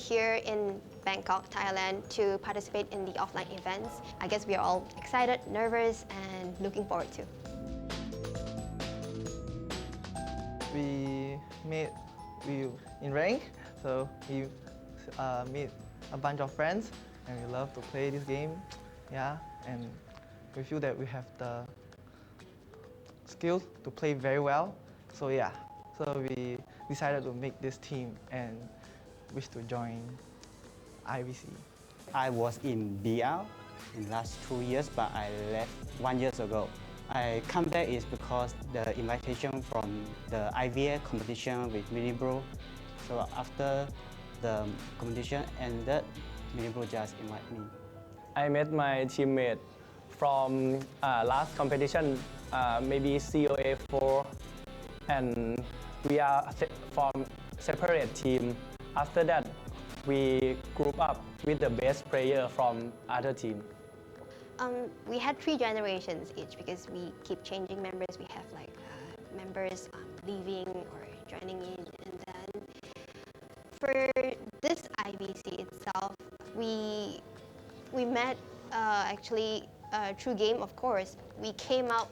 here in Bangkok, Thailand to participate in the offline events. I guess we are all excited, nervous, and looking forward to. We in rank, so we meet a bunch of friends, and we love to play this game. Yeah, and we feel that we have the skills to play very well. So yeah, so we decided to make this team and wish to join IVC. I was in BL in last 2 years, but I left 1 year ago. I come back is because the invitation from the IVA competition with Minibro. So after the competition ended, Minibro just invited me. I met my teammate from last competition, maybe COA 4, and we are from separate team. After that, we group up with the best player from other team. We had 3 generations each because we keep changing members. We have like members leaving or joining in, and then for this IVC itself, we met actually through game, of course. We came out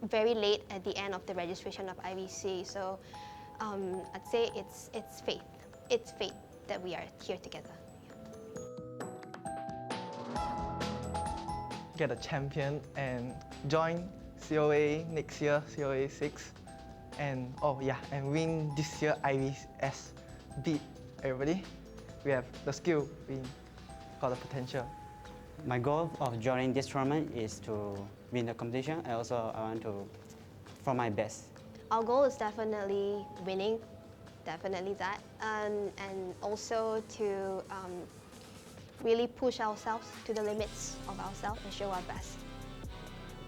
very late at the end of the registration of IVC, so I'd say it's fate. It's fate that we are here together. Get a champion and join COA next year, COA 6, and and win this year IVS. Beat everybody. We have the skill, we got the potential. My goal of joining this tournament is to win the competition, and also I want to perform my best. Our goal is definitely winning, definitely that, and also to really push ourselves to the limits of ourselves and show our best.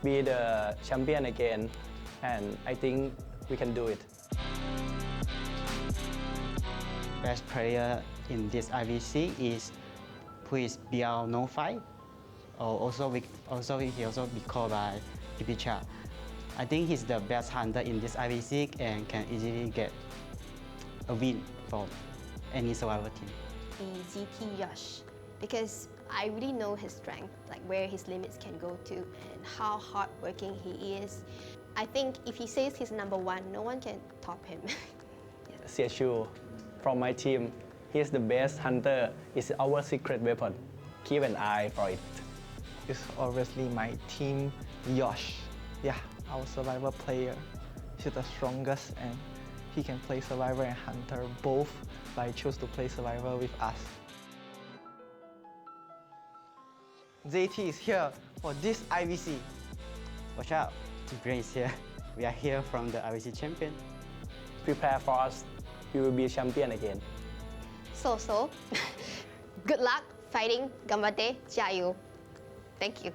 Be the champion again, and I think we can do it. Best player in this IVC is who is BL No 5. He also be called by Pipicha. I think he's the best hunter in this IVC and can easily get a win from any survivor team. The ZT Yash, because I really know his strength, like where his limits can go to and how hardworking he is. I think if he says he's number 1, no one can top him. Siachu, from my team, he is the best hunter. It's our secret weapon. Keep an eye for it. It's obviously my team, Yosh. Yeah, our survivor player. He's the strongest, and he can play survivor and hunter both, but I chose to play survivor with us. ZT is here for this IVC. Watch out, Grace is here. We are here from the IVC champion. Prepare for us. We will be champion again. So, good luck fighting. Ganbatte, jayo. Thank you.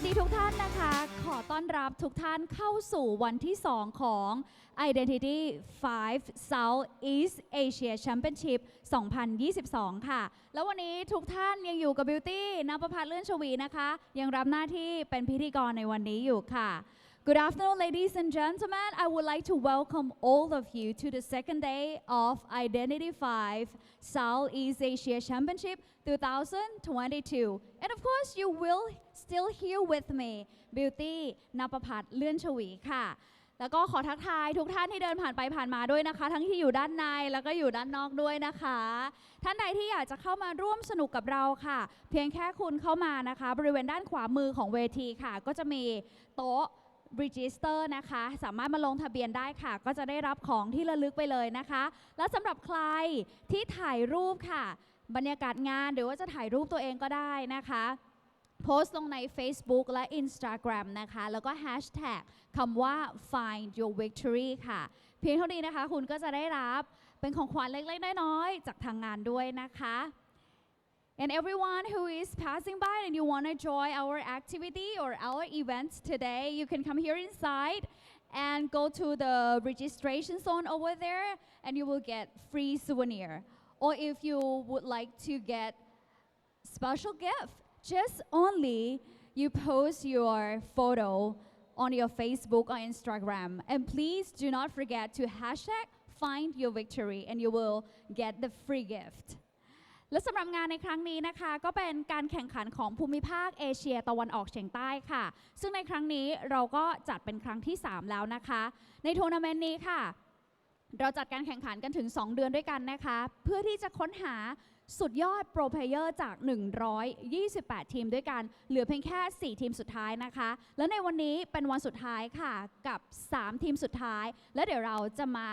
ดีทุกท่านนะคะ ขอต้อนรับทุกท่านเข้าสู่วันที่ 2 ของ Identity 5 Southeast Asia Championship 2022 ค่ะ แล้ววันนี้ทุกท่านยังอยู่กับ Beauty ณภพัฒน์ เลื่อนชวีนะคะ ยังรับหน้าที่เป็นพิธีกรในวันนี้อยู่ค่ะ Good afternoon, ladies and gentlemen. I would like to welcome all of you to the second day of Identity 5 Southeast Asia Championship 2022. And of course, you will still here with me, Beauty ณภพัฒน์ เลื่อนชวีค่ะ แล้วก็ขอทักทายทุกท่านที่เดินผ่านไปผ่านมาด้วยนะคะ ทั้งที่อยู่ด้านในแล้วก็อยู่ด้านนอกด้วยนะคะ ท่านใดที่อยากจะเข้ามาร่วมสนุกกับเราค่ะ เพียงแค่คุณเข้ามานะคะบริเวณด้านขวามือของเวทีค่ะ ก็จะมีโต๊ะregister นะคะสามารถมาลงทะเบียนได้ค่ะก็จะได้รับของที่ระลึกไปเลยนะคะและสำหรับใครที่ถ่ายรูปค่ะบรรยากาศงานหรือว่าจะถ่ายรูปตัวเองก็ได้นะคะโพสต์ลงใน Facebook และ Instagram นะคะแล้วก็ hashtag คำว่า find your victory ค่ะเพียงเท่านี้นะคะคุณก็จะได้รับเป็นของขวัญเล็กๆน้อยๆจากทางงานด้วยนะคะ And everyone who is passing by and you want to join our activity or our events today, you can come here inside and go to the registration zone over there and you will get free souvenir. Or if you would like to get special gift, just only you post your photo on your Facebook or Instagram. And please do not forget to hashtag find your victory and you will get the free gift. และสำหรับงานในครั้งนี้นะคะก็เป็นการแข่งขันของภูมิภาคเอเชียตะวันออกเฉียงใต้ค่ะซึ่งในครั้งนี้เราก็จัดเป็นครั้งที่ 3 แล้วนะคะในทัวร์นาเมนต์นี้ค่ะเราจัดการแข่งขันกันถึง 2 เดือนด้วยกันนะคะเพื่อที่จะค้นหาสุดยอดโปรเพลเยอร์จาก128ทีมด้วยกันเหลือเพียงแค่4ทีมสุดท้ายนะคะและในวันนี้เป็นวันสุดท้ายค่ะกับ3ทีมสุดท้ายและเดี๋ยวเราจะมา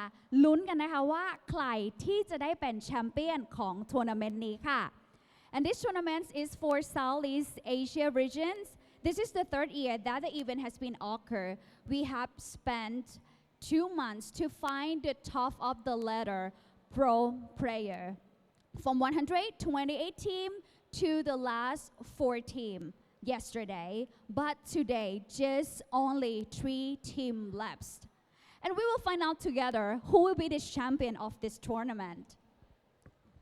ลุ้นกันนะคะว่าใครที่จะได้เป็นแชมเปี้ยนของทัวร์นาเมนต์นี้ค่ะ And this tournament is for Southeast Asia regions. This is the third year that the event has been occurred. We have spent 2 months to find the top of the ladder pro player.From 128 team to the last 4 team yesterday, but today just only 3 team left. And we will find out together who will be the champion of this tournament.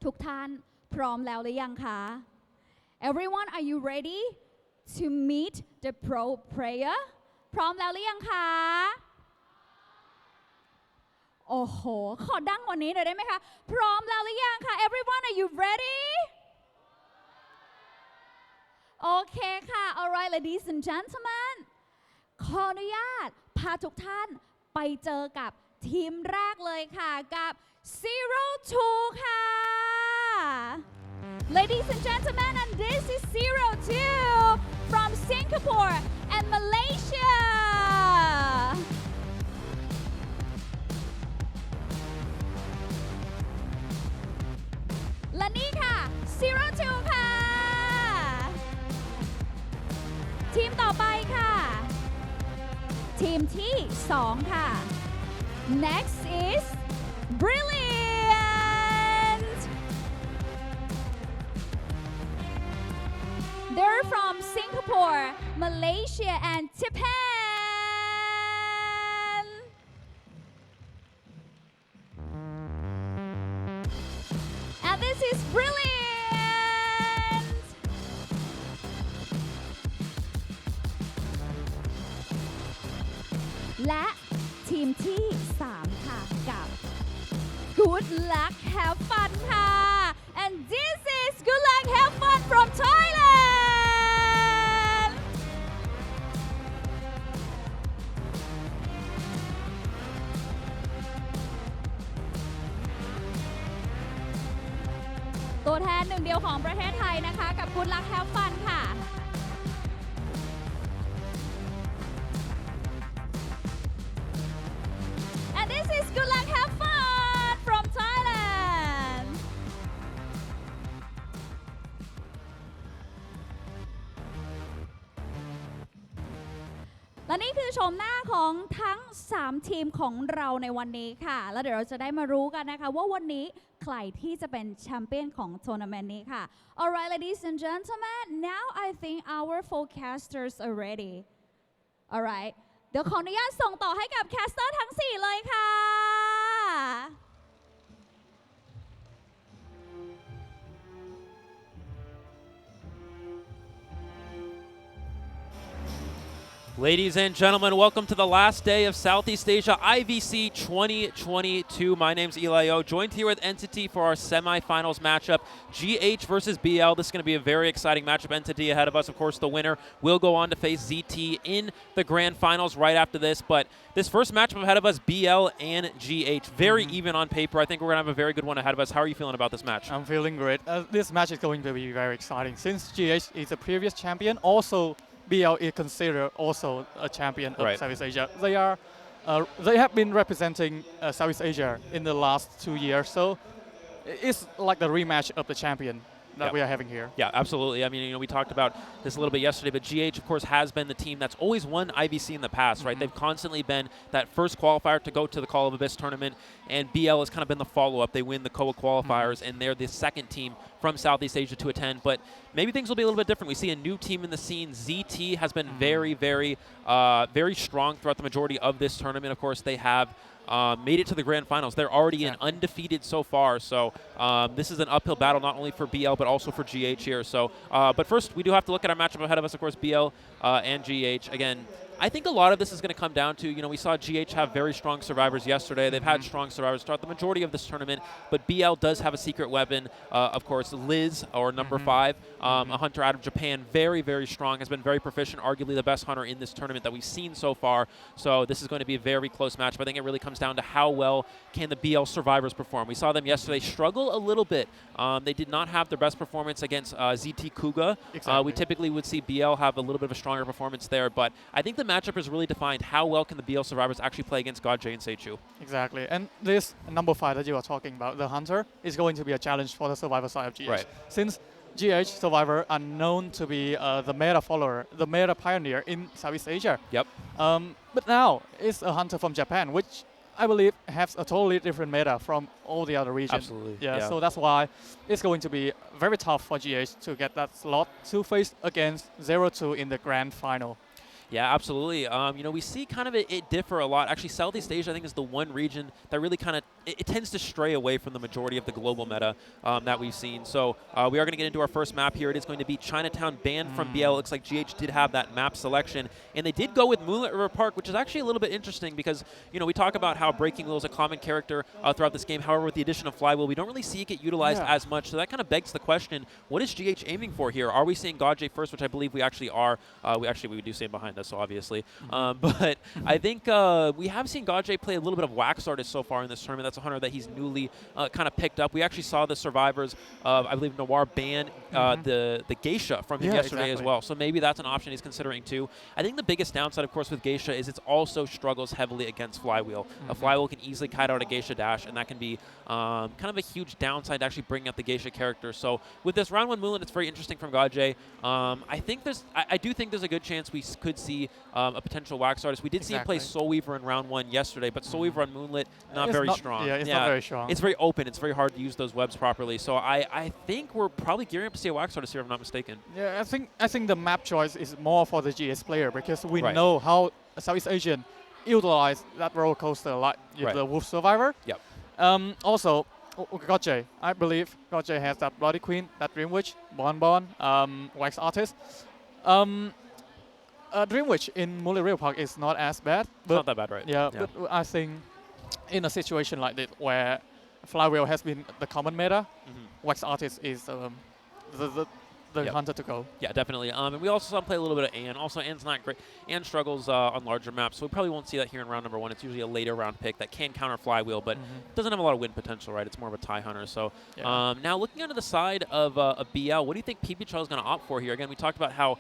ทุกท่านพร้อมแล้วหรือยังคะ Everyone, are you ready to meet the pro player? พร้อมแล้วหรือยังคะโอ้โหขอดังกว่านี้หน่อยได้ไหมคะพร้อมแล้วหรือยังคะ Everyone are you ready โอเคค่ะ Alright ladies and gentlemen ขออนุญาตพาทุกท่านไปเจอกับทีมแรกเลยค่ะกับ 02 ค่ะ Ladies and gentlemen and this is 02 from Singapore and Malaysiaและนี่ค่ะ 02 ค่ะทีมต่อไปค่ะทีมที่ 2 ค่ะ Next is Brilliant They're from Singapore, Malaysia and Japan And this is Brilliant และทีมที่ 3 ค่ะกับ Good Luck Have Fun ค่ะ And this is Good Luck Have Fun from Thailand ตัวแทนหนึ่งเดียวของประเทศไทยนะคะกับ Good Luck Have Fun ค่ะ And this is Good Luck Have Fun from Thailand ข และนี่คือชมหน้าของทั้ง 3 ทีมของเราในวันนี้ค่ะแล้วเดี๋ยวเราจะได้มารู้กันนะคะว่าวันนี้ใครที่จะเป็นแชมเปี้ยนของทัวร์นาเมนต์นี้ค่ะ Alright ladies and gentlemen now I think our forecasters are ready Alright เดี๋ยวขออนุญาตส่งต่อให้กับแคสเตอร์ทั้ง 4 เลยค่ะ Ladies and gentlemen, welcome to the last day of Southeast Asia IVC 2022. My name's Eli O, joined here with Entity for our semifinals matchup, GH versus BL. This is going to be a very exciting matchup. Entity ahead of us. Of course, the winner will go on to face ZT in the grand finals right after this. But this first matchup ahead of us, BL and GH, very even on paper. I think we're going to have a very good one ahead of us. How are you feeling about this match? I'm feeling great. This match is going to be very exciting. Since GH is a previous champion, also BL is considered also a champion of Southeast Asia. They have been representing Southeast Asia in the last 2 years, so it's like the rematch of the champion that we are having here. Yeah, absolutely. I mean, we talked about this a little bit yesterday, but GH, of course, has been the team that's always won IVC in the past, right? They've constantly been that first qualifier to go to the Call of Abyss tournament, and BL has kind of been the follow-up. They win the COA qualifiers, and they're the second team from Southeast Asia to attend, but maybe things will be a little bit different. We see a new team in the scene. ZT has been very, very strong throughout the majority of this tournament. Of course, they have made it to the grand finals. They're already undefeated so far, so this is an uphill battle not only for BL but also for GH here. So, but first, we do have to look at our matchup ahead of us, of course, BL and GH. Again, I think a lot of this is going to come down to, we saw GH have very strong survivors yesterday. They've had strong survivors throughout the majority of this tournament, but BL does have a secret weapon. Of course, Liz, or number 5, a hunter out of Japan, very, very strong, has been very proficient, arguably the best hunter in this tournament that we've seen so far. So this is going to be a very close matchup. I think it really comes down to how well can the BL survivors perform. We saw them yesterday struggle a little bit. They did not have their best performance against ZT Kuga. We typically would see BL have a little bit of a stronger performance there, but I think the matchup is really defined how well can the BL survivors actually play against Godjay and Seichu. Exactly, and this number 5 that you are talking about, the hunter, is going to be a challenge for the survivor side of GH. Right. Since GH survivor are known to be the meta follower, the meta pioneer in Southeast Asia. Yep. But now it's a hunter from Japan, which I believe has a totally different meta from all the other regions. Absolutely. Yeah, so that's why it's going to be very tough for GH to get that slot to face against 0-2 in the grand final. Yeah, absolutely. We see kind of it differ a lot. Actually, Southeast Asia, I think, is the one region that really kind of, it tends to stray away from the majority of the global meta that we've seen. So we are going to get into our first map here. It is going to be Chinatown banned from BL. It looks like GH did have that map selection. And they did go with Moonlit River Park, which is actually a little bit interesting because, we talk about how Breaking Wheel is a common character throughout this game. However, with the addition of Flywheel, we don't really see it get utilized as much. So that kind of begs the question, what is GH aiming for here? Are we seeing Godjay first, which I believe we actually are. We do see him behind us, so obviously. But I think we have seen Godjay play a little bit of Wax Artist so far in this tournament. That's a hunter that he's newly kind of picked up. We actually saw the survivors of, I believe, Noir ban the Geisha from him yesterday as well. So maybe that's an option he's considering too. I think the biggest downside, of course, with Geisha is it also struggles heavily against Flywheel. A Flywheel can easily kite out a Geisha dash, and that can be kind of a huge downside to actually bringing up the Geisha character. So with this round 1 Moonlit, it's very interesting from Godjay. I do think there's a good chance we could see a potential Wax Artist. We did see him play Soul Weaver in round 1 yesterday, but Soul Weaver on Moonlit, not very strong. Yeah, it's not very strong. It's very open. It's very hard to use those webs properly. So I think we're probably gearing up to see a Wax Artist here, if I'm not mistaken. Yeah, I think the map choice is more for the GS player because we know how Southeast Asian utilize that roller coaster like the Wolf Survivor. Yep. Also, Godjay. I believe Godjay has that Bloody Queen, that Dream Witch, Bonbon, Wax Artist. Dream Witch in Moonlit River Park is not as bad. It's not that bad, right? Yeah, but I think in a situation like this where Flywheel has been the common meta, Wax Artist is the hunter to go. Yeah, definitely. And we also saw him play a little bit of Anne. Also, Anne's not great. Anne struggles on larger maps, so we probably won't see that here in round number 1. It's usually a later round pick that can counter Flywheel, but doesn't have a lot of win potential, right? It's more of a tie hunter. So now looking onto the side of BL, what do you think PBChaw is going to opt for here? Again, we talked about how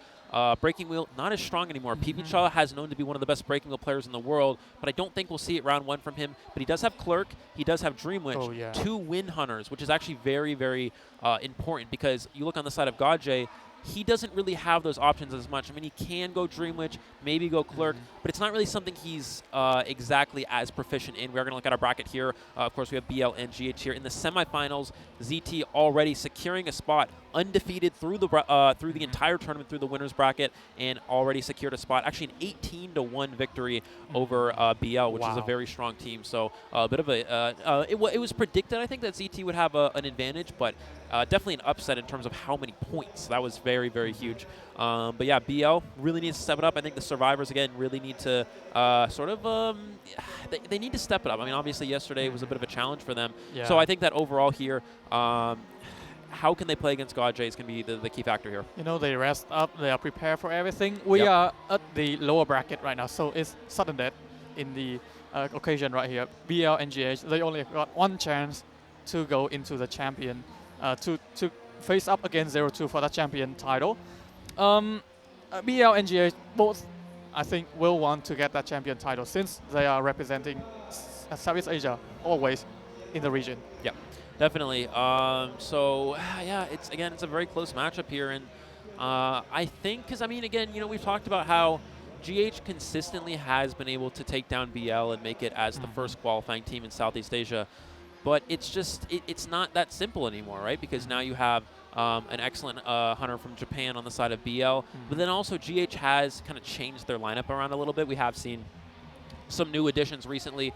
Breaking Wheel, not as strong anymore. PBChaw has known to be one of the best Breaking Wheel players in the world, but I don't think we'll see it round 1 from him. But he does have Clerk, he does have Dream Witch, 2 win hunters, which is actually very, very important because you look on the side of Godjay, he doesn't really have those options as much. I mean, he can go Dream Witch, maybe go Clerk, but it's not really something he's exactly as proficient in. We're going to look at our bracket here. Of course, we have BL and GH here. In the semifinals, ZT already securing a spot, undefeated through the entire tournament, through the winners bracket, and already secured a spot. Actually, an 18-1 victory over BL, which is a very strong team. So a bit of a it was predicted, I think, that ZT would have an advantage, but definitely an upset in terms of how many points. That was very, very huge. But yeah, BL really needs to step it up. I think the survivors, again, really need to they need to step it up. I mean, obviously yesterday was a bit of a challenge for them. Yeah. So I think that overall here, how can they play against God J is going to be the key factor here. You know, they rest up, they are prepared for everything. We are at the lower bracket right now, so it's sudden death in the occasion right here. BL and GH, they only got one chance to go into the champion, to face up against 0-2 for the champion title. BL and GH both, I think, will want to get that champion title since they are representing Southeast Asia always in the region. Yeah, definitely. So yeah, it's a very close matchup here, and I think because I mean, again, you know, we've talked about how GH consistently has been able to take down BL and make it as the first qualifying team in Southeast Asia. But it's just, it's not that simple anymore, right? Because now you have an excellent hunter from Japan on the side of BL. But then also GH has kind of changed their lineup around a little bit. We have seen some new additions recently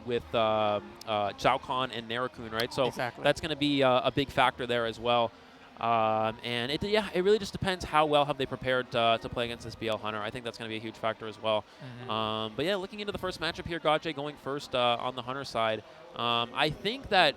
with Zhao Khan and Narakun, right? So that's going to be a big factor there as well. And it really just depends how well have they prepared to play against this BL Hunter. I think that's going to be a huge factor as well. But yeah, looking into the first matchup here, Gaje going first on the Hunter side. I think that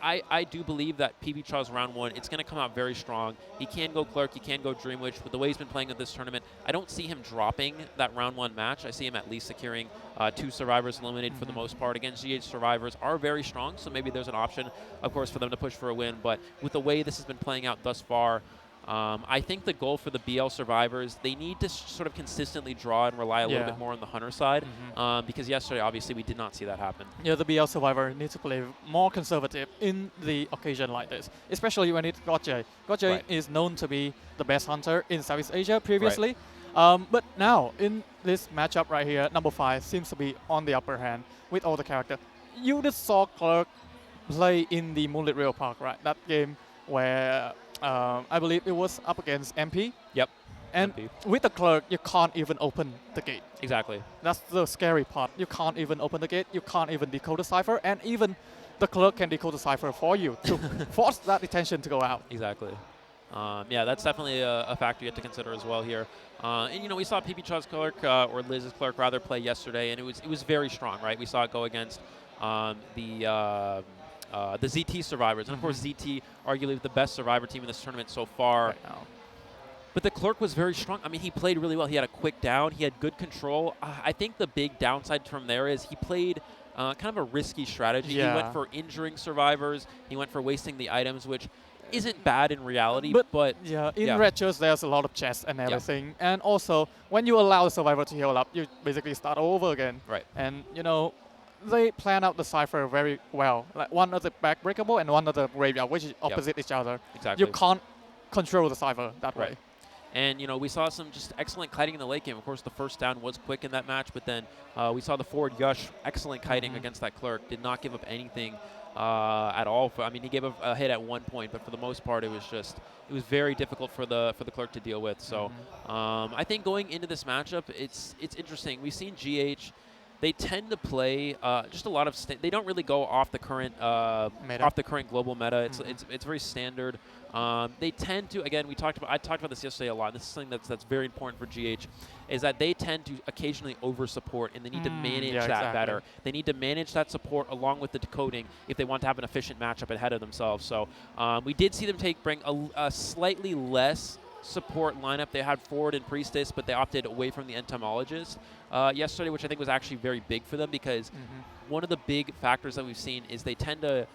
I do believe that PB Chaw's round one, it's going to come out very strong. He can go Clerk, he can go Dream Witch. With the way he's been playing at this tournament, I don't see him dropping that round one match. I see him at least securing 2 survivors eliminated for the most part. Again, GH survivors are very strong, so maybe there's an option, of course, for them to push for a win. But with the way this has been playing out thus far, I think the goal for the BL survivors, they need to sort of consistently draw and rely a little bit more on the Hunter side, because yesterday, obviously, we did not see that happen. Yeah, the BL survivor needs to play more conservative in the occasion like this, especially when it's Gaje. Gaje is known to be the best hunter in Southeast Asia previously, but now in this matchup right here, number 5 seems to be on the upper hand with all the character. You just saw Clerk play in the Moonlit Rail Park, right? That game where I believe it was up against MP. Yep. And MP. with the Clerk, you can't even open the gate. Exactly. That's the scary part. You can't even open the gate. You can't even decode the cipher. And even the Clerk can decode the cipher for you to force that detention to go out. Exactly. Yeah, that's definitely a factor you have to consider as well here. And you know, we saw PB Chaw's Clerk, or Liz's Clerk rather, play yesterday, and it was very strong, right? We saw it go against the ZT survivors. And of course, ZT, arguably the best survivor team in this tournament so far. Right now. But the Clerk was very strong. I mean, he played really well. He had a quick down. He had good control. I think the big downside from there is he played kind of a risky strategy. He went for injuring survivors. He went for wasting the items, which isn't bad in reality. But yeah, in retros, there's a lot of chess and everything. And also, when you allow the survivor to heal up, you basically start over again. Right. And, you know, they plan out the cipher very well. Like one of the backbreakable and one of the graveyard, which is opposite each other. Exactly. You can't control the cipher that way. And, you know, we saw some just excellent kiting in the late game. Of course, the first down was quick in that match, but then we saw the forward Yush, excellent kiting against that Clerk, did not give up anything at all. I mean, he gave a hit at one point, but for the most part, it was very difficult for the Clerk to deal with. So I think going into this matchup, it's interesting. We've seen GH. They tend to play just a lot of. They don't really go off the current global meta. It's very standard. They tend to, again, I talked about this yesterday a lot. This is something that's very important for GH, is that they tend to occasionally over support, and they need to manage that better. They need to manage that support along with the decoding if they want to have an efficient matchup ahead of themselves. So we did see them bring a slightly less support lineup. They had Forward and Priestess, but they opted away from the Entomologist yesterday, which I think was actually very big for them, because one of the big factors that we've seen is they tend to,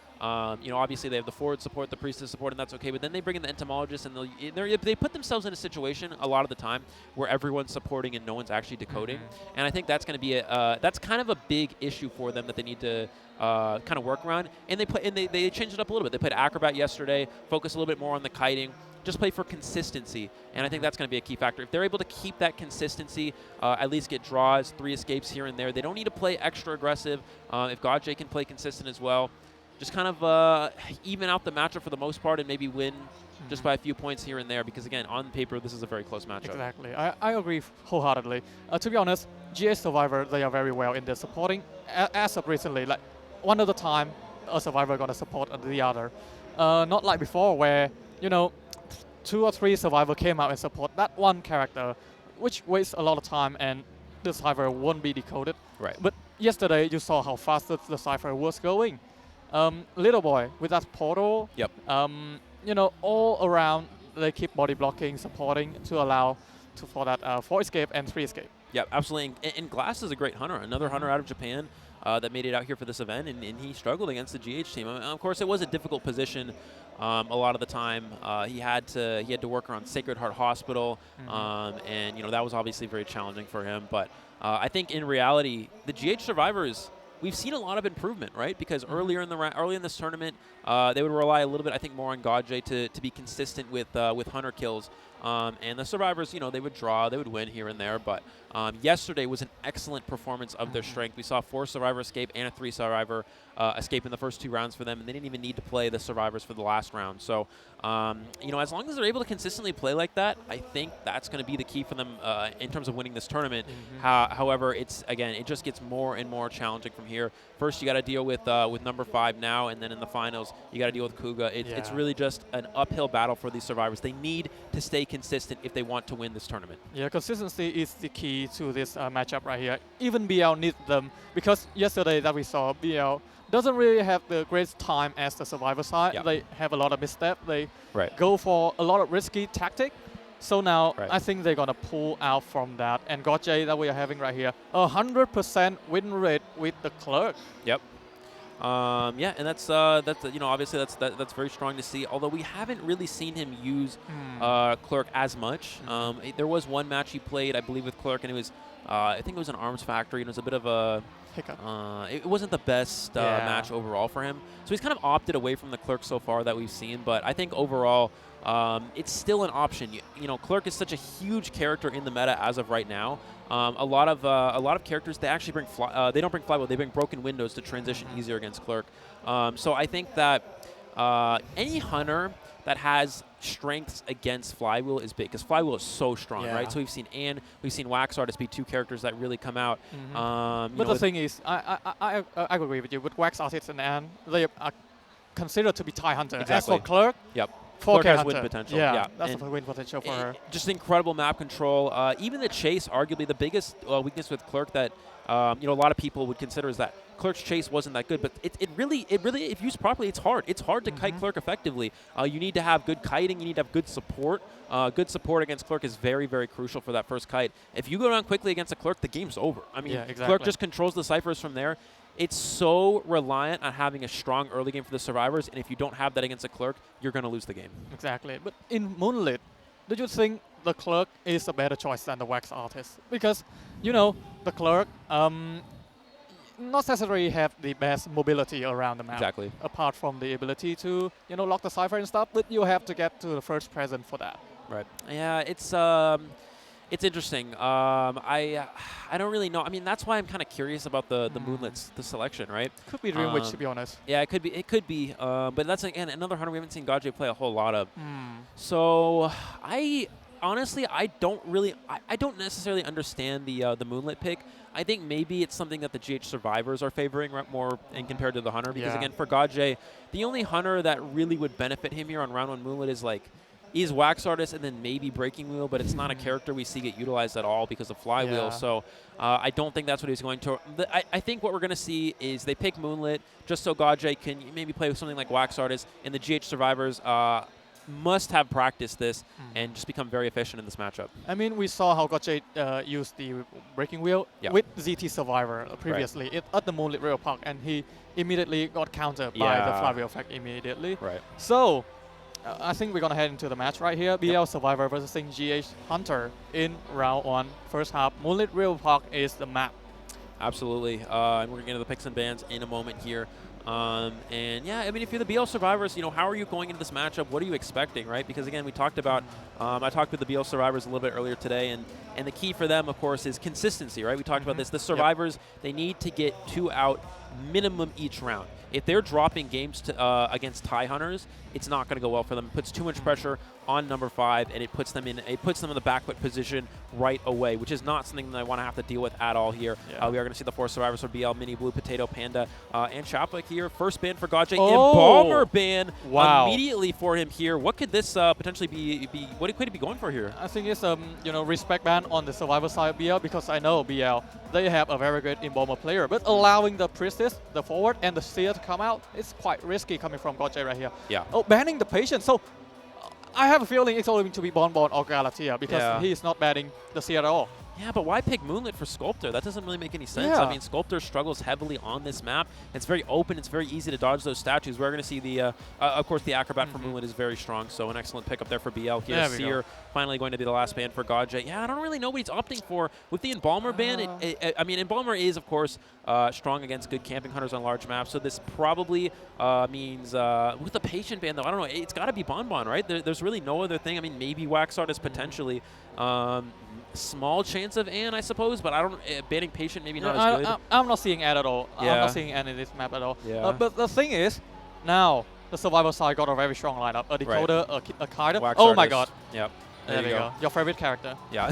you know, obviously they have the Forward support, the Priestess support, and that's okay, but then they bring in the Entomologist, and they put themselves in a situation a lot of the time where everyone's supporting and no one's actually decoding, and I think that's going to be that's kind of a big issue for them that they need to kind of work around, and they changed it up a little bit. They played Acrobat yesterday, focused a little bit more on the kiting, just play for consistency. And I think that's going to be a key factor. If they're able to keep that consistency, at least get draws, 3 escapes here and there, they don't need to play extra aggressive. If Godjay can play consistent as well, just kind of even out the matchup for the most part and maybe win just by a few points here and there, because again, on paper, this is a very close matchup. Exactly. I agree wholeheartedly. To be honest, GH Survivor, they are very well in their supporting. As of recently, like one at a time, a Survivor gonna support the other. Not like before where, you know, 2 or 3 Survivor came out and support that one character, which wastes a lot of time and the Survivor won't be decoded. Right. But yesterday, you saw how fast the Survivor was going. Little boy with that portal. Yep. You know, all around they keep body blocking, supporting to allow for that 4 escape and 3 escape. Yeah, absolutely. And Glass is a great hunter, another hunter out of Japan that made it out here for this event, and he struggled against the GH team. Of course, it was a difficult position a lot of the time. He had to work around Sacred Heart Hospital, and you know that was obviously very challenging for him. But I think in reality, the GH survivors, we've seen a lot of improvement, right? Because early in this tournament, they would rely a little bit, I think, more on Godjay to be consistent with hunter kills. And the survivors, you know, they would draw, they would win here and there. But yesterday was an excellent performance of their strength. We saw 4 survivor escape and a 3 survivor escape in the first 2 rounds for them, and they didn't even need to play the survivors for the last round. So, you know, as long as they're able to consistently play like that, I think that's going to be the key for them in terms of winning this tournament. However, it just gets more and more challenging from here. First, you got to deal with number 5 now, and then in the finals, you got to deal with Kuga. It's really just an uphill battle for these survivors. They need to stay consistent if they want to win this tournament. Yeah, consistency is the key to this matchup right here. Even BL needs them, because yesterday that we saw, BL doesn't really have the greatest time as the survivor side. Yep. They have a lot of missteps. They Right. go for a lot of risky tactic. So now I think they're gonna pull out from that. And Godjay that we are having right here, 100% win rate with the Clerk. Yep. Yeah, and that's you know, obviously that's very strong to see. Although we haven't really seen him use Clerk as much. There was one match he played, I believe, with Clerk, and it was I think it was an Arms Factory, and it was a bit of a hiccup. It wasn't the best match overall for him. So he's kind of opted away from the Clerk so far that we've seen. But I think overall, it's still an option. You know, Clerk is such a huge character in the meta as of right now. A lot of characters, they actually bring they don't bring flywheel, they bring broken windows to transition easier against Clerk. So I think that any hunter that has strengths against flywheel is big, because flywheel is so strong, right? So we've seen Anne, we've seen Wax Artist be 2 characters that really come out. But the thing is, I agree with you. With Wax Artist and Anne, they are considered to be tie hunter. Exactly. As for Clerk, Yep. 4K Clerk has hunter. win potential. Yeah, Yeah. that's And a win potential for her. Just incredible map control. Even the chase, arguably the biggest weakness with Clerk that you know, a lot of people would consider is that Clerk's chase wasn't that good. But it really, if used properly, it's hard. It's hard to kite Clerk effectively. You need to have good kiting. You need to have good support. Good support against Clerk is very, very crucial for that first kite. If you go down quickly against a Clerk, the game's over. I mean, Clerk just controls the ciphers from there. It's so reliant on having a strong early game for the survivors, and if you don't have that against a Clerk, you're going to lose the game. Exactly. But in Moonlit, do you think the Clerk is a better choice than the Wax Artist? Because, you know, the Clerk not necessarily have the best mobility around the map. Exactly. Apart from the ability to, you know, lock the cipher and stuff, but you have to get to the first present for that. Right. Yeah, it's interesting. I don't really know. I mean, that's why I'm kind of curious about the Moonlits, the selection, right? Could be Dream Witch, to be honest. Yeah, it could be. It could be. But that's, again, another hunter we haven't seen Godjay play a whole lot of. So honestly, I don't necessarily understand the Moonlit pick. I think maybe it's something that the GH survivors are favoring more in compared to the hunter. Because again, for Godjay, the only hunter that really would benefit him here on round 1 Moonlit is Wax Artist and then maybe Breaking Wheel, but it's not a character we see get utilized at all because of Flywheel. So I don't think that's what he's going to. I think what we're going to see is they pick Moonlit just so Godjay can maybe play with something like Wax Artist, and the GH survivors must have practiced this and just become very efficient in this matchup. I mean, we saw how Godjay used the Breaking Wheel with ZT Survivor previously at the Moonlit Rail Park, and he immediately got countered by the Flywheel effect immediately. Right. So I think we're going to head into the match right here. BL Survivor versus GH Hunter in round 1, first half. Moonlit Rail Park is the map. Absolutely. And we're going to get into the picks and bans in a moment here. And yeah, I mean, if you're the BL survivors, how are you going into this matchup? What are you expecting, right? Because again, we talked about, I talked with the BL survivors a little bit earlier today, and the key for them, of course, is consistency, right? We talked about this. The survivors, they need to get 2 out minimum each round. If they're dropping games to, against tie hunters, it's not going to go well for them. It puts too much pressure on number 5, and it puts them in the back foot position right away, which is not something that I want to have to deal with at all here. Yeah. We are going to see the 4 survivors for BL, Mini, Blue, Potato, Panda, and Chaplik here. First ban for Gotcha. Embalmer ban immediately for him here. What could this potentially be? What could he be going for here? I think it's respect ban on the survivor side of BL, because I know BL, they have a very good Embalmer player, but allowing the Priestess, the forward, and the Seer to come out, it's quite risky coming from Gotcha right here. Yeah. Oh, banning the Patient. So I have a feeling it's going to be Bonbon or Galatea, because he is not banning the Seer at all. Yeah, but why pick Moonlit for Sculptor? That doesn't really make any sense. Yeah. I mean, Sculptor struggles heavily on this map. It's very open. It's very easy to dodge those statues. We're going to see the, of course, the Acrobat for Moonlit is very strong, so an excellent pickup there for BL here. Seer finally going to be the last ban for Godja. Yeah, I don't really know what he's opting for. With the Embalmer ban, I mean, Embalmer is, of course, strong against good camping hunters on large maps, so this probably means, with the Patient ban, though, I don't know, it's got to be Bonbon, right? There's really no other thing. I mean, maybe Wax Artist potentially. Small chance of Anne, I suppose, but I don't. Banning Patient maybe not as good. I'm not seeing Anne at all. Yeah. I'm not seeing Anne in this map at all. Yeah. But the thing is, now the survivor side got a very strong lineup. A Decoder, a Kaida. Wax Oh my Artist. god. Yep. There we go. Your favorite character. Yeah.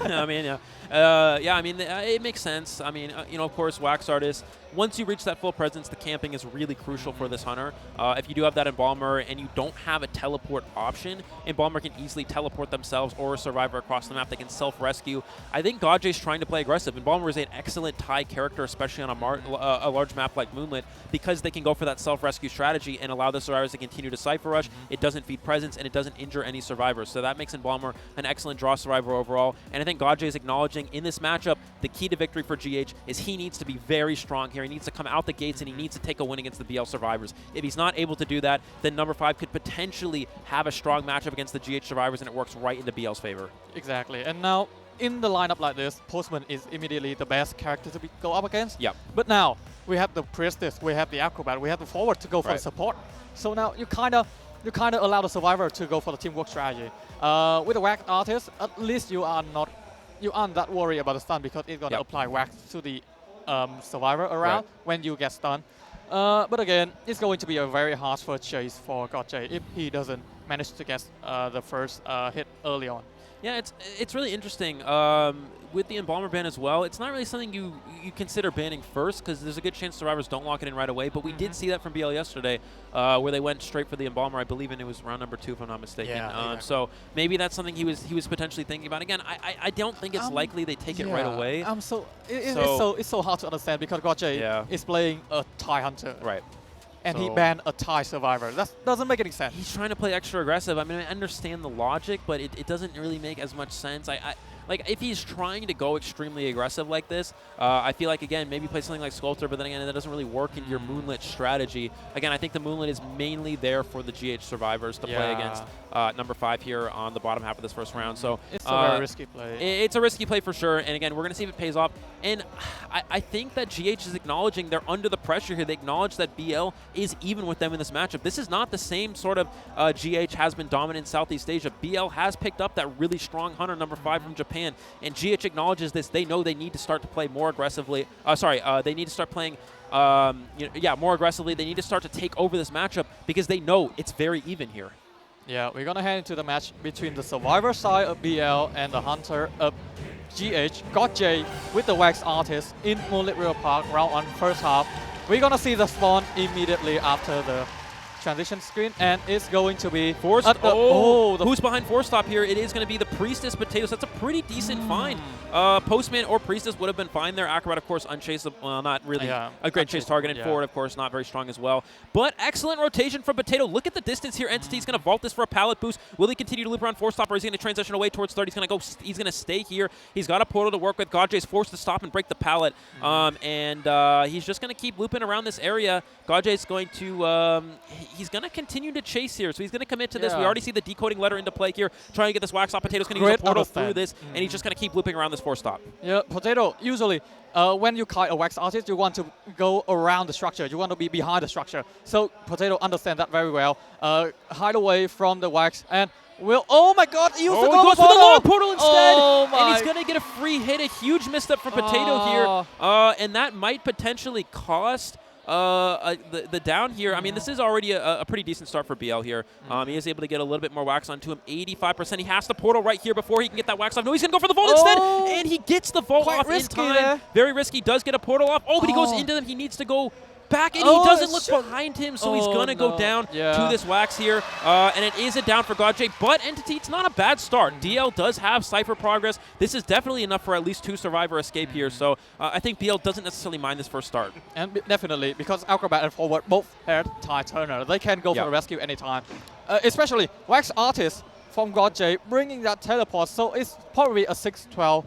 I mean, yeah. Yeah, I mean, it makes sense. I mean, of course, Wax Artist, once you reach that full presence, the camping is really crucial for this hunter. If you do have that Embalmer and you don't have a teleport option, Embalmer can easily teleport themselves or a survivor across the map. They can self-rescue. I think Godj's trying to play aggressive. Embalmer is an excellent tie character, especially on a large map like Moonlit, because they can go for that self-rescue strategy and allow the survivors to continue to Cypher Rush. It doesn't feed presence, and it doesn't injure any survivors. So that makes Embalmer an excellent draw survivor overall. And I think Godj is acknowledging in this matchup, the key to victory for GH is he needs to be very strong here. He needs to come out the gates, and he needs to take a win against the BL survivors. If he's not able to do that, then number 5 could potentially have a strong matchup against the GH survivors, and it works right into BL's favor. Exactly. And now, in the lineup like this, Postman is immediately the best character to go up against. Yeah. But now, we have the Priestess, we have the Acrobat, we have the forward to go for the support. So now, you kind of allow the survivor to go for the teamwork strategy. With the Wax Artist, at least you aren't that worried about the stun, because it's going to apply wax to the survivor around when you get stunned. But again, it's going to be a very hard first chase for Godj if he doesn't manage to get the first hit early on. Yeah, it's really interesting. With the Embalmer ban as well, it's not really something you consider banning first, because there's a good chance survivors don't lock it in right away. But we did see that from BL yesterday, where they went straight for the Embalmer, I believe, and it was round number 2, if I'm not mistaken. Yeah, so maybe that's something he was potentially thinking about. Again, I don't think it's likely they take it right away. It's so hard to understand, because Godj is playing a tie hunter. Right. And he banned a tie survivor. That doesn't make any sense. He's trying to play extra aggressive. I mean, I understand the logic, but it doesn't really make as much sense. Like, if he's trying to go extremely aggressive like this, I feel like, again, maybe play something like Sculptor, but then again, that doesn't really work in your Moonlit strategy. Again, I think the Moonlit is mainly there for the GH survivors to play against number 5 here on the bottom half of this first round. So it's a very risky play. It's a risky play for sure. And again, we're going to see if it pays off. And I think that GH is acknowledging they're under the pressure here. They acknowledge that BL is even with them in this matchup. This is not the same sort of GH has been dominant in Southeast Asia. BL has picked up that really strong hunter, number 5 from Japan. And GH acknowledges this. They know they need to start to play more aggressively. They need to start playing more aggressively. They need to start to take over this matchup, because they know it's very even here. Yeah, we're going to head into the match between the survivor side of BL and the hunter of GH. Godj with the Wax Artist in Moonlit River Park, round 1, first half. We're going to see the spawn immediately after the transition screen, and it's going to be who's behind Force Stop here? It is going to be the Priestess Potatoes. That's a pretty decent find. Postman or Priestess would have been fine there. Acrobat, of course, unchaseable. Well, not really a great chase target. And forward, of course, not very strong as well. But excellent rotation from Potato. Look at the distance here. Entity's going to vault this for a pallet boost. Will he continue to loop around Force Stop, or is he going to transition away towards third? He's going to stay here. He's got a portal to work with. Godj's forced to stop and break the pallet. And he's just going to keep looping around this area. Godj's going to he's going to continue to chase here. So he's going to commit to this. We already see the decoding letter into play here, trying to get this wax off. Potato's going to use a portal through this, and he's just going to keep looping around this 4-stop. Yeah, Potato, usually when you kite a wax artist, you want to go around the structure. You want to be behind the structure. So Potato understands that very well. Hide away from the wax and will, oh my god, use the goes for the long portal instead. Oh my. And he's going to get a free hit, a huge misstep from Potato here. And that might potentially cost the down here. I mean, this is already a pretty decent start for BL here. He is able to get a little bit more wax onto him. 85%. He has the portal right here before he can get that wax off. No, he's going to go for the vault instead. And he gets the vault off in time. There. Very risky. Does get a portal off. Oh, but he goes into them. He needs to go back, and he doesn't look behind him, so he's going to go down to this wax here. And it is a down for Godjay, but Entity, it's not a bad start. DL does have Cypher progress. This is definitely enough for at least 2 survivor escape here, so I think BL doesn't necessarily mind this first start. And definitely, because Acrobat and Forward both had Tide Turner, they can go for the rescue anytime. Especially Wax Artist from Godjay bringing that teleport, so it's probably a 6-12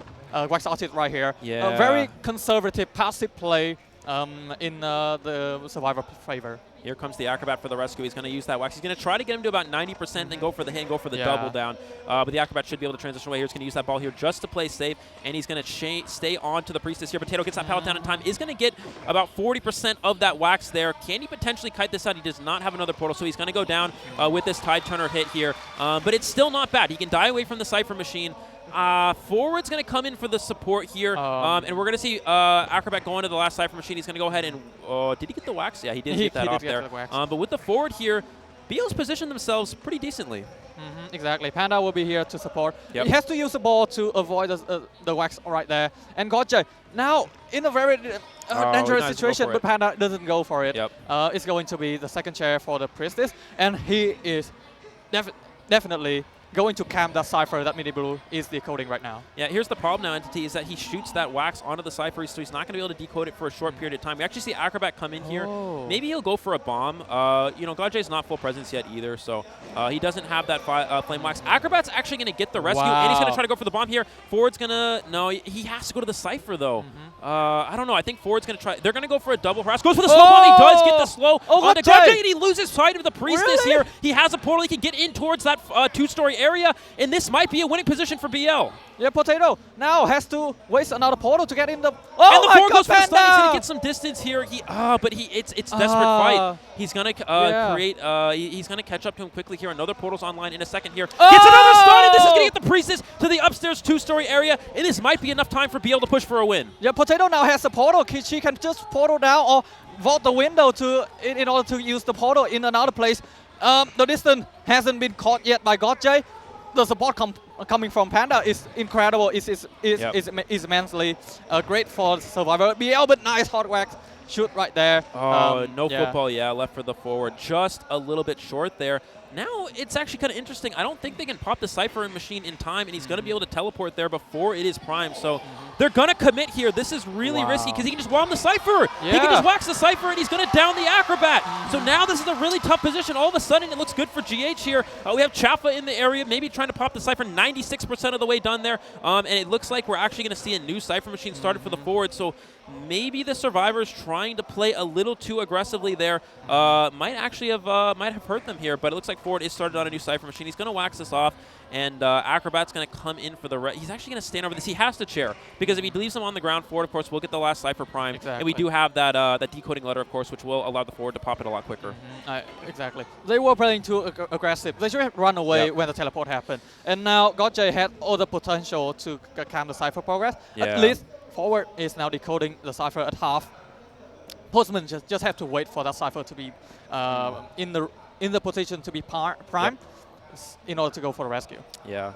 Wax Artist right here. A very conservative, passive play. In the survivor favor. Here comes the Acrobat for the rescue. He's going to use that wax. He's going to try to get him to about 90%, then go for the hit and go for the double down. But the Acrobat should be able to transition away here. He's going to use that ball here just to play safe, and he's going to stay on to the Priestess here. Potato gets that pallet down in time. Is going to get about 40% of that wax there. Can he potentially kite this out? He does not have another portal, so he's going to go down with this Tide Turner hit here. But it's still not bad. He can die away from the Cypher machine. Forward's going to come in for the support here, and we're going to see Acrobat go into the last Cypher machine. He's going to go ahead and did he get the wax? Yeah, he did get that off there. But with the forward here, BL's positioned themselves pretty decently. Exactly. Panda will be here to support. He has to use the ball to avoid the wax right there. And Godjay now in a very dangerous situation, but Panda doesn't go for it. It's going to be the second chair for the Priestess, and he is definitely going to camp that Cypher. That mini blue is decoding right now. Yeah, here's the problem now, Entity, is that he shoots that wax onto the Cypher, so he's not going to be able to decode it for a short period of time. We actually see Acrobat come in here. Maybe he'll go for a bomb. You know, Godjay's not full presence yet either, so he doesn't have that flame wax. Acrobat's actually going to get the rescue, and he's going to try to go for the bomb here. Forward's going to, no, he has to go to the Cypher, though. I don't know. I think Forward's going to try. They're going to go for a double harass. Goes for the slow bomb. He does get the slow onto Godjay, and he loses sight of the Priestess here. He has a portal. He can get in towards that 2-story area, and this might be a winning position for BL. Yeah, Potato now has to waste another portal to get in the. And the forward goes for the stun. He's going to get some distance here. It's desperate fight. He's going to create. He's going to catch up to him quickly here. Another portal's online in a second here. Gets another stun, and this is going to get the Priestess to the upstairs 2-story area, and this might be enough time for BL to push for a win. Yeah, Potato now has a portal. She can just portal down or vault the window in order to use the portal in another place. The distance hasn't been caught yet by Godjay. The support coming from Panda is incredible. Is immensely great for Survivor. BL, but nice hot wax shoot right there. No football, left for the forward. Just a little bit short there. Now it's actually kind of interesting. I don't think they can pop the Cypher machine in time, and he's going to be able to teleport there before it is primed. So they're going to commit here. This is really risky because he can just bomb the Cypher. He can just wax the Cypher, and he's going to down the Acrobat. So now this is a really tough position. All of a sudden, it looks good for GH here. We have Chaffa in the area, maybe trying to pop the Cypher. 96% of the way done there. And it looks like we're actually going to see a new Cypher machine started for the forward. So maybe the Survivors trying to play a little too aggressively there might have hurt them here, but it looks like Forward is started on a new Cypher machine. He's going to wax this off, and Acrobat's going to come in for the he's actually going to stand over this. He has to chair, because if he leaves him on the ground, Forward, of course, will get the last Cypher prime, and we do have that decoding letter, of course, which will allow the Forward to pop it a lot quicker. Exactly. They were playing too aggressive. They should have run away when the teleport happened, and now Godjay had all the potential to calm the Cypher progress. At least Forward is now decoding the Cypher at half. Postman just have to wait for that Cypher to be in the position to be prime in order to go for the rescue. Yeah.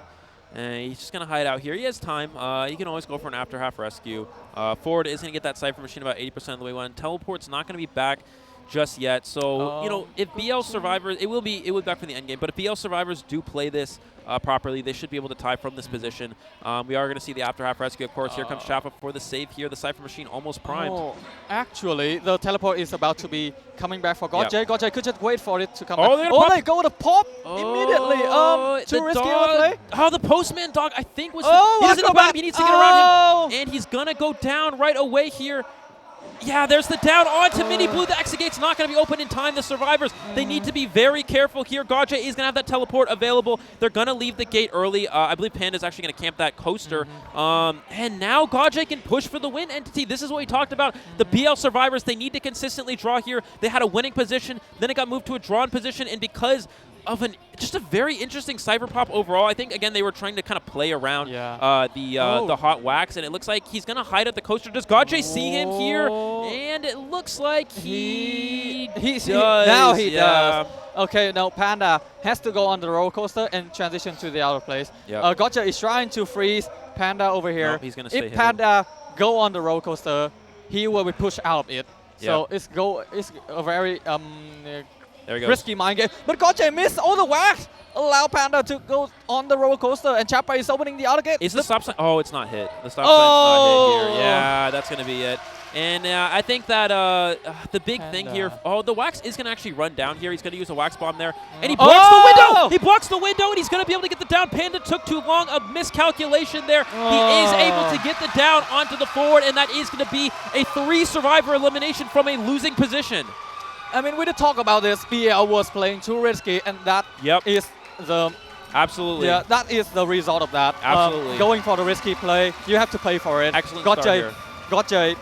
He's just going to hide out here. He has time. He can always go for an after half rescue. Forward is going to get that Cypher machine about 80% of the way. Teleport's not going to be back just yet. So, you know, if BL Survivors, it will be back from the end game, but if BL Survivors do play this properly, they should be able to tie from this position. We are going to see the after half rescue, of course. Here comes Chaffa for the save here. The Cypher machine almost primed. Actually, the teleport is about to be coming back for Godjay. Godjay could just wait for it to come back. They go to pop immediately to risky play. The postman dog, I think, was he doesn't know about him. He needs to get around him, and he's going to go down right away here. Yeah, there's the down onto Mini Blue. The exit gate's not going to be open in time. The survivors, they need to be very careful here. Gauge is going to have that teleport available. They're going to leave the gate early. I believe Panda's actually going to camp that coaster. And now Gauge can push for the win, Entity. This is what we talked about. The BL survivors, they need to consistently draw here. They had a winning position, then it got moved to a drawn position, and because of just a very interesting Cypher Pop overall. I think, again, they were trying to kind of play around the hot wax, and it looks like he's going to hide at the coaster. Does Gauge see him here? And it looks like he does. Now he does. Okay, now Panda has to go on the roller coaster and transition to the other place. Yep. Gauge is trying to freeze Panda over here. No, he's going to stay If Panda go on the roller coaster, he will be pushed out of it. So it's a very risky mind game. But Gauge missed all the wax. Allow Panda to go on the roller coaster, and Chapa is opening the other gate. Is the stop sign? Oh, it's not hit. The stop sign's not hit here. Yeah, that's going to be it. And I think that the big thing here, the wax is going to actually run down here. He's going to use a wax bomb there. And he blocks the window! He blocks the window, and he's going to be able to get the down. Panda took too long. A miscalculation there. He is able to get the down onto the forward, and that is going to be a 3-survivor elimination from a losing position. I mean, we did talk about this. BL was playing too risky, and that is the... Absolutely. Yeah, that is the result of that. Absolutely. Going for the risky play, you have to pay for it. Excellent start here. Gauge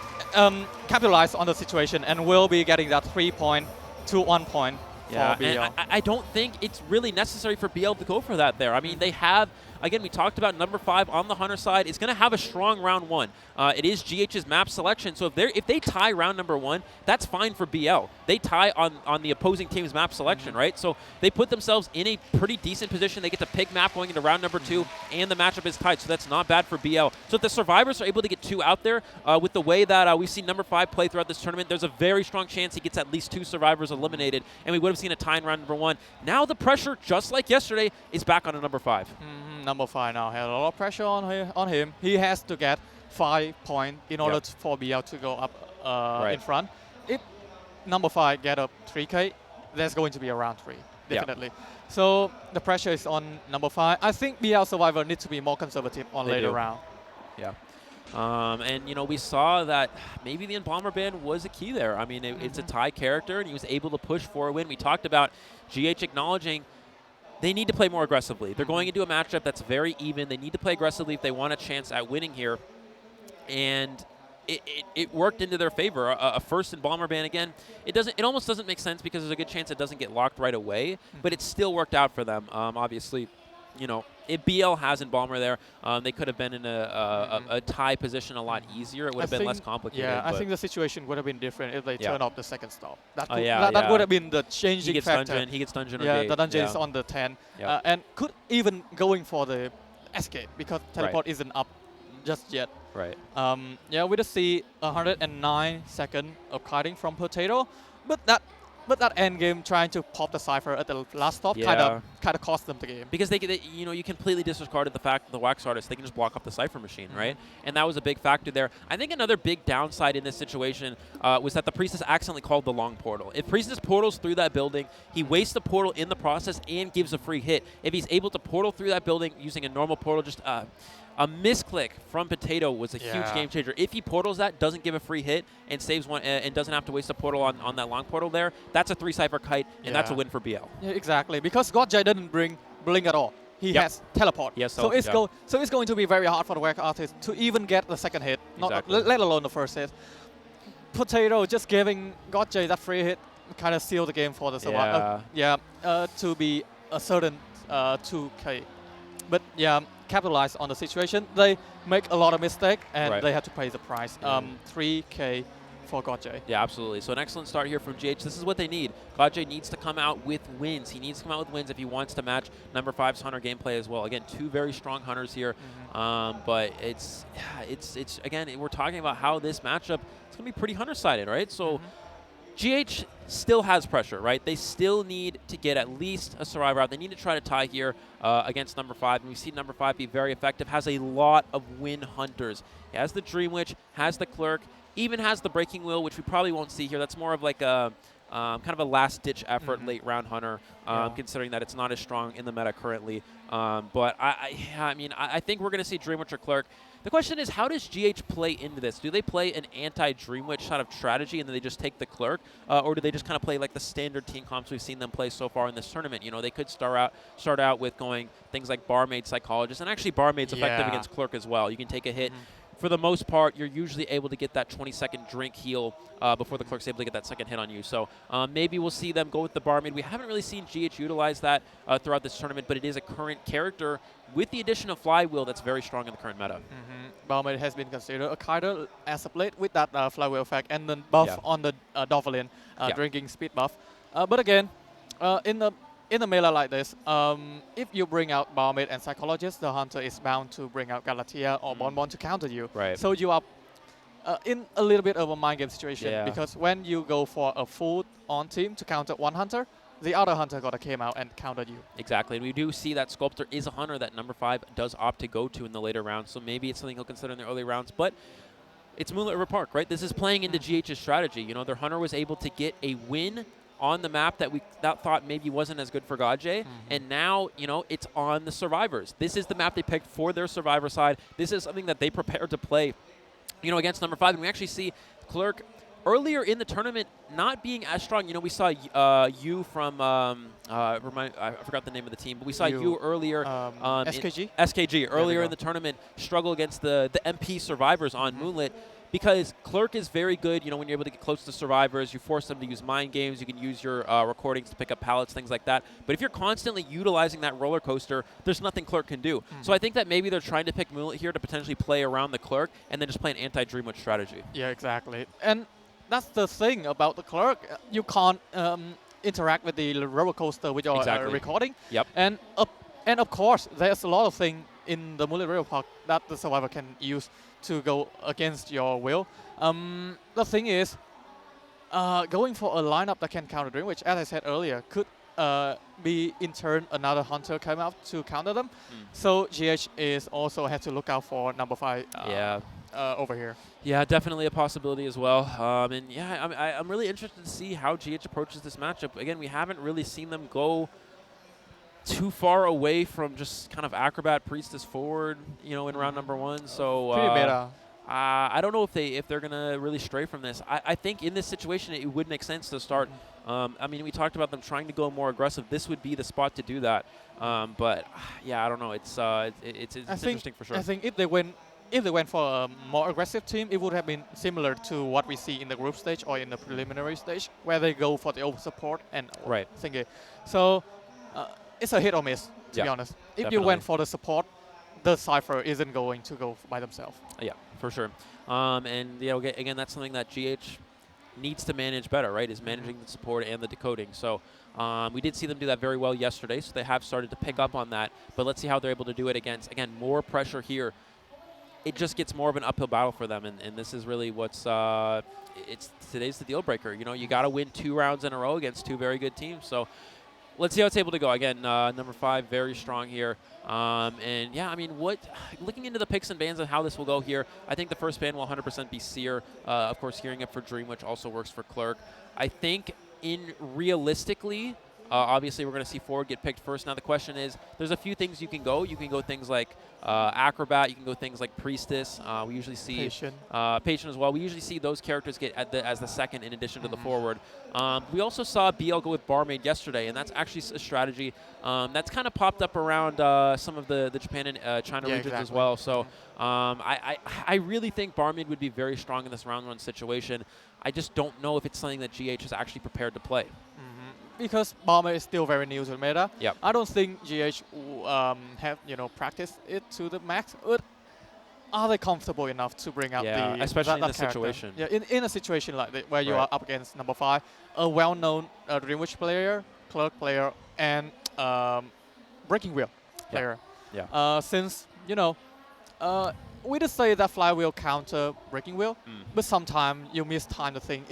capitalized on the situation and will be getting that 3 point to 1 point for BL. And I don't think it's really necessary for BL to go for that there. I mean, they have, again, we talked about number 5 on the Hunter side. It's going to have a strong round 1. It is GH's map selection, so if they tie round number 1, that's fine for BL. They tie on the opposing team's map selection, right? So they put themselves in a pretty decent position. They get to pick map going into round number 2, and the matchup is tied, so that's not bad for BL. So if the survivors are able to get 2 out there, with the way that we've seen number 5 play throughout this tournament, there's a very strong chance he gets at least 2 survivors eliminated, and we would have seen a tie in round number 1. Now the pressure, just like yesterday, is back on a number 5. Number 5 now has a lot of pressure on him. He has to get 5 points in order for BL to go up in front. If number 5 get a 3K, there's going to be a round 3, definitely. So the pressure is on number 5. I think BL survivor needs to be more conservative on later round. Yeah. And, you know, we saw that maybe the Embalmer ban was a key there. I mean, it's a tie character, and he was able to push for a win. We talked about GH acknowledging they need to play more aggressively. They're going into a matchup that's very even. They need to play aggressively if they want a chance at winning here. And it worked into their favor. A first Embalmer ban again. It almost doesn't make sense because there's a good chance it doesn't get locked right away, but it still worked out for them. Obviously, you know, if BL has Embalmer there, they could have been in a tie position a lot easier. It would have been less complicated. Yeah, I think the situation would have been different if they turn off the second stop. That would have been the changing factor. He gets dungeon. Yeah, the dungeon is on the 10, and could even going for the escape because teleport isn't up just yet. Right. Yeah, we just see 109 seconds of kiting from Potato, but that end game trying to pop the Cypher at the last stop kind of cost them the game. Because they you know, you completely disregarded the fact that the wax artists, they can just block up the Cypher machine, right? And that was a big factor there. I think another big downside in this situation was that the Priestess accidentally called the long portal. If Priestess portals through that building, he wastes the portal in the process and gives a free hit. If he's able to portal through that building using a normal portal, just a misclick from Potato was a huge game changer. If he portals that, doesn't give a free hit, and saves one, and doesn't have to waste a portal on that long portal there, that's a 3-Cypher kite, and that's a win for BL. Yeah, exactly. Because Gauge didn't bring Blink at all. He has teleport. So it's going to be very hard for the Wax artist to even get the second hit, let alone the first hit. Potato just giving Gauge that free hit kind of sealed the game for the survivor. To be a certain 2K. But yeah, capitalize on the situation. They make a lot of mistakes, and they have to pay the price. 3K for Gauge. Yeah, absolutely. So an excellent start here from GH. This is what they need. Gauge needs to come out with wins. He needs to come out with wins if he wants to match number 5's Hunter gameplay as well. Again, 2 very strong Hunters here. But it's again, we're talking about how this matchup is going to be pretty Hunter-sided, right? So GH still has pressure, right? They still need to get at least a survivor out. They need to try to tie here against number 5. And we've seen number 5 be very effective, has a lot of win hunters. He has the Dream Witch, has the Clerk, even has the Breaking Wheel, which we probably won't see here. That's more of like a kind of a last-ditch effort, late-round hunter, considering that it's not as strong in the meta currently. But I think we're going to see Dreamwitch or Clerk. The question is, how does GH play into this? Do they play an anti-Dreamwitch sort of strategy and then they just take the Clerk? Or do they just kind of play like the standard team comps we've seen them play so far in this tournament? You know, they could start out with going things like Barmaid, Psychologist, and actually Barmaid's effective against Clerk as well. You can take a hit. For the most part, you're usually able to get that 20-second drink heal before the Clerk's able to get that second hit on you. So maybe we'll see them go with the Barmaid. We haven't really seen GH utilize that throughout this tournament, but it is a current character with the addition of Flywheel that's very strong in the current meta. Barmaid has been considered a Kaider as of late with that Flywheel effect and then buff on the Dolphin drinking speed buff. But again, in a meta like this, if you bring out Barmaid and Psychologist, the Hunter is bound to bring out Galatea or Bonbon to counter you. Right. So you are in a little bit of a mind game situation because when you go for a full-on team to counter one Hunter, the other Hunter got to came out and countered you. Exactly, and we do see that Sculptor is a Hunter that number 5 does opt to go to in the later rounds, so maybe it's something he'll consider in the early rounds, but it's Moonlit River Park, right? This is playing into GH's strategy. You know, their Hunter was able to get a win on the map that we thought maybe wasn't as good for Gaje, and now, you know, it's on the Survivors. This is the map they picked for their Survivor side. This is something that they prepared to play, you know, against number 5, and we actually see Clerk earlier in the tournament not being as strong. You know, we saw you from, I forgot the name of the team, but we saw you earlier. SKG earlier in the tournament struggle against the MP Survivors on Moonlit. Because Clerk is very good, you know, when you're able to get close to Survivors, you force them to use mind games, you can use your recordings to pick up pallets, things like that. But if you're constantly utilizing that roller coaster, there's nothing Clerk can do. So I think that maybe they're trying to pick Moonlit here to potentially play around the Clerk and then just play an anti-Dreamwitch strategy. Yeah, exactly. And that's the thing about the Clerk. You can't interact with the roller coaster with your recording. Yep. And of course, there's a lot of things in the Moonlit River Park that the Survivor can use to go against your will. The thing is, going for a lineup that can counter Dream, which, as I said earlier, could be in turn another Hunter come out to counter them. So GH is also had to look out for number 5 over here. Yeah, definitely a possibility as well. And yeah, I'm really interested to see how GH approaches this matchup. Again, we haven't really seen them go too far away from just kind of Acrobat Priestess forward, you know, in round number 1. So pretty meta. I don't know if they're gonna really stray from this. I think in this situation it would make sense to start. I mean, we talked about them trying to go more aggressive. This would be the spot to do that. But yeah, I don't know. It's interesting for sure. I think if they went for a more aggressive team, it would have been similar to what we see in the group stage or in the preliminary stage, where they go for the over support and thingy. So it's a hit or miss, to be honest. If you went for the support, the Cypher isn't going to go by themselves. Yeah, for sure. And you know, again, that's something that GH needs to manage better, right? Is managing the support and the decoding. So we did see them do that very well yesterday. So they have started to pick up on that. But let's see how they're able to do it against, again, more pressure here. It just gets more of an uphill battle for them, and this is really what's today's the deal breaker. You know, you got to win 2 rounds in a row against 2 very good teams. So let's see how it's able to go. Again, number 5, very strong here. And yeah, I mean, looking into the picks and bans and how this will go here, I think the first ban will 100% be Seer. Of course, hearing it for Dream, which also works for Clerk. I think realistically, obviously, we're going to see Forward get picked first. Now, the question is, there's a few things you can go. You can go things like Acrobat. You can go things like Priestess. We usually see Patient as well. We usually see those characters get as the second in addition to the Forward. We also saw BL go with Barmaid yesterday, and that's actually a strategy that's kind of popped up around some of the Japan and China regions as well. So I really think Barmaid would be very strong in this round 1 situation. I just don't know if it's something that GH is actually prepared to play. Because Barmaid is still very new to the meta. Yep. I don't think GH have practiced it to the max. But are they comfortable enough to bring out especially in this character? situation? Yeah, in a situation like that where you are up against number 5, a well-known Dreamwitch player, Clerk player, and Breaking Wheel player. Yeah. Since we just say that Flywheel counter Breaking Wheel, but sometimes you mistime the thing.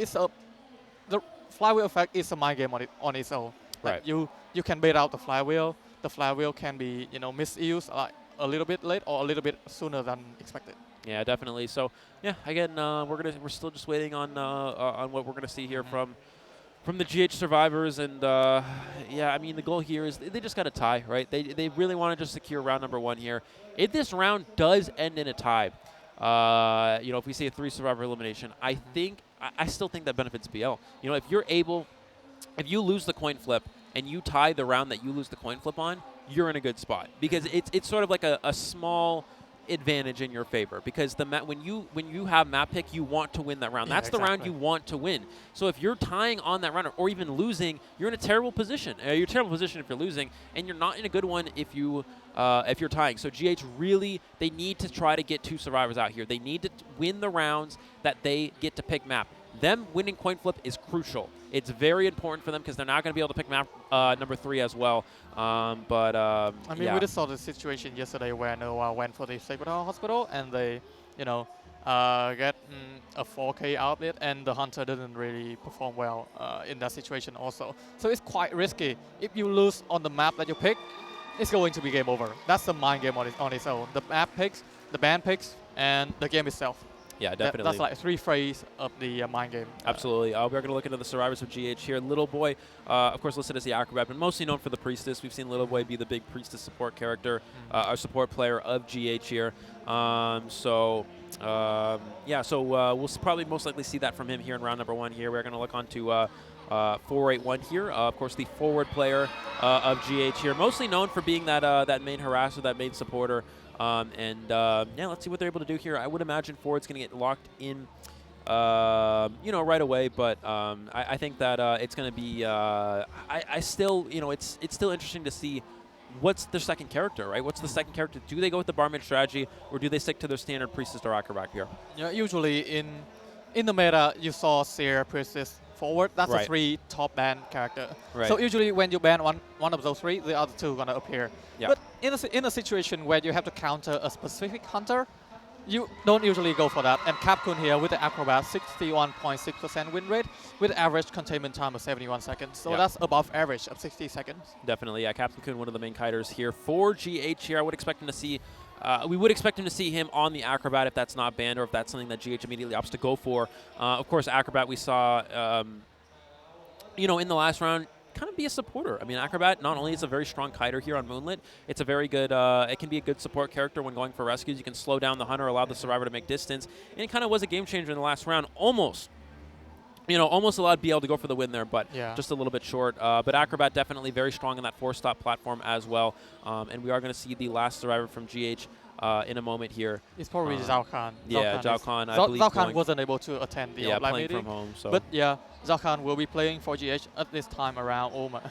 The Flywheel effect is a mind game on its own. Like you can bait out the Flywheel. The Flywheel can be misused like a little bit late or a little bit sooner than expected. Yeah, definitely. So yeah, again, we're still just waiting on what we're gonna see here from the GH survivors, and yeah, I mean the goal here is they just got a tie, right? They really want to just secure round number 1 here. If this round does end in a tie, you know, if we see a 3 survivor elimination, I still think that benefits BL. You know, if you lose the coin flip and you tie the round that you lose the coin flip on, you're in a good spot because it's sort of like a small advantage in your favor because when you have map pick, you want to win that round. That's the round you want to win. So if you're tying on that round or even losing, you're in a terrible position. You're in a terrible position if you're losing, and you're not in a good one if you're tying. So GH really, they need to try to get 2 survivors out here. They need to win the rounds that they get to pick map. Them winning coin flip is crucial. It's very important for them because they're not going to be able to pick map number 3 as well. I mean, yeah. We just saw the situation yesterday where Noah went for the Semifinal hospital and they, you know, get a 4K outlet, and the hunter didn't really perform well in that situation also. So it's quite risky. If you lose on the map that you pick, it's going to be game over. That's the mind game on its own. The map picks, the band picks, and the game itself. Yeah, definitely. That's like 3 phases of the mind game. Absolutely. We're going to look into the survivors of GH here. Little Boy, of course, listed as the acrobat, but mostly known for the priestess. We've seen Little Boy be the big priestess support character, our support player of GH here. Yeah, so we'll probably most likely see that from him here in round number 1 here. We're going to look on to 481 here. Of course, the forward player of GH here, mostly known for being that main harasser, that main supporter. Yeah, let's see what they're able to do here. I would imagine forward's going to get locked in, you know, right away. But I think that it's going to be. I still, you know, it's still interesting to see what's their second character, right? What's the second character? Do they go with the barmaid strategy, or do they stick to their standard priestess or acrobat here? Yeah, usually in the meta, you saw Seer, priestess, forward. That's a 3 top ban character. Right. So usually when you ban one of those 3, the other 2 are gonna appear. Yeah. But in a situation where you have to counter a specific hunter, you don't usually go for that. And Capcom here with the acrobat, 61.6% win rate with average containment time of 71 seconds. So that's above average of 60 seconds. Definitely, yeah. Captain Kun, one of the main kiters here for GH here. I would expect him to see. We would expect him to see him on the acrobat if that's not banned or if that's something that GH immediately opts to go for. Of course, acrobat we saw, you know, in the last round, kind of be a supporter. I mean, acrobat not only is a very strong kiter here on Moonlit, it's a very good. It can be a good support character when going for rescues. You can slow down the hunter, allow the survivor to make distance, and it kind of was a game changer in the last round. Almost allowed BL to go for the win there, but just a little bit short. But acrobat definitely very strong in that 4-stop platform as well. And we are going to see the last survivor from GH in a moment here. It's probably Zhao Khan. Yeah, Zhao Khan. I believe Zhao Khan wasn't able to attend the live playing meeting. from home. So. But yeah, Zhao Khan will be playing for GH at this time around. Oh my,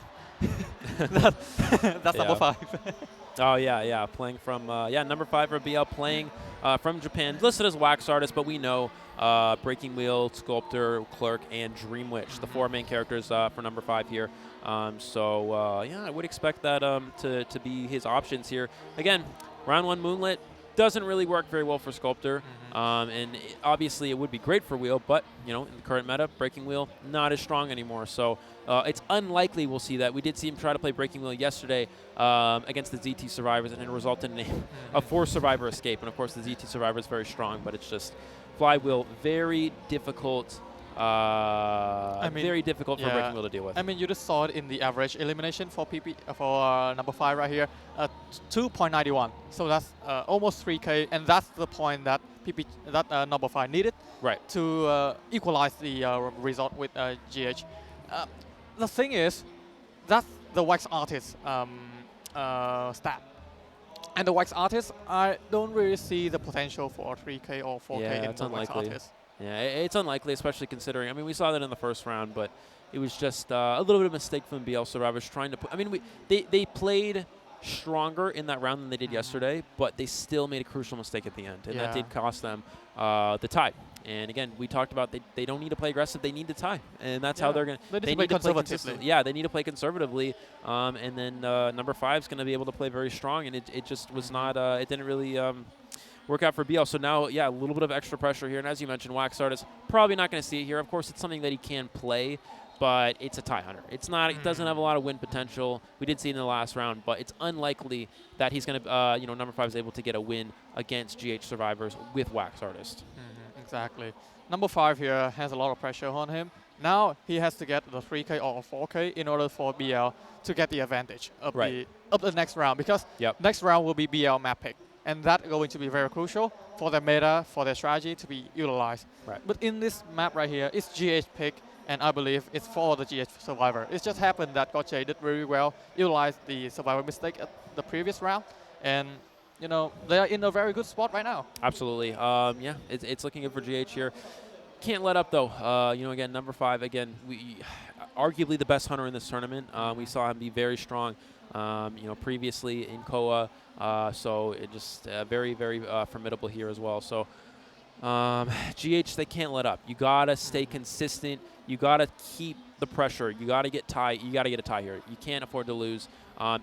that's number 5. Oh yeah, playing from number 5 for BL, playing from Japan, listed as wax artist, but we know Breaking Wheel, Sculptor, Clerk, and Dream Witch, the 4 main characters for number 5 here. Yeah, I would expect that to be his options here. Again, round 1 Moonlit doesn't really work very well for Sculptor, and obviously it would be great for Wheel, but you know, in the current meta, Breaking Wheel not as strong anymore. So it's unlikely we'll see that. We did see him try to play Breaking Wheel yesterday against the ZT survivors, and it resulted in a 4 survivor escape. And of course, the ZT survivor is very strong, but it's just Flywheel very difficult. Very difficult for Breaking Wheel to deal with. I mean, you just saw it in the average elimination for number 5 right here, 2.91. So that's almost 3K, and that's the point that number 5 needed to equalize the result with GH. The thing is, that's the wax artist stat. And the wax artist, I don't really see the potential for 3K or 4K in the wax artist. Yeah, it's unlikely, especially considering. I mean, we saw that in the first round, but it was just a little bit of a mistake from BL survivors trying to put. I mean, they played stronger in that round than they did yesterday, but they still made a crucial mistake at the end, and that did cost them the tie. And again, we talked about they don't need to play aggressive; they need to tie, and that's how they're going. They need to play conservatively. Yeah, they need to play conservatively, and then number 5 is going to be able to play very strong, and it just was not. It didn't really. Work out for BL. So now, yeah, a little bit of extra pressure here. And as you mentioned, Wax Artist probably not going to see it here. Of course, it's something that he can play, but it's a tie hunter. It's not. It doesn't have a lot of win potential. We did see it in the last round, but it's unlikely that he's going to, number 5 is able to get a win against GH survivors with Wax Artist. Exactly. Number 5 here has a lot of pressure on him. Now he has to get the 3K or 4K in order for BL to get the advantage of the next round, because next round will be BL map pick, and that's going to be very crucial for their meta, for their strategy to be utilized. But in this map right here, it's GH pick, and I believe it's for the GH survivor. It just happened that Gotcha did very well, utilized the survivor mistake at the previous round, and you know, they are in a very good spot right now. Absolutely. Yeah, it's looking good for GH here. Can't let up though. You know, again, number 5. Again, we arguably the best hunter in this tournament. We saw him be very strong. You know, previously in Koa. So it just very, very formidable here as well. So GH, they can't let up. You gotta stay consistent. You gotta keep the pressure. You gotta get tie. You gotta get a tie here. You can't afford to lose.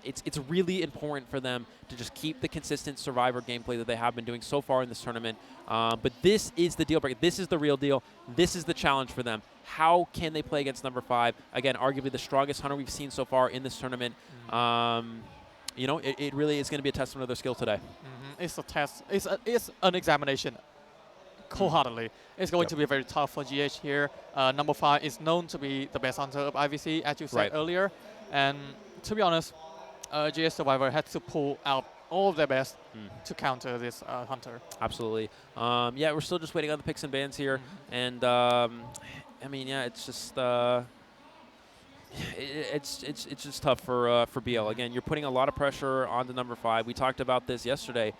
It's really important for them to just keep the consistent survivor gameplay that they have been doing so far in this tournament. But this is the deal breaker. This is the real deal. This is the challenge for them. How can they play against number 5? Again, arguably the strongest hunter we've seen so far in this tournament. You know, it really is going to be a testament of their skill today. It's a test. It's an examination. Wholeheartedly, it's going to be very tough for GH here. Number 5 is known to be the best hunter of IVC, as you said earlier. And to be honest, GH Survivor had to pull out all of their best to counter this hunter. Absolutely. Yeah, we're still just waiting on the picks and bans here. And, I mean, yeah, it's just... It's just tough for BL. Again, you're putting a lot of pressure on the number 5. We talked about this yesterday.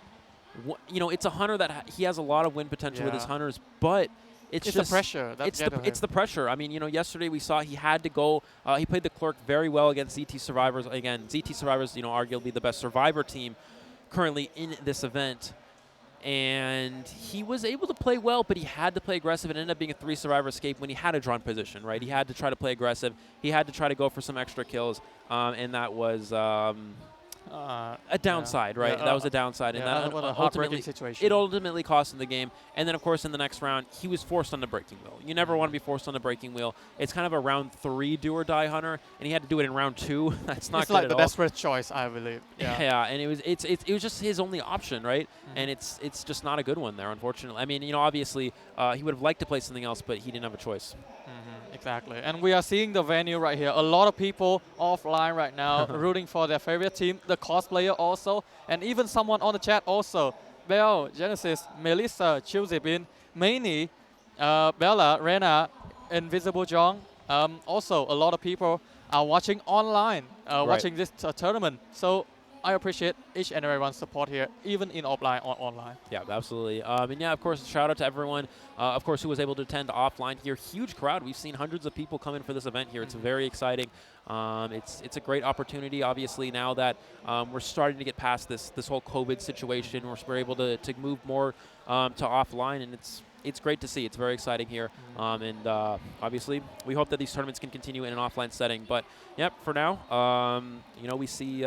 You know, it's a hunter that he has a lot of win potential with his hunters, but it's just the pressure. It's the pressure. I mean, you know, yesterday we saw he had to go. He played the Clerk very well against ZT Survivors. Again, ZT Survivors, you know, arguably the best survivor team currently in this event. And he was able to play well, but he had to play aggressive. It ended up being a 3 survivor escape when he had a drawn position, right? He had to try to play aggressive. He had to try to go for some extra kills, and that was a downside, right? That was a downside. And that what a heartbreaking situation. It ultimately cost him the game. And then, of course, in the next round, he was forced on the breaking wheel. You never want to be forced on the breaking wheel. It's kind of a round 3 do or die hunter, and he had to do it in round 2. That's not good at all. It's like the desperate choice, I believe. Yeah, and it was just his only option, right? And it's just not a good one there, unfortunately. I mean, you know, obviously, he would have liked to play something else, but he didn't have a choice. Exactly. And we are seeing the venue right here. A lot of people offline right now rooting for their favorite team, the cosplayer also, and even someone on the chat also. Bell, Genesis, Melissa, Chilzibin, Maney, Bella, Rena, Invisible John. Also, a lot of people are watching online, watching this tournament. So I appreciate each and everyone's support here, even in offline or online. Yeah, absolutely. And yeah, of course, shout out to everyone, of course, who was able to attend offline here. Huge crowd. We've seen hundreds of people come in for this event here. It's very exciting. It's a great opportunity, obviously, now that we're starting to get past this whole COVID situation. We're able to move more to offline, and it's great to see. It's very exciting here. And obviously, we hope that these tournaments can continue in an offline setting. But, yep, for now, you know, we see...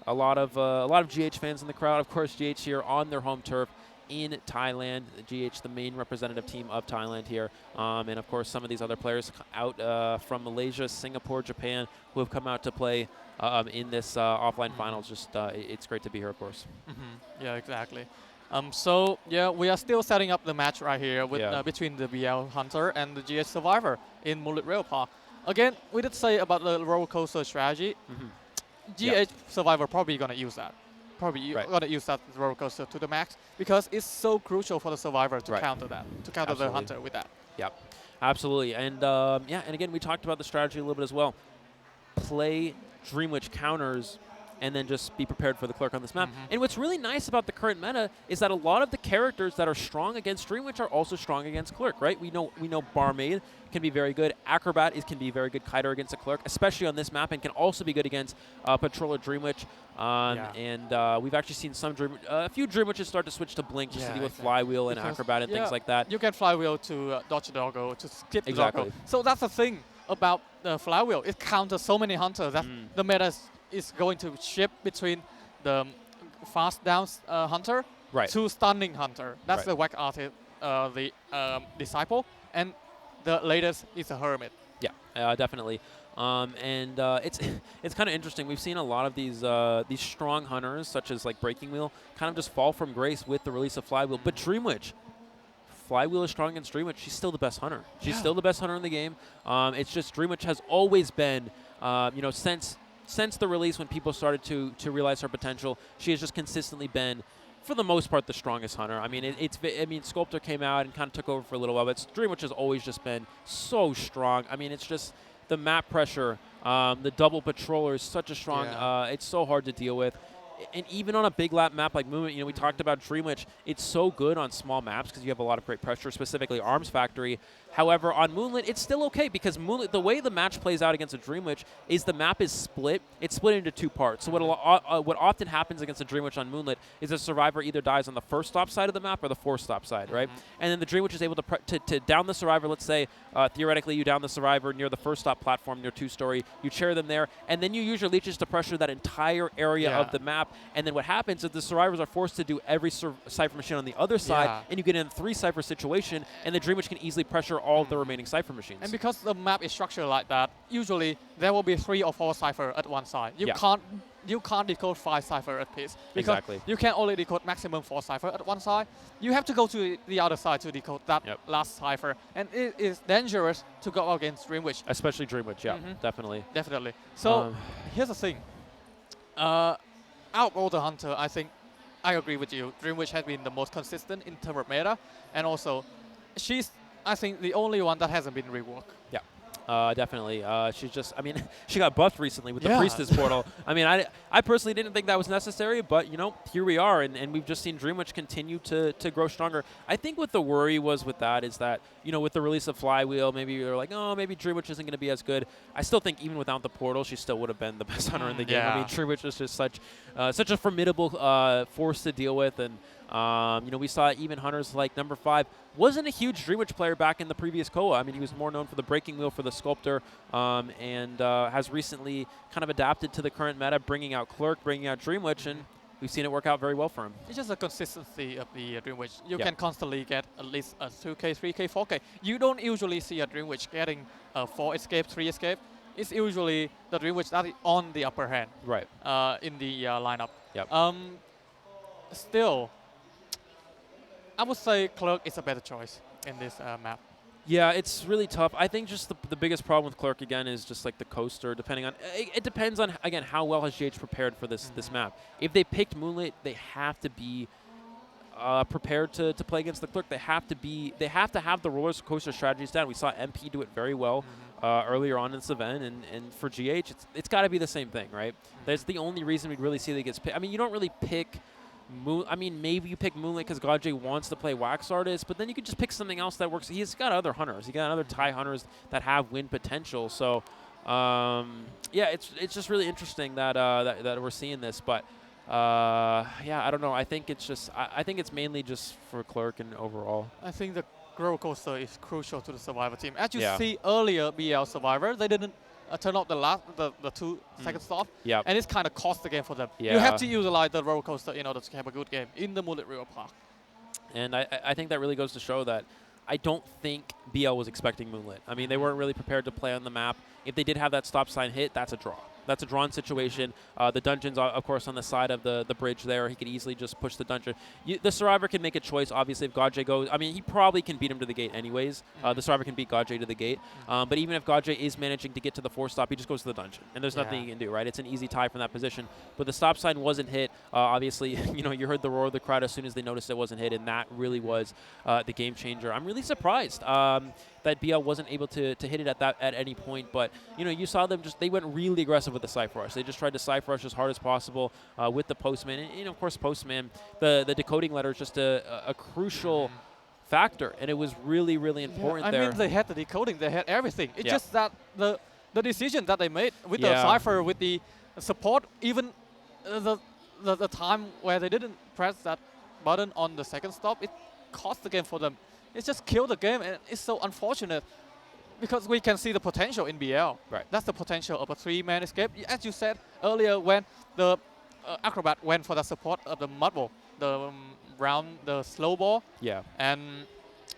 a lot of GH fans in the crowd. Of course, GH here on their home turf in Thailand. GH, the main representative team of Thailand here. And, of course, some of these other players out from Malaysia, Singapore, Japan, who have come out to play in this offline finals. Just it's great to be here, of course. Yeah, exactly. So, yeah, we are still setting up the match right here with, between the BL Hunter and the GH Survivor in Mullet Rail Park. Again, we did say about the roller coaster strategy. GH Survivor probably going to use that. Probably going to use that roller coaster to the max, because it's so crucial for the Survivor to counter that, to counter the Hunter with that. Yep, absolutely. And yeah, and again, we talked about the strategy a little bit as well. Play Dream Witch counters and then just be prepared for the Clerk on this map. And what's really nice about the current meta is that a lot of the characters that are strong against Dream Witch are also strong against Clerk, right? We know Barmaid can be very good. Acrobat can be very good kiter against a Clerk, especially on this map, and can also be good against Patroller Dream Witch. And we've actually seen a few Dream Witches start to switch to Blink just to deal with Flywheel and Acrobat and things like that. You get Flywheel to dodge the doggo, to skip the doggo. So that's the thing about the Flywheel. It counters so many hunters that the meta is going to shift between the fast down hunter to stunning hunter. That's the whack artist, the disciple, and the latest is a hermit. Yeah, definitely. And it's kind of interesting. We've seen a lot of these strong hunters, such as like Breaking Wheel, kind of just fall from grace with the release of Flywheel. But Dream Witch, Flywheel is strong against Dreamwitch, she's still the best hunter. She's still the best hunter in the game. It's just Dreamwitch has always been, since the release when people started to realize her potential, she has just consistently been, for the most part, the strongest hunter. I mean, Sculptor came out and kind of took over for a little while, but Dreamwitch has always just been so strong. I mean, it's just the map pressure, the double patroller is such a strong, it's so hard to deal with. And even on a big lap map like Movement, we talked about Dreamwitch, it's so good on small maps because you have a lot of great pressure, specifically Arms Factory. However, on Moonlit, it's still okay because Moonlit, the way the match plays out against a Dreamwitch is the map is split. It's split into two parts. So what often happens against a Dreamwitch on Moonlit is a survivor either dies on the first stop side of the map or the fourth stop side, right? And then the Dreamwitch is able to down the survivor. Let's say, theoretically, you down the survivor near the first stop platform, near 2-story. You chair them there, and then you use your leeches to pressure that entire area of the map. And then what happens is the survivors are forced to do every Cypher machine on the other side, and you get in a 3 Cypher situation, and the Dreamwitch can easily pressure all of the remaining Cypher machines. And because the map is structured like that, usually there will be 3 or 4 Cypher at one side. You can't decode 5 Cypher at pace. Because you can only decode maximum 4 Cypher at one side. You have to go to the other side to decode that last Cypher. And it is dangerous to go against Dreamwitch. Especially Dreamwitch, definitely. Definitely. So here's the thing. Out of all the Hunter, I think I agree with you. Dreamwitch has been the most consistent in terms of meta. And also, she's, I think, the only one that hasn't been reworked. Yeah, definitely. She's just, I mean, she got buffed recently with the Priestess portal. I mean, I personally didn't think that was necessary, but, here we are, and we've just seen Dreamwitch continue to grow stronger. I think what the worry was with that is that, with the release of Flywheel, maybe you're like, oh, maybe Dreamwitch isn't going to be as good. I still think even without the portal, she still would have been the best hunter in the game. I mean, Dreamwitch is just such a formidable force to deal with, and we saw even hunters like number 5 wasn't a huge Dreamwitch player back in the previous Koa. I mean, he was more known for the Breaking Wheel for the Sculptor, and has recently kind of adapted to the current meta, bringing out Clerk, bringing out Dreamwitch, and we've seen it work out very well for him. It's just the consistency of the Dreamwitch. You can constantly get at least a 2K, 3K, 4K. You don't usually see a Dreamwitch getting 4 escape, 3 escape. It's usually the Dreamwitch that is on the upper hand in the lineup. Still, I would say Clerk is a better choice in this map. Yeah, it's really tough. I think just the biggest problem with Clerk, again, is just like the coaster, depending on... It depends on, again, how well has GH prepared for this map. If they picked Moonlit, they have to be prepared to play against the Clerk. They have to have the roller coaster strategies down. We saw MP do it very well earlier on in this event, and for GH, it's got to be the same thing, right? That's the only reason we'd really see that he gets picked. I mean, you don't really pick... maybe you pick Moonlit because Godjay wants to play Wax Artist, but then you could just pick something else that works. He's got other hunters. He got other TIE hunters that have win potential. So, it's just really interesting that that we're seeing this. But I don't know. I think it's just I think it's mainly just for Clerk and overall. I think the roller coaster is crucial to the Survivor team. As you see earlier, BL Survivor, they didn't turn up the 2 second stop, and it's kind of cost the game for them. You have to utilize the roller coaster in order to have a good game in the Moonlit River Park. And I think that really goes to show that I don't think BL was expecting Moonlit. I mean, they weren't really prepared to play on the map. If they did have that stop sign hit, that's a draw. That's a drawn situation. The dungeon's, of course, on the side of the bridge there. He could easily just push the dungeon. The Survivor can make a choice, obviously, if Godjay goes. I mean, he probably can beat him to the gate anyways. The Survivor can beat Godjay to the gate. But even if Godjay is managing to get to the 4-stop, he just goes to the dungeon. And there's nothing he can do, right? It's an easy tie from that position. But the stop sign wasn't hit. Obviously, you heard the roar of the crowd as soon as they noticed it wasn't hit, and that really was the game changer. I'm really surprised that BL wasn't able to hit it at any point. But, you saw them they went really aggressive with the Cypher Rush. They just tried to Cypher Rush as hard as possible with the Postman. And, of course, Postman, the decoding letter is just a crucial factor. And it was really, really important there. I mean, they had the decoding. They had everything. It's just that the decision that they made with the Cypher, with the support, even the time where they didn't press that button on the second stop, it cost the game for them. It's just killed the game, and it's so unfortunate because we can see the potential in BL. Right. That's the potential of a 3-man escape. As you said earlier, when the Acrobat went for the support of the Mudball, the slow ball, and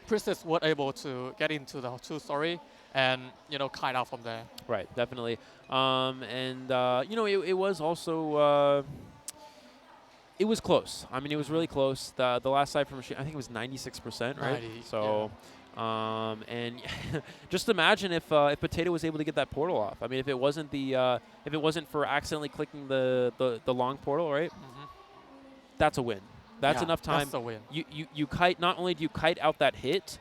Priestess were able to get into the 2-story and, kite out from there. Right, definitely. It was also... It was close. I mean, it was really close. The last side from Machine, I think it was 96%, right? 90, So, and just imagine if Potato was able to get that portal off. I mean, if it wasn't for accidentally clicking the long portal, right? That's a win. That's enough time. That's a win. You kite. Not only do you kite out that hit,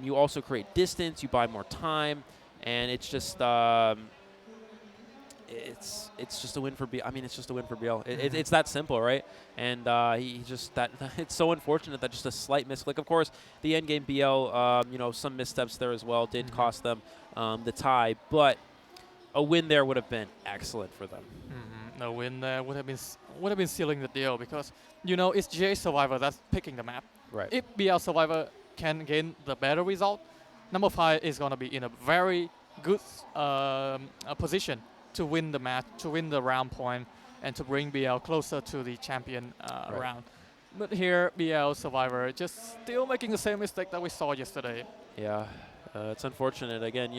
you also create distance. You buy more time, and it's just. It's just a win for BL. I mean, it's just a win for BL. It's that simple, right? And he just it's so unfortunate that just a slight misclick. Of course, the end game BL, some missteps there as well did cost them the tie, but a win there would have been excellent for them. A win there would have been sealing the deal because it's GH Survivor that's picking the map. Right. If BL Survivor can gain the better result, number 5 is gonna be in a very good position to win the match, to win the round point, and to bring BL closer to the champion round. But here, BL Survivor just still making the same mistake that we saw yesterday. Yeah, it's unfortunate. Again,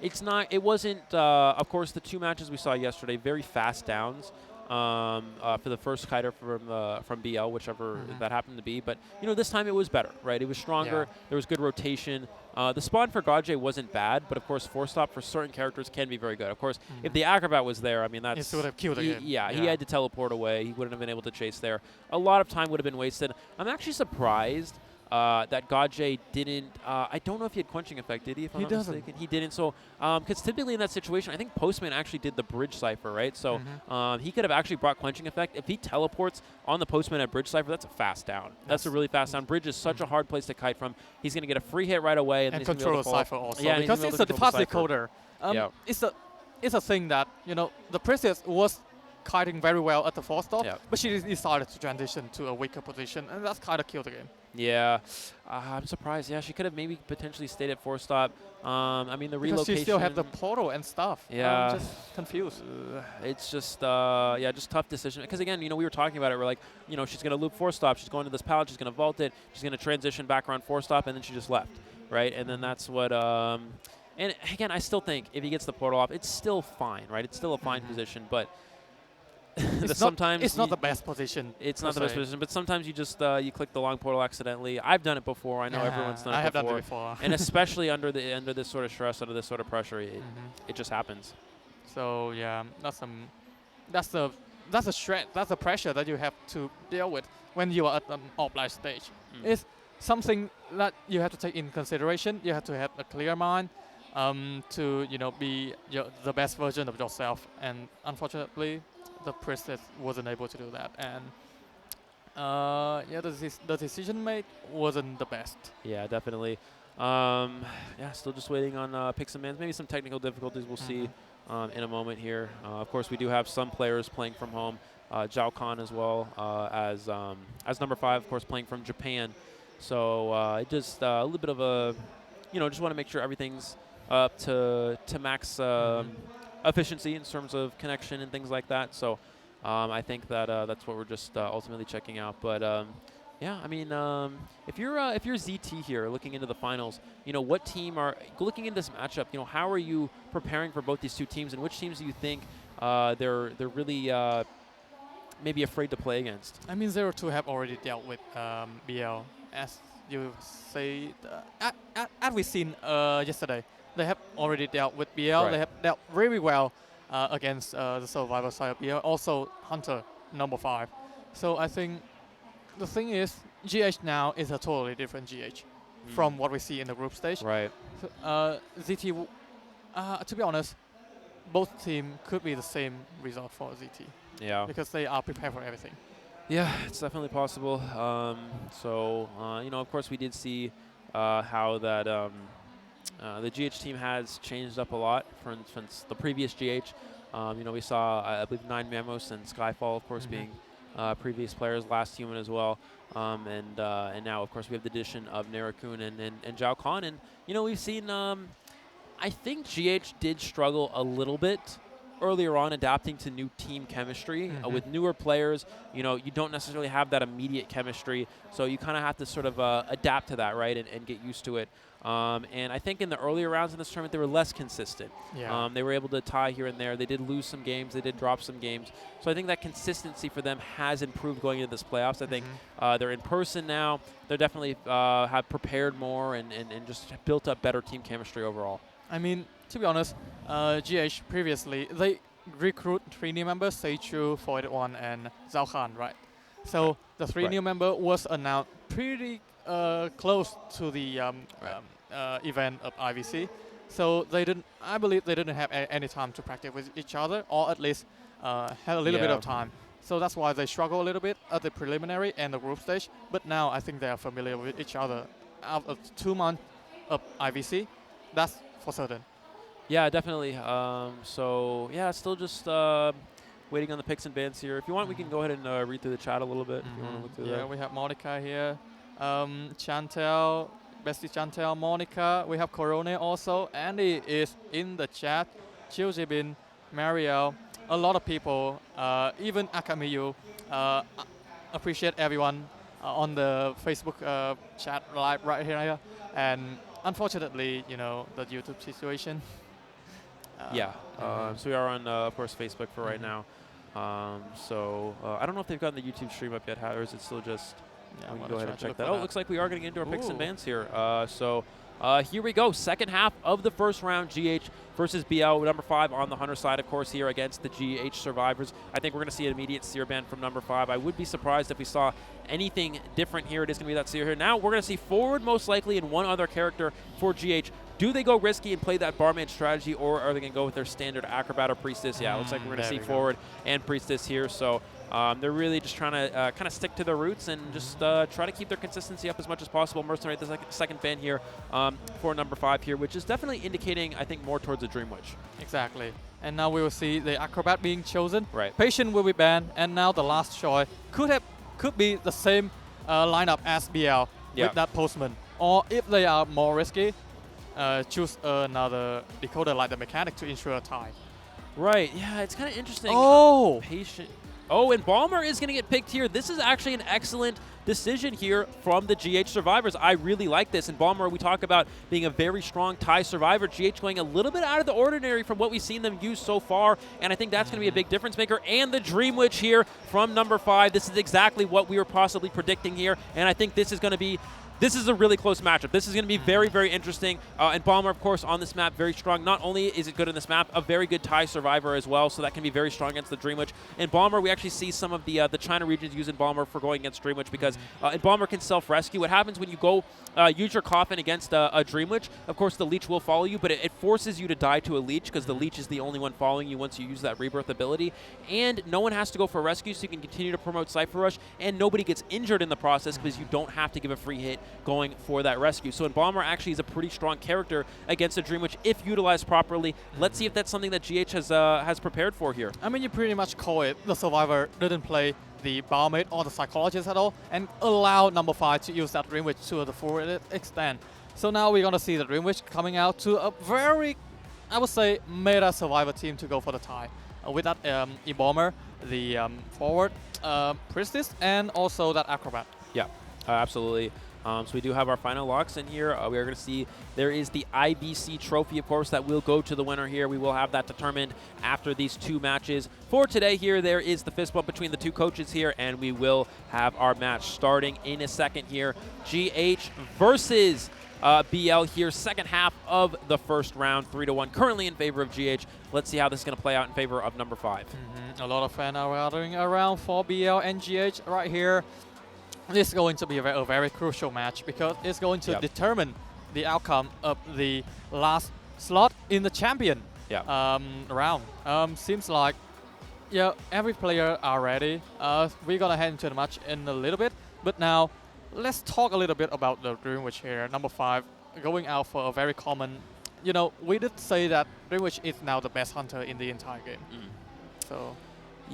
it wasn't, of course, the 2 matches we saw yesterday, very fast downs for the first kiter from BL, whichever that happened to be. But, this time it was better, right? It was stronger. Yeah. There was good rotation. The spawn for Gaje wasn't bad, but, of course, 4-stop for certain characters can be very good. Of course, if the Acrobat was there, I mean, that's... It would have killed again. Yeah, he had to teleport away. He wouldn't have been able to chase there. A lot of time would have been wasted. I'm actually surprised that Gaje didn't, I don't know if he had quenching effect, did he? If I'm not mistaken. He didn't. So, because typically in that situation, I think Postman actually did the bridge cipher, right? So he could have actually brought quenching effect. If he teleports on the Postman at bridge cipher, that's a fast down. That's a really fast down. Bridge is such a hard place to kite from. He's going to get a free hit right away. And control the cipher also. Yeah, because it's a fast decoder. It's a thing that, the Princess was kiting very well at the 4-stop, but she decided to transition to a weaker position, and that's kind of killed the game. Yeah, I'm surprised. Yeah, she could have maybe potentially stayed at 4-stop. I mean, the relocation. Because she still had the portal and stuff. Yeah. I'm just confused. It's just, just tough decision. Because again, we were talking about it. We're like, she's going to loop 4-stop. She's going to this pallet. She's going to vault it. She's going to transition back around 4-stop, and then she just left, right? And then that's what. And again, I still think if he gets the portal off, it's still fine, right? It's still a fine position, but. Sometimes it's not the best position. It's not the best position, but sometimes you just you click the long portal accidentally. I've done it before. I know everyone's done it before. I have done it before. And especially under this sort of stress, under this sort of pressure, it just happens. So yeah, that's the pressure that you have to deal with when you are at an offline stage. It's something that you have to take in consideration. You have to have a clear mind to be the best version of yourself. And unfortunately, the Princess wasn't able to do that, and the decision made wasn't the best. Yeah, definitely. Still just waiting on picks and mans. Maybe some technical difficulties we'll see in a moment here. Of course, we do have some players playing from home. Zhao Khan as well as number 5, of course, playing from Japan. So just a little bit of a, just want to make sure everything's up to max efficiency in terms of connection and things like that. So I think that that's what we're just ultimately checking out. But I mean, if you're ZT here looking into the finals, what team are looking into this matchup? How are you preparing for both these 2 teams, and which teams do you think they're really maybe afraid to play against? I mean, 0-2 have already dealt with BL, as you say. As we seen yesterday. They have already dealt with BL. Right. They have dealt really well against the survivor side of BL. Also, Hunter, number 5. So I think the thing is, GH now is a totally different GH from what we see in the group stage. Right. So, ZT, to be honest, both teams could be the same result for ZT. Yeah. Because they are prepared for everything. Yeah, it's definitely possible. Of course, we did see how that. The GH team has changed up a lot. For instance, the previous GH, we saw, I believe, 9 Memos and Skyfall, of course, being previous players, Last Human as well. And now, of course, we have the addition of Narakun and Zhao Khan. And, we've seen, I think GH did struggle a little bit earlier on adapting to new team chemistry. With newer players, you know, you don't necessarily have that immediate chemistry, so you kind of have to sort of adapt to that, right, and get used to it. And I think in the earlier rounds in this tournament, they were less consistent. Yeah. They were able to tie here and there. They did lose some games. They did drop some games. So I think that consistency for them has improved going into this playoffs. I think they're in person now. They're definitely have prepared more and just built up better team chemistry overall. I mean, to be honest, GH previously, they recruit 3 new members, Seichu, 481, and Zhao Khan, right? So the 3 new member was announced pretty close to the event of IVC. So they didn't, I believe they didn't have any time to practice with each other, or at least had a little bit of time. So that's why they struggle a little bit at the preliminary and the group stage. But now I think they are familiar with each other. Out of 2 months of IVC, that's for certain. Yeah, definitely. So yeah, still just waiting on the picks and bans here. If you want, we can go ahead and read through the chat a little bit. If you want to look through that. We have Monica here, Chantel, Bestie Chantel, Monica. We have Corone also. Andy is in the chat. Chiu Jibin, Mariel, a lot of people, even Akamiyu. Appreciate everyone on the Facebook chat live right here. And unfortunately, you know, the YouTube situation. So we are on, of course, Facebook for right now. So I don't know if they've gotten the YouTube stream up yet, or is it still just... we can go ahead and check that. Oh, it looks like we are getting into our picks and bans here. Here we go. Second half of the first round, GH versus BL. Number 5 on the Hunter side, of course, here against the GH survivors. I think we're going to see an immediate seer ban from number 5. I would be surprised if we saw anything different here. It is going to be that seer here. Now we're going to see forward most likely and one other character for GH. Do they go risky and play that barmaid strategy, or are they going to go with their standard acrobat or priestess? Yeah, it looks like we're going to see forward and priestess here. So they're really just trying to kind of stick to their roots and just try to keep their consistency up as much as possible. Mercenary, the second ban here for number 5 here, which is definitely indicating, I think, more towards a Dream Witch. Exactly. And now we will see the acrobat being chosen. Right. Patient will be banned, and now the last choice could be the same lineup as BL with that postman. Or if they are more risky, choose another decoder like the mechanic to ensure a tie. Right. Yeah, it's kind of interesting. Oh! Patient. Oh, and Balmer is going to get picked here. This is actually an excellent decision here from the GH survivors. I really like this. And Balmer, we talk about being a very strong tie survivor. GH going a little bit out of the ordinary from what we've seen them use so far. And I think that's going to be a big difference maker. And the Dream Witch here from number 5. This is exactly what we were possibly predicting here. And I think this is going to be... This is a really close matchup. This is going to be very, very interesting. And Balmer, of course, on this map, very strong. Not only is it good on this map, a very good tie survivor as well, so that can be very strong against the Dream Witch. In Balmer, we actually see some of the China regions using Balmer for going against Dream Witch because Balmer can self-rescue. What happens when you go use your coffin against a Dream Witch, of course, the leech will follow you, but it forces you to die to a leech because the leech is the only one following you once you use that rebirth ability. And no one has to go for rescue, so you can continue to promote Cypher Rush, and nobody gets injured in the process because you don't have to give a free hit going for that rescue. So Balmer actually is a pretty strong character against a Dream Witch if utilized properly. Let's see if that's something that GH has prepared for here. I mean, you pretty much call it the survivor didn't play the barmaid or the psychologist at all and allow number 5 to use that Dream Witch to the full extent. So now we're going to see the Dream Witch coming out to a very, I would say, meta survivor team to go for the tie. With that E-Bomber, the forward priestess, and also that acrobat. Yeah, absolutely. So we do have our final locks in here. We are going to see there is the IVC trophy, of course, that will go to the winner here. We will have that determined after these 2 matches. For today here, there is the fist bump between the 2 coaches here, and we will have our match starting in a second here. GH versus BL here, second half of the first round, 3-1, currently in favor of GH. Let's see how this is going to play out in favor of number 5. A lot of fans are gathering around for BL and GH right here. This is going to be a very crucial match because it's going to determine the outcome of the last slot in the champion round. Seems like every player are ready. We're going to head into the match in a little bit. But now, let's talk a little bit about the Dream Witch here. Number 5, going out for a very common... You know, we did say that Dream Witch is now the best hunter in the entire game. So...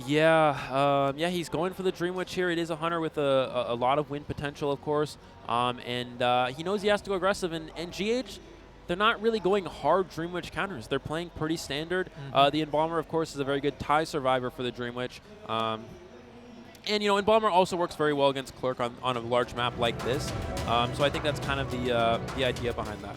Yeah, he's going for the Dream Witch here. It is a hunter with a lot of win potential, of course, and he knows he has to go aggressive. And GH, they're not really going hard Dream Witch counters. They're playing pretty standard. The Embalmer, of course, is a very good tie survivor for the Dream Witch. And, you know, Embalmer also works very well against Clerk on a large map like this. So I think that's kind of the idea behind that.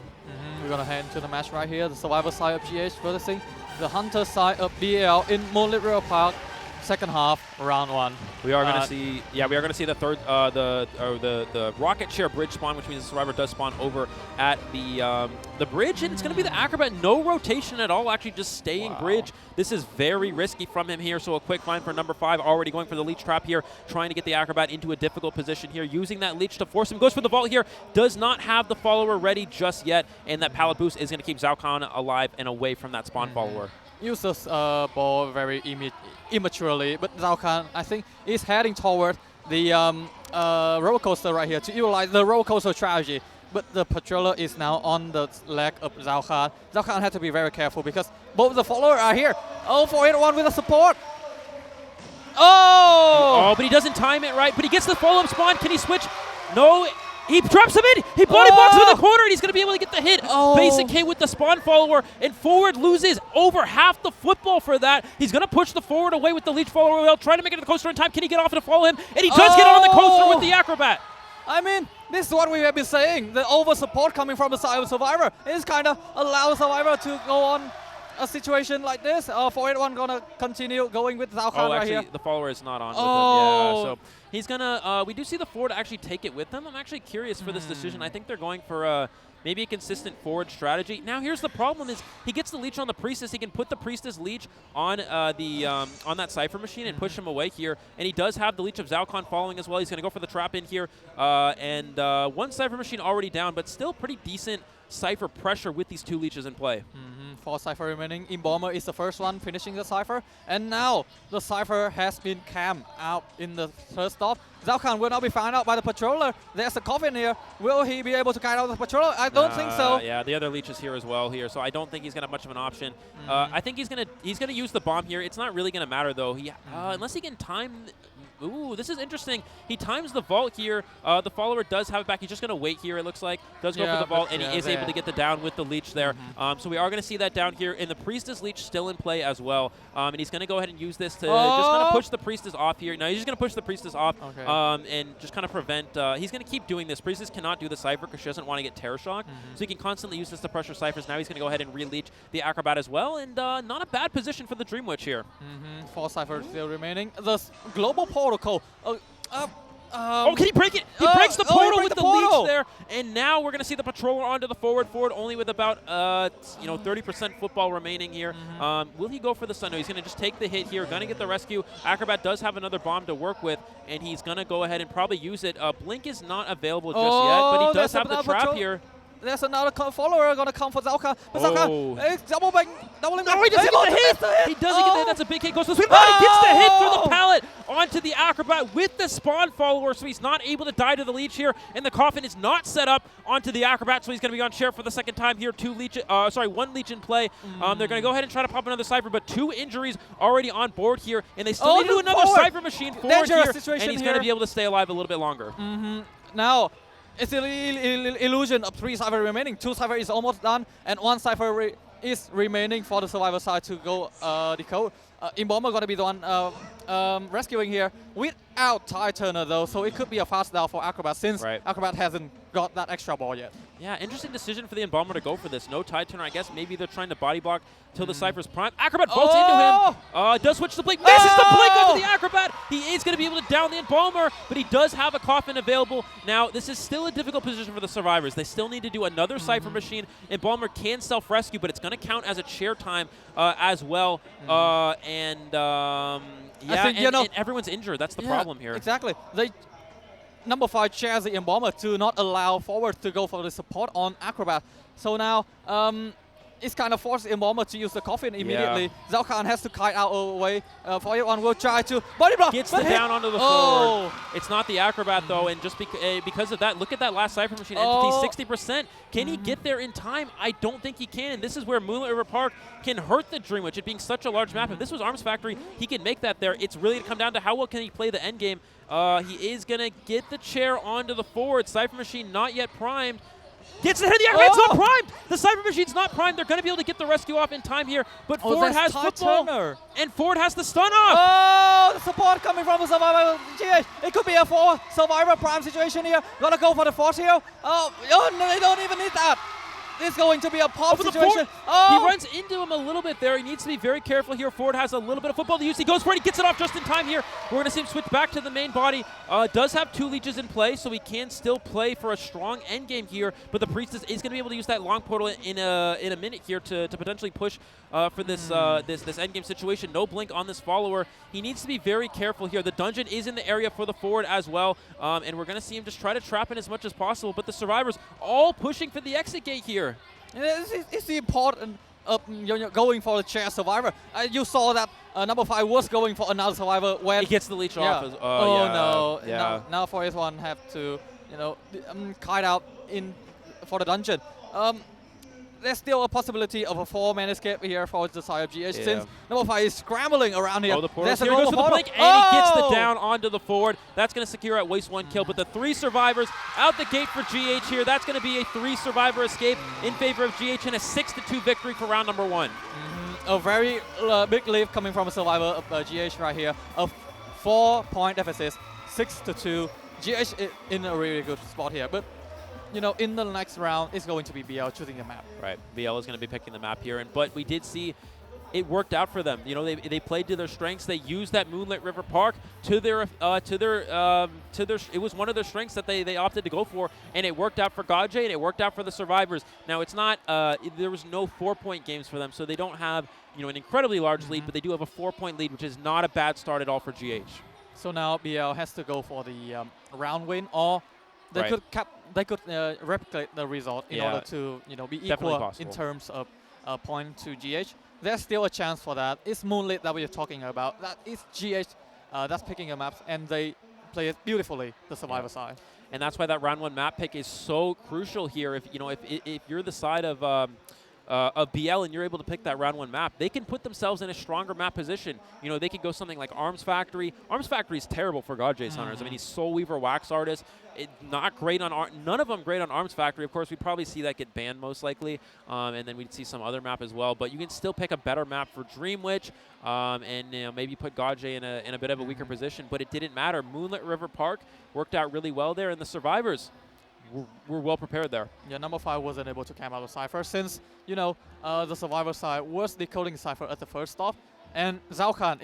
We're going to head into the match right here. The Survivor side of GH versus the Hunter side of BL in Moonlit River Park. Second half, round 1. We are going to see, we are going to see the third, the rocket chair bridge spawn, which means the Survivor does spawn over at the bridge, and it's going to be the Acrobat. No rotation at all, actually just staying bridge. This is very risky from him here, so a quick find for number 5, already going for the Leech Trap here, trying to get the Acrobat into a difficult position here, using that Leech to force him. Goes for the vault here, does not have the follower ready just yet, and that pallet boost is going to keep Zhao Khan alive and away from that spawn follower. Uses ball very immaturely, but Zhao Khan, I think, is heading toward the roller coaster right here to utilize the roller coaster strategy. But the patroller is now on the leg of Zhao Khan. Zhao Khan had to be very careful because both the followers are here. Oh, 481 with the support. Oh! Oh, but he doesn't time it right. But he gets the follow-up spawn. Can he switch? No. He drops him in. He body blocks him in the corner, and he's going to be able to get the hit. Basic K with the spawn follower, and forward loses over half the football for that. He's going to push the forward away with the Leech follower. They'll try to make it to the coaster in time. Can he get off and follow him? And he does get on the coaster with the Acrobat. I mean, this is what we have been saying. The over support coming from the side of Survivor is kind of allow Survivor to go on a situation like this. 481 gonna continue going with Zhao Khan right here. The follower is not on with him. Yeah, so he's gonna. We do see the forward actually take it with him. I'm actually curious for this decision. I think they're going for maybe a consistent forward strategy. Now here's the problem: is he gets the leech on the priestess. He can put the priestess leech on on that cipher machine and push him away here. And he does have the leech of Zhao Khan following as well. He's gonna go for the trap in here. One cipher machine already down, but still pretty decent cipher pressure with these 2 leeches in play. 4 cipher remaining. Embalmer is the first one finishing the cipher, and now the cipher has been camped out in the third stop. Zhao Khan will now be found out by the patroller. There's a coffin here. Will he be able to kite out the patroller? I don't think so. Yeah, the other leech is here as well here, so I don't think he's gonna have much of an option. I think he's gonna use the bomb here. It's not really gonna matter though. Unless he can time. Ooh, this is interesting. He times the vault here. The follower does have it back. He's just going to wait here, it looks like. Does go for the vault, and he is able to get the down with the leech there. So we are going to see that down here. And the priestess leech still in play as well. And he's going to go ahead and use this to just kind of push the priestess off here. No, he's just going to push the priestess off and just kind of prevent. He's going to keep doing this. Priestess cannot do the cipher because she doesn't want to get terror shock. So he can constantly use this to pressure ciphers. Now he's going to go ahead and re-leech the Acrobat as well. And not a bad position for the Dream Witch here. 4 ciphers still remaining. The global protocol. Can he break it? He breaks the portal with the leech there, and now we're going to see the patroller onto the forward only with about 30% football remaining here. Will he go for the stun? No, he's going to just take the hit here. Going to get the rescue. Acrobat does have another bomb to work with, and he's going to go ahead and probably use it. Blink is not available just yet, but he does have the trap here. There's another follower going to come for Zhao Khan. But Zhao Khan, doubling. No, he doesn't get the hit. He doesn't get the hit. That's a big hit. Goes to the sweep. He gets the hit through the pallet onto the Acrobat with the spawn follower, so he's not able to die to the leech here. And the coffin is not set up onto the Acrobat, so he's going to be on share for the second time here. 1 leech in play. They're going to go ahead and try to pop another cipher, but 2 injuries already on board here, and they still need to do another cipher machine forward here, and he's going to be able to stay alive a little bit longer. Now, it's an illusion of 3 cipher remaining. 2 cipher is almost done, and 1 cipher is remaining for the Survivor side to go decode. Embalmer going to be the one rescuing here without tie turner though, so it could be a fast down for Acrobat since Acrobat hasn't got that extra ball yet. Yeah, interesting decision for the Embalmer to go for this. No tie turner. I guess maybe they're trying to body block till the Cypher's prime. Acrobat bolts into him. Does switch the blink. Misses the blink onto the Acrobat. He is going to be able to down the Embalmer, but he does have a coffin available. Now, this is still a difficult position for the Survivors. They still need to do another Cypher machine. Embalmer can self-rescue, but it's going to count as a chair time as well. And everyone's injured. That's the problem here. Exactly. Number 5 shares the Embalmer to not allow forward to go for the support on Acrobat. So now it's kind of forced Embalmer to use the coffin immediately. Zhao Khan has to kite out away. 481 will try to body block. Gets the down onto the forward. It's not the Acrobat though, and just because of that, look at that last Cypher Machine entity, 60%. Can he get there in time? I don't think he can. This is where Moonlit River Park can hurt the Dream Witch, it being such a large map. If this was Arms Factory, he can make that there. It's really to come down to how well can he play the end game. He is going to get the chair onto the forward. Cypher Machine not yet primed. Gets the head of the It's not primed. The Cyber Machine's not primed. They're going to be able to get the rescue off in time here. But Ford has football. And Ford has the stun off. Oh, the support coming from the Survivor GH. It could be a 4 Survivor prime situation here. Gotta go for the force here. Oh, no, they don't even need that. It's going to be a pop situation. He runs into him a little bit there. He needs to be very careful here. Ford has a little bit of football to use. He goes for it. He gets it off just in time here. We're going to see him switch back to the main body. Does have 2 leeches in play, so he can still play for a strong end game here. But the Priestess is going to be able to use that long portal in a minute here to potentially push for this this end game situation. No blink on this follower. He needs to be very careful here. The dungeon is in the area for the Ford as well, and we're going to see him just try to trap in as much as possible. But the survivors all pushing for the exit gate here. It's the important going for the chair survivor. You saw that number 5 was going for another survivor when he gets the leech off. No! Yeah. Now for this one have to kite out in for the dungeon. There's still a possibility of a 4-man escape here for the side of GH since number 5 is scrambling around here. Oh, the portal. There's Here goes for the blink, and he gets the down onto the Ford. That's going to secure at waste 1 kill. But the 3 survivors out the gate for GH here. That's going to be a 3 survivor escape in favor of GH and a 6-2 victory for round number 1. A very big lead coming from a survivor of GH right here. A 4-point deficit, 6-2. GH is in a really good spot here. But in the next round, it's going to be BL choosing the map. Right, BL is going to be picking the map here, but we did see it worked out for them. They played to their strengths. They used that Moonlit River Park to their. It was one of their strengths that they opted to go for, and it worked out for Gaje and it worked out for the survivors. Now it's not. There was no 4-point games for them, so they don't have an incredibly large lead, but they do have a 4-point lead, which is not a bad start at all for GH. So now BL has to go for the round win, or they could replicate the result in order to be equal in terms of point to GH. There's still a chance for that. It's Moonlit that we're talking about. That is GH that's picking a map, and they play it beautifully, the survivor side. And that's why that round 1 map pick is so crucial here. If you're the side of BL and you're able to pick that round 1 map, they can put themselves in a stronger map position. They could go something like Arms Factory. Arms Factory is terrible for Gaje's Hunters. I mean, he's Soul Weaver, Wax Artist. Not great on none of them great on Arms Factory. Of course, we'd probably see that get banned most likely, and then we'd see some other map as well. But you can still pick a better map for Dream Witch, and maybe put Gaje in a bit of a weaker position. But it didn't matter. Moonlit River Park worked out really well there, and the survivors were well prepared there. Yeah, number 5 wasn't able to camp out of Cypher since, the survivor side was decoding Cypher at the first stop. And Zhao Khan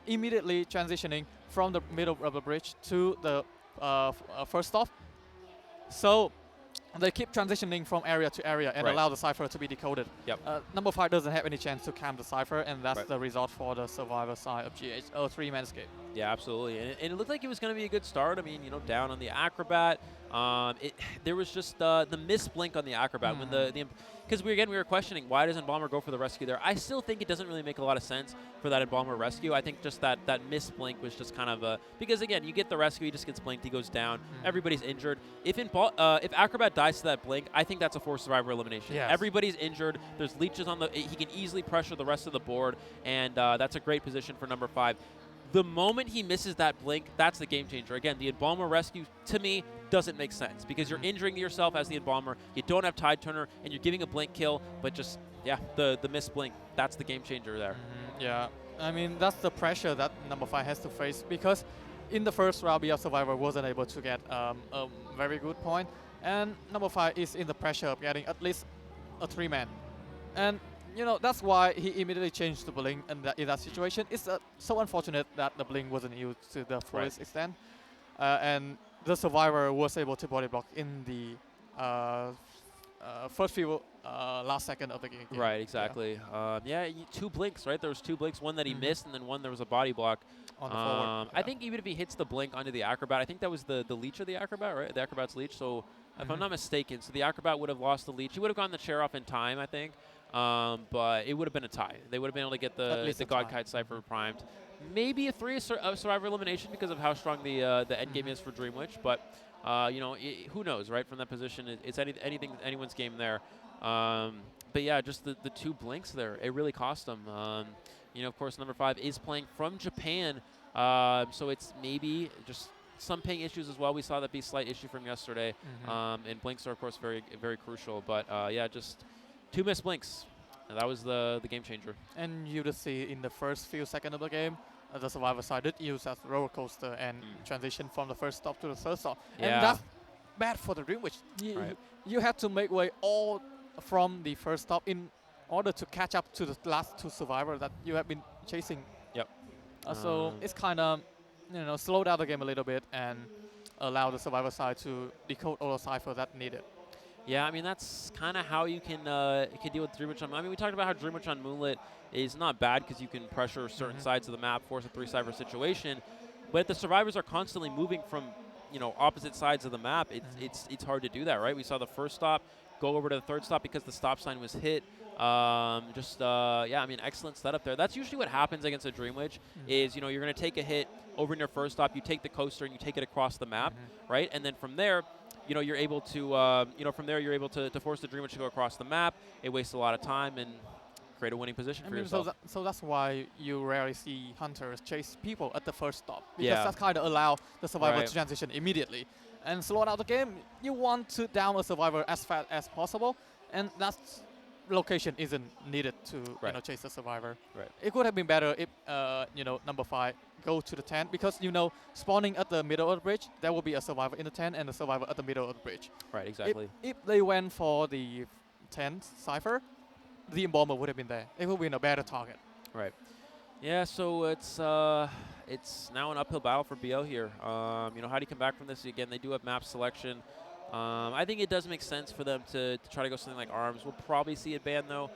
immediately transitioning from the middle of the bridge to the first stop. So they keep transitioning from area to area and allow the Cypher to be decoded. Yep. Number 5 doesn't have any chance to camp the Cypher, and that's the result for the survivor side of GH. 3-man escape. Yeah, absolutely. And it looked like it was going to be a good start. I mean, down on the Acrobat. There was just the misblink on the Acrobat when because we were questioning why doesn't Embalmer go for the rescue there. I still think it doesn't really make a lot of sense for that Embalmer rescue. I think just that misblink was just kind of because again you get the rescue, he just gets blinked, he goes down, everybody's injured. If Acrobat dies to that blink, I think that's a 4 survivor elimination. Yes. Everybody's injured. There's leeches on he can easily pressure the rest of the board, and that's a great position for number 5. The moment he misses that blink, that's the game changer. Again, the Embalmer rescue, to me, doesn't make sense because you're injuring yourself as the Embalmer. You don't have Tide Turner, and you're giving a blink kill, but just, the missed blink, that's the game changer there. Yeah, I mean, that's the pressure that number 5 has to face because in the first round, BL Survivor wasn't able to get a very good point, and number 5 is in the pressure of getting at least a 3-man. And that's why he immediately changed the blink in that situation. It's so unfortunate that the blink wasn't used to the fullest extent. And the survivor was able to body block in the first few last second of the game. Right, exactly. 2 blinks, right? There was 2 blinks, one that he missed, and then one there was a body block. On the forward. I think even if he hits the blink onto the Acrobat, I think that was the leech of the Acrobat, right? The Acrobat's leech. So if I'm not mistaken, so the Acrobat would have lost the leech. He would have gotten the chair off in time, I think. But it would have been a tie. They would have been able to get the God Kite Cypher primed. Maybe a 3 survivor elimination because of how strong the end game is for Dream Witch. But who knows, right? From that position, it's anything anyone's game there. But yeah, just the 2 blinks there, it really cost them. Of course, number 5 is playing from Japan, so it's maybe just some ping issues as well. We saw that be a slight issue from yesterday. And blinks are, of course, very, very crucial. But, yeah, just 2 missed blinks. And that was the game changer. And you just see in the first few seconds of the game, the survivor side did use as roller coaster and transition from the first stop to the third stop. And that's bad for the Dreamwich. You have to make way all from the first stop in order to catch up to the last 2 survivors that you have been chasing. Yep. So it's kind of, slow down the game a little bit and allow the survivor side to decode all the cipher that needed. Yeah, I mean, that's kind of how you can deal with Dreamwich on. I mean, we talked about how Dreamwich on Moonlit is not bad because you can pressure certain sides of the map, force a 3-cipher situation. But if the survivors are constantly moving from, opposite sides of the map, it's hard to do that, right? We saw the first stop go over to the third stop because the stop sign was hit. Yeah, I mean, excellent setup there. That's usually what happens against a Dreamwich is, you're going to take a hit over in your first stop, you take the coaster and you take it across the map, right? And then from there, you're able to, from there you're able to force the Dreamwich to go across the map. It wastes a lot of time and create a winning position for yourself. So that's why you rarely see hunters chase people at the first stop, because that kind of allow the survivor to transition immediately. And slow down the game, you want to down a survivor as fast as possible, and that's location isn't needed to chase the survivor. It could have been better if number 5 go to the tent, because spawning at the middle of the bridge, there will be a survivor in the tent and a survivor at the middle of the bridge. Right, exactly. If they went for the tent cipher, the Embalmer would have been there. It would have been a better target. Right. Yeah, so it's now an uphill battle for BL here. How do you come back from this? Again, they do have map selection. I think it does make sense for them to try to go something like ARMS. We'll probably see it banned, though,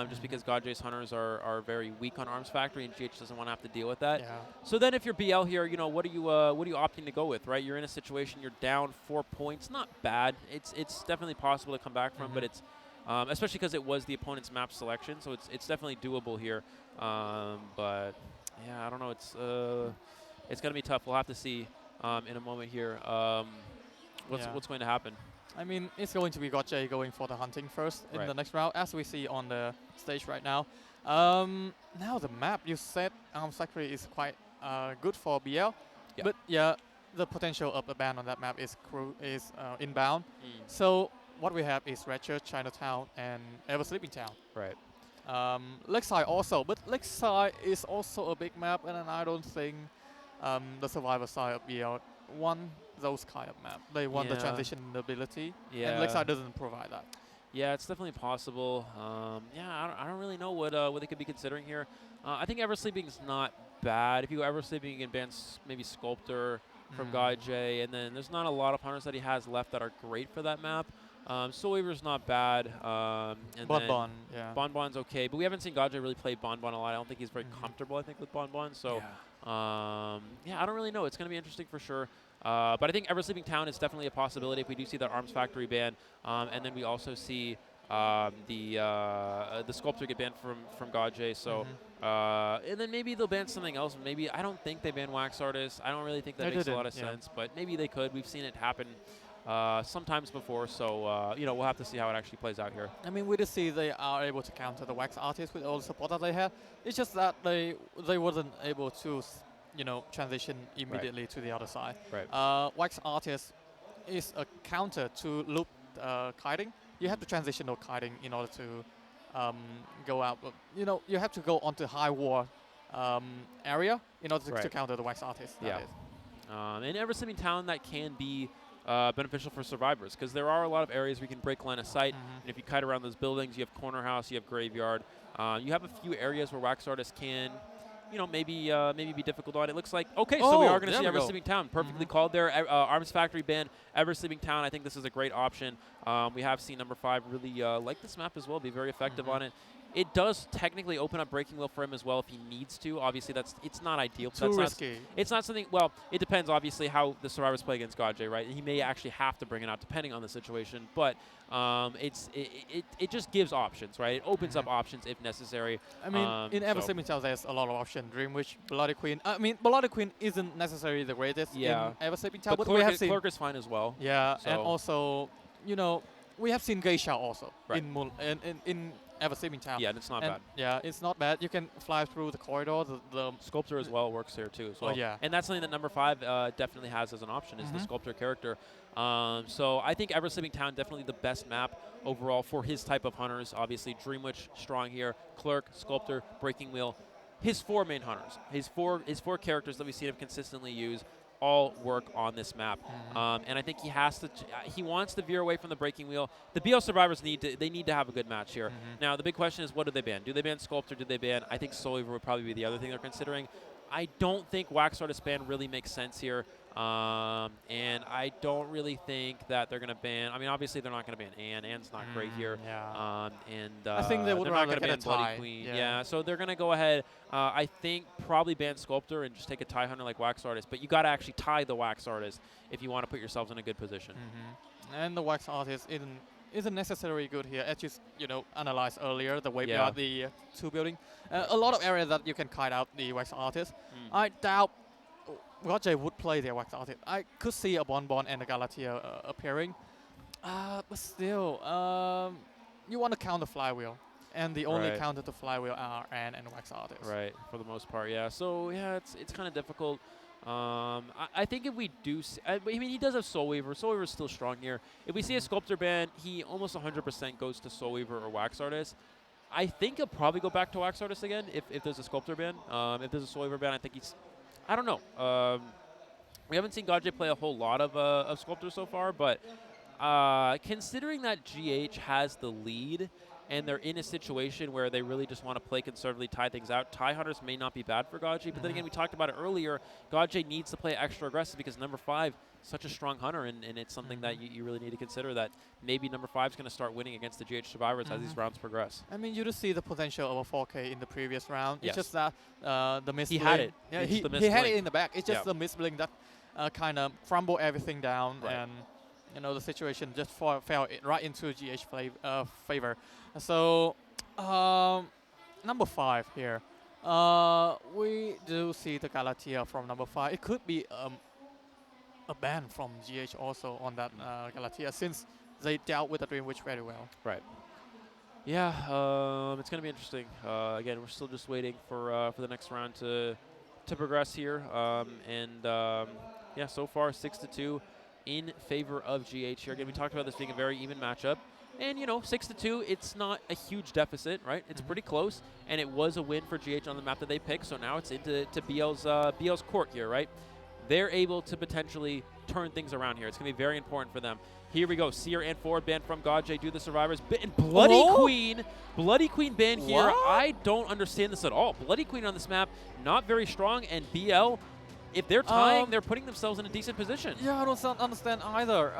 just because Godj's Hunters are very weak on ARMS Factory, and GH doesn't want to have to deal with that. So then if you're BL here, what are you opting to go with, right? You're in a situation, you're down 4 points. Not bad. It's definitely possible to come back from, but it's especially because it was the opponent's map selection, so it's definitely doable here. But yeah, I don't know. It's going to be tough. We'll have to see in a moment here. What's going to happen? I mean, it's going to be Godj going for the hunting first in the next round, as we see on the stage right now. Now the map, you said ARMS Factory is quite good for BL, but yeah, the potential of the ban on that map is inbound. So what we have is Red Church, Chinatown, and Ever Sleeping Town. Right. Lakeside also, but Lakeside is also a big map, and I don't think the survivor side of BL want those kind of map. They want the transition ability, and Lakeside doesn't provide that. Yeah, it's definitely possible. I don't really know what they could be considering here. I think Ever Sleeping is not bad. If you go Ever Sleeping, you can ban maybe Sculptor from Godj, and then there's not a lot of hunters that he has left that are great for that map. Soul Weaver's not bad. And Bonbon, Bonbon's okay, but we haven't seen Godj really play Bonbon a lot. I don't think he's very comfortable, I think, with Bonbon. So, I don't really know. It's going to be interesting for sure. But I think Ever Sleeping Town is definitely a possibility if we do see that ARMS Factory ban. And then we also see the Sculptor get banned from Godj. So, and then maybe they'll ban something else. Maybe, I don't think they ban Wax Artist. I don't really think that makes a lot of sense, but maybe they could. We've seen it happen sometimes before, so we'll have to see how it actually plays out here. I mean, we did see they are able to counter the Wax Artist with all the support that they have. It's just that they wasn't able to transition immediately to the other side. Wax Artist is a counter to loop kiting. You have to transition the kiting in order to go out. You have to go onto high wall area in order to counter the Wax Artist. And Ever Sleeping Town, that can be beneficial for survivors, because there are a lot of areas where you can break line of sight. And if you kite around those buildings, you have Corner House, you have Graveyard. You have a few areas where Wax Artists can maybe be difficult on. It looks like, okay, so we are going to see Ever Sleeping Town. Perfectly called there. ARMS Factory ban, Ever Sleeping Town. I think this is a great option. We have seen number 5 really like this map as well, be very effective on it. It does technically open up Breaking Wheel for him as well if he needs to. Obviously, it's not ideal. Too risky. It's not something, well, it depends, obviously, how the survivors play against Godj, right? He may actually have to bring it out depending on the situation, but it just gives options, right? It opens up options if necessary. I mean, in Ever Sleeping Town, there's a lot of options. Dreamwich, Bloody Queen. I mean, Bloody Queen isn't necessarily the greatest in Ever Sleeping Town, but we have seen Clerk is fine as well. Yeah, so. And also, we have seen Geisha also in ever seen in town. Yeah, and it's not And bad. yeah, it's not bad. You can fly through the corridor. The Sculptor as well works here too as well. Oh, yeah. And that's something that number 5 definitely has as an option is the Sculptor character. So I think Ever Sleeping Town definitely the best map overall for his type of hunters. Obviously, Dreamwitch strong here. Clerk, Sculptor, Breaking Wheel. His 4 main hunters, his four characters that we see him consistently use, all work on this map. And I think he has to. He wants to veer away from the Breaking Wheel. The BL survivors need to have a good match here. Now the big question is, what do they ban? Do they ban Sculptor? Do they ban? I think Soul Weaver would probably be the other thing they're considering. I don't think Wax Artist ban really makes sense here. And I don't really think that they're going to ban. I mean, obviously they're not going to ban Anne. Anne's not great here. Yeah. And I think they would they're not rather going to get ban a Bloody tie. Queen. Yeah. So they're going to go ahead. I think probably ban Sculptor and just take a tie hunter like Wax Artist. But you got to actually tie the Wax Artist if you want to put yourselves in a good position. And the Wax Artist isn't necessarily good here, as you analyzed earlier, the way beyond the 2 building. A lot of areas that you can kite out the Wax Artist. I doubt Roger would play the Wax Artist. I could see a Bonbon and a Galatea appearing. But still, you want to count the Flywheel. And the only counter to Flywheel are Anne and Wax Artist. Right, for the most part, yeah. So, yeah, it's kind of difficult. I think if we do I mean, he does have Soul Weaver. Soul Weaver is still strong here. If we see a Sculptor ban, he almost 100% goes to Soul Weaver or Wax Artist. I think he'll probably go back to Wax Artist again if there's a Sculptor ban. If there's a Soul Weaver ban, I think he's... I don't know. We haven't seen Gaje play a whole lot of Sculptor so far, but considering that GH has the lead and they're in a situation where they really just want to play conservatively, tie things out, tie hunters may not be bad for Gaje. But then again, we talked about it earlier. Gaje needs to play extra aggressive because number 5 such a strong hunter, and it's something that you really need to consider, that maybe number 5 is going to start winning against the GH survivors as these rounds progress. I mean, you just see the potential of a 4K in the previous round. Yes. It's just that the misblink. He had it. Yeah, It's he the had misblink. it in the back. It's just the misblink that kind of crumbled everything down, and the situation just fell right into GH favor. So number 5 here. We do see the Galatea from number 5. It could be a ban from GH also on that Galatea, since they dealt with the Dreamwitch very well. Right. Yeah, it's going to be interesting. Again, we're still just waiting for the next round to progress here. Yeah, so far 6-2 in favor of GH here. Again, we talked about this being a very even matchup. And, 6-2, it's not a huge deficit, right? It's pretty close, and it was a win for GH on the map that they picked, so now it's into BL's court here, right? They're able to potentially turn things around here. It's going to be very important for them. Here we go. Seer and forward ban from Gaje. Do the survivors. And Bloody Queen. Bloody Queen ban here. What? I don't understand this at all. Bloody Queen on this map, not very strong, and BL, if they're tying, they're putting themselves in a decent position. Yeah, I don't understand either.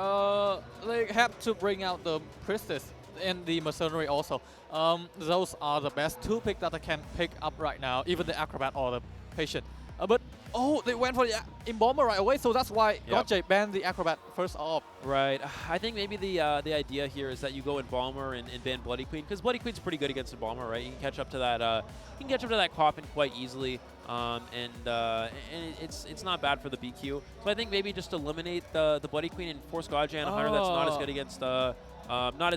They have to bring out the Priestess and the Mercenary also. Those are the best 2 picks that I can pick up right now, even the Acrobat or the Patient. But they went for the Embalmer right away, so that's why Gaje banned the Acrobat first off. Right. I think maybe the idea here is that you go Embalmer and ban Bloody Queen, because Bloody Queen's pretty good against Embalmer, right? You can catch up to that coffin quite easily, and it's not bad for the BQ. So I think maybe just eliminate the Bloody Queen and force Gaje on a hunter that's not as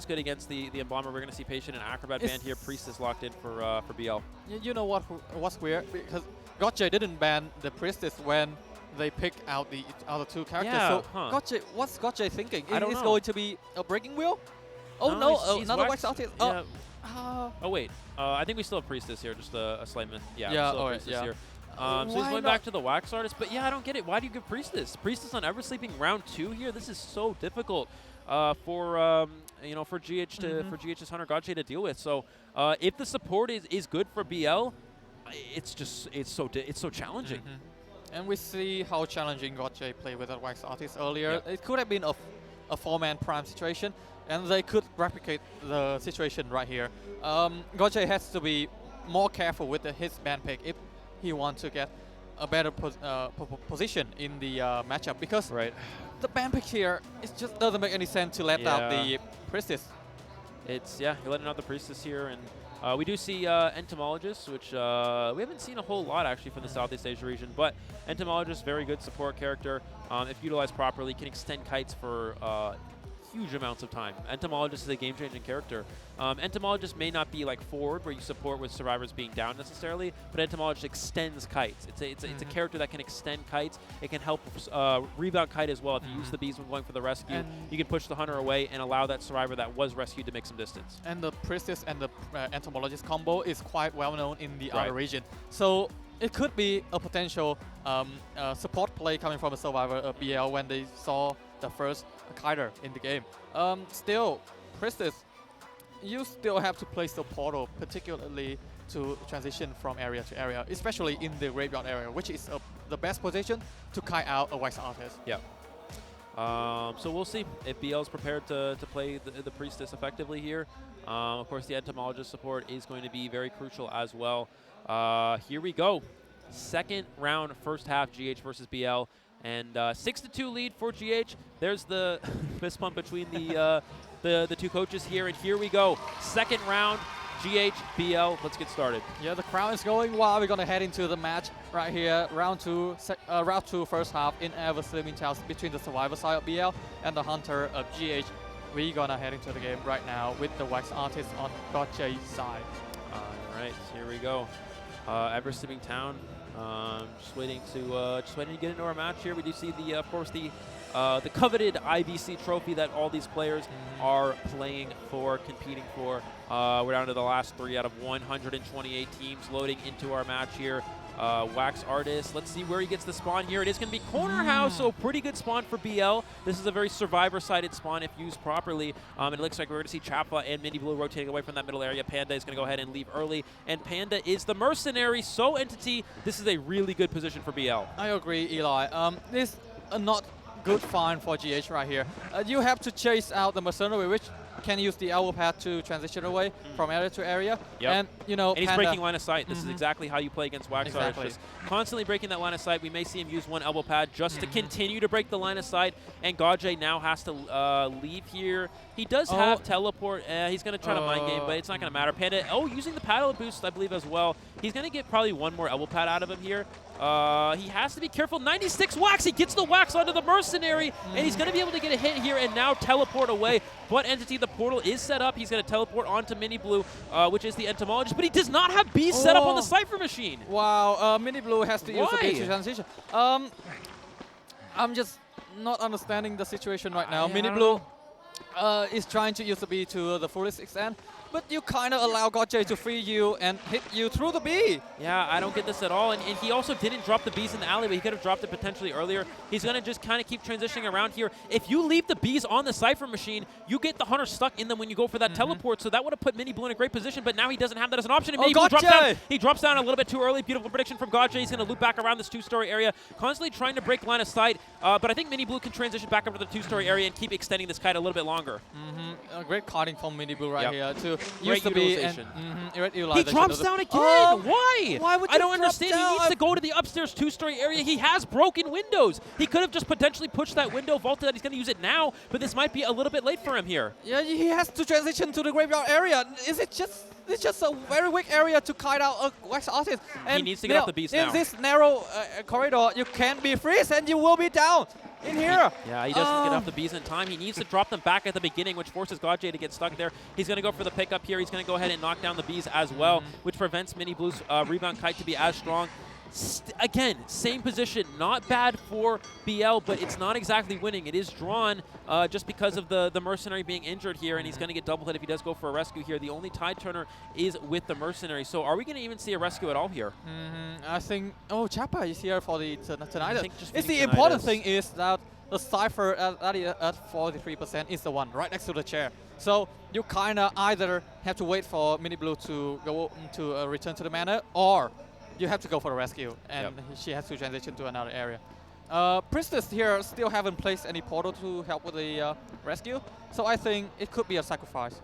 good against the Embalmer. We're going to see Patient and Acrobat banned here. Priestess locked in for BL. You know what's weird? Because Gaje didn't ban the Priestess when they pick out the other 2 characters. Yeah, so Gaje, what's Gaje thinking? I don't Is know. going to be a Breaking Wheel? Oh No, no, he's another Wax Artist. Yeah. Oh wait, I think we still have Priestess here, just a slight miss. Yeah, we still have Priestess here. So he's Why going not? back to the Wax Artist, but yeah, I don't get it. Why do you give Priestess? Priestess on Ever Sleeping round 2 here. This is so difficult for GH for GH's Hunter Gaje to deal with. So if the support is good for BL, it's so challenging. And we see how challenging Gaje played with that Wax Artist earlier. Yeah. It could have been a 4-man prime situation, and they could replicate the situation right here. Gaje has to be more careful with his ban pick if he wants to get a better position in the matchup, because the ban pick here, it just doesn't make any sense to let out the Priestess. You're letting out the Priestess here, and we do see Entomologist, which we haven't seen a whole lot actually from the Southeast Asia region, but Entomologist, very good support character. If utilized properly, can extend kites for huge amounts of time. Entomologist is a game-changing character. Entomologist may not be like forward where you support with survivors being down necessarily, but Entomologist extends kites. It's a character that can extend kites. It can help rebound kite as well. If you use the bees when going for the rescue, you can push the hunter away and allow that survivor that was rescued to make some distance. And the priestess and the entomologist combo is quite well known in the other region. So it could be a potential support play coming from a survivor BL when they saw the first kiter in the game. Still, priestess, you still have to place the portal, particularly to transition from area to area, especially in the graveyard area, which is the best position to kite out a Wax Artist. Yeah. So we'll see if BL is prepared to play the priestess effectively here. Of course, the entomologist support is going to be very crucial as well. Here we go. Second round, first half, GH versus BL. And 6-2 lead for GH. There's the fist pump between the two coaches here. And here we go. Second round, GH, BL. Let's get started. Yeah, the crowd is going wild. We're going to head into the match right here. Round two, first half in ever slimming tails between the survivor side of BL and the hunter of GH. We're going to head into the game right now with the Wax Artist on Gotche's side. All right, here we go. Ever slimming town. Just waiting to get into our match here. We do see the, of course, the coveted IVC trophy that all these players are playing for, competing for. We're down to the last 3 out of 128 teams loading into our match here. Wax Artist, let's see where he gets the spawn here. It is going to be corner house, so pretty good spawn for BL. This is a very survivor-sided spawn if used properly. It looks like we're going to see Chapla and Mini Blue rotating away from that middle area. Panda is going to go ahead and leave early, and Panda is the mercenary. So Entity, this is a really good position for BL. I agree, Eli. This is a not good find for GH right here. You have to chase out the mercenary, which can use the elbow pad to transition away from area to area. Yep. And, you know, and he's Panda breaking line of sight. This is exactly how you play against Wax Artist. Just constantly breaking that line of sight. We may see him use one elbow pad just to continue to break the line of sight. And Gajay now has to leave here. He does have teleport. He's going to try to mind game, but it's not going to matter. Panda, using the paddle boost, I believe, as well. He's going to get probably one more elbow pad out of him here. He has to be careful. 96 wax. He gets the wax onto the mercenary, and he's going to be able to get a hit here and now teleport away. But Entity, the portal is set up. He's going to teleport onto Mini Blue, which is the entomologist, but he does not have bees set up on the Cypher machine. Wow, Mini Blue has to use a bee to transition. I'm just not understanding the situation right now. Mini Blue is trying to use the bee to the fullest extent, but you kind of allow Gotche to free you and hit you through the bee. Yeah, I don't get this at all. And he also didn't drop the bees in the alleyway. He could have dropped it potentially earlier. He's going to just kind of keep transitioning around here. If you leave the bees on the Cypher machine, you get the hunter stuck in them when you go for that teleport. So that would have put Mini Blue in a great position, but now he doesn't have that as an option. And Mini Blue drops down. He drops down a little bit too early. Beautiful prediction from Gotche. He's going to loop back around this two-story area, constantly trying to break line of sight. But I think Mini Blue can transition back over to the two-story area and keep extending this kite a little bit longer. Great cutting from Mini Blue right here to use the bee. He drops down again. Why? Why would you I don't understand. He needs to go to the upstairs two-story area. He has broken windows. He could have just potentially pushed that window, vaulted that. He's going to use it now, but this might be a little bit late for him here. Yeah, he has to transition to the graveyard area. It's just a very weak area to kite out a Wax Artist. And he needs to get off the beast now. In this narrow corridor, you can be freeze and you will be down in here. Yeah, he doesn't get off the bees in time. He needs to drop them back at the beginning, which forces Gajay to get stuck there. He's going to go for the pickup here. He's going to go ahead and knock down the bees as well, which prevents Mini Blue's rebound kite to be as strong. Again, same position. Not bad for BL, but it's not exactly winning. It is drawn just because of the mercenary being injured here, and he's going to get double hit if he does go for a rescue here. The only tide turner is with the mercenary. So are we going to even see a rescue at all here? I think, Chapa is here for the tonight. It's the important thing is that the Cypher at 43% is the one right next to the chair. So you kind of either have to wait for Mini Blue to go to return to the mana, or you have to go for the rescue, and she has to transition to another area. Priestess here still haven't placed any portal to help with the rescue, so I think it could be a sacrifice.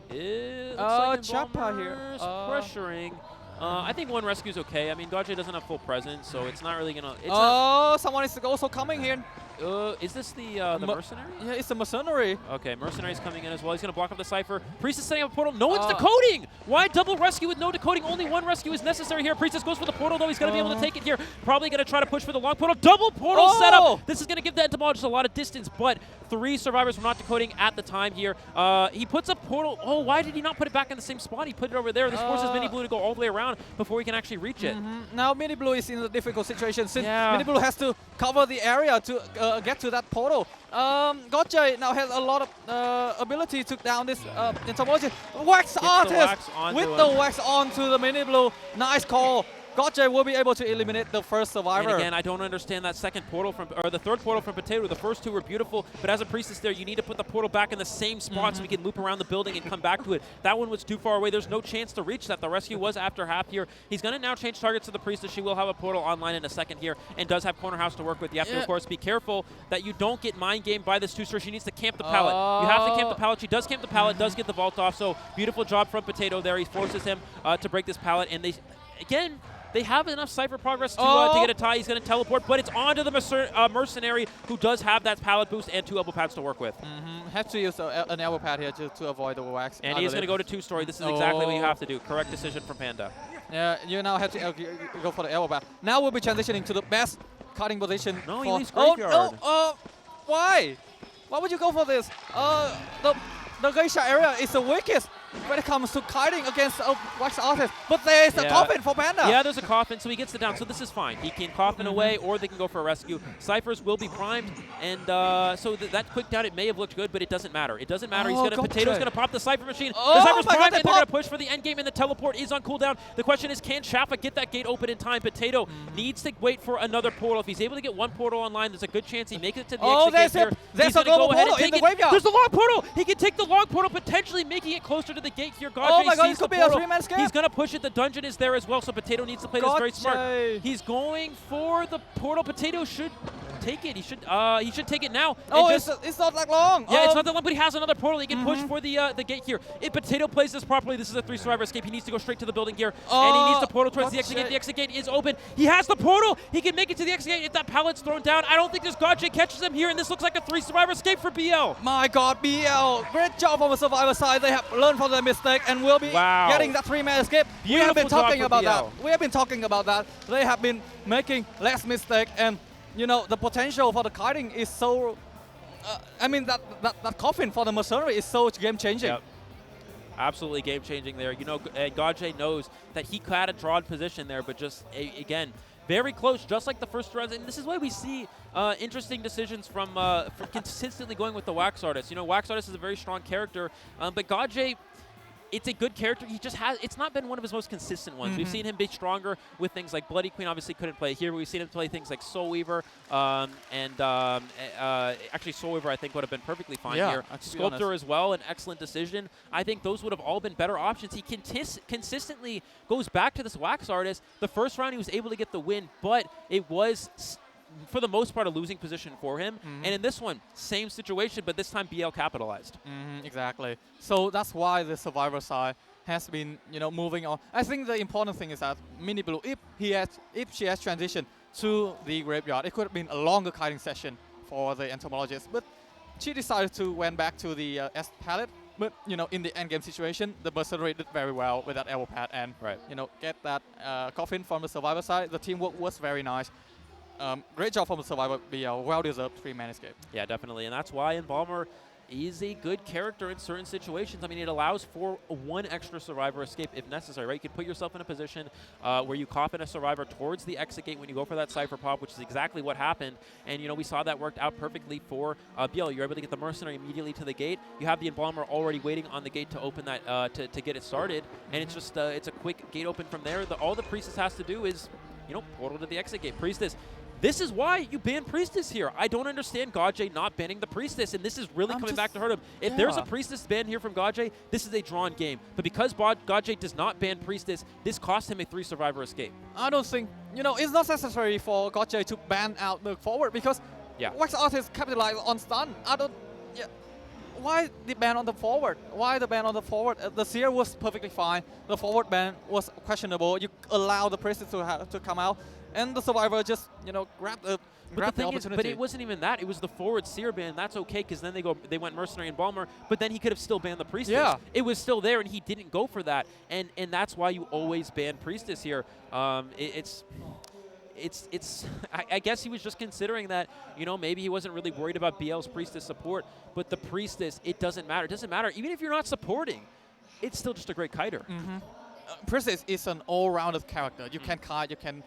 It looks like Chapa here. Pressuring. I think one rescue is okay. I mean, Gajay doesn't have full presence, so it's not really going to... Someone is also coming here. Is this the mercenary? Yeah, it's a mercenary. Okay, mercenary's coming in as well. He's going to block up the Cypher. Priest is setting up a portal. No one's decoding! Why double rescue with no decoding? Only one rescue is necessary here. Priestess goes for the portal, though. He's going to be able to take it here. Probably going to try to push for the long portal. Double portal setup! This is going to give the entomologist a lot of distance, but 3 survivors were not decoding at the time here. He puts a portal. Oh, why did he not put it back in the same spot? He put it over there. This forces Mini Blue to go all the way around before he can actually reach it. Now Mini Blue is in a difficult situation since Mini Blue has to cover the area to get to that portal. Gotcha now has a lot of ability to down this entomologist. Wax artist with the wax onto the Mini Blue. Nice call. Gotcha will be able to eliminate the first survivor. And again, I don't understand that second portal from, or the third portal from Potato. The first 2 were beautiful, but as a Priestess there, you need to put the portal back in the same spot so we can loop around the building and come back to it. That one was too far away. There's no chance to reach that. The rescue was after half here. He's going to now change targets to the Priestess. She will have a portal online in a second here and does have Corner House to work with. You have to, of course, be careful that you don't get mind gamed by this 2-star. She needs to camp the pallet. You have to camp the pallet. She does camp the pallet, does get the vault off, so beautiful job from Potato there. He forces him to break this pallet, and they have enough Cypher progress to get a tie. He's going to teleport, but it's onto the mercenary, who does have that pallet boost and 2 elbow pads to work with. Have to use an elbow pad here to avoid the wax. And he's going to go to 2-story. This is exactly what you have to do. Correct decision from Panda. Yeah, you now have to go for the elbow pad. Now we'll be transitioning to the best cutting position. No, he leaves graveyard. Why? Why would you go for this? The geisha area is the weakest when it comes to kiting against a wax artist. But there is a coffin for Panda. Yeah, there's a coffin, so he gets the down. So this is fine. He can coffin away, or they can go for a rescue. Cyphers will be primed, and so that quick down, it may have looked good, but it doesn't matter. It doesn't matter. Potato's going to pop the Cypher machine. The Cypher's primed, and they're going to push for the end game, and the teleport is on cooldown. The question is, can Shaffa get that gate open in time? Potato needs to wait for another portal. If he's able to get 1 portal online, there's a good chance he makes it to the exit gate here. There's a global portal in the graveyard. There's the long portal. He can take the long portal, potentially making it closer to the gate here. Oh my god, this could be a 3-man escape. He's going to push it. The dungeon is there as well, so Potato needs to play this very smart. He's going for the portal. Potato should take it. He should take it now. Oh, it's not that long. Yeah, it's not that long, but he has another portal. He can push for the gate here. If Potato plays this properly, this is a 3-survivor escape. He needs to go straight to the building here, and he needs the portal towards the exit gate. The exit gate is open. He has the portal. He can make it to the exit gate if that pallet's thrown down. I don't think this Gotcha catches him here, and this looks like a 3-survivor escape for BL. My god, BL. Great job on the survivor side. They have learned from their mistake and will be getting that 3-man escape. We have been talking about that. We have been talking about that. They have been making less mistake, and you know the potential for the kiting is so. I mean that coffin for the mercenary is so game changing. Yep. Absolutely game changing there. You know, Gajay knows that he had a drawn position there, but just again. Very close, just like the first rounds, and this is why we see interesting decisions from consistently going with the Wax Artist. You know, Wax Artist is a very strong character, but Gajay, it's a good character. He just has, it's not been one of his most consistent ones. We've seen him be stronger with things like Bloody Queen, obviously couldn't play here, but we've seen him play things like Soul Weaver, actually Soul Weaver I think would have been perfectly fine here. Sculptor as well, an excellent decision. I think those would have all been better options. He consistently goes back to this Wax Artist. The first round he was able to get the win, but it was for the most part a losing position for him. And in this one, same situation, but this time BL capitalized. Exactly. So that's why the survivor side has been, you know, moving on. I think the important thing is that Mini Blue, if she has transitioned to the graveyard, it could have been a longer kiting session for the entomologist, but she decided to went back to the S palette. But you know, in the end game situation, the mercenary did very well with that elbow pad and you know, get that coffin from the survivor side. The teamwork was very nice. Great job from the survivor. Be a well-deserved 3-man escape. Yeah, definitely, and that's why Embalmer is a good character in certain situations. I mean, it allows for 1 extra survivor escape if necessary, right? You can put yourself in a position where you coffin a survivor towards the exit gate when you go for that Cypher pop, which is exactly what happened. And, you know, we saw that worked out perfectly for BL. You're able to get the mercenary immediately to the gate. You have the Embalmer already waiting on the gate to open that, to get it started. And it's just, it's a quick gate open from there. All the Priestess has to do is, you know, portal to the exit gate. Priestess. This is why you ban Priestess here. I don't understand Gajay not banning the Priestess, and this is really coming back to hurt him. If there's a Priestess ban here from Gajay, this is a drawn game. But because Gajay does not ban Priestess, this cost him a 3-survivor escape. I don't think, you know, it's not necessary for Gajay to ban out the forward because Wax Artist capitalized on stun. Why the ban on the forward? Why the ban on the forward? The Seer was perfectly fine. The forward ban was questionable. You allow the Priestess to come out. and the survivor just grabbed the opportunity. But it wasn't even that. It was the forward seer ban. That's okay because then they went mercenary and Balmer. But then he could have still banned the priestess. Yeah. It was still there, and he didn't go for that. And that's why you always ban priestess here. I guess he was just considering that, maybe he wasn't really worried about BL's priestess support, but the priestess, it doesn't matter. It doesn't matter. Even if you're not supporting, it's still just a great kiter. Priestess is an all-rounded character. You can kite, you can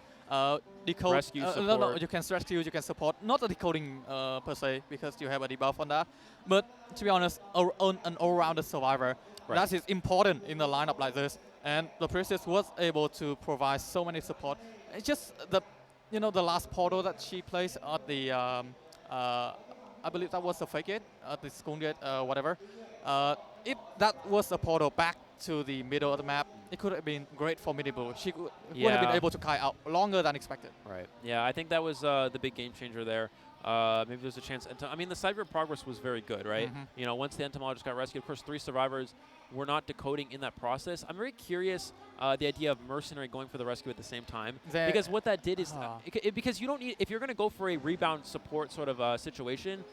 decode. Rescue, no, you can rescue, you can support. Not a decoding per se, because you have a debuff on that. But to be honest, an all-rounded survivor, that is important in a lineup like this. And the priestess was able to provide so many support. It's just the last portal that she placed at the, I believe that was the fake gate, at the school gate, whatever. If that was a portal back to the middle of the map, it could have been great for Minibu. She would have been able to kite out longer than expected. Right. Yeah, I think that was the big game changer there. Maybe there's a chance. I mean, the Cypher progress was very good, right? Once the entomologist got rescued, of course, 3 survivors were not decoding in that process. I'm very curious the idea of mercenary going for the rescue at the same time, because what that did is because you don't need, if you're going to go for a rebound support sort of situation.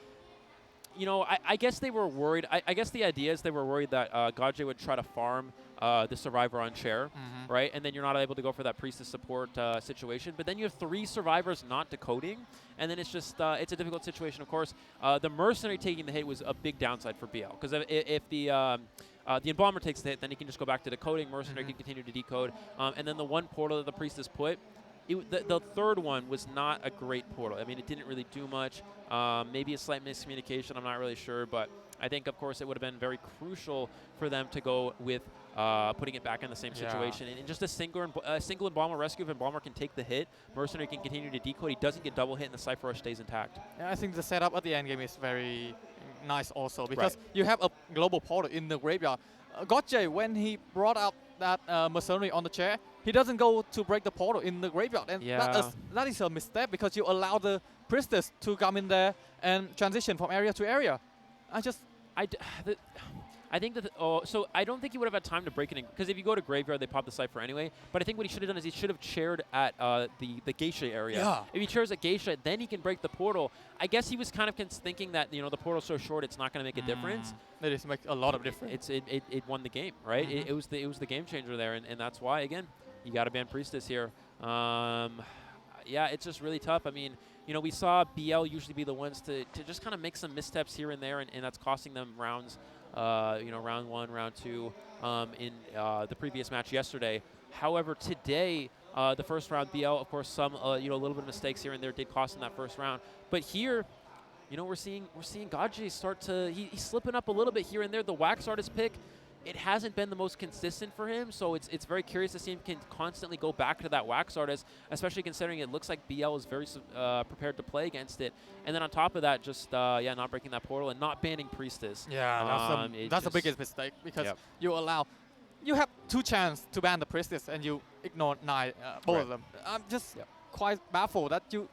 I guess they were worried. I guess the idea is they were worried that Gaje would try to farm the survivor on chair, right? And then you're not able to go for that priestess support situation. But then you have 3 survivors not decoding, and then it's just it's a difficult situation. Of course, the mercenary taking the hit was a big downside for BL, because if the embalmer takes the hit, then he can just go back to decoding. Mercenary can continue to decode, and then the one portal that the priestess put. The third one was not a great portal. I mean, it didn't really do much. Maybe a slight miscommunication. I'm not really sure. But I think, of course, it would have been very crucial for them to go with putting it back in the same situation. And just a single embalmer rescue, if embalmer can take the hit, mercenary can continue to decode. He doesn't get double hit, and the Cypher Rush stays intact. Yeah, I think the setup at the end game is very nice also, because you have a global portal in the graveyard. Gotje, when he brought out that mercenary on the chair, he doesn't go to break the portal in the graveyard, and that is a mistake, because you allow the priestess to come in there and transition from area to area. I think that so I don't think he would have had time to break it in, because if you go to graveyard, they pop the Cypher anyway. But I think what he should have done is he should have chaired at the Geisha area. Yeah. If he chairs at Geisha, then he can break the portal. I guess he was kind of thinking that the portal's so short, it's not going to make a difference. It is make a lot of difference. It won the game, right? It was the game changer there, and that's why, again, you got to ban priestess here. Yeah, it's just really tough. I mean, we saw BL usually be the ones to just kind of make some missteps here and there, and that's costing them rounds. Round 1, round 2 in the previous match yesterday. However, today, the first round, BL, of course, some a little bit of mistakes here and there did cost him that first round. But here, we're seeing Gaje start to he's slipping up a little bit here and there. The Wax Artist pick, it hasn't been the most consistent for him, so it's very curious to see him can constantly go back to that Wax Artist, especially considering it looks like BL is very prepared to play against it. And then on top of that, just not breaking that portal and not banning Priestess. Yeah, that's the biggest mistake, because you have 2 chances to ban the Priestess and you ignore both of them. I'm just quite baffled that you,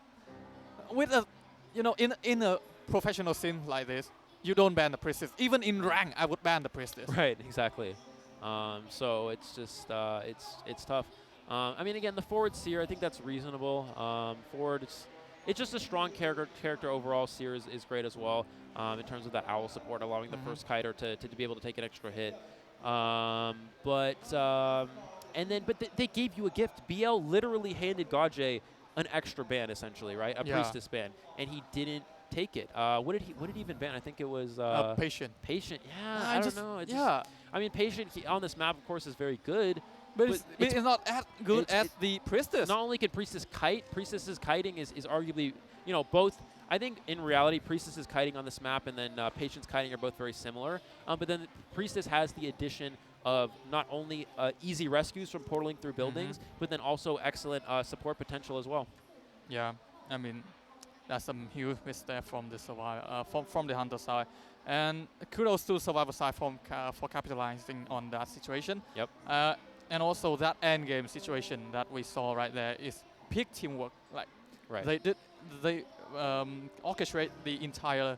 with a in a professional scene like this, you don't ban the priestess. Even in rank, I would ban the priestess. Right, exactly. So it's just it's tough. I mean, again, the forward seer, I think that's reasonable. Forward, it's just a strong character overall. Seer is great as well in terms of the owl support, allowing the first kiter to be able to take an extra hit. But they gave you a gift. BL literally handed Gaje an extra ban, essentially, right? A priestess ban, and he didn't take it. What did he even ban? I think it was patient. Patient. Yeah, I don't know. I mean, patient on this map, of course, is very good. But it's not as good as the priestess. Not only can priestess kite, priestess's kiting is arguably, both. I think in reality, priestess's kiting on this map and then patient's kiting are both very similar. But then priestess has the addition of not only easy rescues from portaling through buildings, but then also excellent support potential as well. Yeah, I mean, that's some huge mistake from the survivor, from the hunter side, and kudos to survivor side for capitalizing on that situation. Yep. And also that end game situation that we saw right there is peak teamwork. Like, they orchestrate the entire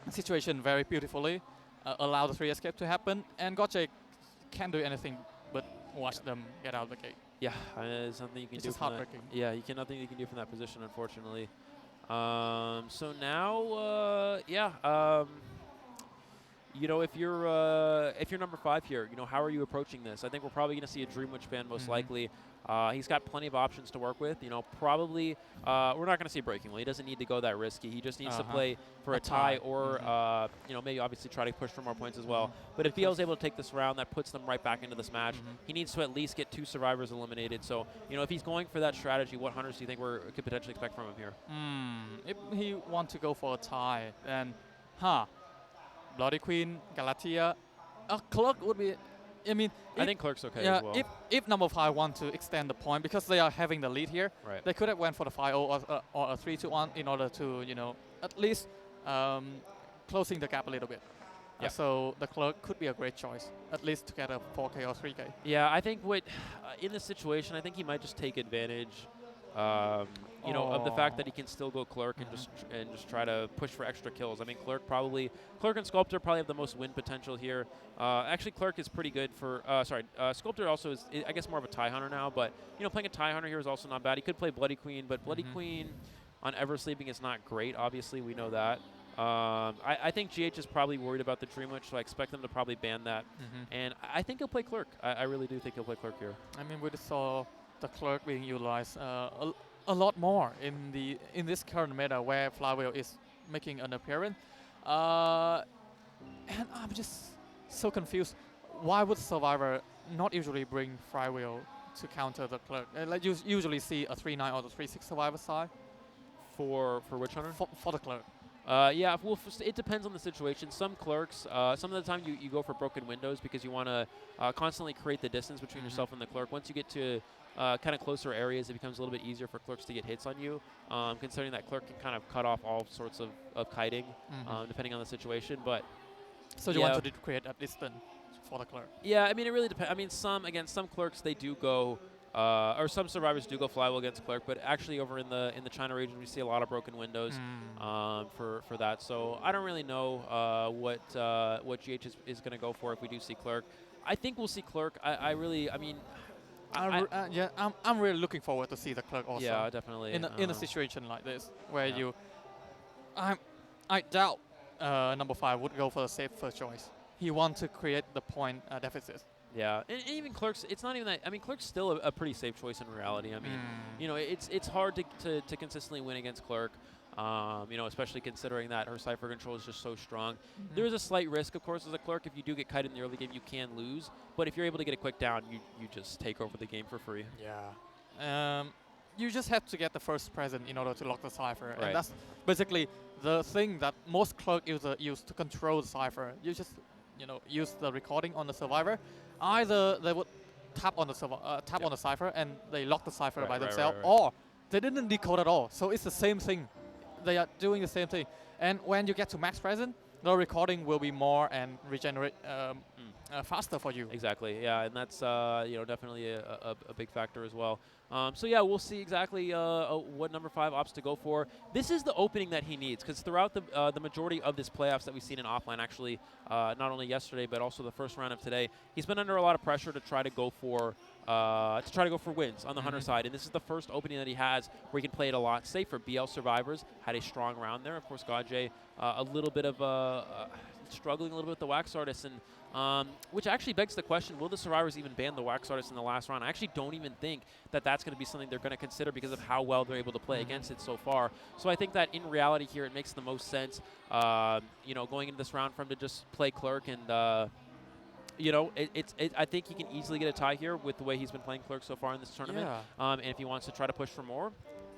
situation very beautifully, allow the 3 escape to happen, and Gaje can't do anything but watch them get out of the gate. Yeah, there's nothing you can do. It's From that. heartbreaking. Yeah, nothing you can do from that position, unfortunately. So now, you know, if you're number 5 here, you know, how are you approaching this? I think we're probably going to see a Dreamwitch ban most likely. He's got plenty of options to work with. You know, probably we're not going to see a breaking wheel. He doesn't need to go that risky. He just needs to play for a tie or, you know, maybe obviously try to push for more points as well. But if BL's able to take this round, that puts them right back into this match. He needs to at least get 2 survivors eliminated. So, you know, if he's going for that strategy, what hunters do you think we could potentially expect from him here? If he want to go for a tie, then, Bloody Queen, Galatea, Clerk would be. I mean, I think Clerk's okay yeah, as well. if number 5 want to extend the point because they are having the lead here, they could have went for the 5-0 or a 3-1 in order to, you know, at least closing the gap a little bit. So the Clerk could be a great choice, at least to get a 4K or 3K. Yeah, I think in this situation, I think he might just take advantage, you know, of the fact that he can still go Clerk and just try to push for extra kills. I mean, Clerk and Sculptor probably have the most win potential here. Actually, Clerk is pretty good for. Sculptor also is, I guess, more of a tie hunter now. But you know, playing a tie hunter here is also not bad. He could play Bloody Queen, but Bloody Queen on Ever Sleeping is not great. Obviously, we know that. I think GH is probably worried about the Dreamwitch, so I expect them to probably ban that. And I think he'll play Clerk. I really do think he'll play Clerk here. I mean, we just saw the Clerk being utilized a lot more in this current meta where Flywheel is making an appearance. And I'm just so confused. Why would Survivor not usually bring Flywheel to counter the Clerk? Like you usually see a 3-9 or the 3-6 Survivor side. For which hunter? For the Clerk. Yeah, well, it depends on the situation. Some Clerks, some of the time you go for broken windows because you want to constantly create the distance between yourself and the Clerk. Once you get to kind of closer areas, it becomes a little bit easier for Clerks to get hits on you, considering that Clerk can kind of cut off all sorts of kiting, depending on the situation. But so you want to create that distance for the Clerk? Yeah, I mean, it really depends. I mean, some Clerks, they do go, or some survivors do go Flywheel against Clerk, but actually over in the China region, we see a lot of broken windows for that. So I don't really know what GH is going to go for if we do see Clerk. I think we'll see Clerk. I'm really looking forward to see the Clerk also. Yeah, definitely. In a situation like this, where I doubt number 5 would go for the safe first choice. He wants to create the point deficit. Yeah, and even Clerk's, it's not even that. I mean, Clerk's still a pretty safe choice in reality. I mean, you know, it's hard to consistently win against Clerk. You know, especially considering that her Cypher control is just so strong. There is a slight risk, of course, as a Clerk. If you do get kited in the early game, you can lose. But if you're able to get a quick down, you just take over the game for free. Yeah. You just have to get the first present in order to lock the Cypher. And that's basically the thing that most Clerk users use to control the Cypher. You just, you know, use the recording on the Survivor. Either they would tap on the Cypher and they lock the Cypher by themselves, or they didn't decode at all. So it's the same thing. They are doing the same thing. And when you get to max present, the recording will be more and regenerate faster for you. Exactly. Yeah, and that's you know, definitely a big factor as well. So yeah, we'll see exactly what number 5 opts to go for. This is the opening that he needs, because throughout the majority of this playoffs that we've seen in offline, actually, not only yesterday but also the first round of today, he's been under a lot of pressure to try to go for wins on the Hunter side, and this is the first opening that he has where he can play it a lot safer. BL Survivors had a strong round there. Of course, Gajay a little bit of struggling a little bit with the Wax Artist, and which actually begs the question, will the Survivors even ban the Wax Artist in the last round? I actually don't even think that that's going to be something they're going to consider because of how well they're able to play against it so far. So I think that in reality here, it makes the most sense, you know, going into this round for him to just play Clerk, and you know, I think he can easily get a tie here with the way he's been playing Clerk so far in this tournament. And if he wants to try to push for more,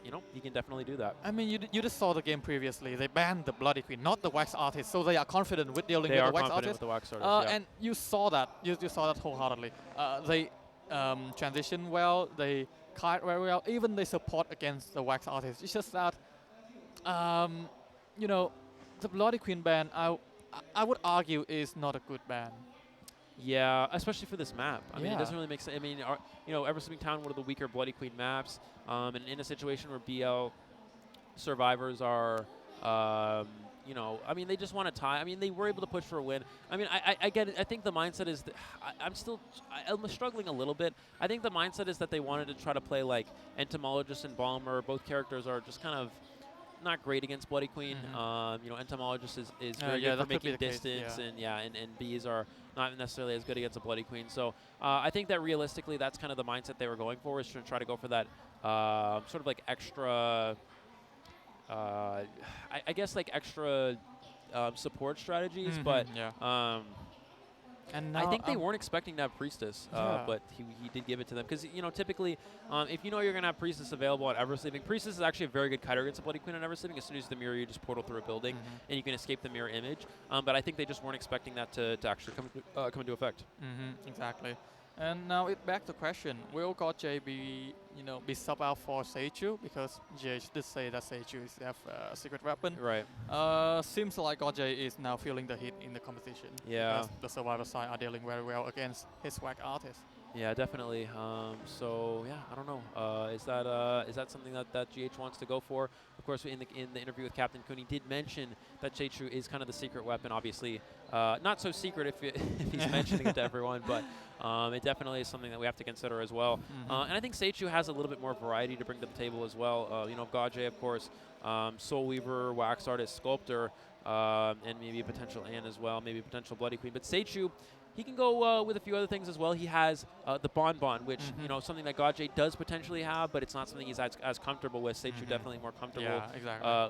you know, he can definitely do that. I mean, you just saw the game previously. They banned the Bloody Queen, not the Wax Artist, so they are confident with dealing with the Wax Artist. With the Wax Artist, and you saw that. You saw that wholeheartedly. They transition well. They kite very well. Even they support against the Wax Artist. It's just that, you know, the Bloody Queen ban, I would argue, is not a good ban. Yeah, especially for this map. I mean, it doesn't really make sense. I mean, you know, Ever Sleeping Town, one of the weaker Bloody Queen maps, and in a situation where BL Survivors are, you know, I mean, they just want to tie. I mean, they were able to push for a win. I mean, I get it. I think the mindset is, I'm struggling a little bit. I think the mindset is that they wanted to try to play like Entomologist and Balmer. Both characters are just kind of not great against Bloody Queen. You know, Entomologist is very good for making distance, and bees are not necessarily as good against a Bloody Queen. So I think that realistically, that's kind of the mindset they were going for, is to try to go for that sort of like extra, I guess like extra support strategies. But and I think they weren't expecting to have Priestess, but he did give it to them. Because, you know, typically, if you know you're going to have Priestess available on Eversleeping, Priestess is actually a very good kiter against a Bloody Queen on Eversleeping. As soon as the mirror, you just portal through a building, and you can escape the mirror image. But I think they just weren't expecting that to actually come into effect. Exactly. And now back to the question: will GOJ be sub out for Seichu, because GH did say that Seichu is their secret weapon. Right. Seems like GOJ is now feeling the heat in the competition. Yeah. Because the survivor side are dealing very well against his WAC artist. Yeah, definitely. So yeah, I don't know. Is that something that GH wants to go for? Of course, in the interview with Captain Kun, he did mention that Seichu is kind of the secret weapon. Obviously, not so secret if he's mentioning it to everyone, but it definitely is something that we have to consider as well. And I think Seichu has a little bit more variety to bring to the table as well. You know, GOJ, of course, Soul Weaver, Wax Artist, Sculptor, and maybe a potential Anne as well, maybe a potential Bloody Queen. But Seichu, he can go with a few other things as well. He has the Bonbon, which, you know, something that GOJ does potentially have, but it's not something he's as comfortable with. Seichu definitely more comfortable,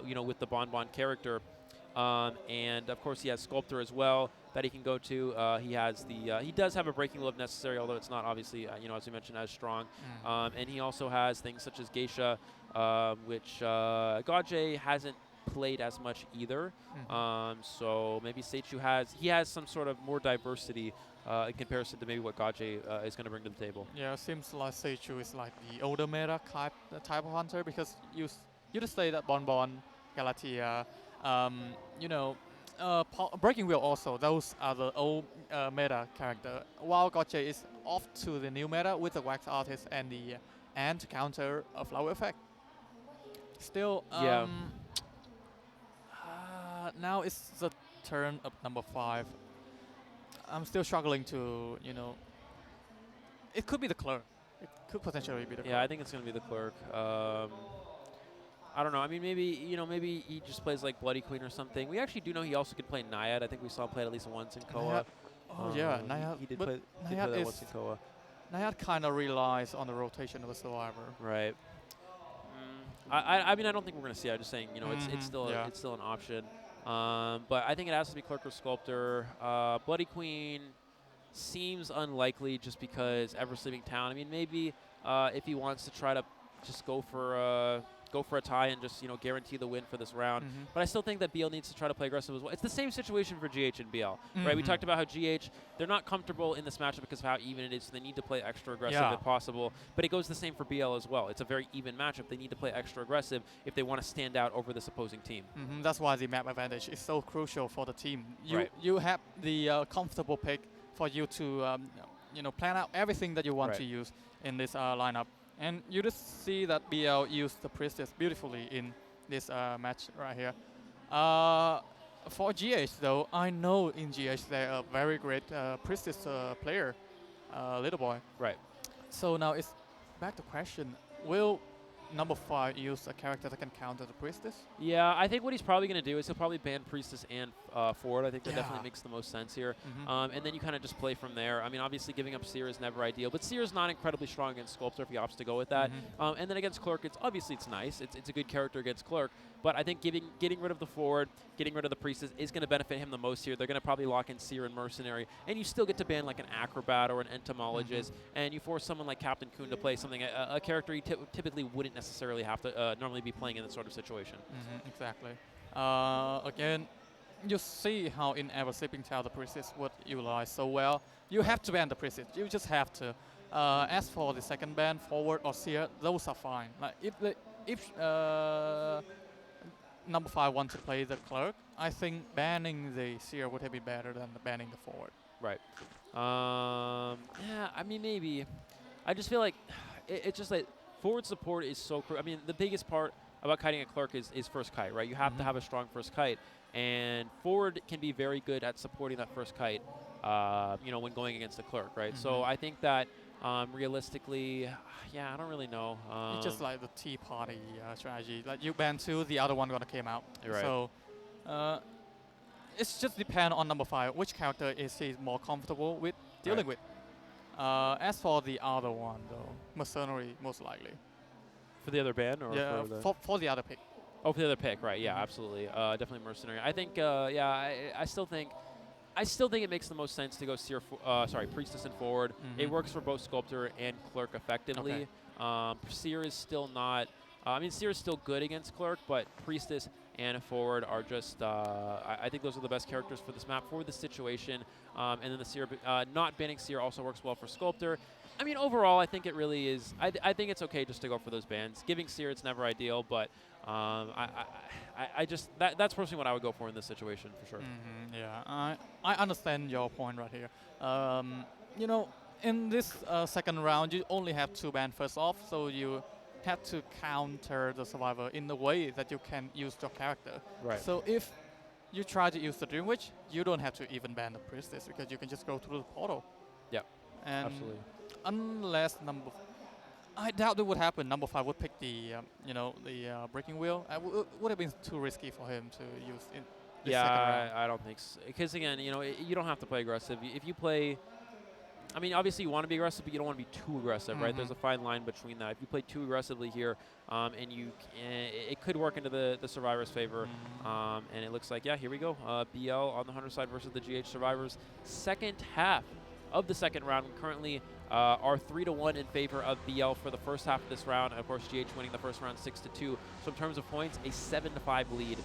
you know, with the Bonbon character. And of course, he has Sculptor as well that he can go to. He has he does have a Breaking Will if necessary, although it's not obviously, you know, as we mentioned, as strong. And he also has things such as Geisha, which GOJ hasn't played as much either. So maybe Seichu has some sort of more diversity in comparison to maybe what GOJ is going to bring to the table. Yeah, it seems like Seichu is like the older meta type of hunter, because you just say that Bonbon, Galatea, you know, Breaking Wheel also, those are the old meta character, while GOJ is off to the new meta with the Wax Artist and the Ant to counter a Flower Effect. Still, now it's the turn of number 5. I'm still struggling to, you know, it could be the Clerk. It could potentially be the Clerk. Yeah, I think it's going to be the Clerk. I don't know. I mean, maybe he just plays like Bloody Queen or something. We actually do know he also could play Naiad. I think we saw him play it at least once in Koa. Naiad. He did play that once in Koa. Naiad kind of relies on the rotation of a survivor. Right. I mean, I don't think we're going to see it. I'm just saying, you know, it's still an option. But I think it has to be Clerk or Sculptor. Bloody Queen seems unlikely just because Eversleeping Town. I mean, maybe if he wants to try to just go for a tie and just, you know, guarantee the win for this round. But I still think that BL needs to try to play aggressive as well. It's the same situation for GH and BL, right? We talked about how GH, they're not comfortable in this matchup because of how even it is, so they need to play extra aggressive if possible. But it goes the same for BL as well. It's a very even matchup. They need to play extra aggressive if they want to stand out over this opposing team. That's why the map advantage is so crucial for the team. You have the comfortable pick for you to you know, plan out everything that you want to use in this lineup. And you just see that BL used the Priestess beautifully in this match right here. For GH though, I know in GH they're a very great Priestess player, Little Boy. Right. So now it's back to question, will number 5 use a character that can counter the Priestess? Yeah, I think what he's probably going to do is he'll probably ban Priestess and Forward. I think that definitely makes the most sense here. And then you kind of just play from there. I mean, obviously giving up Seer is never ideal, but Seer is not incredibly strong against Sculptor if he opts to go with that. And then against Clerk, it's nice. It's a good character against Clerk, but I think getting rid of the Forward, getting rid of the Priestess is going to benefit him the most here. They're going to probably lock in Seer and Mercenary, and you still get to ban like an Acrobat or an Entomologist, and you force someone like Captain Kun to play something, a character he typically wouldn't necessarily have to normally be playing in this sort of situation. Exactly. Again, you see how in Eversleeping Town the Priestess would utilize so well. You have to ban the Priestess. You just have to. As for the second ban, Forward or Seer, those are fine. Like if number 5 wants to play the Clerk, I think banning the Seer would have been better than banning the Forward. Right. Yeah, I mean, maybe. I just feel like it's just like forward support is so crucial. I mean, the biggest part about kiting a Clerk is first kite, right? You have to have a strong first kite. and forward can be very good at supporting that first kite, when going against a clerk, right? So I think that realistically, yeah, I don't really know. It's just like the tea party strategy. Like you ban 2, the other one gonna came out. Right. So it's just depend on number 5, which character is he more comfortable with dealing with. As for the other one though, mercenary most likely. For the other ban, or Yeah, for the other pick. Oh, for the other pick, right? Yeah, absolutely. Definitely mercenary. I think, I still think it makes the most sense to go Priestess and forward. It works for both Sculptor and Clerk effectively. Seer is still not. Seer is still good against Clerk, but Priestess and forward are just. I think those are the best characters for this map for this situation. And then the Seer, not banning Seer also works well for Sculptor. I mean, overall, I think it really is. I think it's okay just to go for those bans. Giving Seer, it's never ideal, but I just that's personally what I would go for in this situation for sure. Yeah, I understand your point right here. In this second round, you only have 2 bans first off, so you have to counter the survivor in the way that you can use your character. Right. So if you try to use the Dream Witch, you don't have to even ban the Priestess because you can just go through the portal. Yeah. And absolutely. Unless I doubt it would happen. Number 5 would pick the breaking wheel. Would have been too risky for him to use in the second round. I don't think so. Because again, you don't have to play aggressive. If you play, obviously you want to be aggressive, but you don't want to be too aggressive, right? There's a fine line between that. If you play too aggressively here, it could work into the Survivor's favor. And it looks like, yeah, here we go. BL on the Hunter side versus the GH Survivors. Second half of the second round. We currently are 3-1 in favor of BL for the first half of this round. And of course, GH winning the first round 6-2. So in terms of points, a 7-5 lead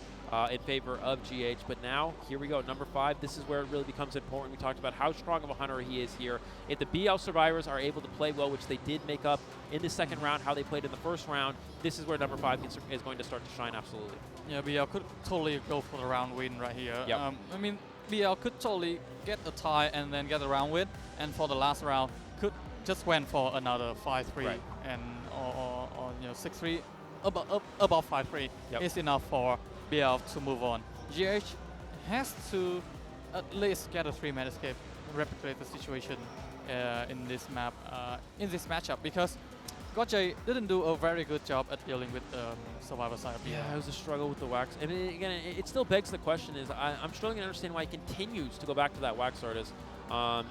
in favor of GH. But now, here we go, number 5. This is where it really becomes important. We talked about how strong of a hunter he is here. If the BL Survivors are able to play well, which they did make up in the second round, how they played in the first round, this is where number 5 is going to start to shine, absolutely. Yeah, BL could totally go for the round win right here. Yep. BL could totally get a tie and then get the round win, and for the last round, could just went for another 5-3 and or 6-3 above 5-3 is enough for BL to move on. GH has to at least get a 3-man escape, replicate the situation in this map, in this matchup, because Gotjay didn't do a very good job at dealing with the survivor side of BL. Yeah, it was a struggle with the wax. And again, it still begs the question is, I'm struggling to understand why he continues to go back to that wax artist.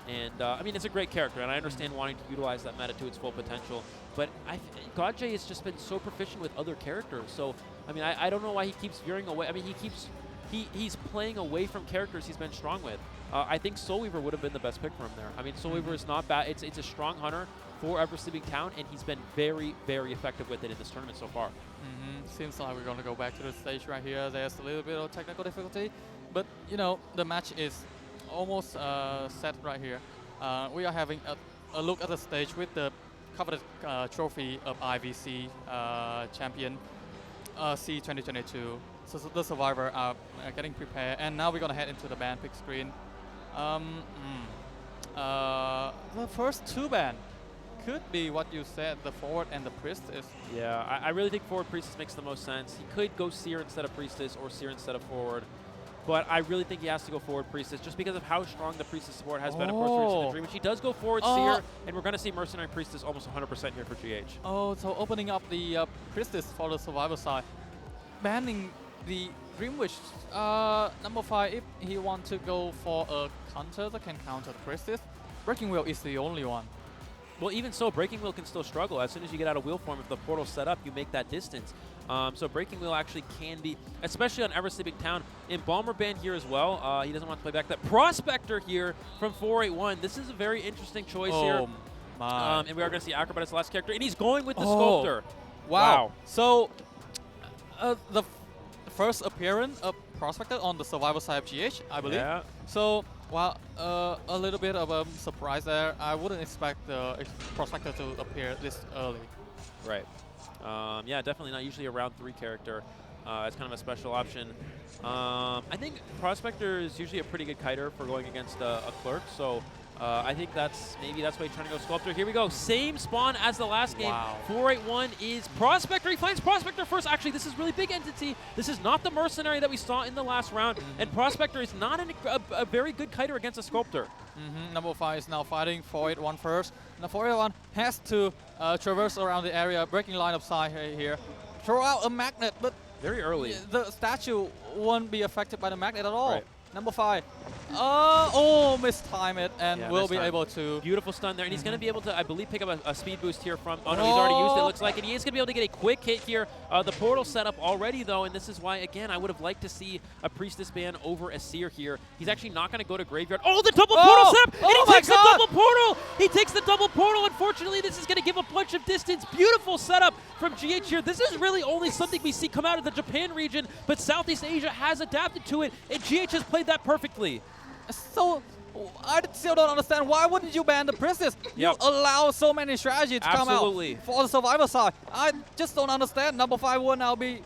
It's a great character, and I understand wanting to utilize that meta to its full potential. But Gotjay has just been so proficient with other characters. So, I don't know why he keeps veering away. He's playing away from characters he's been strong with. I think Soul Weaver would have been the best pick for him there. Soul Weaver is not bad. It's a strong hunter for Ever Sleeping Town, and he's been very, very effective with it in this tournament so far. Seems like we're going to go back to the stage right here. There's a little bit of technical difficulty, but the match is almost set right here. We are having a look at the stage with the coveted trophy of IVC champion C 2022. So the survivor are getting prepared, and now we're going to head into the ban pick screen. The first 2 ban could be what you said, the forward and the priestess. Yeah, I really think forward priestess makes the most sense. He could go Seer instead of priestess or Seer instead of forward. But I really think he has to go forward priestess just because of how strong the priestess support has been, of course, for the Dream. Which he does go forward Seer, and we're going to see mercenary priestess almost 100% here for GH. Oh, so opening up the priestess for the survivor side. Banning the Dream Witch. Number 5, if he wants to go for a counter that can counter the priestess, Breaking Wheel is the only one. Well, even so, Breaking Wheel can still struggle. As soon as you get out of wheel form, if the portal's set up, you make that distance. So Breaking Wheel actually can be, especially on Ever Sleeping Town. In Balmer Band here as well, he doesn't want to play back that. Prospector here from 481. This is a very interesting choice here. My. And we are going to see Acrobat as the last character. And he's going with the Sculptor. Wow. So the first appearance of Prospector on the survivor side of GH, I believe. Yeah. So, a little bit of a surprise there. I wouldn't expect the Prospector to appear this early. Right. Yeah, definitely not. Usually a round 3 character. It's kind of a special option. I think Prospector is usually a pretty good kiter for going against a clerk. So I think maybe that's why he's trying to go Sculptor. Here we go. Same spawn as the last game. Wow. 481 is Prospector. He finds Prospector first. Actually, this is really big entity. This is not the Mercenary that we saw in the last round. And Prospector is not a very good kiter against a Sculptor. Number 5 is now fighting 481 first. Now 481 has to traverse around the area, breaking line of sight here. Throw out a magnet, but Very early. the statue won't be affected by the magnet at all. Right. Number 5. Mistime it and will be able to. Beautiful stun there, and he's going to be able to, I believe, pick up a speed boost here from. Oh no, he's already used it. Looks like, and he is going to be able to get a quick hit here. The portal set up already though, and this is why again I would have liked to see a Priestess ban over a Seer here. He's actually not going to go to Graveyard. Oh, the double portal set up, and he takes the double portal. He takes the double portal. Unfortunately, this is going to give a bunch of distance. Beautiful setup from GH here. This is really only something we see come out of the Japan region, but Southeast Asia has adapted to it, and GH has played that perfectly. So, I still don't understand, why wouldn't you ban the Priestess? You allow so many strategies to come out for the survivor side. I just don't understand. Number 5 will now be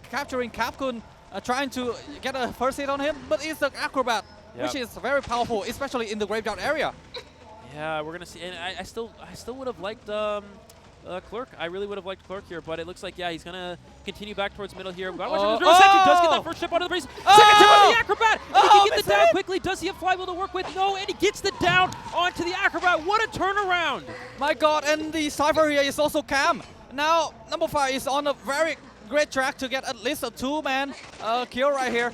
capturing Capcom, trying to get a first hit on him, but it's an Acrobat, which is very powerful, especially in the Graveyard area. Yeah, we're gonna see, and I still would have liked Clerk. I really would have liked Clerk here, but it looks like, he's going to continue back towards middle here. Statue does get that first chip onto the Priest. Second chip on the Acrobat, and he can get the down quickly. Does he have Flywheel to work with? No, and he gets the down onto the Acrobat. What a turnaround. My God, and the Cypher here is also Cam. Now, number 5 is on a very great track to get at least a 2-man kill right here.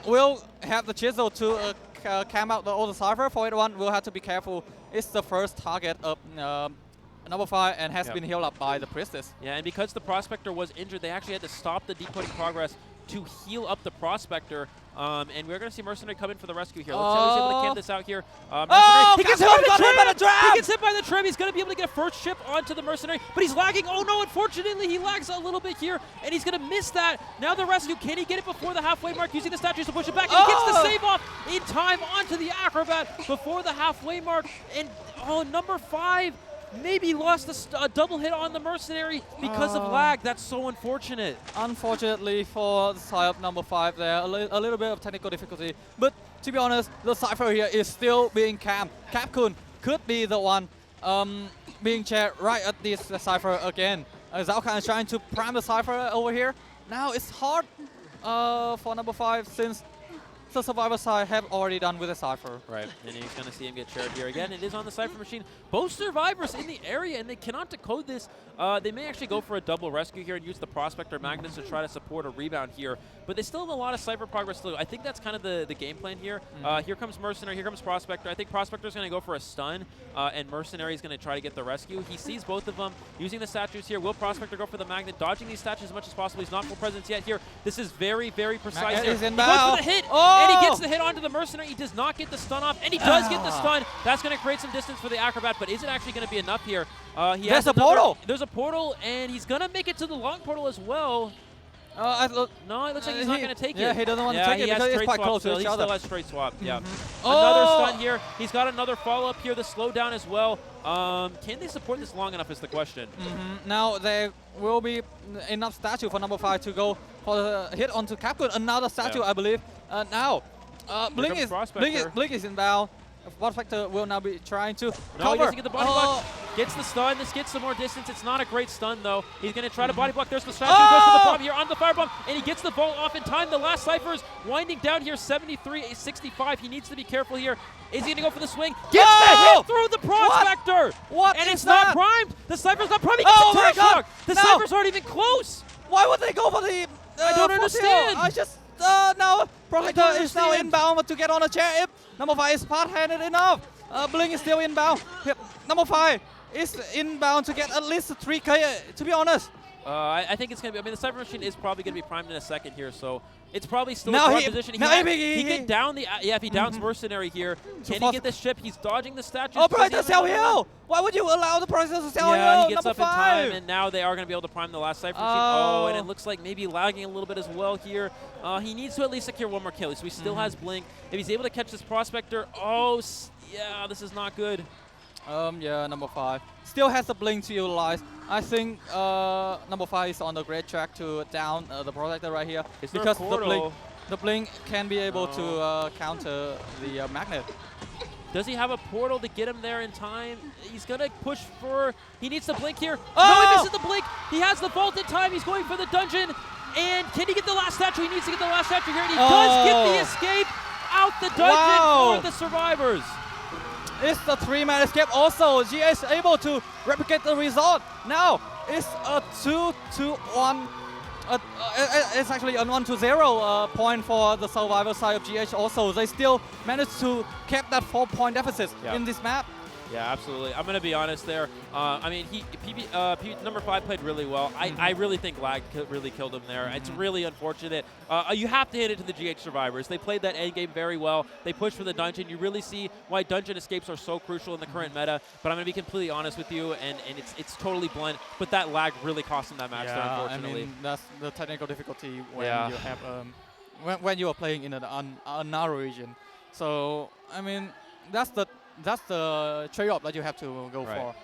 Will have the chisel to cam out the other Cypher. 481 will have to be careful. It's the first target of number 5 and has been healed up by the Priestess. Yeah, and because the Prospector was injured, they actually had to stop the decoding progress to heal up the Prospector. And we're going to see Mercenary come in for the rescue here. Let's see how he's able to camp this out here. Mercenary, he gets hit by the tram! He gets hit by the tram. He's going to be able to get first chip onto the Mercenary, but he's lagging. Oh no, unfortunately, he lags a little bit here, and he's going to miss that. Now the rescue, can he get it before the halfway mark using the statues to push it back? And he gets the save off in time onto the Acrobat before the halfway mark. And number 5 maybe lost a double hit on the Mercenary because of lag. That's so unfortunate. Unfortunately for the side of number 5 there, a little bit of technical difficulty. But to be honest, the Cypher here is still being camped. Capcom could be the one being chaired right at this Cypher again. Zhao Khan is trying to prime the Cypher over here. Now it's hard for number 5 since the survivor side have already done with a Cypher. Right, and he's going to see him get shared here again. It is on the Cypher machine. Both survivors in the area, and they cannot decode this. They may actually go for a double rescue here and use the Prospector Magnus to try to support a rebound here, but they still have a lot of Cypher progress to do. I think that's kind of the game plan here. Here comes Mercenary, here comes Prospector. I think Prospector's going to go for a stun, and Mercenary is going to try to get the rescue. He sees both of them using the statues here. Will Prospector go for the Magnet, dodging these statues as much as possible? He's not full presence yet here. This is very, very precise here. He goes for the hit, and he gets the hit onto the Mercenary. He does not get the stun off, and he does get the stun. That's going to create some distance for the Acrobat, but is it actually going to be enough here? There's a portal! There's a portal, and he's going to make it to the long portal as well. No, it looks like he's not going to take it. Yeah, he doesn't want to take it because it's quite close to each other. He still has straight swap, Another stun here. He's got another follow-up here, the slowdown as well. Can they support this long enough is the question. Now there will be enough statue for number 5 to go for the hit onto Capcom. Another statue, I believe. Now, Blink is inbound. Prospector will now be trying to cover. He doesn't get the body block. Gets the stun. This gets some more distance. It's not a great stun, though. He's going to try to body block. There's the statue. Goes to the bomb here on the firebomb, and he gets the vault off in time. The last Cypher is winding down here, 73-65. He needs to be careful here. Is he going to go for the swing? Gets the hit through the Prospector. What? And it's not primed. The Cypher's not primed. He gets the turret shock. The Cyphers aren't even close. Why would they go for the I don't understand. I just... now Prospector is now inbound to get on a chair. If number 5 is part-handed enough. Blink is still inbound. Number 5 is inbound to get at least 3K, to be honest. I think it's going to be... I mean, the Cypher Machine is probably going to be primed in a second here, so it's probably still a prime position. He can down the... if he downs Mercenary here, can he get this chip? He's dodging the statues. Oh, Prospector Cell Hill! Why would you allow the Prospector to Cell Hill? Yeah, he gets up in time, and now they are going to be able to prime the last Cypher Machine. And it looks like maybe lagging a little bit as well here. He needs to at least secure one more kill, so he still has Blink. If he's able to catch this Prospector, yeah, this is not good. Yeah, number 5 still has the Blink to utilize. I think number 5 is on the great track to down the Protector right here because the Blink can be able to counter the Magnet. Does he have a portal to get him there in time? He's going to push for, he needs to blink here. Oh! No, he misses the blink. He has the vault in time. He's going for the dungeon. And can he get the last statue? He needs to get the last statue here. And he does get the escape out the dungeon for the survivors. It's the 3-man escape also. GH able to replicate the result. Now it's a 2-1. It's actually a 1-0 point for the survivor side of GH also. They still managed to keep that 4-point deficit in this map. Yeah, absolutely. I'm going to be honest there. I mean, number 5 played really well. I really think lag really killed him there. It's really unfortunate. You have to hit it to the GH survivors. They played that end game very well. They pushed for the dungeon. You really see why dungeon escapes are so crucial in the current meta. But I'm going to be completely honest with you, and it's totally blunt. But that lag really cost him that match there, unfortunately. I mean, that's the technical difficulty when you have when you are playing in a narrow region. So I mean, that's the trade-off that you have to go for.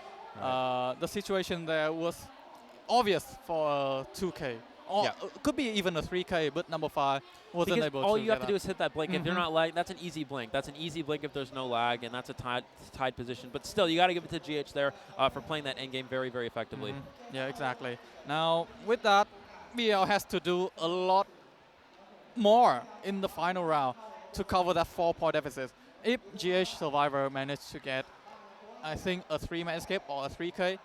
The situation there was obvious for 2K. Or could be even a 3K, but number 5 wasn't able to. All you have to do is hit that blink. If they're not lag, that's an easy blink. That's an easy blink if there's no lag, and that's a tied position. But still, you got to give it to GH there for playing that end game very, very effectively. Yeah, exactly. Now, with that, BL has to do a lot more in the final round to cover that 4-point deficit. If GH Survivor managed to get, I think, a 3-man escape or a 3K,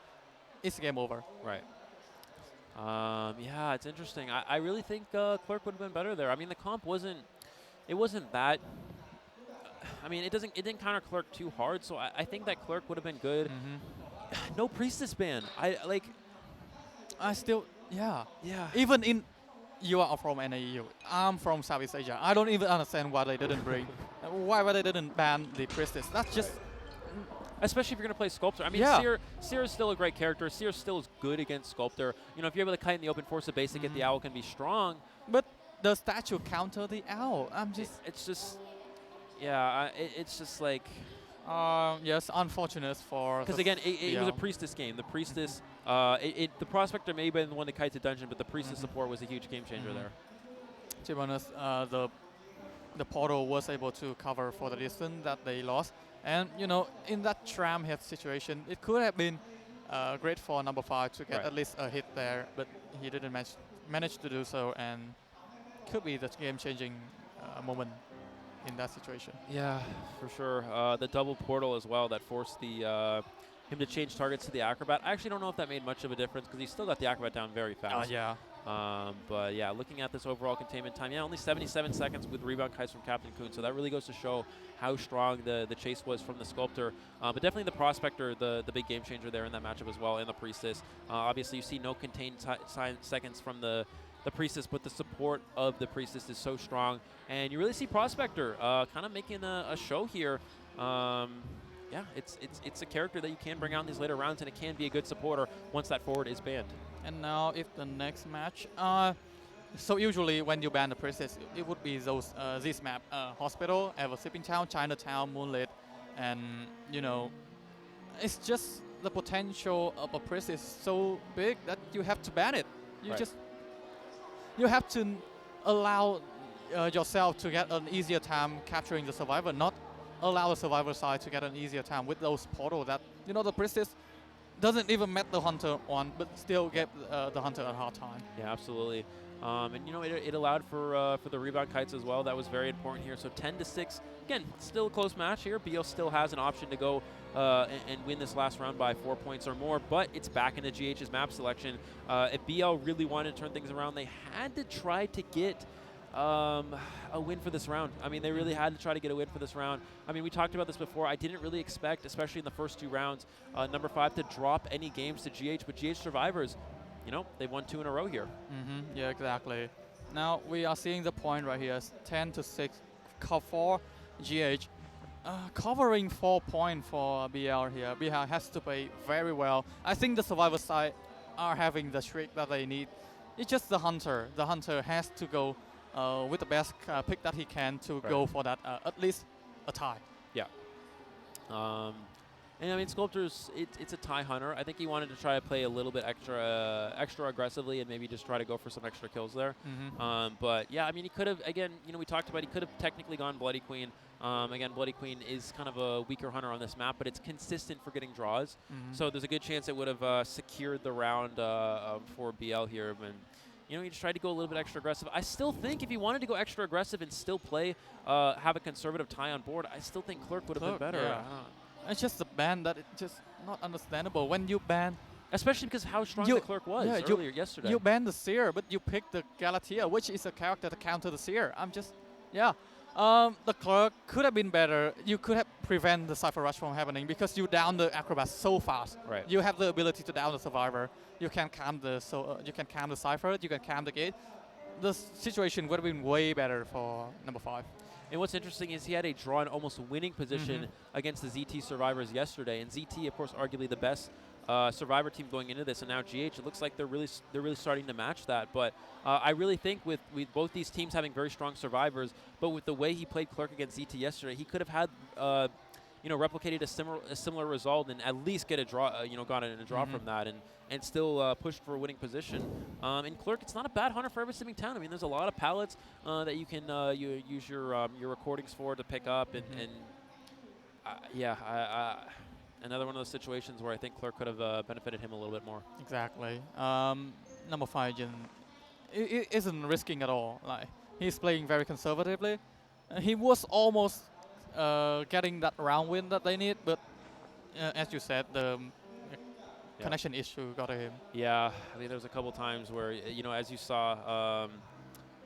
it's game over. Right. Yeah, it's interesting. I really think Clerk would have been better there. I mean, the comp wasn't that. I mean, it didn't counter Clerk too hard, so I think that Clerk would have been good. No Priestess ban. Even in, you are from NAEU, I'm from Southeast Asia. I don't even understand why they didn't bring, why they didn't ban the Priestess. That's just. Especially if you're going to play Sculptor. I mean, Seer is still a great character. Seer still is good against Sculptor. You know, if you're able to kite in the open force of basic, get the owl can be strong. But the statue counter the owl. It's just, yeah, it's just like. Yes, unfortunate for. Because again, it was a Priestess game. The Priestess, the Prospector may have been the one that kites the dungeon, but the Priestess support was a huge game changer there. To be honest, the portal was able to cover for the distance that they lost. And, you know, in that tram hit situation, it could have been great for number 5 to get at least a hit there, but he didn't manage to do so, and could be the game-changing moment in that situation. Yeah, for sure. The double portal as well that forced him to change targets to the Acrobat. I actually don't know if that made much of a difference because he still got the Acrobat down very fast. But yeah, looking at this overall containment time, only 77 seconds with rebound kites from Captain Kuhn, so that really goes to show how strong the chase was from the Sculptor. But definitely the Prospector, the big game changer there in that matchup as well, and the Priestess. Obviously, you see no contained seconds from the Priestess, but the support of the Priestess is so strong. And you really see Prospector kind of making a show here. Yeah, it's a character that you can bring out in these later rounds, and it can be a good supporter once that forward is banned. And now, if the next match, so usually when you ban the Priestess, it would be this map: Hospital, Ever Sipping Town, Chinatown, Moonlit, and you know, it's just the potential of a Priestess so big that you have to ban it. You have to allow yourself to get an easier time capturing the Survivor, not allow the Survivor side to get an easier time with those portals that, you know, the Priestess doesn't even met the Hunter on, but still get the Hunter a hard time. Yeah, absolutely. And, you know, it allowed for the rebound kites as well. That was very important here. So 10-6. Again, still a close match here. BL still has an option to go and win this last round by 4 points or more, but it's back into GH's map selection. If BL really wanted to turn things around, they had to try to get a win for this round. I mean, they really had to try to get a win for this round. I mean, we talked about this before. I didn't really expect, especially in the first 2 rounds, number 5 to drop any games to GH, but GH Survivors, you know, they won 2 in a row here. Yeah, exactly. Now we are seeing the point right here, 10-6 for GH. Covering 4 points for BL here. BL has to play very well. I think the Survivor side are having the streak that they need. It's just the Hunter. The Hunter has to go with the best pick that he can to go for that, at least a tie. Yeah. And I mean, Sculptor's it's a tie hunter. I think he wanted to try to play a little bit extra aggressively and maybe just try to go for some extra kills there. But yeah, I mean, he could have, again, we talked about he could have technically gone Bloody Queen. Again, Bloody Queen is kind of a weaker hunter on this map, but it's consistent for getting draws. So there's a good chance it would have secured the round for BL here. And he just tried to go a little bit extra aggressive. I still think if he wanted to go extra aggressive and still play, have a conservative tie on board, I still think Clerk would have been better. Yeah. It's just the ban that it's just not understandable. When you ban, especially because how strong the Clerk was earlier yesterday. You ban the Seer, but you pick the Galatea, which is a character to counter the Seer. The Clerk could have been better. You could have prevented the Cypher Rush from happening because you down the Acrobat so fast. Right. You have the ability to down the Survivor. You can calm the Cypher. You can calm the gate. The situation would have been way better for number 5. And what's interesting is he had a draw and almost winning position against the ZT Survivors yesterday. And ZT, of course, arguably the best Survivor team going into this. And now GH, it looks like they're really starting to match that. But I really think with both these teams having very strong Survivors, but with the way he played Clerk against ZT yesterday, he could have had replicated a similar result and at least get a draw, gotten a draw from that and still pushed for a winning position. In Clerk, it's not a bad hunter for every single town. I mean, there's a lot of pallets that you can use your recordings for to pick up, another one of those situations where I think Clerk could have benefited him a little bit more. Exactly. Number 5 Jin isn't risking at all. Like, he's playing very conservatively. He was almost getting that round win that they need, but as you said, the connection issue got to him. Yeah, I mean, there's a couple times where, as you saw,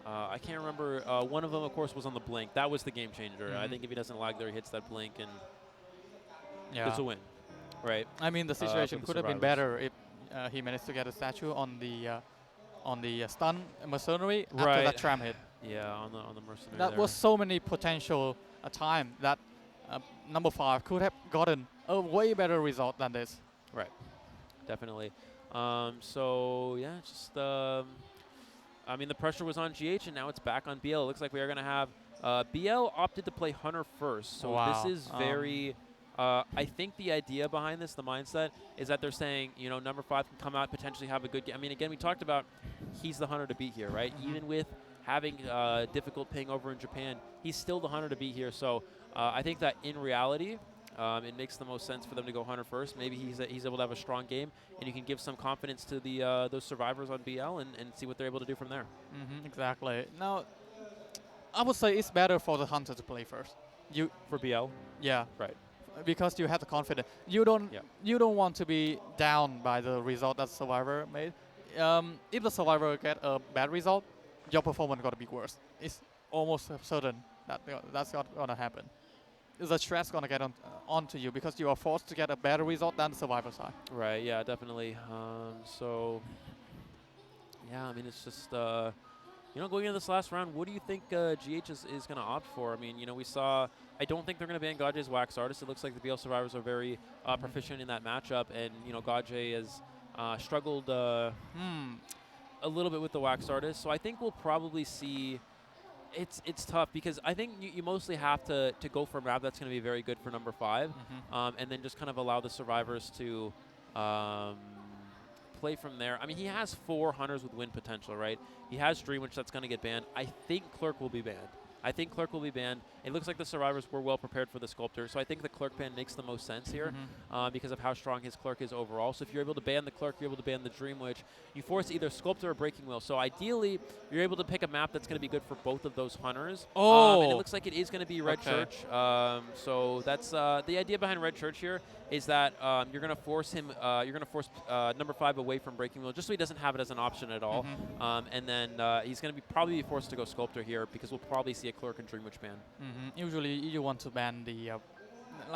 I can't remember, one of them, of course, was on the blink. That was the game changer. I think if he doesn't lag there, he hits that blink and it's a win, right? I mean, the situation could have been better if he managed to get a statue on the stun mercenary after that tram hit. Yeah, on the mercenary. That was so many potential time that number 5 could have gotten a way better result than this. Right, definitely. So yeah, just I mean, the pressure was on GH and now it's back on BL. It looks like we are going to have BL opted to play Hunter first. So this is very. I think the idea behind this, the mindset, is that they're saying, number 5 can come out, potentially have a good game. I mean, again, we talked about he's the hunter to beat here, right? Even with having difficult ping over in Japan, he's still the hunter to beat here. So I think that in reality, it makes the most sense for them to go hunter first. Maybe he's able to have a strong game, and you can give some confidence to those survivors on BL and see what they're able to do from there. Exactly. Now, I would say it's better for the hunter to play first. For BL? Yeah. Right. Because you have the confidence. You don't want to be down by the result that Survivor made. If the Survivor get a bad result, your performance got to be worse. It's almost certain that that's not going to happen. The stress going to get onto you because you are forced to get a better result than the Survivor side. Right, yeah, definitely. So, yeah, I mean, it's just, going into this last round, what do you think GH is going to opt for? I mean, we saw, I don't think they're going to ban Gajay's Wax Artist. It looks like the BL Survivors are very proficient in that matchup, and, Gajay has struggled a little bit with the Wax Artist. So I think we'll probably see, it's tough because I think you mostly have to go for a map that's going to be very good for number 5, and then just kind of allow the Survivors to play from there. I mean, he has 4 hunters with win potential, right? He has Dream, which that's going to get banned. I think Clerk will be banned. It looks like the Survivors were well prepared for the Sculptor, so I think the Clerk ban makes the most sense here because of how strong his Clerk is overall. So if you're able to ban the Clerk, you're able to ban the Dream Witch. You force either Sculptor or Breaking Wheel. So ideally, you're able to pick a map that's going to be good for both of those hunters. And it looks like it is going to be Red Church. So that's the idea behind Red Church here is that you're going to force him, number 5 away from Breaking Wheel, just so he doesn't have it as an option at all. And then he's going to probably be forced to go Sculptor here because we'll probably see a Clerk and Dream Witch ban. Usually, you want to ban the,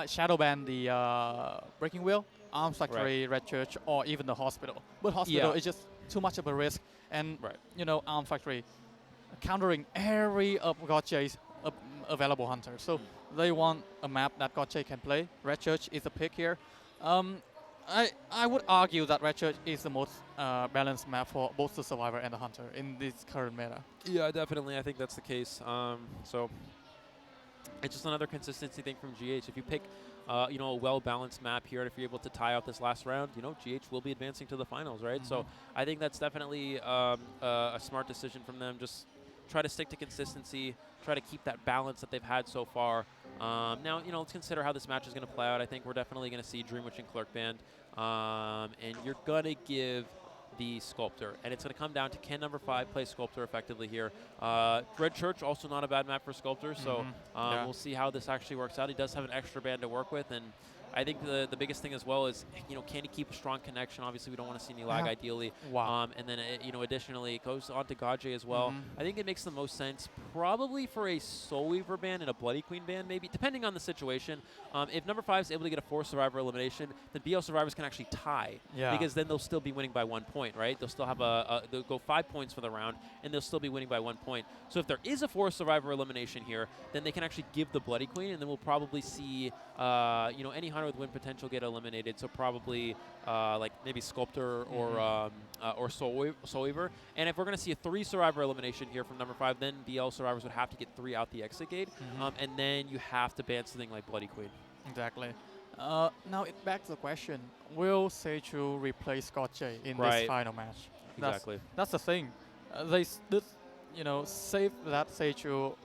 shadow ban the Breaking Wheel, Arms Factory, Red Church, or even the Hospital. But Hospital is just too much of a risk, and Arms Factory countering every of Gotchay's available hunter. So they want a map that Gotchay can play. Red Church is a pick here. I would argue that Red Church is the most balanced map for both the Survivor and the Hunter in this current meta. Yeah, definitely. I think that's the case. So, it's just another consistency thing from GH. If you pick, a well-balanced map here, and if you're able to tie out this last round, GH will be advancing to the finals, right? So I think that's definitely a smart decision from them. Just try to stick to consistency, try to keep that balance that they've had so far. Now, let's consider how this match is going to play out. I think we're definitely going to see Dreamwitch and Clerk Band, and you're going to give the Sculptor, and it's going to come down to can number 5 play Sculptor effectively here. Red Church, also not a bad map for Sculptor, so we'll see how this actually works out. He does have an extra band to work with, and I think the biggest thing as well is, can he keep a strong connection? Obviously, we don't want to see any lag, ideally. Wow. And then, additionally, it goes on to Gaje as well. I think it makes the most sense probably for a Soul Weaver band and a Bloody Queen band, maybe, depending on the situation. If number 5 is able to get a 4 survivor elimination, then BL survivors can actually tie. Because then they'll still be winning by 1 point, right? They'll still have they'll go 5 points for the round, and they'll still be winning by 1 point. So if there is a 4 survivor elimination here, then they can actually give the Bloody Queen, and then we'll probably see, any hunter with win potential get eliminated. So probably like maybe Sculptor or Soul Weaver. And if we're going to see a 3 survivor elimination here from number 5, then BL survivors would have to get 3 out the exit gate, and then you have to ban something like Bloody Queen. Exactly. Now it begs the question: will Seichu replace Gaje in this final match? Exactly. That's the thing. They save that Seichu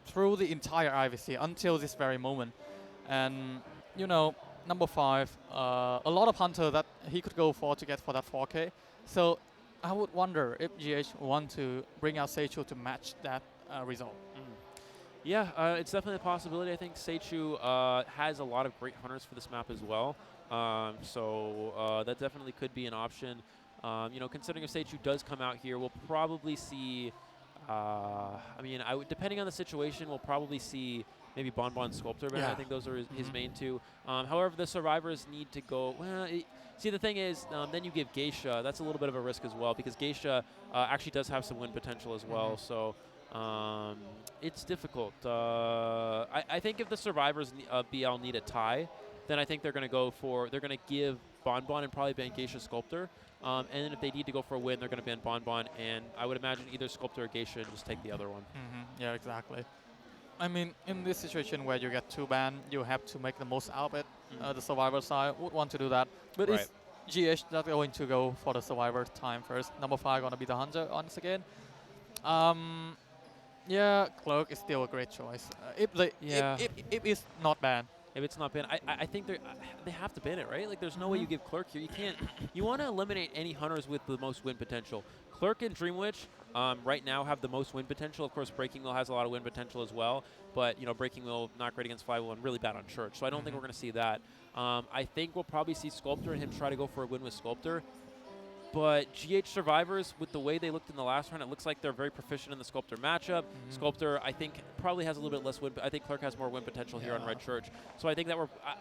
through the entire IVC until this very moment, and number 5, a lot of hunter that he could go for to get for that 4K. So I would wonder if GH want to bring out Seichu to match that result. Yeah, it's definitely a possibility. I think Seichu has a lot of great hunters for this map as well. So that definitely could be an option. Considering if Seichu does come out here, we'll probably see, depending on the situation, we'll probably see maybe Bonbon Sculptor band. I think those are his main 2. However, the survivors need to go. Well, see, the thing is, then you give Geisha. That's a little bit of a risk as well, because Geisha actually does have some win potential as well. So it's difficult. I think if the survivors BL need a tie, then I think they're going to give Bonbon and probably ban Geisha Sculptor. And then if they need to go for a win, they're going to ban Bonbon, and I would imagine either Sculptor or Geisha and just take the other one. Yeah, exactly. I mean, in this situation where you get 2 ban, you have to make the most out of it. The survivor side would want to do that. But is GH not going to go for the survivor time first? Number 5 going to be the hunter once again. Yeah, Clerk is still a great choice. If it's not banned. If it's not banned, I think they have to ban it, right? Like, there's no way you give Clerk here. You can't. You want to eliminate any hunters with the most win potential. Clerk and Dreamwitch right now have the most win potential. Of course, Breaking Wheel has a lot of win potential as well. But, Breaking Wheel not great against Flywheel and really bad on Church. So I don't think we're going to see that. I think we'll probably see Sculptor and him try to go for a win with Sculptor. But GH survivors, with the way they looked in the last round, it looks like they're very proficient in the Sculptor matchup. Sculptor, I think, probably has a little bit less win. I think Clerk has more win potential here on Red Church. So I think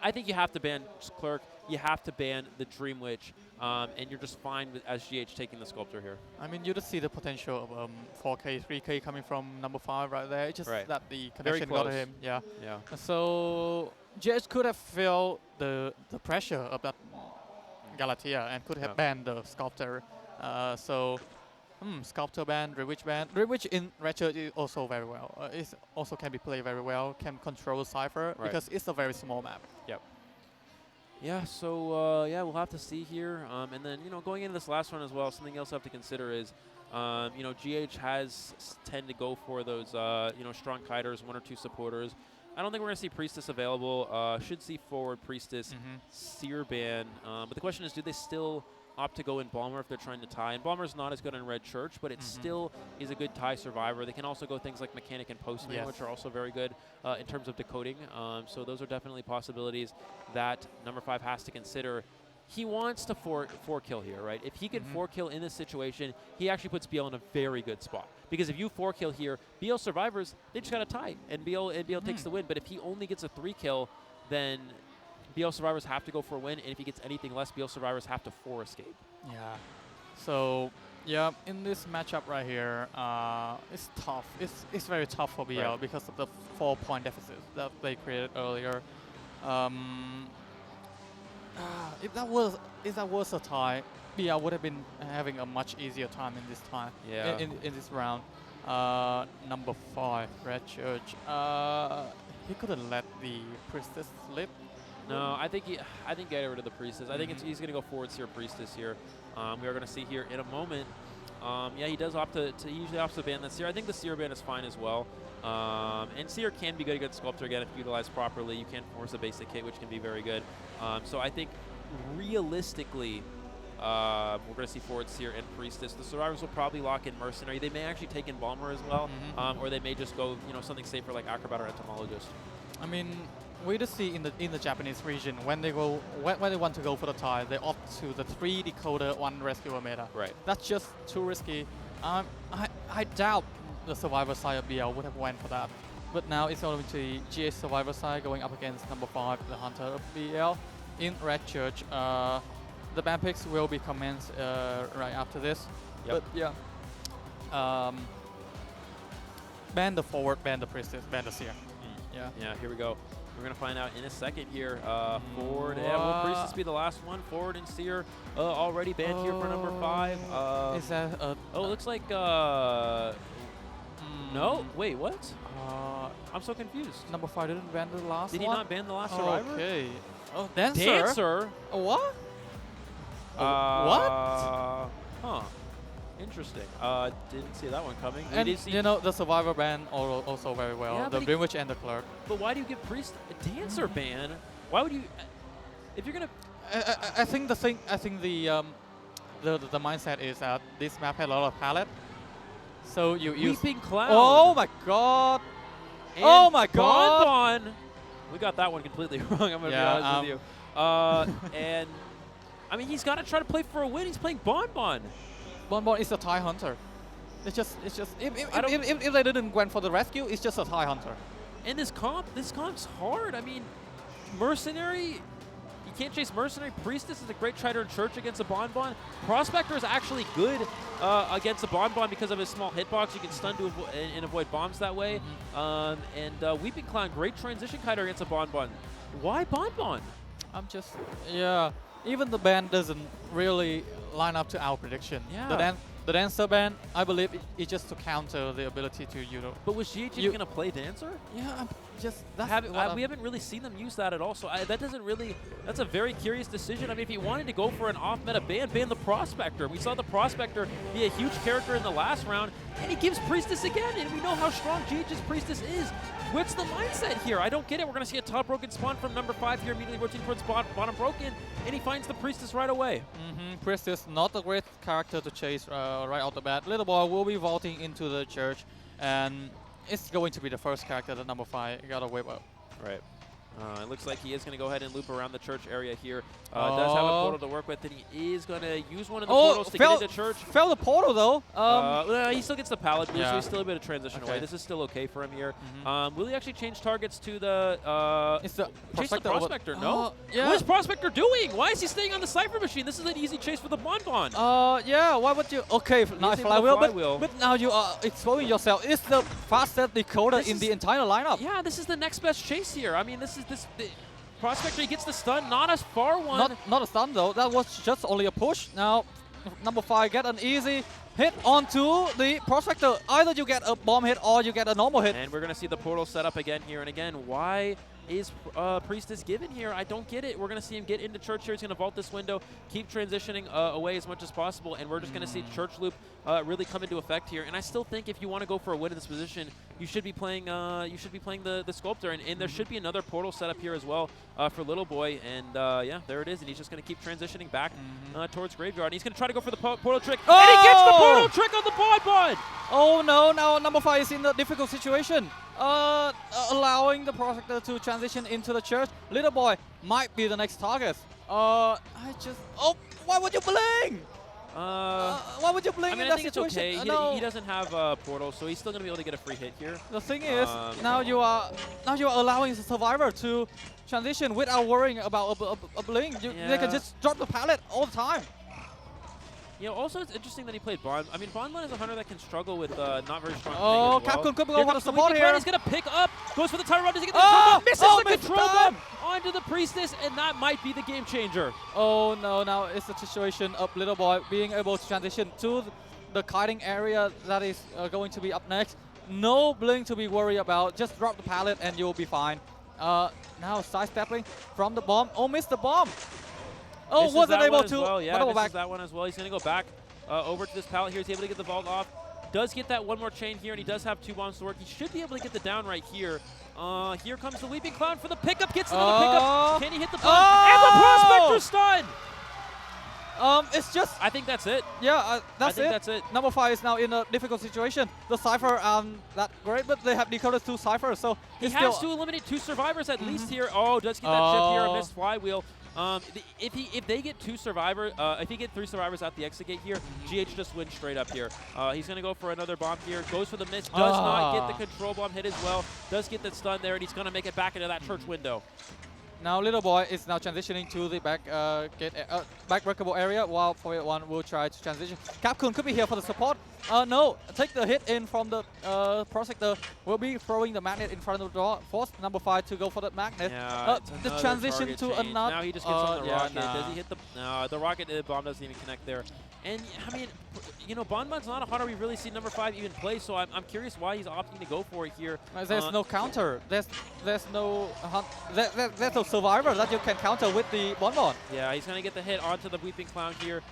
I think you have to ban Clerk. You have to ban the Dreamwitch, and you're just fine with as GH taking the Sculptor here. I mean, you just see the potential of 4K, 3K coming from number 5 right there. It's just that the connection got to him. Yeah. So GH could have felt the pressure of that Galatea and could have banned the Sculptor. Sculptor ban, Dreamwitch ban. Dreamwitch in Red Church is also very well. It also can be played very well, can control Cypher because it's a very small map. Yep. Yeah, so we'll have to see here. And then, going into this last one as well, something else I have to consider is, GH has tend to go for those, strong kiters, 1 or 2 supporters. I don't think we're going to see Priestess available. Should see forward Priestess, Seer ban. But the question is, do they still opt to go in Balmer if they're trying to tie? And Balmer's not as good in Red Church, but it still is a good tie survivor. They can also go things like Mechanic and Postman, which are also very good in terms of decoding. So those are definitely possibilities that number 5 has to consider. He wants to 4-kill here, right? If he can 4-kill in this situation, he actually puts BL in a very good spot. Because if you 4-kill here, BL survivors, they just got to tie, and BL takes the win. But if he only gets a 3-kill, then BL survivors have to go for a win, and if he gets anything less, BL survivors have to 4-escape. Yeah. So, in this matchup right here, it's tough. It's very tough for BL because of the 4-point deficit that they created earlier. If that was a tie, BL would have been having a much easier time in this time in this round. Number 5, Red Church. He couldn't let the Priestess slip. No, I think get rid of the Priestess. I think he's going to go forward Seer Priestess here. We are going to see here in a moment. Yeah, he does opt to he usually opts to ban the Seer. I think the Seer ban is fine as well. And Seer can be good against Sculptor again if utilized properly. You can force a basic hit, which can be very good. So I think realistically, we're going to see forward Seer and Priestess. The Survivors will probably lock in Mercenary. They may actually take Embalmer as well, or they may just go something safer like Acrobat or Entomologist. I mean, we just see in the Japanese region when they want to go for the tie, they opt to the 3 decoder 1 rescuer meta. Right. That's just too risky. I doubt the Survivor side of BL would have went for that. But now it's going to be GH Survivor side going up against number 5, the Hunter of BL in Red Church. The ban picks will be commenced right after this. Yep. But yeah. Ban the forward, ban the Priestess, ban the Seer. Yeah. Yeah, here we go. We're going to find out in a second here. Forward, yeah, will Priestess be the last one? Forward and Seer already banned here for number 5. Is that oh, it looks like... No? Wait, what? I'm so confused. Number 5 didn't ban the last one? Did he not ban the last Survivor? Okay. Oh, Dancer? Dancer? What? What? Huh. Interesting. Didn't see that one coming. And you know, the Survivor ban also very well. Yeah, the Greenwich and the Clerk. But why do you give Priest a Dancer ban? Why would you... If you're gonna... I think the mindset is that this map had a lot of palette. So you use... Weeping Cloud. Oh my god! And oh my god! Bon. We got that one completely wrong, I'm going to be honest with you. And... I mean, he's got to try to play for a win. He's playing Bon. Bon is a TIE Hunter. It's just if they didn't went for the rescue, it's just a TIE Hunter. And this comp's hard. I mean, Mercenary, you can't chase Mercenary. Priestess is a great try to Church against a Bon. Prospector is actually good against a Bon because of his small hitbox. You can stun to and avoid bombs that way. And Weeping Clown, great transition kiter against a Bon. Why Bon? I'm just, yeah. Even the ban doesn't really line up to our prediction. Yeah. The Dancer ban, I believe, is just to counter the ability to, But was GH going to play Dancer? Yeah, we haven't really seen them use that at all. So that's a very curious decision. I mean, if he wanted to go for an off-meta ban the Prospector. We saw the Prospector be a huge character in the last round, and he gives Priestess again, and we know how strong GH's Priestess is. What's the mindset here? I don't get it. We're going to see a top broken spawn from number 5 here, immediately rotating towards bottom broken, and he finds the Priestess right away. Priestess, not a great character to chase right out the bat. Little boy will be vaulting into the church, and it's going to be the first character that number 5 got to whip up. Right. It looks like he is going to go ahead and loop around the church area here. Does have a portal to work with, and he is going to use one of the portals to get into church. Fell the portal, though. He still gets the pallet boost, so he's still a bit of transition away. This is still okay for him here. Will he actually change targets to the... It's the Prospector, no? Yeah. What is Prospector doing? Why is he staying on the Cypher Machine? This is an easy chase for the Bon. Yeah, why would you... Okay, nice flywheel, but now you are exposing yourself. It's the fastest decoder in the entire lineup. Yeah, this is the next best chase here. I mean, the Prospector, he gets the stun, not as far one. Not a stun though, that was just only a push. Now, number 5 get an easy hit onto the Prospector. Either you get a bomb hit or you get a normal hit. And we're going to see the portal set up again here and again. Why is Priestess given here? I don't get it. We're going to see him get into Church here. He's going to vault this window, keep transitioning away as much as possible, and we're just going to see Church Loop really come into effect here. And I still think if you want to go for a win in this position, you should be playing the Sculptor, and there should be another portal set up here as well for Little Boy. And yeah, there it is. And he's just going to keep transitioning back towards Graveyard. And he's going to try to go for the portal trick, and he gets the portal trick on the Bon. Oh no! Now number 5 is in a difficult situation. Allowing the Prospector to transition into the church. Little Boy might be the next target. Why would you blink? Why would you blink in that think situation? It's okay. No. He doesn't have a portal, so he's still going to be able to get a free hit here. The thing is, now you are allowing the Survivor to transition without worrying about a blink. They can just drop the pallet all the time. You know, also it's interesting that he played Bon. I mean, Bon is a hunter that can struggle with not very strong. Oh, Capcom could go for the support here. He's going to pick up, goes for the Tyrant, does he get the misses the control bomb onto the Priestess, and that might be the game changer. Oh no, now it's the situation of Little Boy being able to transition to the kiting area that is going to be up next. No blink to be worried about. Just drop the pallet and you'll be fine. Now sidestepping from the bomb. Oh, missed the bomb. Oh, Misses wasn't that able one as to. well. Yeah, double misses back. that one as well. He's going to go back over to this pallet here. He's able to get the vault off. Does get that one more chain here, and he does have 2 bombs to work. He should be able to get the down right here. Here comes the Weeping Clown for the pickup. Gets another pickup. Can he hit the bomb? And the Prospector stun! It's just. I think that's it. Yeah, that's it. That's it. Number 5 is now in a difficult situation. The Cypher that great, but they have decoded 2 Cyphers, so He he's has still to eliminate 2 survivors at least here. Oh, does get that chip here, a missed flywheel. If they get 2 survivors, if he get 3 survivors at the exit gate here, GH just wins straight up here. He's gonna go for another bomb here. Goes for the miss. Does not get the control bomb hit as well. Does get the stun there, and he's gonna make it back into that church window. Now Little Boy is now transitioning to the back back breakable area, while 481 will try to transition. Capcom could be here for the support. No, take the hit in from the Prosector. Will be throwing the magnet in front of the door. Force number 5 to go for the magnet. Yeah, the transition to change. another. Now he just gets on the yeah, rocket. nah. Does he hit the? No, the rocket bomb doesn't even connect there. And I mean, you know, Bonbon's not a hunter we really see number 5 even play. So I'm curious why he's opting to go for it here. There's no counter. There's no there's no survivor that you can counter with the Bonbon. Yeah, he's gonna get the hit onto the Weeping Clown here.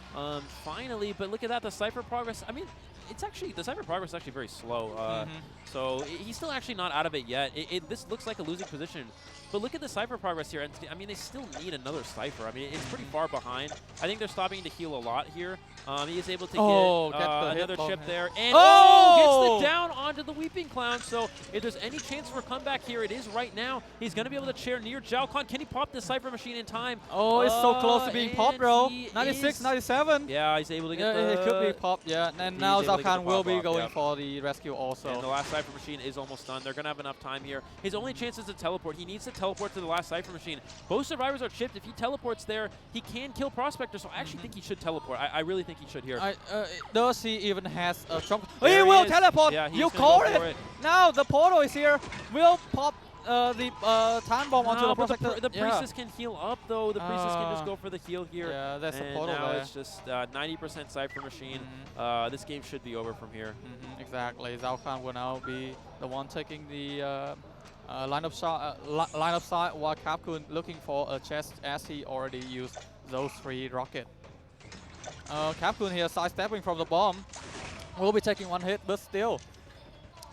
Finally, but look at that, the Cypher progress. I mean, it's actually, the Cypher progress is actually very slow. So he's still actually not out of it yet. This looks like a losing position. But look at the Cypher progress here. And I mean, they still need another Cypher. I mean, it's pretty far behind. I think they're stopping to heal a lot here. He is able to get another chip there. And gets the down onto the Weeping Clown. So if there's any chance for a comeback here, it is right now. He's going to be able to chair near Jalcon. Can he pop this Cypher machine in time? Oh, it's so close to being popped, bro. 96, 97. Yeah, he's able to get it could be popped, yeah. And now Jalcon will be going for the rescue also. And the last Cypher machine is almost done. They're going to have enough time here. His only chance is to teleport. He needs to teleport to the last Cypher machine. Both survivors are chipped. If he teleports there, he can kill Prospector. So I actually think he should teleport. I really think he should here. Does he even has a trunk? There He will is. teleport! Yeah, You called it! Now the portal is here. Will pop the time bomb onto the Prospector. The Priestess can heal up, though. The Priestess can just go for the heal here. Yeah, that's and the portal now there. it's just 90% Cypher machine. This game should be over from here. Exactly. Zhao Khan will now be the one taking the line of sight, while Capcom looking for a chest as he already used those 3 rockets. Capcom here sidestepping from the bomb. Will be taking 1 hit, but still.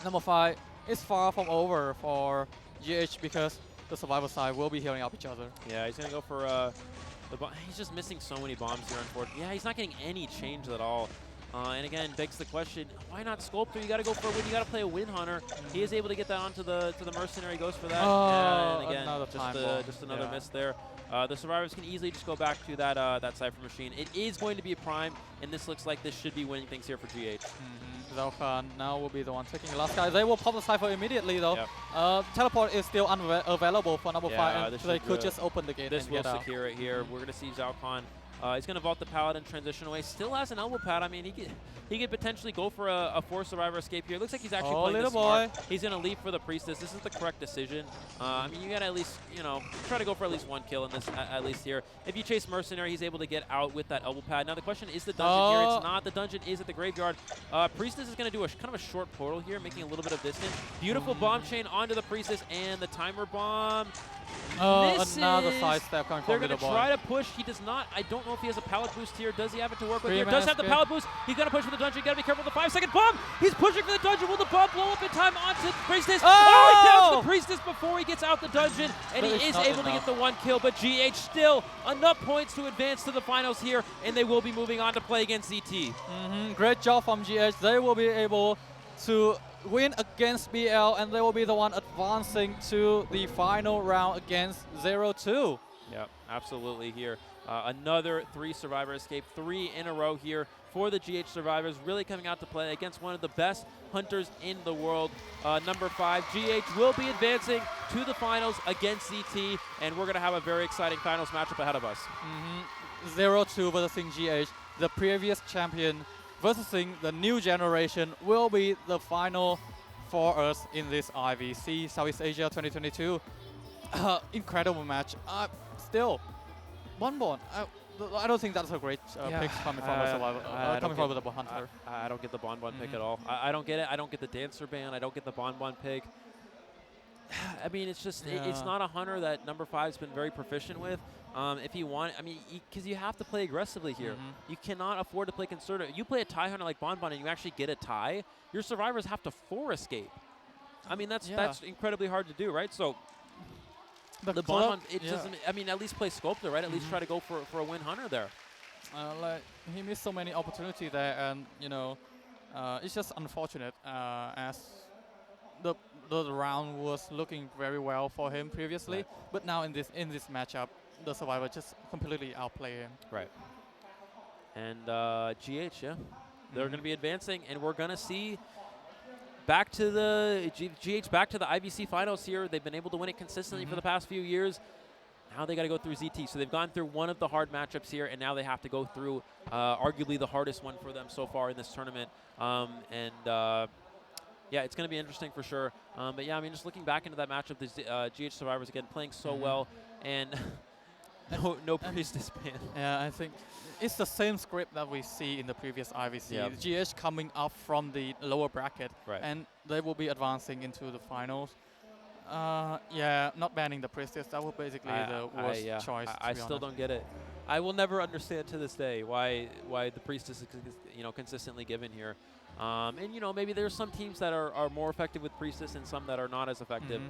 Number 5 is far from over for GH because the survival side will be healing up each other. Yeah, he's going to go for the bomb. He's just missing so many bombs here, unfortunately. Yeah, he's not getting any change at all. And again, begs the question, why not Sculptor? You got to go for a win. You got to play a Win Hunter. He is able to get that onto the Mercenary. Goes for that. And again, just another miss there. The survivors can easily just go back to that Cypher machine. It is going to be a prime, and this looks like this should be winning things here for GH. Zhao Khan now will be the one taking the last guy. They will pop the Cypher immediately though. Teleport is still unavailable for number 5, and they could just open the gate this and get out. This will secure it here. We're going to see Zhao Khan. He's going to vault the pallet and transition away. Still has an elbow pad. I mean, he could potentially go for a 4 survivor escape here. Looks like he's actually playing this smart. He's going to leave for the Priestess. This is the correct decision. I mean, you got to at least, you know, try to go for at least 1 kill in this, at least here. If you chase Mercenary, he's able to get out with that elbow pad. Now, the question is the dungeon here. It's not. The dungeon is at the graveyard. Priestess is going to do kind of a short portal here, making a little bit of distance. Beautiful bomb chain onto the Priestess, and the timer bomb misses. Another sidestep coming from They're going to try to push. He does not. I don't know if he has a pallet boost here. Does he have it to work with here? Does have the pallet boost. He's going to push for the dungeon. Got to be careful with the 5-second bomb. He's pushing for the dungeon. Will the bomb blow up in time onto the Priestess? Oh, he downs the Priestess before he gets out the dungeon, and he is able to get the 1 kill. But GH still enough points to advance to the finals here, and they will be moving on to play against ZT. Great job from GH. They will be able to win against BL, and they will be the one advancing to the final round against 0-2. Yep, absolutely here. Another 3 survivor escape, 3 in a row here for the GH survivors, really coming out to play against one of the best hunters in the world. Number 5, GH will be advancing to the finals against ZT, and we're going to have a very exciting finals matchup ahead of us. 0-2 versus GH, the previous champion versus the new generation will be the final for us in this IVC Southeast Asia 2022. Incredible match. Still, Bonbon, I don't think that's a great pick coming from a survivor. Coming from the hunter. I don't get the Bon pick at all. I don't get it. I don't get the Dancer ban. I don't get the Bon pick. I mean, it's just it's not a hunter that number 5's been very proficient with. If you want, I mean, because you have to play aggressively here. You cannot afford to play conservative. You play a tie hunter like Bon and you actually get a tie. Your survivors have to 4 escape. I mean, that's incredibly hard to do, right? So the Bon, it doesn't. I mean, at least play Sculptor, right? At least try to go for a win hunter there. Like he missed so many opportunities there, and you know, it's just unfortunate as the round was looking very well for him previously, but now in this matchup, the survivor just completely outplay him. Right. And GH, they're going to be advancing, and we're going to see back to the GH back to the IVC finals here. They've been able to win it consistently for the past few years. Now they got to go through ZT. So they've gone through one of the hard matchups here, and now they have to go through arguably the hardest one for them so far in this tournament. Yeah, it's going to be interesting for sure. But yeah, I mean, just looking back into that matchup, the GH survivors again playing so well, and no Priestess ban. Yeah, I think it's the same script that we see in the previous IVC. Yep. GH coming up from the lower bracket, and they will be advancing into the finals. Yeah, not banning the Priestess, that was basically the worst choice. I still don't get it. I will never understand to this day why the Priestess is consistently given here. And maybe there's some teams that are more effective with Priestess and some that are not as effective.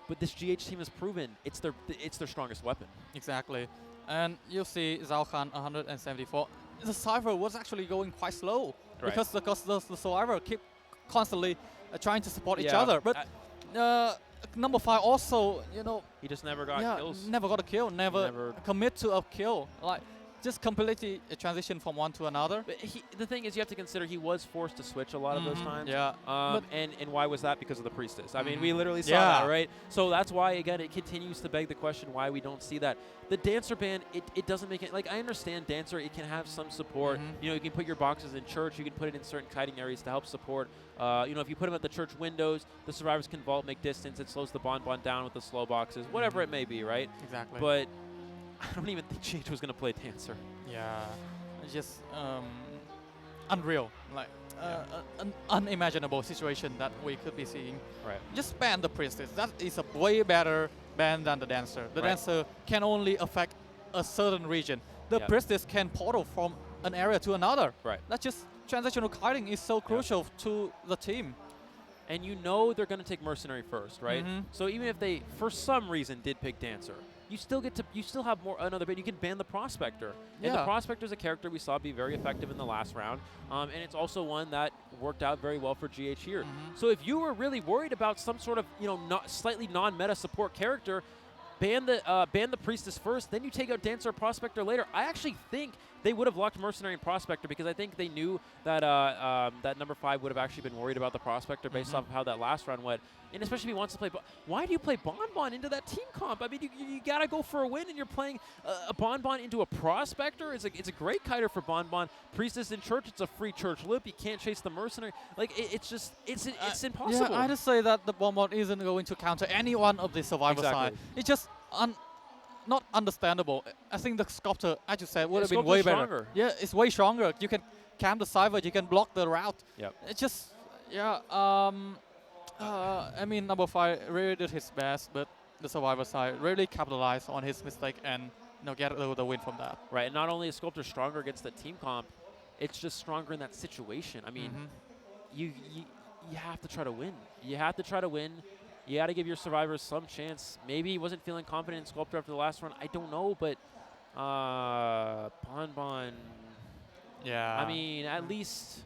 But this GH team has proven it's their strongest weapon. Exactly. And you see Zhao Khan 174. The Cypher was actually going quite slow because the Survivor keep constantly trying to support each other. But number 5 also, he just never got kills. Never got a kill, never commit to a kill. Like, just completely transition from one to another. But the thing is, you have to consider he was forced to switch a lot of those times. Yeah. And why was that? Because of the Priestess. I mean, we literally saw that, right? So that's why, again, it continues to beg the question why we don't see that. The Dancer ban, it doesn't make it. Like, I understand Dancer, it can have some support. You can put your boxes in church. You can put it in certain kiting areas to help support. If you put them at the church windows, the survivors can vault, make distance. It slows the Bon down with the slow boxes, whatever it may be, right? Exactly. But I don't even think GH was going to play Dancer. Yeah, it's just unreal, like an unimaginable situation that we could be seeing. Right. Just ban the Priestess. That is a way better ban than the Dancer. The Dancer can only affect a certain region. The Priestess can portal from an area to another. Right. That's just transitional kiting is so crucial to the team. And they're going to take Mercenary first, right? So even if they, for some reason, did pick Dancer, you still have another bit. You can ban the Prospector. And the Prospector is a character we saw be very effective in the last round. And it's also one that worked out very well for GH here. So if you were really worried about some sort of, slightly non-meta support character, ban the Priestess first, then you take out Dancer or Prospector later. I actually think they would have locked Mercenary and Prospector because I think they knew that that number 5 would have actually been worried about the Prospector based off of how that last round went. And especially if he wants to play, why do you play Bon into that team comp? I mean, you gotta go for a win, and you're playing a Bon into a Prospector. It's a great kiter for Bon. Priestess in church, it's a free church loop. You can't chase the Mercenary. Like it's impossible. Yeah, I just say that the Bon isn't going to counter any one of the Survivor side. It's just not understandable. I think the Sculptor, as you said, would have been way better. Yeah, it's way stronger. You can camp the Cypher, you can block the route. Yep. It's just, I mean, number 5 really did his best, but the Survivor side really capitalized on his mistake and get the win from that. Right, and not only is Sculptor stronger against the team comp, it's just stronger in that situation. I mean, you have to try to win. You have to try to win. You got to give your survivors some chance. Maybe he wasn't feeling confident in Sculptor after the last run. I don't know, but Bon. Yeah. I mean, at least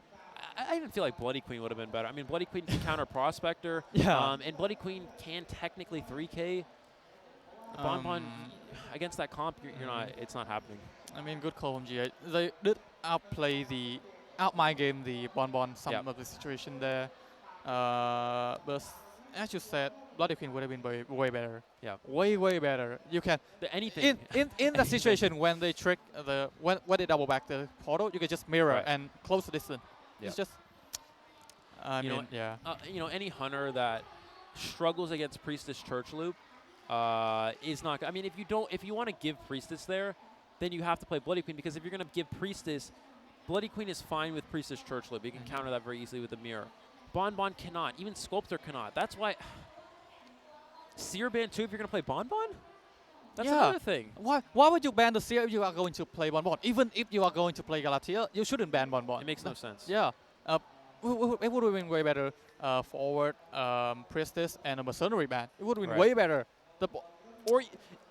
I even feel like Bloody Queen would have been better. I mean, Bloody Queen can counter Prospector. And Bloody Queen can technically 3K. Bon against that comp, you're not. It's not happening. I mean, good call from GH. They did out-mind game the Bon some of the situation there. But as you said, Bloody Queen would have been way better. Yeah. Way better. You can anything in the situation when they trick when they double back the portal, you can just mirror and close the distance. Yeah. It's just any hunter that struggles against Priestess Church Loop is not. I mean, if you want to give Priestess there, then you have to play Bloody Queen, because if you're going to give Priestess, Bloody Queen is fine with Priestess Church Lip. You can counter that very easily with the mirror. Bon Bon cannot. Even Sculptor cannot. That's why Seer ban too if you're going to play Bon Bon? That's another thing. Why would you ban the Seer if you are going to play Bon Bon? Even if you are going to play Galatea, you shouldn't ban Bon Bon. It makes no sense. Yeah. It would have been way better forward, Priestess, and a Mercenary ban. It would have been way better. Or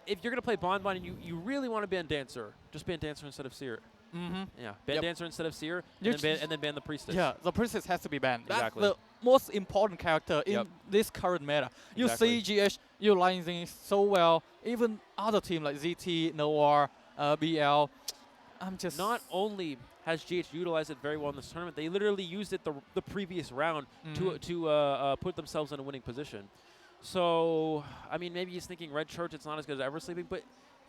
if you're going to play Bon Bon and you really want to ban Dancer, just ban Dancer instead of Seer. Yeah, ban Dancer instead of Seer, and then ban the Priestess. Yeah, the Priestess has to be banned. Exactly. That's the most important character in this current meta. You see GH utilizing so well. Even other teams like ZT, Noir, BL. I'm just... Not only has GH utilized it very well in this tournament, they literally used it the previous round to put themselves in a winning position. So, I mean, maybe he's thinking Red Church, it's not as good as Ever Sleeping, but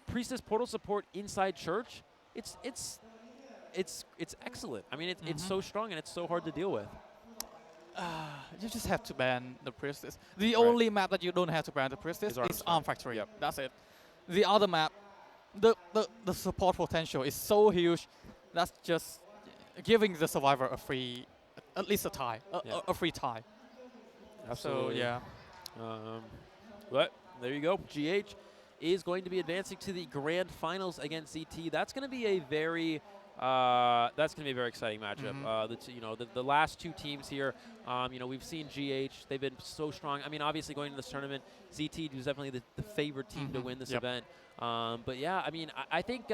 Priestess Portal support inside Church, it's excellent. I mean, it's so strong and it's so hard to deal with. You just have to ban the Priestess. The only map that you don't have to ban the Priestess is Arm Factory. Yep. That's it. The other map, the support potential is so huge. That's just giving the survivor a free, at least a tie, a free tie. Absolutely. So yeah. But there you go. GH is going to be advancing to the grand finals against ZT. That's going to be a very exciting matchup. The last two teams here, we've seen GH. They've been so strong. I mean, obviously going to this tournament, ZT was definitely the favored team to win this event. But yeah, I mean, I think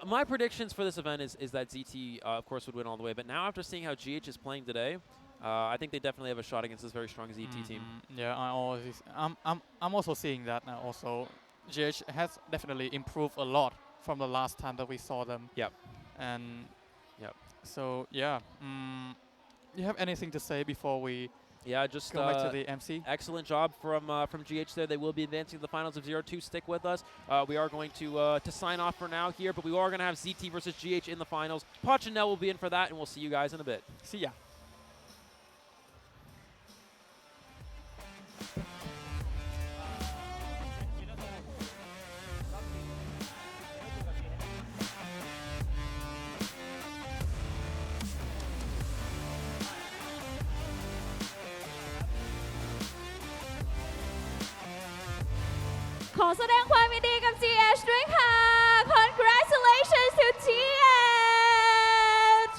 my predictions for this event is that ZT, of course, would win all the way. But now after seeing how GH is playing today, I think they definitely have a shot against this very strong ZT team. Yeah, I'm also seeing that now. Also, GH has definitely improved a lot from the last time that we saw them. Yep. And so yeah, you have anything to say before we? Yeah, just go back to the MC. Excellent job from GH there. They will be advancing to the finals of 0-2. Stick with us. We are going to sign off for now here, but we are going to have ZT versus GH in the finals. Pachinell will be in for that, and we'll see you guys in a bit. See ya.ขอแสดงความยินดีกับ GH ด้วยค่ะ Congratulations to GH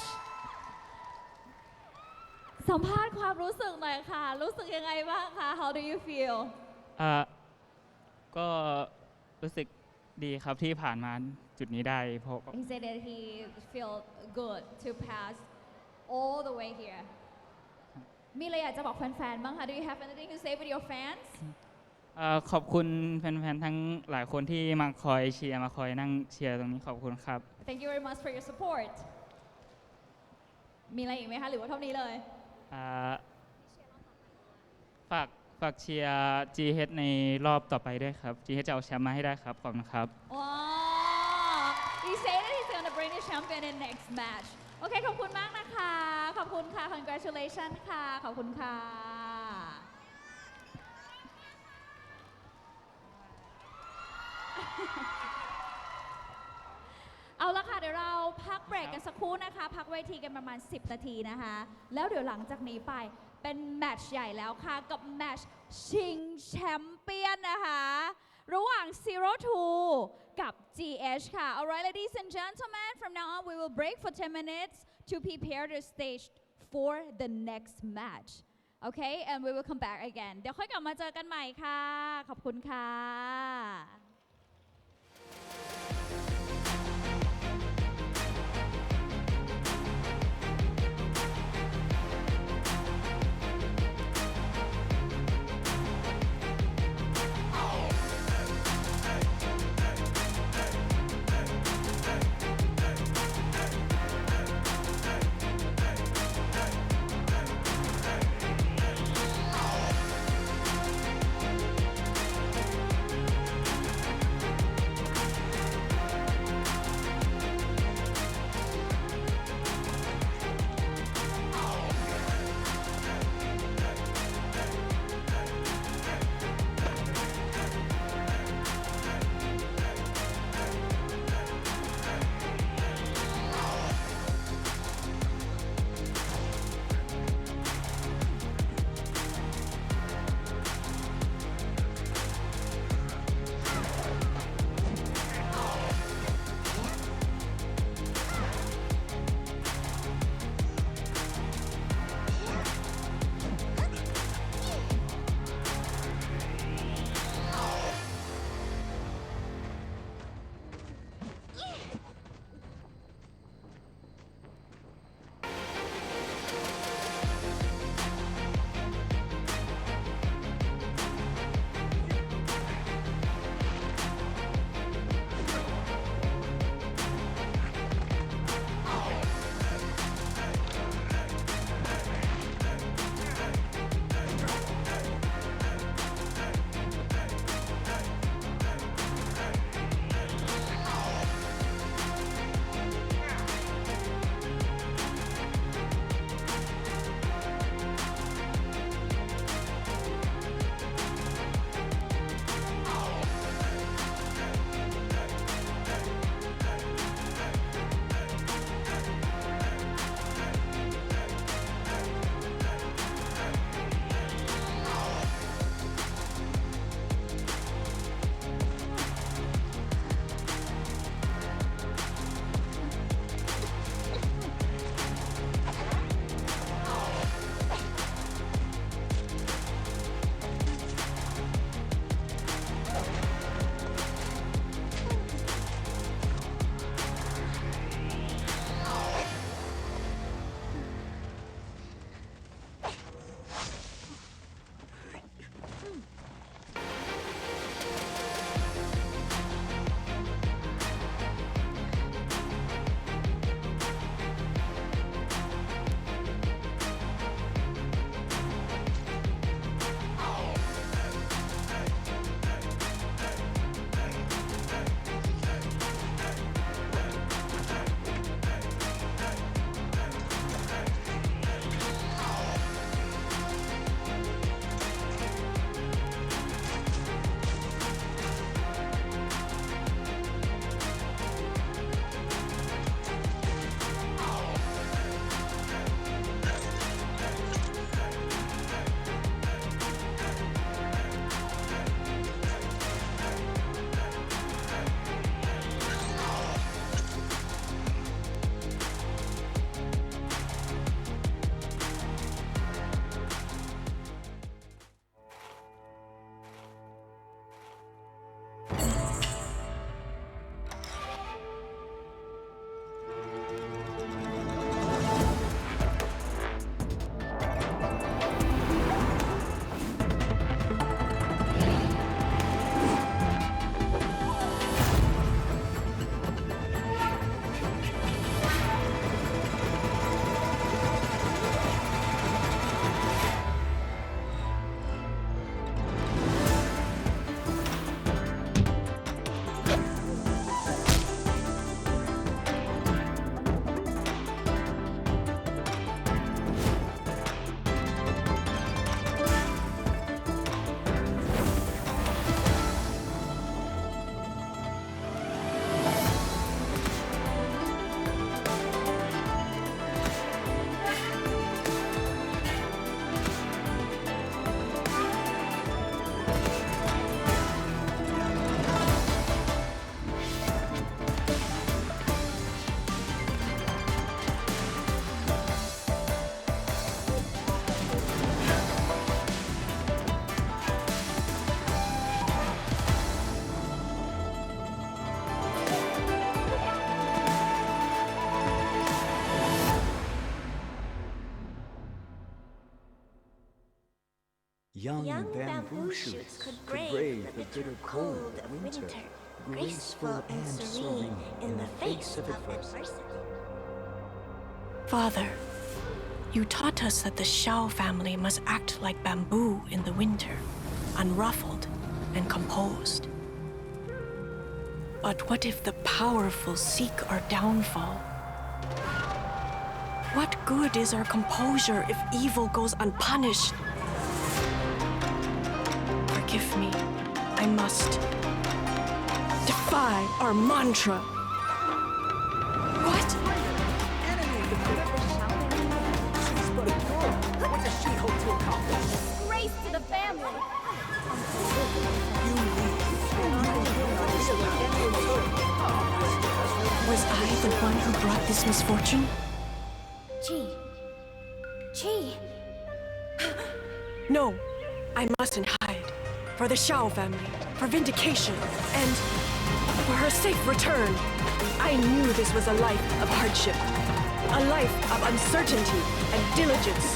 สัมภาษณ์ความรู้สึกหน่อยค่ะ รู้สึกยังไงบ้างคะ How do you feel ก็รู้สึกดีครับที่ผ่านมาจุดนี้ได้เพราะ He said that he feel good to pass all the way here มีอะไรอยากจะบอกแฟนๆบ้างคะ Do you have anything to say with your fans ขอบคุณแฟนๆทั้งหลายคนที่มาคอยเชียร์มาคอยนั่งเชียร์ตรงนี้ขอบคุณครับ Thank you very much for your support มีอะไรอีกไหมคะหรือว่าเท่านี้เลยฝากเชียร์ GH ในรอบต่อไปด้วยครับ GH จะเอาแชมป์มาให้ได้ครับขอบคุณครับ He said that he's gonna bring the champion in next match โอเคขอบคุณมากนะคะขอบคุณค่ะ Congratulations ค่ะขอบคุณค่ะเอาละค่ะเดี๋ยวเราพักเบรกกันสักครู่นะคะพักเวทีกันประมาณ10นาทีนะคะแล้วเดี๋ยวหลังจากนี้ไปเป็นแมตช์ใหญ่แล้วค่ะกับแมตช์ชิงแชมเปี้ยนนะคะระหว่าง 0-2 กับ GH ค่ะ Alright ladies and gentlemen from now on we will break for 10 minutes to prepare the stage for the next match Okay and we will come back again เดี๋ยวค่อยกลับมาเจอกันใหม่ค่ะขอบคุณค่ะ Young bamboo shoots could brave the bitter cold of winter, graceful and serene in the face of adversity. Father, you taught us that the Shao family must act like bamboo in the winter, unruffled and composed. But what if the powerful seek our downfall? What good is our composure if evil goes unpunished? Forgive me, I must defy our mantra. What? Grace to the family! Was I the one who brought this misfortune? Chi. No, I mustn't hide. For the Shao family, for vindication, and for her safe return. I knew this was a life of hardship, a life of uncertainty and diligence.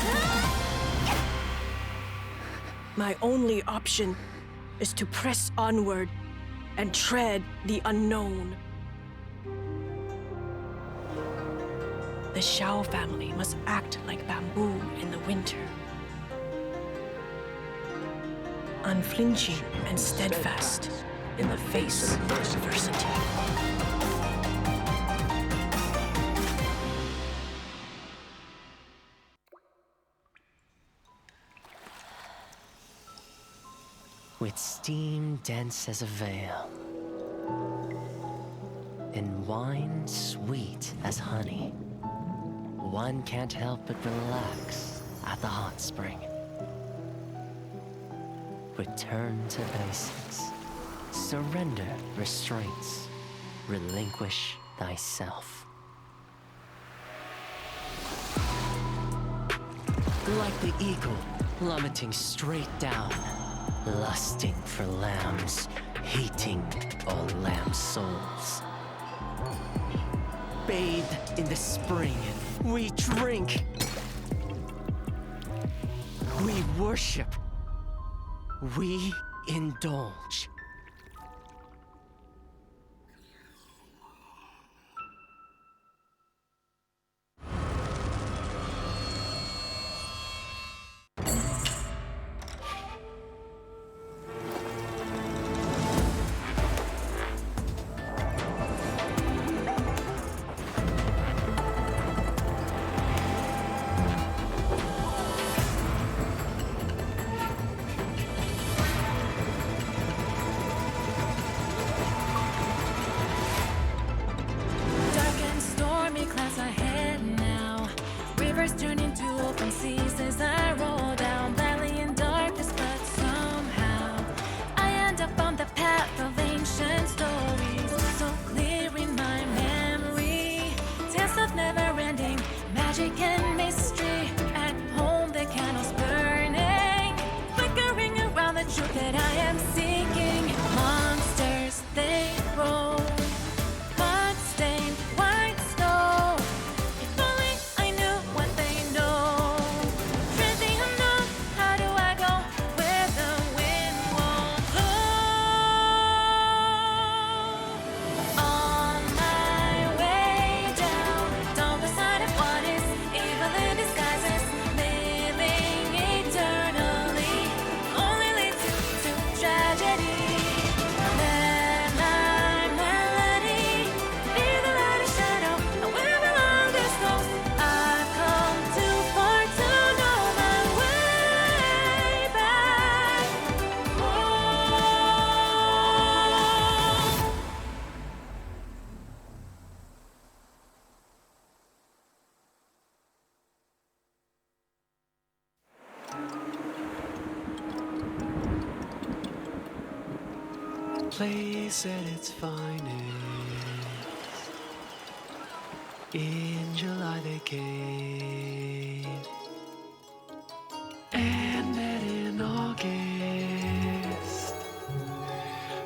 My only option is to press onward and tread the unknown. The Shao family must act like bamboo in the winter. Unflinching and steadfast in the face of adversity. With steam dense as a veil, and wine sweet as honey, one can't help but relax at the hot spring. Return to basics. Surrender restraints. Relinquish thyself. Like the eagle plummeting straight down, lusting for lambs, hating all lamb souls. Bathed in the spring, we drink. We worship. We indulge. Place at its finest. In July they came, and then in August,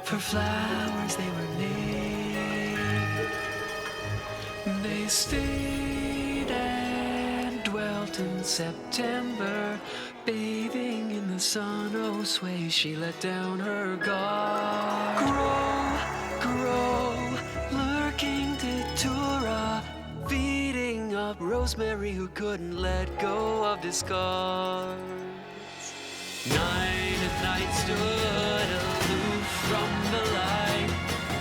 for flowers they were named. They stayed and dwelt soft in September, bathing in the sun. Oh, sway, she let down her guard. Grow, lurking Datura, feeding up Rosemary, who couldn't let go of discards. Night and night stood aloof from the light.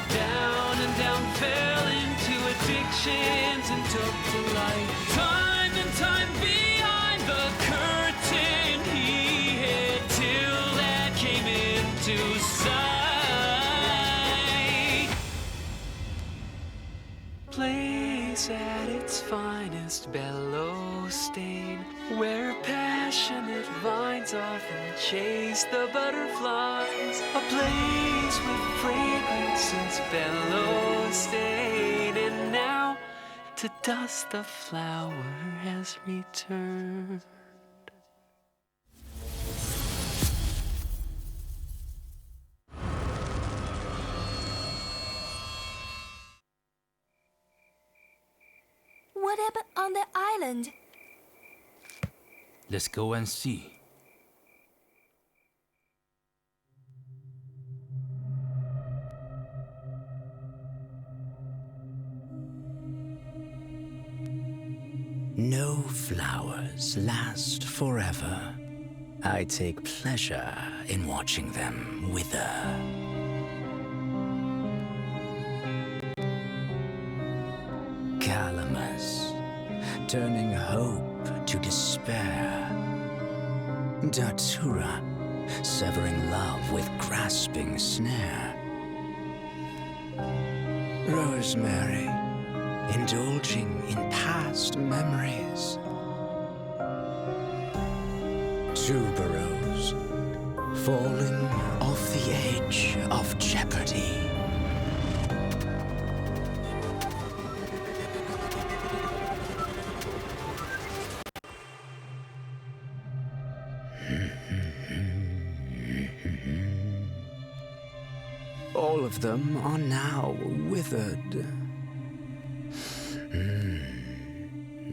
Down and down fell into addictions and took to light. Time and time behind the curtain he hid till that came into sight. Place at its finest, bellow stain, where passionate vines often chase the butterflies. A place with fragrances, bellow stain, and now to dust the flower has returned. What happened on the island? Let's go and see. No flowers last forever. I take pleasure in watching them wither. Calamus, turning hope to despair. Datura, severing love with grasping snare. Rosemary, indulging in past memories. Tuberose, falling off the edge of jeopardy. All of them are now withered.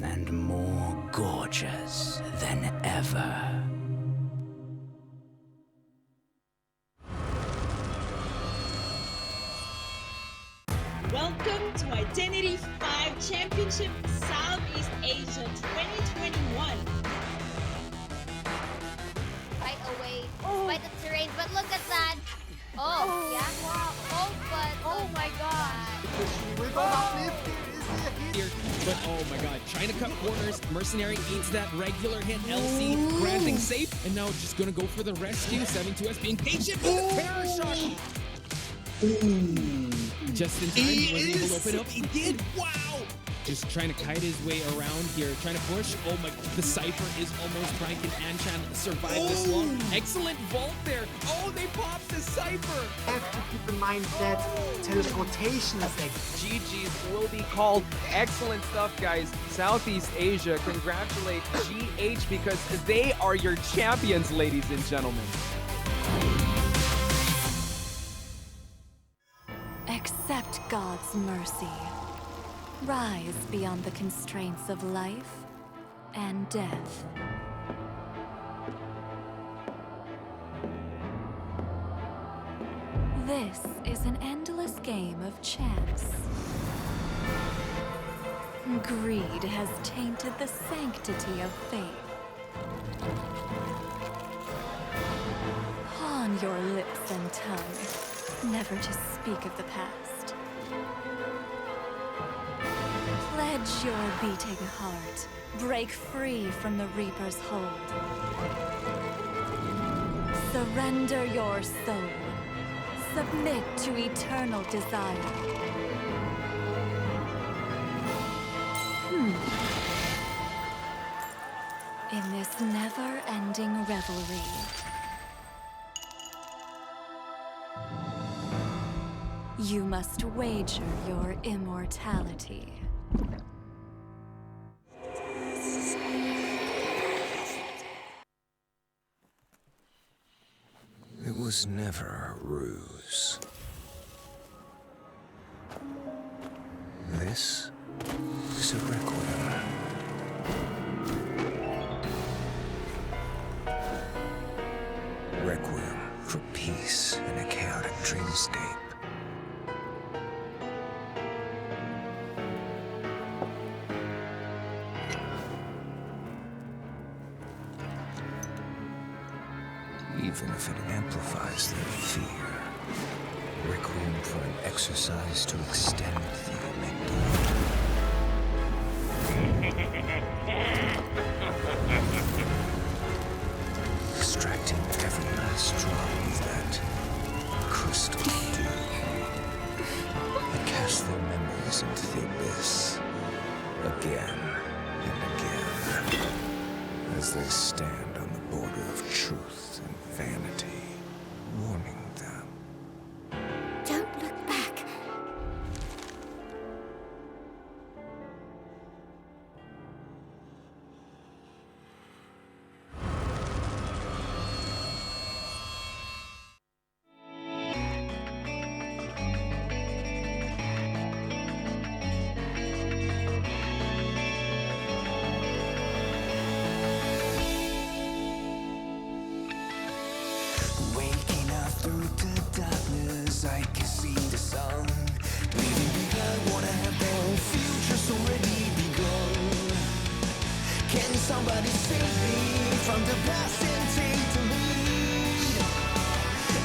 And more gorgeous than ever. Welcome to Identity 5 Championship Southeast Asia 2021. Right away, despite the terrain, but look at that. Oh, yeah. Wow. Oh, but oh my god. Here, but oh my god, trying to cut corners. Mercenary eats that regular hit. LC granting safe, and now just gonna go for the rescue. 7-2S being patient with the terror shot. Just in time, he was able to open up. He did. Wow. Just trying to kite his way around here, trying to push. Oh my, the Cypher is almost trying. Can Anchan survive this long? Excellent vault there. Oh, they popped the Cypher. Have to keep in mind that teleportation effect. GG's will be called. Excellent stuff, guys. Southeast Asia, congratulate GH because they are your champions, ladies and gentlemen. Accept God's mercy. Rise beyond the constraints of life and death. This is an endless game of chance. Greed has tainted the sanctity of faith. Pawn your lips and tongue, never to speak of the past. Pledge your beating heart, break free from the Reaper's hold. Surrender your soul, submit to eternal desire. In this never-ending revelry, you must wager your immortality. It was never a ruse. This is a requiem. dreamscape. Even if it amplifies their fear, requiem for an exercise to extend the amygdala. Extracting every last drop of that crystal dew. They cast their memories into the abyss again and again as they stand on the border of truth and vanity, warning them. Don't look back. Waking up through the darkness, I can see the sun. Leaving behind what I have done, future's already begun. Can somebody save me from the past and take the lead?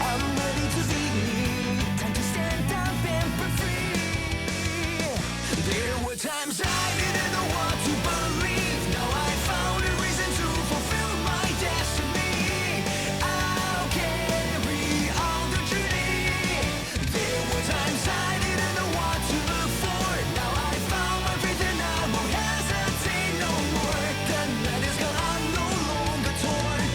I'm ready to lead, time to stand up and be free. There were times I didn't know what to believe. Now I found a reason to fulfill my destiny. I'll carry on the journey. There were times I didn't know what to look for. Now I found my faith and I won't hesitate no more. The night is gone, I'm no longer torn.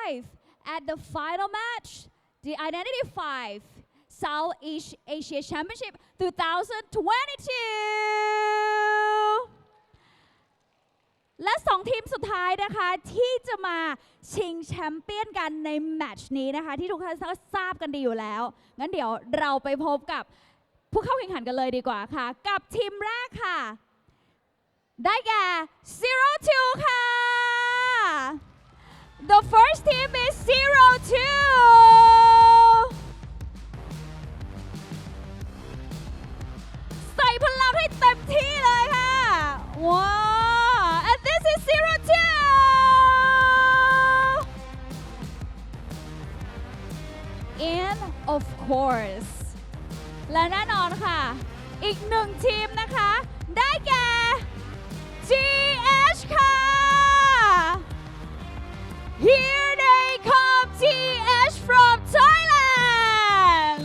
5 at the final match, the Identity 5 Southeast Asia Championship 2022 และ2ทีมสุดท้ายนะคะที่จะมาชิงแชมเปี้ยนกันในแมตช์นี้นะคะที่ทุกท่านทราบกันดีอยู่แล้วงั้นเดี๋ยวเราไปพบกับผู้เข้าแข่งขันกันเลยดีกว่าค่ะกับทีมแรกค่ะได้แก่ 02 ค่ะ The first team is 02 ใส่พลังให้เต็มที่เลยค่ะว้าว and this is 02 and of course และแน่นอนค่ะอีกหนึ่งทีมนะคะได้แก่ GH ค่ะ Here they come GH from Thailand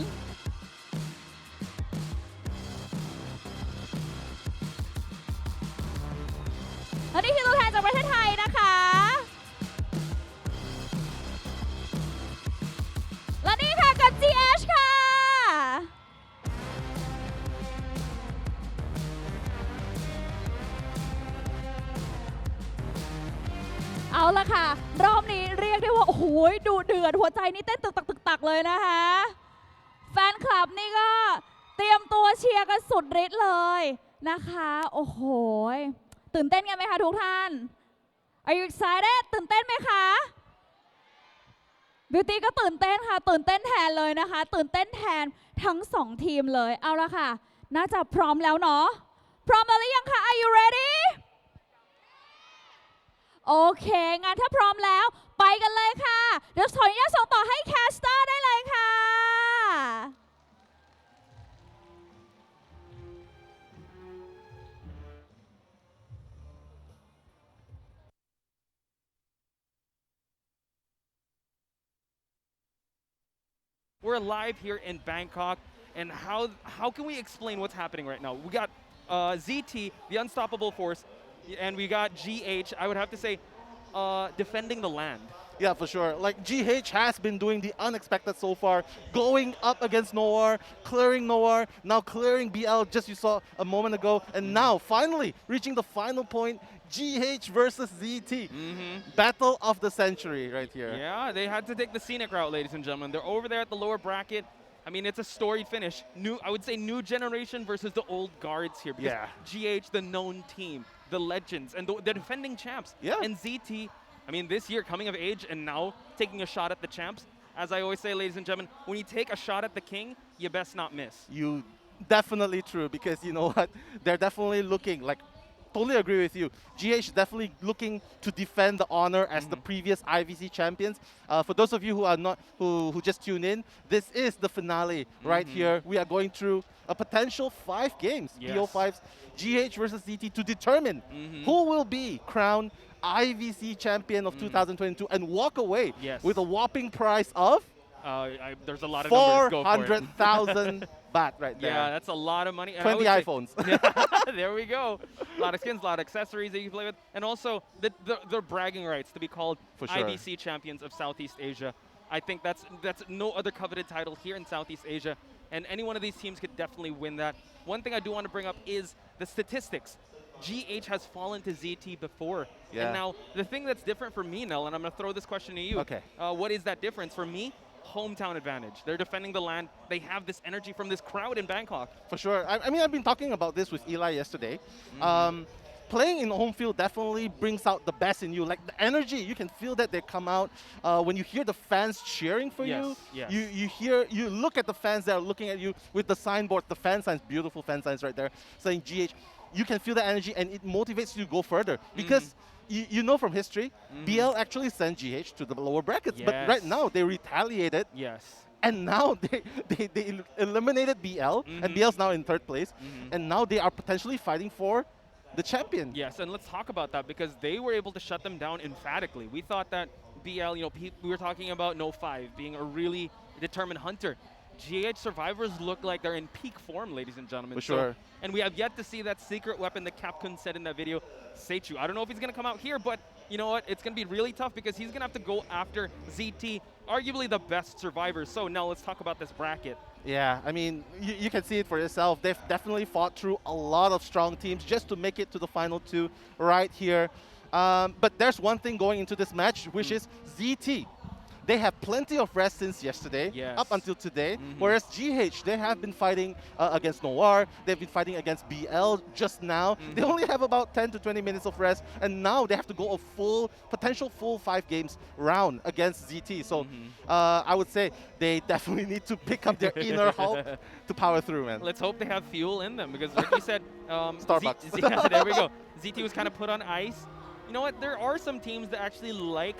และนี่คือตัวแทนจากประเทศไทยนะคะและนี่ค่ะกับ GH ค่ะเอาละค่ะรอบนี้เรียกได้ว่าโอ้โหดูเดือดหัวใจนี่เต้นตึกตักเลยนะคะแฟนคลับนี่ก็เตรียมตัวเชียร์กันสุดฤทธิ์เลยนะคะโอ้โหตื่นเต้นกันไหมคะทุกท่าน Are you excited ตื่นเต้นไหมคะบิวตี้ก็ตื่นเต้นค่ะตื่นเต้นแทนเลยนะคะตื่นเต้นแทนทั้ง2ทีมเลยเอาละค่ะน่าจะพร้อมแล้วเนาะพร้อมแล้วหรือยังคะ Are you readyโอเคงั้นถ้าพร้อมแล้วไปกันเลยค่ะเดี๋ยวขออนุญาตส่งต่อให้แคสเตอร์ได้เลยค่ะ We're live here in Bangkok, and how can we explain what's happening right now? We got ZT, the unstoppable force, and we got GH, I would have to say, defending the land. Yeah, for sure. Like, GH has been doing the unexpected so far, going up against Noir, clearing Noir, now clearing BL, just you saw a moment ago, and now finally reaching the final point, GH versus ZT. Battle of the century right here. Yeah, they had to take the scenic route, ladies and gentlemen. They're over there at the lower bracket. I mean, it's a storied finish. I would say new generation versus the old guards here. Because GH, the known team, the legends, and the defending champs. Yeah. And ZT, I mean, this year coming of age and now taking a shot at the champs. As I always say, ladies and gentlemen, when you take a shot at the king, you best not miss. You definitely true, because you know what? They're definitely looking like, totally agree with you. GH definitely looking to defend the honor as the previous IVC champions. For those of you who are not, who just tuned in, this is the finale right here. We are going through a potential 5 games, BO5s, GH versus ZT, to determine who will be crowned IVC champion of 2022 and walk away with a whopping prize of there's a lot of numbers. Go for it. 400,000 baht right there. Yeah, that's a lot of money. 20 iPhones. There we go. A lot of skins, a lot of accessories that you can play with. And also, their bragging rights to be called IVC champions of Southeast Asia. I think that's no other coveted title here in Southeast Asia. And any one of these teams could definitely win that. One thing I do want to bring up is the statistics. GH has fallen to ZT before. Yeah. And now, the thing that's different for me, Nell, and I'm going to throw this question to you. Okay. What is that difference? For me, hometown advantage. They're defending the land. They have this energy from this crowd in Bangkok. For sure. I mean, I've been talking about this with Eli yesterday. Playing in the home field definitely brings out the best in you. Like the energy, you can feel that they come out. When you hear the fans cheering for you, you look at the fans that are looking at you with the signboard, the fan signs, beautiful fan signs right there, saying GH. You can feel the energy and it motivates you to go further. Because you know from history, BL actually sent GH to the lower brackets. But right now, they retaliated. And now they eliminated BL, and BL's now in 3rd place. And now they are potentially fighting for the champion. Yes, and let's talk about that, because they were able to shut them down emphatically. We thought that BL, you know, we were talking about No 5 being a really determined hunter. GH survivors look like they're in peak form, ladies and gentlemen. For sure. And we have yet to see that secret weapon that Capcom said in that video, Seichu. I don't know if he's going to come out here, but you know what? It's going to be really tough because he's going to have to go after ZT, arguably the best survivor. So now let's talk about this bracket. Yeah, I mean, you can see it for yourself. They've definitely fought through a lot of strong teams just to make it to the final two right here. But there's one thing going into this match, which is ZT. They have plenty of rest since yesterday, up until today, whereas GH, they have been fighting against Noir, they've been fighting against BL just now. They only have about 10 to 20 minutes of rest, and now they have to go a potential full 5 games round against ZT. So I would say they definitely need to pick up their inner Hulk to power through, man. Let's hope they have fuel in them because, like you said, Starbucks. Yeah, there we go. ZT was kind of put on ice. You know what? There are some teams that actually like,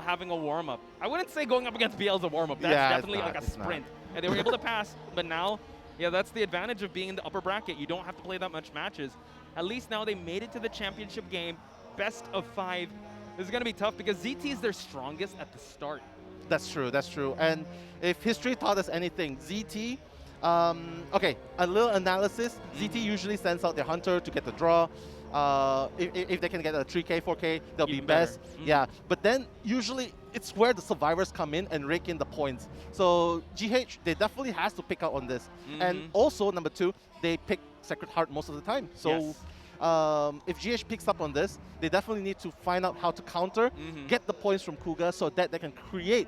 having a warm-up. I wouldn't say going up against BL is a warm-up. That's definitely like a sprint. And they were able to pass, but now, that's the advantage of being in the upper bracket. You don't have to play that much matches. At least now they made it to the championship game, best of 5. This is going to be tough because ZT is their strongest at the start. That's true, that's true. And if history taught us anything, ZT, okay, a little analysis. ZT usually sends out their hunter to get the draw. If they can get a 3K, 4K, they'll be best. Yeah, but then usually it's where the survivors come in and rake in the points. So GH, they definitely has to pick out on this. And also, number 2, they pick Sacred Heart most of the time. So if GH picks up on this, they definitely need to find out how to counter, get the points from Kuga so that they can create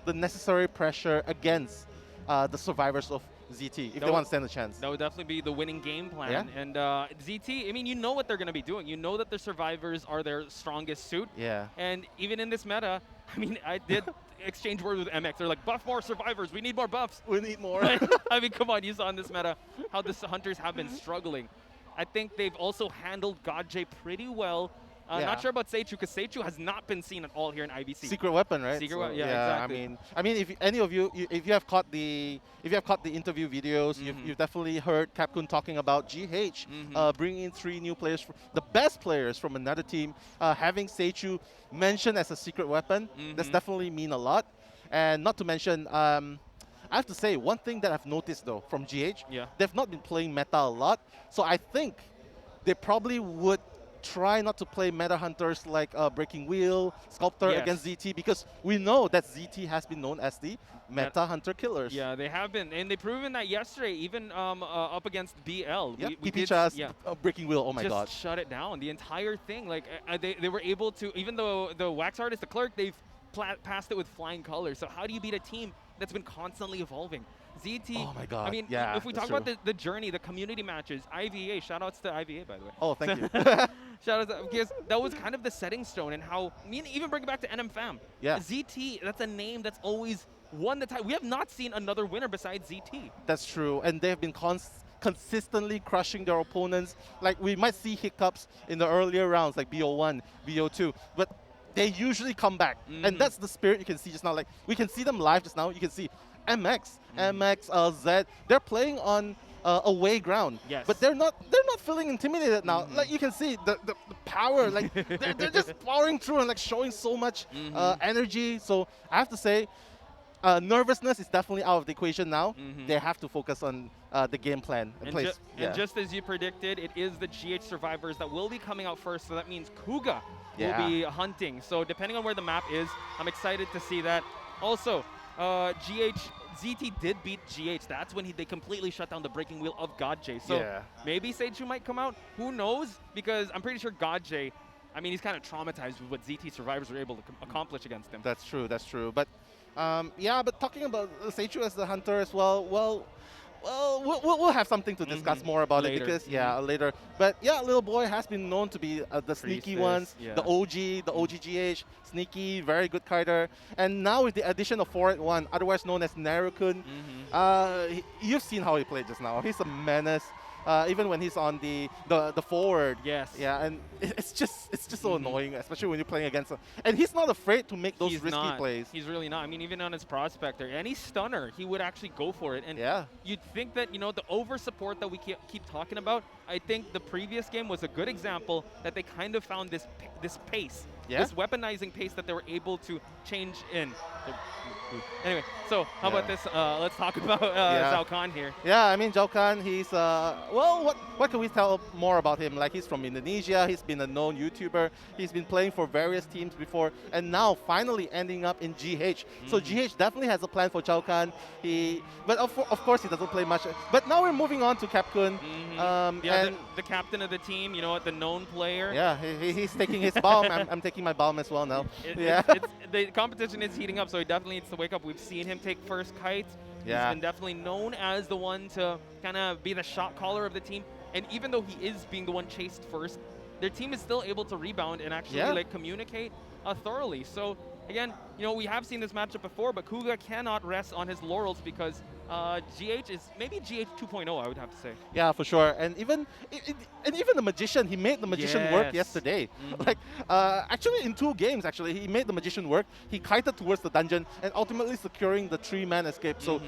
the necessary pressure against the survivors of ZT if they want to stand a chance. That would definitely be the winning game plan. Yeah. And ZT, I mean, you know what they're going to be doing. You know that the survivors are their strongest suit. Yeah. And even in this meta, I mean, I did exchange words with MX. They're like, buff more survivors. We need more buffs. We need more. I mean, come on. You saw in this meta how the hunters have been struggling. I think they've also handled GodJ pretty well. Not sure about Seichu because Seichu has not been seen at all here in IVC. Secret weapon, right? Secret weapon, yeah, exactly. I mean, if any of you, if you have caught the interview videos, you've definitely heard Capcom talking about GH bringing in 3 new players, the best players from another team, having Seichu mentioned as a secret weapon. That's definitely mean a lot, and not to mention. I have to say, one thing that I've noticed though from GH, they've not been playing meta a lot, so I think they probably would try not to play meta hunters like Breaking Wheel, Sculptor against ZT because we know that ZT has been known as the meta hunter killers. Yeah, they have been, and they've proven that yesterday, even up against BL. Yeah, Breaking Wheel, oh my god. Just shut it down, the entire thing. Like they were able to, even though the Wax Artist, the Clerk, they've passed it with flying colors. So how do you beat a team that's been constantly evolving? ZT, oh my god. I mean, if we talk about the journey, the community matches, IVA, shout-outs to IVA, by the way. Oh, thank you. Shout-outs, because that was kind of the setting stone and how, even bring it back to NM Fam. Yeah. ZT, that's a name that's always won the title. We have not seen another winner besides ZT. That's true, and they've been consistently crushing their opponents. Like, we might see hiccups in the earlier rounds, like BO1, BO2, but they usually come back. And that's the spirit you can see just now. Like, we can see them live just now. You can see MX, Z, they're playing on away ground. Yes. But they're not feeling intimidated now. Like you can see the power, like they're just powering through and like showing so much energy. So I have to say, nervousness is definitely out of the equation now. They have to focus on the game plan. And just as you predicted, it is the GH survivors that will be coming out first. So that means Kuga will be hunting. So depending on where the map is, I'm excited to see that. Also, ZT did beat GH. That's when they completely shut down the Breaking Wheel of GodJ. So maybe Seichu might come out. Who knows? Because I'm pretty sure GodJ, I mean, he's kind of traumatized with what ZT survivors were able to accomplish against him. That's true. That's true. But yeah, but talking about Seichu as the hunter as well, we'll have something to discuss more about later. It because later. But yeah, Little Boy has been known to be the sneaky ones, the OG GH, sneaky, very good kider. And now with the addition of 481, otherwise known as Narukun, you've seen how he played just now. He's a menace. Even when he's on the forward. Yes. Yeah, and it's just so annoying, especially when you're playing against him. And he's not afraid to make those risky plays. He's really not. I mean, even on his prospector, any stunner, he would actually go for it. And you'd think that, the over support that we keep talking about, I think the previous game was a good example that they kind of found this pace Yeah. This weaponizing pace that they were able to change in. So, anyway, so how about this? Let's talk about Zhao Khan here. Yeah, I mean Zhao Khan, he's well, what can we tell more about him? Like he's from Indonesia, he's been a known YouTuber, he's been playing for various teams before, and now finally ending up in GH. So GH definitely has a plan for Zhao Khan. But of course he doesn't play much. But now we're moving on to Capcom. Yeah, the captain of the team, you know what, the known player. Yeah, he's taking his balm. I'm taking my balm as well now. The competition is heating up, so he definitely needs to wake up. We've seen him take first kites. Yeah. He's been definitely known as the one to kind of be the shot caller of the team. And even though he is being the one chased first, their team is still able to rebound and actually like communicate thoroughly. So again, you know, we have seen this matchup before, but Kuga cannot rest on his laurels because GH is maybe GH 2.0, I would have to say. Yeah, for sure. And even the magician, he made the magician work yesterday. Like actually in 2 games, actually he made the magician work. He kited towards the dungeon and ultimately securing the 3-man escape. So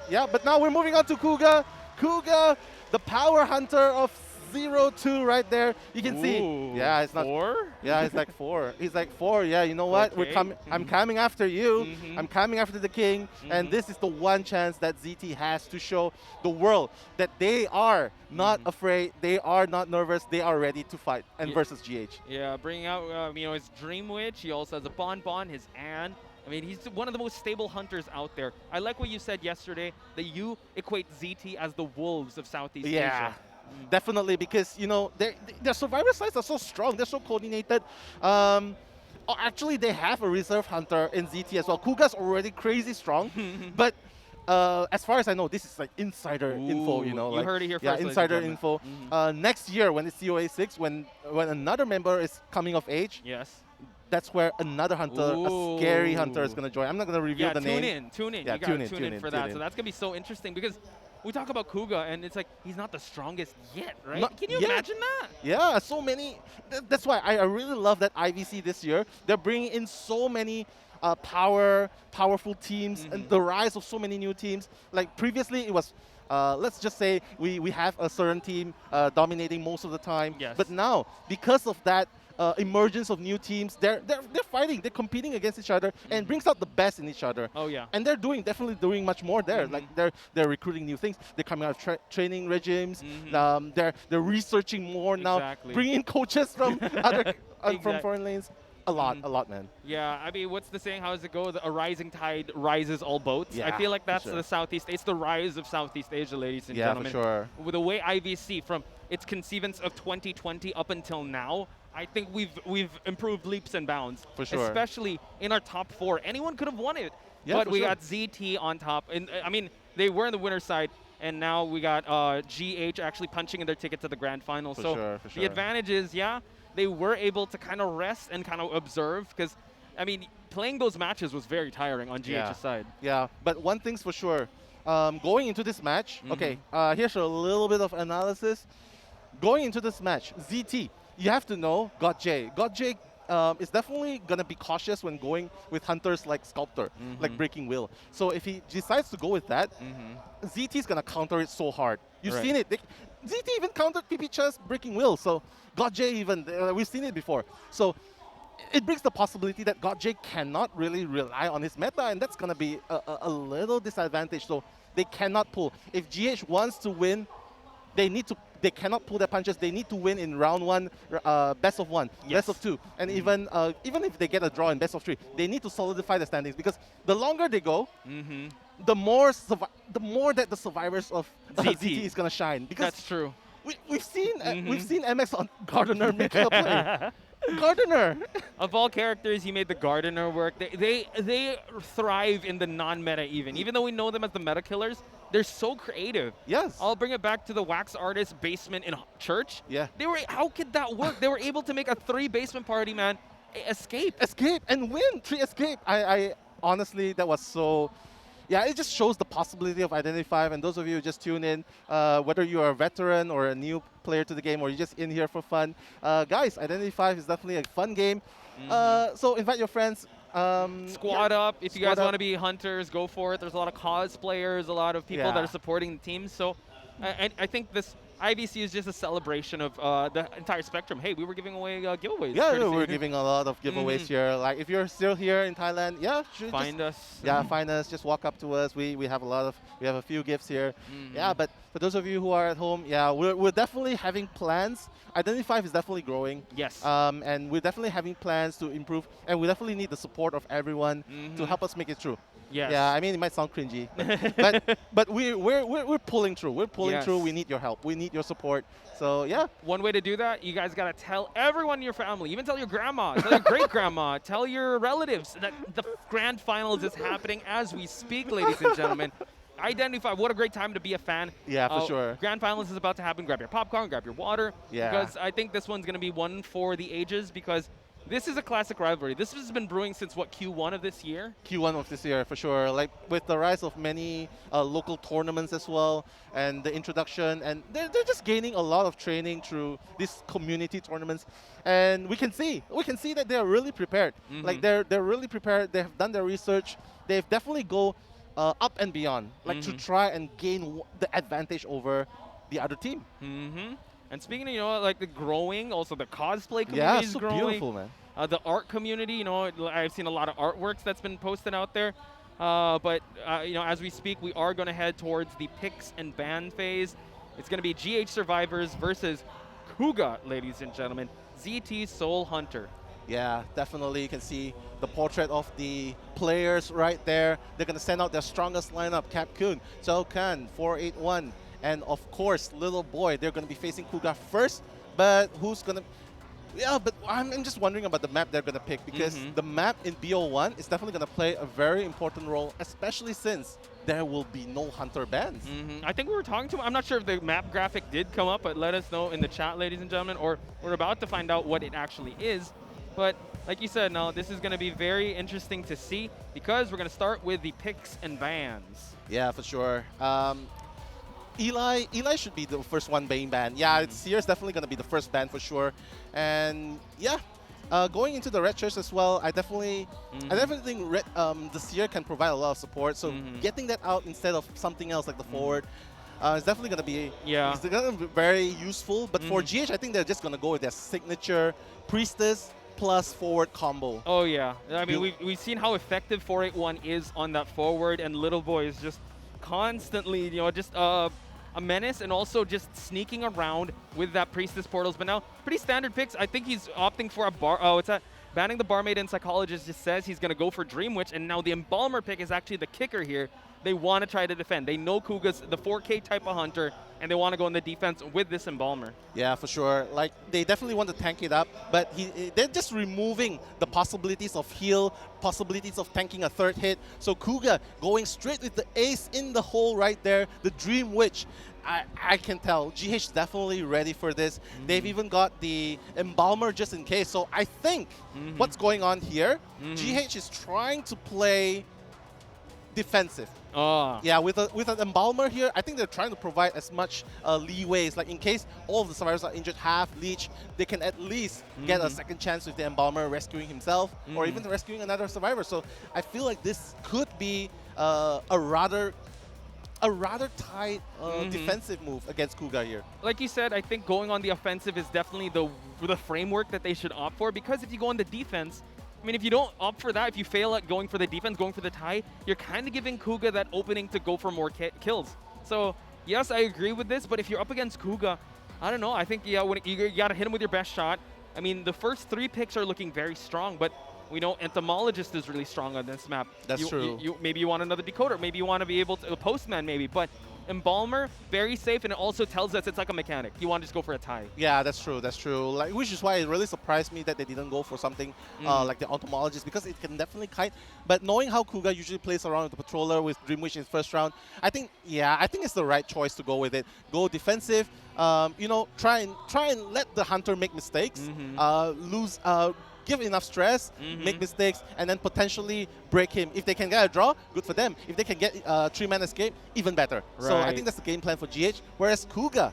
yeah, but now we're moving on to Kuga. Kuga, the power hunter of 0-2 right there. You can see. Yeah, it's not 4. Yeah, it's like 4. He's like 4. Yeah, you know what? Okay. I'm coming after you. I'm coming after the king. And this is the one chance that ZT has to show the world that they are not afraid. They are not nervous. They are ready to fight and versus GH. Yeah, bringing out you know, his Dream Witch. He also has a Bon, his Anne. I mean, he's one of the most stable hunters out there. I like what you said yesterday, that you equate ZT as the wolves of Southeast Asia. Definitely, because you know their survivor sides are so strong. They're so coordinated. Actually, they have a reserve hunter in ZT as well. Kuga's already crazy strong, but as far as I know, this is like insider info. You know, you like, heard it here yeah, first. insider info. Next year, when it's COA 6, when another member is coming of age, that's where another hunter, a scary hunter, is gonna join. I'm not gonna reveal the name. Tune in. Yeah, You gotta tune in for that. So that's gonna be so interesting because we talk about Kuga, and it's like he's not the strongest yet, right? Can you imagine that? Yeah, so many. That's why I really love that IVC this year. They're bringing in so many powerful teams, and the rise of so many new teams. Like previously, it was. Let's just say we have a certain team dominating most of the time. But now, because of that emergence of new teams, they're fighting, they're competing against each other, and brings out the best in each other. Oh yeah. And they're definitely doing much more there. Like they're recruiting new things. They're coming out of training regimes. They're researching more now, bringing in coaches from other from foreign lanes. A lot, man. Yeah, I mean, what's the saying? How does it go? A rising tide rises all boats. I feel like that's the Southeast. It's the rise of Southeast Asia, ladies and gentlemen. For sure. With the way IVC, from its conceivance of 2020 up until now, I think we've improved leaps and bounds. For sure. Especially in our top 4. Anyone could have won it. Yeah, but for we sure. got ZT on top. And I mean, they were in the winner's side. And now we got GH actually punching in their ticket to the grand final. For so sure. the advantage is, they were able to kind of rest and kind of observe, because, I mean, playing those matches was very tiring on GH's side. Yeah, but one thing's for sure. Going into this match, okay, here's a little bit of analysis. Going into this match, ZT, you have to know God J is definitely going to be cautious when going with hunters like Sculptor, like Breaking Will. So if he decides to go with that, ZT is going to counter it so hard. You've seen it. ZT even countered PP Chess Breaking Will. So God J even, we've seen it before. So it brings the possibility that God J cannot really rely on his meta, and that's going to be a little disadvantage. So they cannot pull. If GH wants to win, they cannot pull their punches. They need to win in round 1, best of 1, best of 2. And even if they get a draw in best of 3, they need to solidify the standings, because the longer they go, the more that the survivors of ZT is going to shine. Because that's true. We've seen MX on Gardener making a play. Gardener. Of all characters, he made the Gardener work. They thrive in the non-meta even though we know them as the meta killers. They're so creative. Yes. I'll bring it back to the wax artist basement in church. Yeah. How could that work? They were able to make a 3 basement party, man, escape and win 3 escape. I honestly, that was so. Yeah, it just shows the possibility of Identity 5. And those of you who just tune in, whether you are a veteran or a new player to the game, or you're just in here for fun, guys, Identity 5 is definitely a fun game. So invite your friends. Squad up. If you guys want to be hunters, go for it. There's a lot of cosplayers, a lot of people that are supporting the team. So I think this IVC is just a celebration of the entire spectrum. Hey, we were giving away giveaways. Yeah, courtesy- we're giving a lot of giveaways here. Like if you're still here in Thailand, yeah, Find us. Yeah, find us. Just walk up to us. We have a few gifts here. Yeah, but for those of you who are at home, yeah, we're definitely having plans. Identity 5 is definitely growing. Yes. And we're definitely having plans to improve, and we definitely need the support of everyone to help us make it through. Yes. Yeah, I mean it might sound cringy, but we're pulling through. We're pulling Yes. through. We need your help. We need your support. So yeah. One way to do that, you guys gotta tell everyone in your family, even tell your grandma, tell your great grandma, tell your relatives that the grand finals is happening as we speak, ladies and gentlemen. Identify what a great time to be a fan. Yeah, for sure. Grand finals is about to happen. Grab your popcorn, grab your water. Yeah. Because I think this one's gonna be one for the ages because this is a classic rivalry. This has been brewing since what, Q1 of this year? Q1 of this year, for sure. Like with the rise of many local tournaments as well, and the introduction, and they're just gaining a lot of training through these community tournaments, and we can see that they're really prepared. Like they're really prepared. They have done their research. They've definitely go up and beyond, like to try and gain the advantage over the other team. And speaking of, like the growing, also the cosplay community Yeah, is so growing. beautiful, man. The art community, I've seen a lot of artworks that's been posted out there. But as we speak, we are going to head towards the picks and ban phase. It's going to be GH Survivors versus Kuga, ladies and gentlemen. ZT Soul Hunter. Yeah, definitely. You can see the portrait of the players right there. They're going to send out their strongest lineup. Cap Kun, Zhou Kan, 481. And of course, Little Boy. They're going to be facing Kuga first. But who's going to... Yeah, but I'm just wondering about the map they're going to pick. Because the map in BO1 is definitely going to play a very important role. Especially since there will be no Hunter bans. I think we were talking to him. I'm not sure if the map graphic did come up. But let us know in the chat, ladies and gentlemen. Or we're about to find out what it actually is. But like you said, now this is going to be very interesting to see because we're going to start with the picks and bans. Yeah, for sure. Eli should be the first one being banned. Yeah, Seer's definitely going to be the first ban for sure. And yeah, going into the red shirts as well, I definitely think the Seer can provide a lot of support. So getting that out instead of something else like the forward is definitely going to be it's gonna be very useful. But for GH, I think they're just going to go with their signature Priestess plus forward combo. Oh yeah, I mean we've seen how effective 481 is on that forward, and Little Boy is just constantly just a menace and also just sneaking around with that Priestess portals. But now pretty standard picks. I think he's opting for a bar. Oh, it's a banning the Barmaid, and Psychologist just says he's gonna go for Dream Witch, and now the Embalmer pick is actually the kicker here. They want to try to defend. They know Kuga's the 4K type of hunter, and they want to go in the defense with this Embalmer. Yeah, for sure. Like, they definitely want to tank it up, but they're just removing the possibilities of heal, possibilities of tanking a third hit. So Kuga going straight with the ace in the hole right there, the Dream Witch. I can tell GH definitely ready for this. They've even got the Embalmer just in case. So I think what's going on here, GH is trying to play defensive. Yeah, with an Embalmer here, I think they're trying to provide as much leeways. Like in case all of the survivors are injured, half, leech, they can at least get a second chance with the Embalmer rescuing himself or even rescuing another survivor. So I feel like this could be a rather tight defensive move against Kuga here. Like you said, I think going on the offensive is definitely the framework that they should opt for, because if you go on the defense, I mean, if you don't opt for that, if you fail at going for the defense, going for the tie, you're kind of giving Kuga that opening to go for more kills. So, yes, I agree with this, but if you're up against Kuga, I don't know. I think, yeah, when you got to hit him with your best shot. I mean, the first 3 picks are looking very strong, but we know Entomologist is really strong on this map. That's true. Maybe you want another decoder. Maybe you want to be able to, a postman maybe, but Embalmer, very safe, and it also tells us it's like a mechanic. You want to just go for a tie. Yeah, that's true. That's true. Like, which is why it really surprised me that they didn't go for something like the Entomologist, because it can definitely kite. But knowing how Kuga usually plays around with the Patroller with Dream Witch in first round, I think it's the right choice to go with it. Go defensive. Try and let the Hunter make mistakes. Give enough stress, make mistakes, and then potentially break him. If they can get a draw, good for them. If they can get 3-man escape, even better. Right. So I think that's the game plan for GH. Whereas Kuga,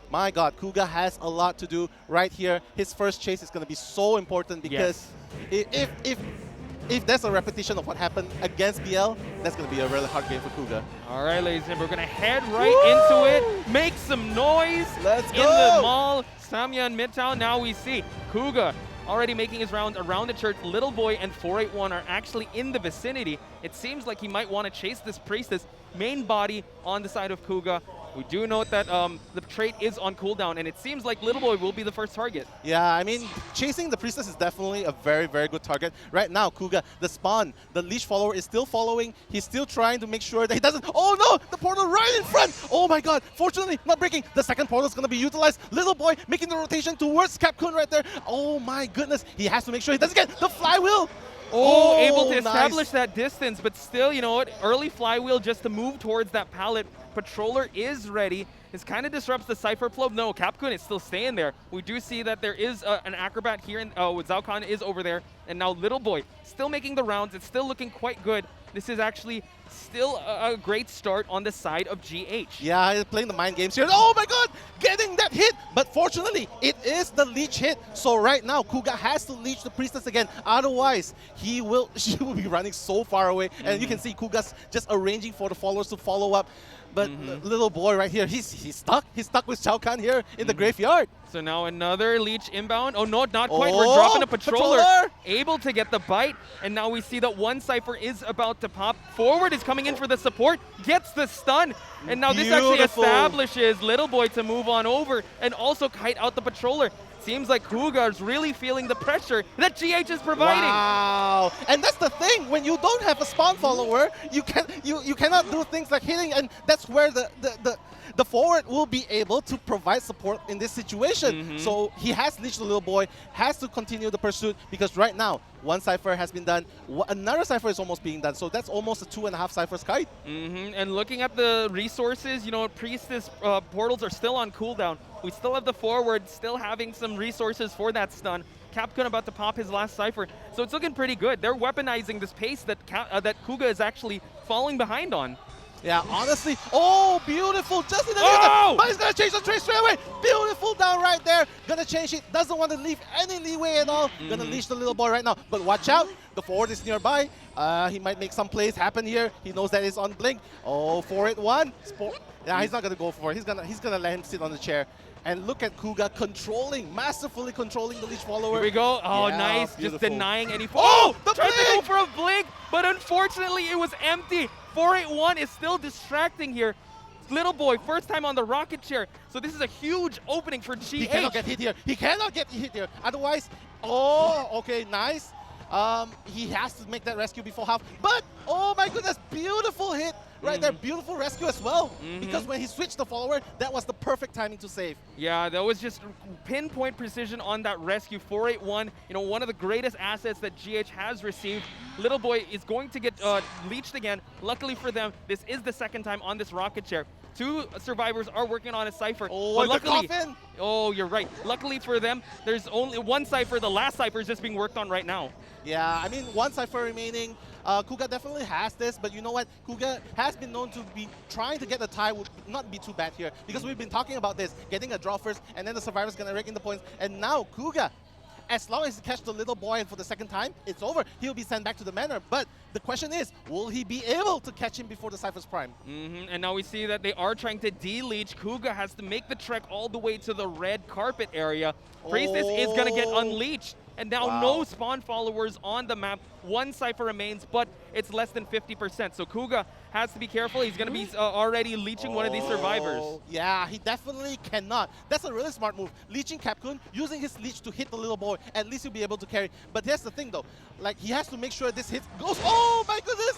my God, Kuga has a lot to do right here. His first chase is going to be so important because if there's a repetition of what happened against BL, that's going to be a really hard game for Kuga. All right, ladies and gentlemen, we're going to head right into it. Make some noise. Let's go. In the mall, Samyang Midtown. Now we see Kuga already making his rounds around the church. Little Boy and 481 are actually in the vicinity. It seems like he might want to chase this Priestess. Main body on the side of Kuga. We do note that the trait is on cooldown, and it seems like Little Boy will be the first target. Yeah, I mean, chasing the Priestess is definitely a very, very good target. Right now, Kuga, the spawn, the leech follower is still following. He's still trying to make sure that he doesn't... Oh no! The portal right in front! Oh my god! Fortunately, not breaking. The second portal is going to be utilized. Little Boy making the rotation towards Capcom right there. Oh my goodness. He has to make sure he doesn't get the flywheel. Oh, able to establish that distance, but still, you know what? Early flywheel just to move towards that pallet. Patroller is ready. This kind of disrupts the Cypher flow. No, Capcom is still staying there. We do see that there is an acrobat here, with Zhao Kahn is over there. And now Little Boy still making the rounds. It's still looking quite good. This is actually still a great start on the side of GH. Yeah, he's playing the mind games here. Oh my god, getting that hit. But fortunately, it is the leech hit. So right now, Kuga has to leech the Priestess again. Otherwise, she will be running so far away. And you can see Kuga's just arranging for the followers to follow up. But Little Boy right here, he's stuck. He's stuck with Shao Kahn here in the graveyard. So now another leech inbound. Oh, no, not quite. We're dropping a patroller. Able to get the bite. And now we see that one Cypher is about to pop. Forward is coming in for the support. Gets the stun. And now this actually establishes Little Boy to move on over and also kite out the patroller. Seems like Kuga is really feeling the pressure that GH is providing. Wow! And that's the thing. When you don't have a spawn follower, you cannot do things like hitting, and that's where the forward will be able to provide support in this situation. So he has leached the Little Boy, has to continue the pursuit, because right now one Cypher has been done, another Cypher is almost being done. So that's almost a 2.5 Cyphers kite. And looking at the resources, you know, Priestess portals are still on cooldown. We still have the forward, still having some resources for that stun. Capcom about to pop his last Cypher. So it's looking pretty good. They're weaponizing this pace that Kuga is actually falling behind on. Yeah, honestly. Oh, beautiful. Just in the middle. But he's going to change the trade straight away. Beautiful down right there. Going to change it. Doesn't want to leave any leeway at all. Going to leash the Little Boy right now. But watch out. The forward is nearby. He might make some plays happen here. He knows that it's on blink. Oh, 481. Yeah, he's not going to go for it. He's gonna let him sit on the chair. And look at Kuga masterfully controlling the leech follower. Here we go. Oh, yeah, nice. Beautiful. Just denying any... Oh, tried to go for a blink, but unfortunately it was empty. 481 is still distracting here. Little Boy, first time on the rocket chair. So this is a huge opening for GH. He cannot get hit here. He cannot get hit here. Otherwise, oh, okay, nice. He has to make that rescue before half. But, oh my goodness, beautiful hit. Right there, beautiful rescue as well. Because when he switched the follower, that was the perfect timing to save. Yeah, that was just pinpoint precision on that rescue. 481, you know, one of the greatest assets that GH has received. Little Boy is going to get leached again. Luckily for them, this is the second time on this rocket chair. Two survivors are working on a Cypher. Oh, but luckily, the coffin! Oh, you're right. Luckily for them, there's only one Cypher. The last Cypher is just being worked on right now. Yeah, I mean, one Cypher remaining. Kuga definitely has this, but you know what? Kuga has been known to be trying to get a tie would not be too bad here, because we've been talking about this, getting a draw first, and then the survivor's gonna rake in the points. And now Kuga, as long as he catches the Little Boy and for the second time, it's over. He'll be sent back to the manor. But the question is, will he be able to catch him before the Cypher's prime? And now we see that they are trying to de-leech. Kuga has to make the trek all the way to the red carpet area. Priestess is going to get unleashed. And now no spawn followers on the map. One Cypher remains, but it's less than 50%. So Kuga has to be careful. He's going to be already leeching one of these survivors. Yeah, he definitely cannot. That's a really smart move. Leeching Capcom, using his leech to hit the Little Boy. At least he'll be able to carry. But here's the thing, though. Like, he has to make sure this hit goes. Oh, my goodness!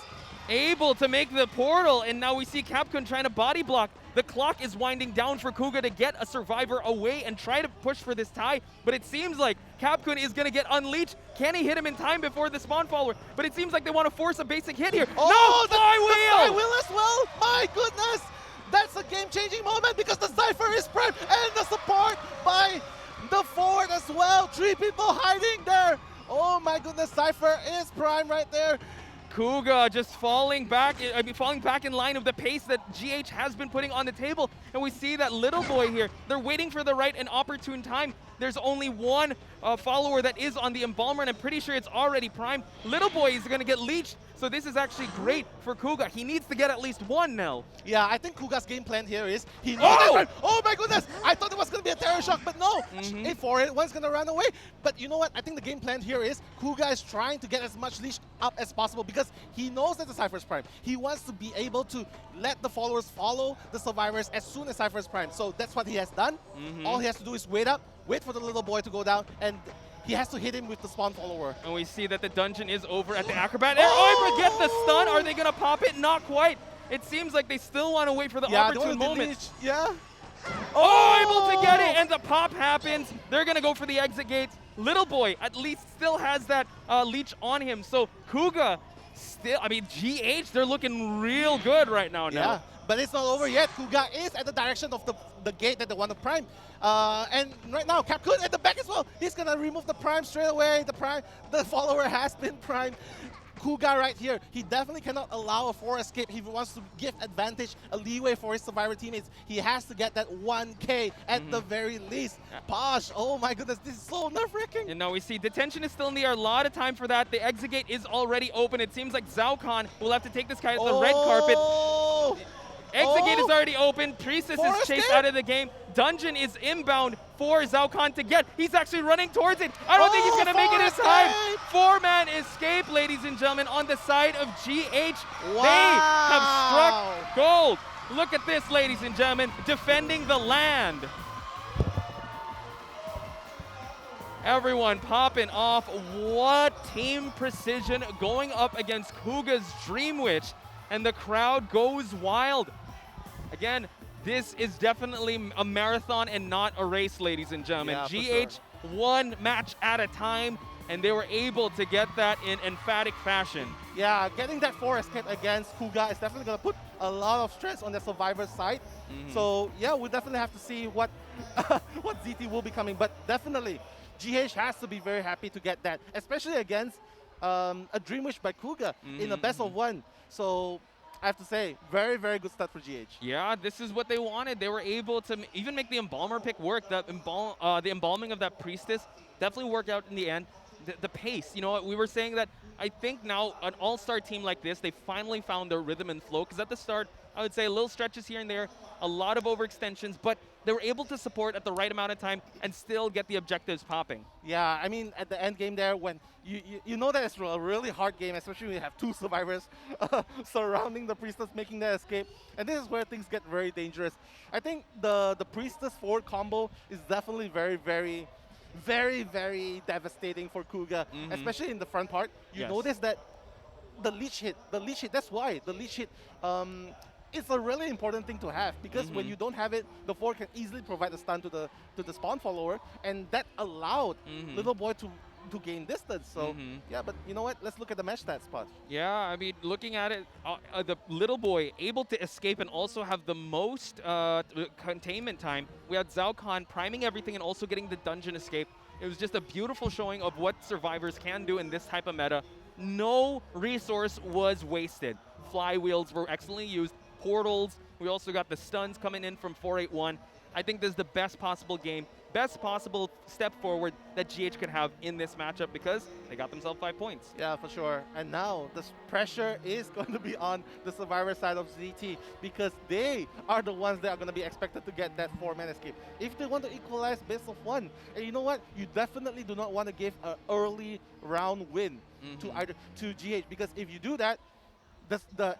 Able to make the portal, and now we see Capcom trying to body block. The clock is winding down for Kuga to get a survivor away and try to push for this tie, but it seems like Capcom is going to get unleashed. Can he hit him in time before the spawn follower? But it seems like they want to force a basic hit here. Oh, no, flywheel! The flywheel as well! My goodness! That's a game-changing moment because the Cypher is prime and the support by the forward as well. 3 people hiding there. Oh my goodness, Cypher is prime right there. Kuga just falling back in line of the pace that GH has been putting on the table. And we see that Little Boy here, they're waiting for the right and opportune time. There's only one follower that is on the embalmer, and I'm pretty sure it's already primed. Little Boy is going to get leeched, So this is actually great for Kuga. He needs to get at least one now. Yeah, I think Kuga's game plan here is he knows that. Oh my goodness! I thought it was gonna be a terror shock, but no. If for it, one's gonna run away. But you know what? I think the game plan here is Kuga is trying to get as much leash up as possible because he knows that the Cypher's Prime. He wants to be able to let the followers follow the survivors as soon as Cypher's Prime. So that's what he has done. All he has to do is wait up, wait for the little boy to go down, and he has to hit him with the spawn follower. And we see that the dungeon is over at the Acrobat. Oh, forget the stun. Are they going to pop it? Not quite. It seems like they still want to wait for the opportune moment. Yeah. Oh, able to get it, and the pop happens. They're going to go for the exit gate. Little boy at least still has that leech on him. So Kuga still, I mean, GH, they're looking real good right now. Yeah, but it's not over yet. Kuga is at the direction of the gate that they want to prime. And right now, Capcom at the back as well. He's going to remove the prime straight away. The follower has been primed. Kuga right here, he definitely cannot allow a 4 escape. He wants to give advantage, a leeway for his survivor teammates. He has to get that 1K at the very least. Posh, oh my goodness, this is so nerve-wracking. And now we see detention is still in the air. A lot of time for that. The exit gate is already open. It seems like Zhao Kahn will have to take this guy at the red carpet. Exit gate is already open. Priestess is chased out of the game. Dungeon is inbound for Zhao Kahn to get. He's actually running towards it. I don't think he's going to make it in time. 4-man escape, ladies and gentlemen, on the side of GH. Wow. They have struck gold. Look at this, ladies and gentlemen, defending the land. Everyone popping off. What team precision going up against Kuga's Dream Witch. And the crowd goes wild. Again, this is definitely a marathon and not a race, ladies and gentlemen. Yeah, GH one match at a time, and they were able to get that in emphatic fashion. Yeah, getting that 4 escape against Kuga is definitely going to put a lot of stress on the survivor side. So yeah, we'll definitely have to see what what ZT will be coming. But definitely, GH has to be very happy to get that, especially against a Dream Wish by Kuga in a best of 1. So I have to say, very, very good start for GH. Yeah, this is what they wanted. They were able to even make the Embalmer pick work. The embalming of that Priestess definitely worked out in the end. The pace, you know, we were saying that I think now an all-star team like this, they finally found their rhythm and flow. Because at the start, I would say little stretches here and there, a lot of overextensions, but they were able to support at the right amount of time and still get the objectives popping. Yeah, I mean, at the end game there, when you know that it's a really hard game, especially when you have 2 survivors surrounding the Priestess, making their escape. And this is where things get very dangerous. I think the Priestess forward combo is definitely very, very, very, very devastating for Kuga, especially in the front part. You notice that the leech hit, that's why the leech hit, it's a really important thing to have, because when you don't have it, the 4 can easily provide a stun to the spawn follower, and that allowed Little Boy to gain distance. So yeah, but you know what? Let's look at the match stats part. Yeah, I mean, looking at it, the Little Boy able to escape and also have the most containment time. We had Zhao Kahn priming everything and also getting the dungeon escape. It was just a beautiful showing of what survivors can do in this type of meta. No resource was wasted. Flywheels were excellently used. Portals. We also got the stuns coming in from 481. I think this is the best possible game, best possible step forward that GH could have in this matchup, because they got themselves 5 points. Yeah, for sure. And now the pressure is going to be on the survivor side of ZT, because they are the ones that are going to be expected to get that 4-man escape. If they want to equalize best of 1, and you know what? You definitely do not want to give an early round win to GH, because if you do that,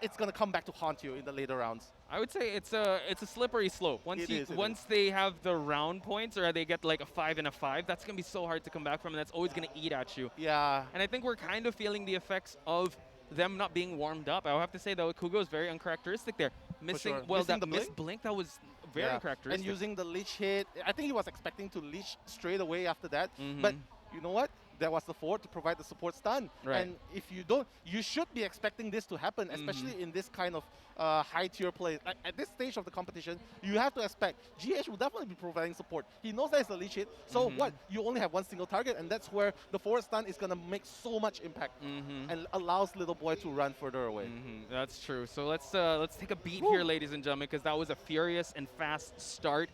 it's going to come back to haunt you in the later rounds. I would say it's a slippery slope. Once they have the round points, or they get like a 5 and a 5, that's going to be so hard to come back from, and that's always going to eat at you. Yeah. And I think we're kind of feeling the effects of them not being warmed up. I have to say, though, Kugo is very uncharacteristic there. Missing that missed blink, that was very uncharacteristic. And using the leech hit, I think he was expecting to leech straight away after that. But you know what? There was the 4 to provide the support stun. Right. And if you don't, you should be expecting this to happen, especially in this kind of high-tier play. At this stage of the competition, you have to expect GH will definitely be providing support. He knows that it's a leech hit, so what? You only have 1 single target, and that's where the forward stun is going to make so much impact and allows Little Boy to run further away. That's true. So let's take a beat here, ladies and gentlemen, because that was a furious and fast start.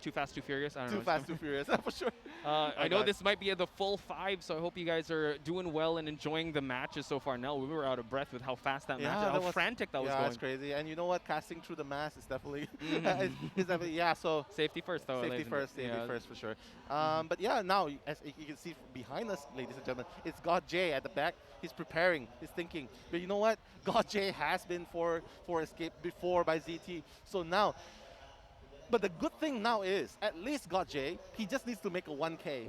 Too fast, too furious. I don't know. Too fast, too furious, for sure. I know this might be the full 5, so I hope you guys are doing well and enjoying the matches so far. Now we were out of breath with how fast that match, how frantic that was going. Yeah, it's crazy. And you know what? Casting through the mask is definitely, it's definitely, yeah. So safety first, though. Safety first for sure. But yeah, now as you can see behind us, ladies and gentlemen, it's God J at the back. He's preparing. He's thinking. But you know what? God J has been for escape before by ZT. So now. But the good thing now is, at least God J, he just needs to make a 1K.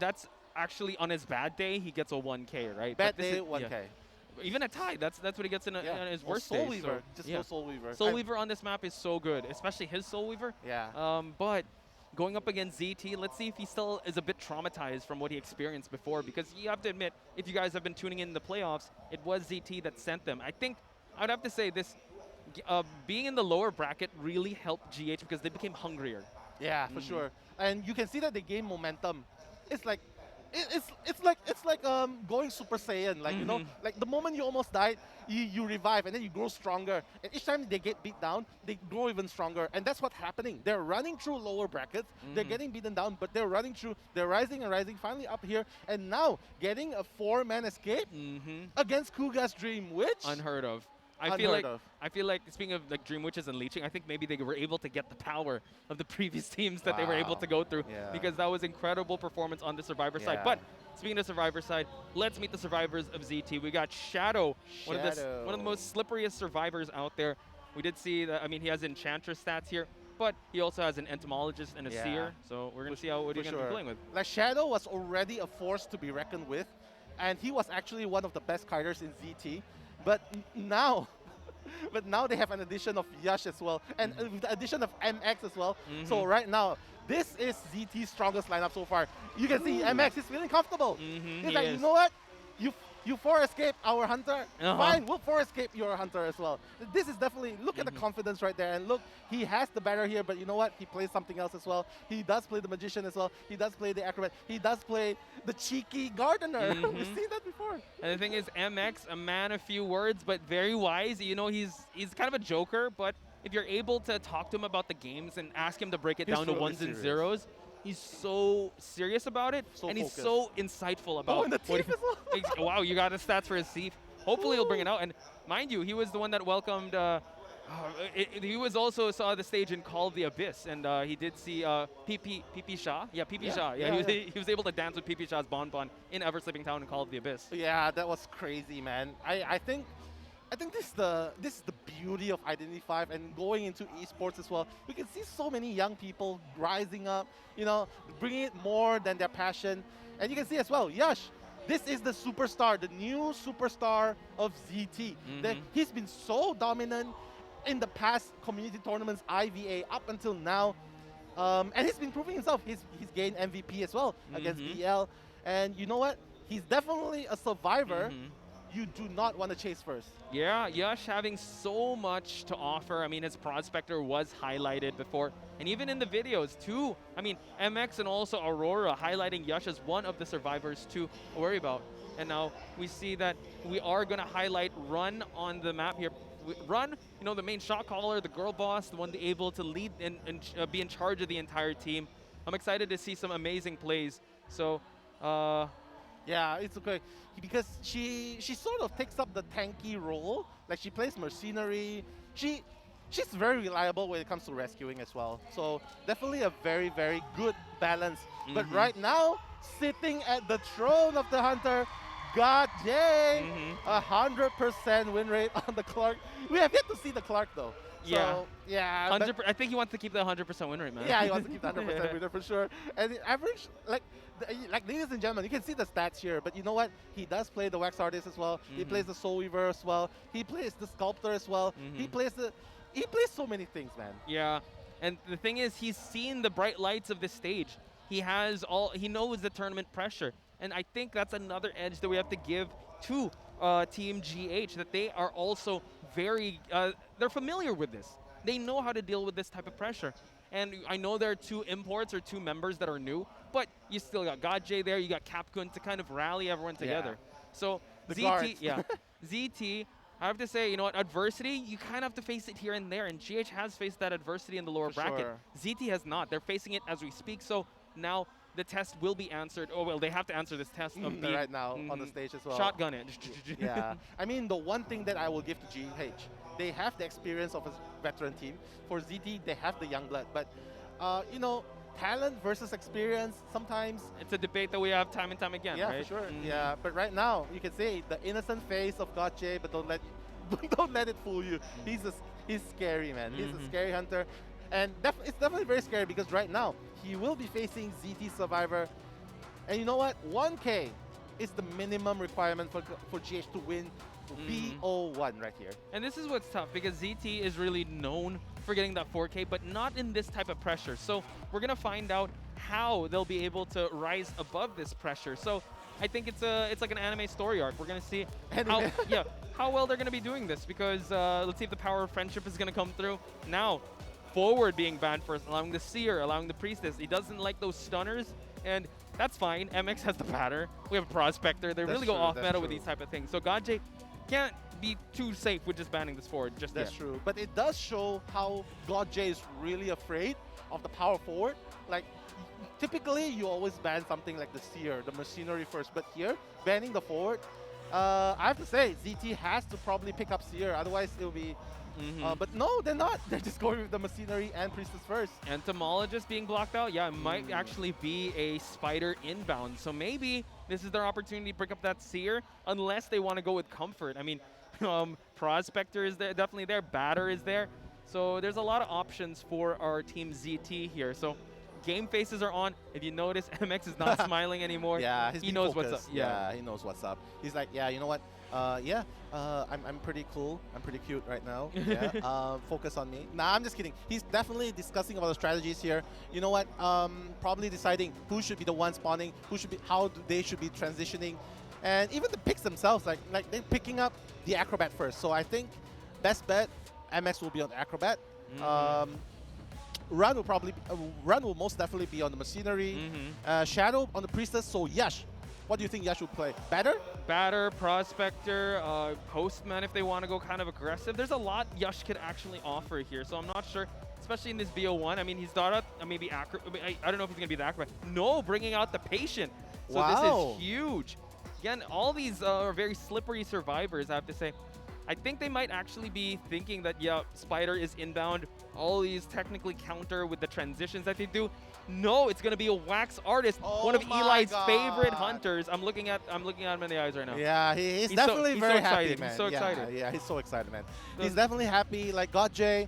That's actually on his bad day, he gets a 1K, right? Bad day, 1K. Yeah. Even a tie, that's what he gets on his worst Soul day. Weaver, just go Soul Weaver. Soul Weaver on this map is so good, especially his Soul Weaver. Yeah. But going up against ZT, let's see if he still is a bit traumatized from what he experienced before, because you have to admit, if you guys have been tuning in the playoffs, it was ZT that sent them. I think I would have to say this. Being in the lower bracket really helped GH because they became hungrier. Yeah, for sure. And you can see that they gain momentum. It's like, it's like going Super Saiyan. Like you know, like the moment you almost died, you revive and then you grow stronger. And each time they get beat down, they grow even stronger. And that's what's happening. They're running through lower brackets. They're getting beaten down, but they're running through. They're rising and rising. Finally up here, and now getting a 4-man escape against Kuga's Dream Witch. Unheard of. I feel like speaking of like Dream Witches and leeching, I think maybe they were able to get the power of the previous teams that they were able to go through because that was incredible performance on the Survivor side. But speaking of Survivor side, let's meet the survivors of ZT. We got Shadow, one of the most slipperiest survivors out there. We did see that. I mean, he has Enchantress stats here, but he also has an Entomologist and a Seer. So we're gonna see what he's gonna be playing with. Like Shadow was already a force to be reckoned with, and he was actually one of the best kiders in ZT. But now they have an addition of Yash as well, and with the addition of MX as well. So right now, this is ZT's strongest lineup so far. You can see MX is feeling comfortable. He's like, you know what? You 4 escape our hunter. Fine, we'll 4 escape your hunter as well. This is definitely, look at the confidence right there. And look, he has the banner here, but you know what? He plays something else as well. He does play the Magician as well. He does play the Acrobat. He does play the cheeky Gardener. We've seen that before. And the thing is, MX, a man of few words, but very wise. You know, he's kind of a joker, but if you're able to talk to him about the games and ask him to break it down to ones and zeros, he's so serious about it, and he's so insightful about and the what thief as well. Wow, you got his stats for his thief. Hopefully he'll bring it out. And mind you, he was the one that welcomed, he was also saw the stage in Call of the Abyss, and he did see PP Shah. Yeah, PP Shah. Yeah, he was able to dance with PP Shah's Bonbon in Ever Sleeping Town in Call of the Abyss. Yeah, that was crazy, man. I think this is the beauty of Identity 5 and going into esports as well. We can see so many young people rising up, you know, bringing it more than their passion. And you can see as well, Yash, this is the superstar, the new superstar of ZT. He's been so dominant in the past community tournaments, IVA, up until now. And he's been proving himself. He's gained MVP as well against BL. And you know what? He's definitely a survivor you do not want to chase first. Yeah, Yash having so much to offer. I mean, his Prospector was highlighted before. And even in the videos, too. I mean, MX and also Aurora highlighting Yash as one of the survivors to worry about. And now we see that we are going to highlight Run on the map here. Run, you know, the main shot caller, the girl boss, the one able to lead and be in charge of the entire team. I'm excited to see some amazing plays. So, yeah, it's okay because she sort of takes up the tanky role. Like she plays mercenary. She's very reliable when it comes to rescuing as well. So definitely a very, very good balance. But right now, sitting at the throne of the hunter, God J, 100% win rate on the Clark. We have yet to see the Clark though. So, yeah. I think he wants to keep the 100% win rate, man. Yeah, he wants to keep the 100% win rate for sure. And the average, like ladies and gentlemen, you can see the stats here. But you know what? He does play the Wax Artist as well. He plays the Soul Weaver as well. He plays the Sculptor as well. He plays so many things, man. Yeah. And the thing is, he's seen the bright lights of this stage. He knows the tournament pressure. And I think that's another edge that we have to give to Team GH, that they are also very, they're familiar with this. They know how to deal with this type of pressure. And I know there are 2 imports or 2 members that are new, but you still got God J there, you got Capcun to kind of rally everyone together. So ZT, I have to say, you know what, adversity, you kind of have to face it here and there, and GH has faced that adversity in the lower bracket. ZT has not. They're facing it as we speak, so now the test will be answered. Oh, well, they have to answer this test of being right now on the stage as well. Shotgun it. Yeah. I mean, the one thing that I will give to GH, they have the experience of a veteran team. For ZT, they have the young blood. But, you know, talent versus experience, sometimes... It's a debate that we have time and time again, yeah, right? for sure. Yeah, but right now, you can say the innocent face of Gotche, but don't let it fool you. He's scary, man. He's a scary hunter. And it's definitely very scary because right now, he will be facing ZT Survivor. And you know what? 1K is the minimum requirement for GH to win BO1 right here. And this is what's tough because ZT is really known for getting that 4K, but not in this type of pressure. So we're going to find out how they'll be able to rise above this pressure. So I think it's like an anime story arc. We're going to see how well they're going to be doing this because let's see if the power of friendship is going to come through. Now, forward being banned first, allowing the Seer, allowing the Priestess. He doesn't like those stunners, and that's fine. MX has the batter. We have a Prospector. They really go off meta with these type of things. So Gajay can't be too safe with just banning this forward just yet. That's true. But it does show how GodJ is really afraid of the power forward. Like, typically, you always ban something like the Seer, the Machinery first. But here, banning the forward, I have to say, ZT has to probably pick up Seer. Otherwise, it'll be... but no, they're not. They're just going with the Machinery and Priestess first. Entomologist being blocked out? Yeah, it might actually be a Spider inbound. So maybe this is their opportunity to pick up that Seer, unless they want to go with Comfort. I mean, Prospector is there, definitely there. Batter is there. So there's a lot of options for our team ZT here. So game faces are on. If you notice, MX is not smiling anymore. Yeah, he knows what's up. Yeah, he knows what's up. He's like, yeah, you know what? I'm pretty cool. I'm pretty cute right now. Yeah, focus on me. Nah, I'm just kidding. He's definitely discussing about the strategies here. You know what? Probably deciding who should be the one spawning, how they should be transitioning, and even the picks themselves. Like they're picking up the Acrobat first. So I think best bet, MX will be on the Acrobat. Run will most definitely be on the Machinery. Shadow on the Priestess. So Yash. What do you think Yash would play? Batter, Prospector, Postman if they want to go kind of aggressive. There's a lot Yash could actually offer here, so I'm not sure, especially in this BO1. I mean, he's thought out maybe Acrobat. I don't know if he's going to be the Acrobat. No, bringing out the Patient. So this is huge. Again, all these are very slippery survivors, I have to say. I think they might actually be thinking that, yeah, Spider is inbound. All these technically counter with the transitions that they do. No, it's going to be a Wax Artist, one of Eli's favorite hunters. I'm looking at him in the eyes right now. Yeah, he's definitely very happy, man. He's so excited. Yeah, he's so excited, man. He's definitely happy. Like GodJ,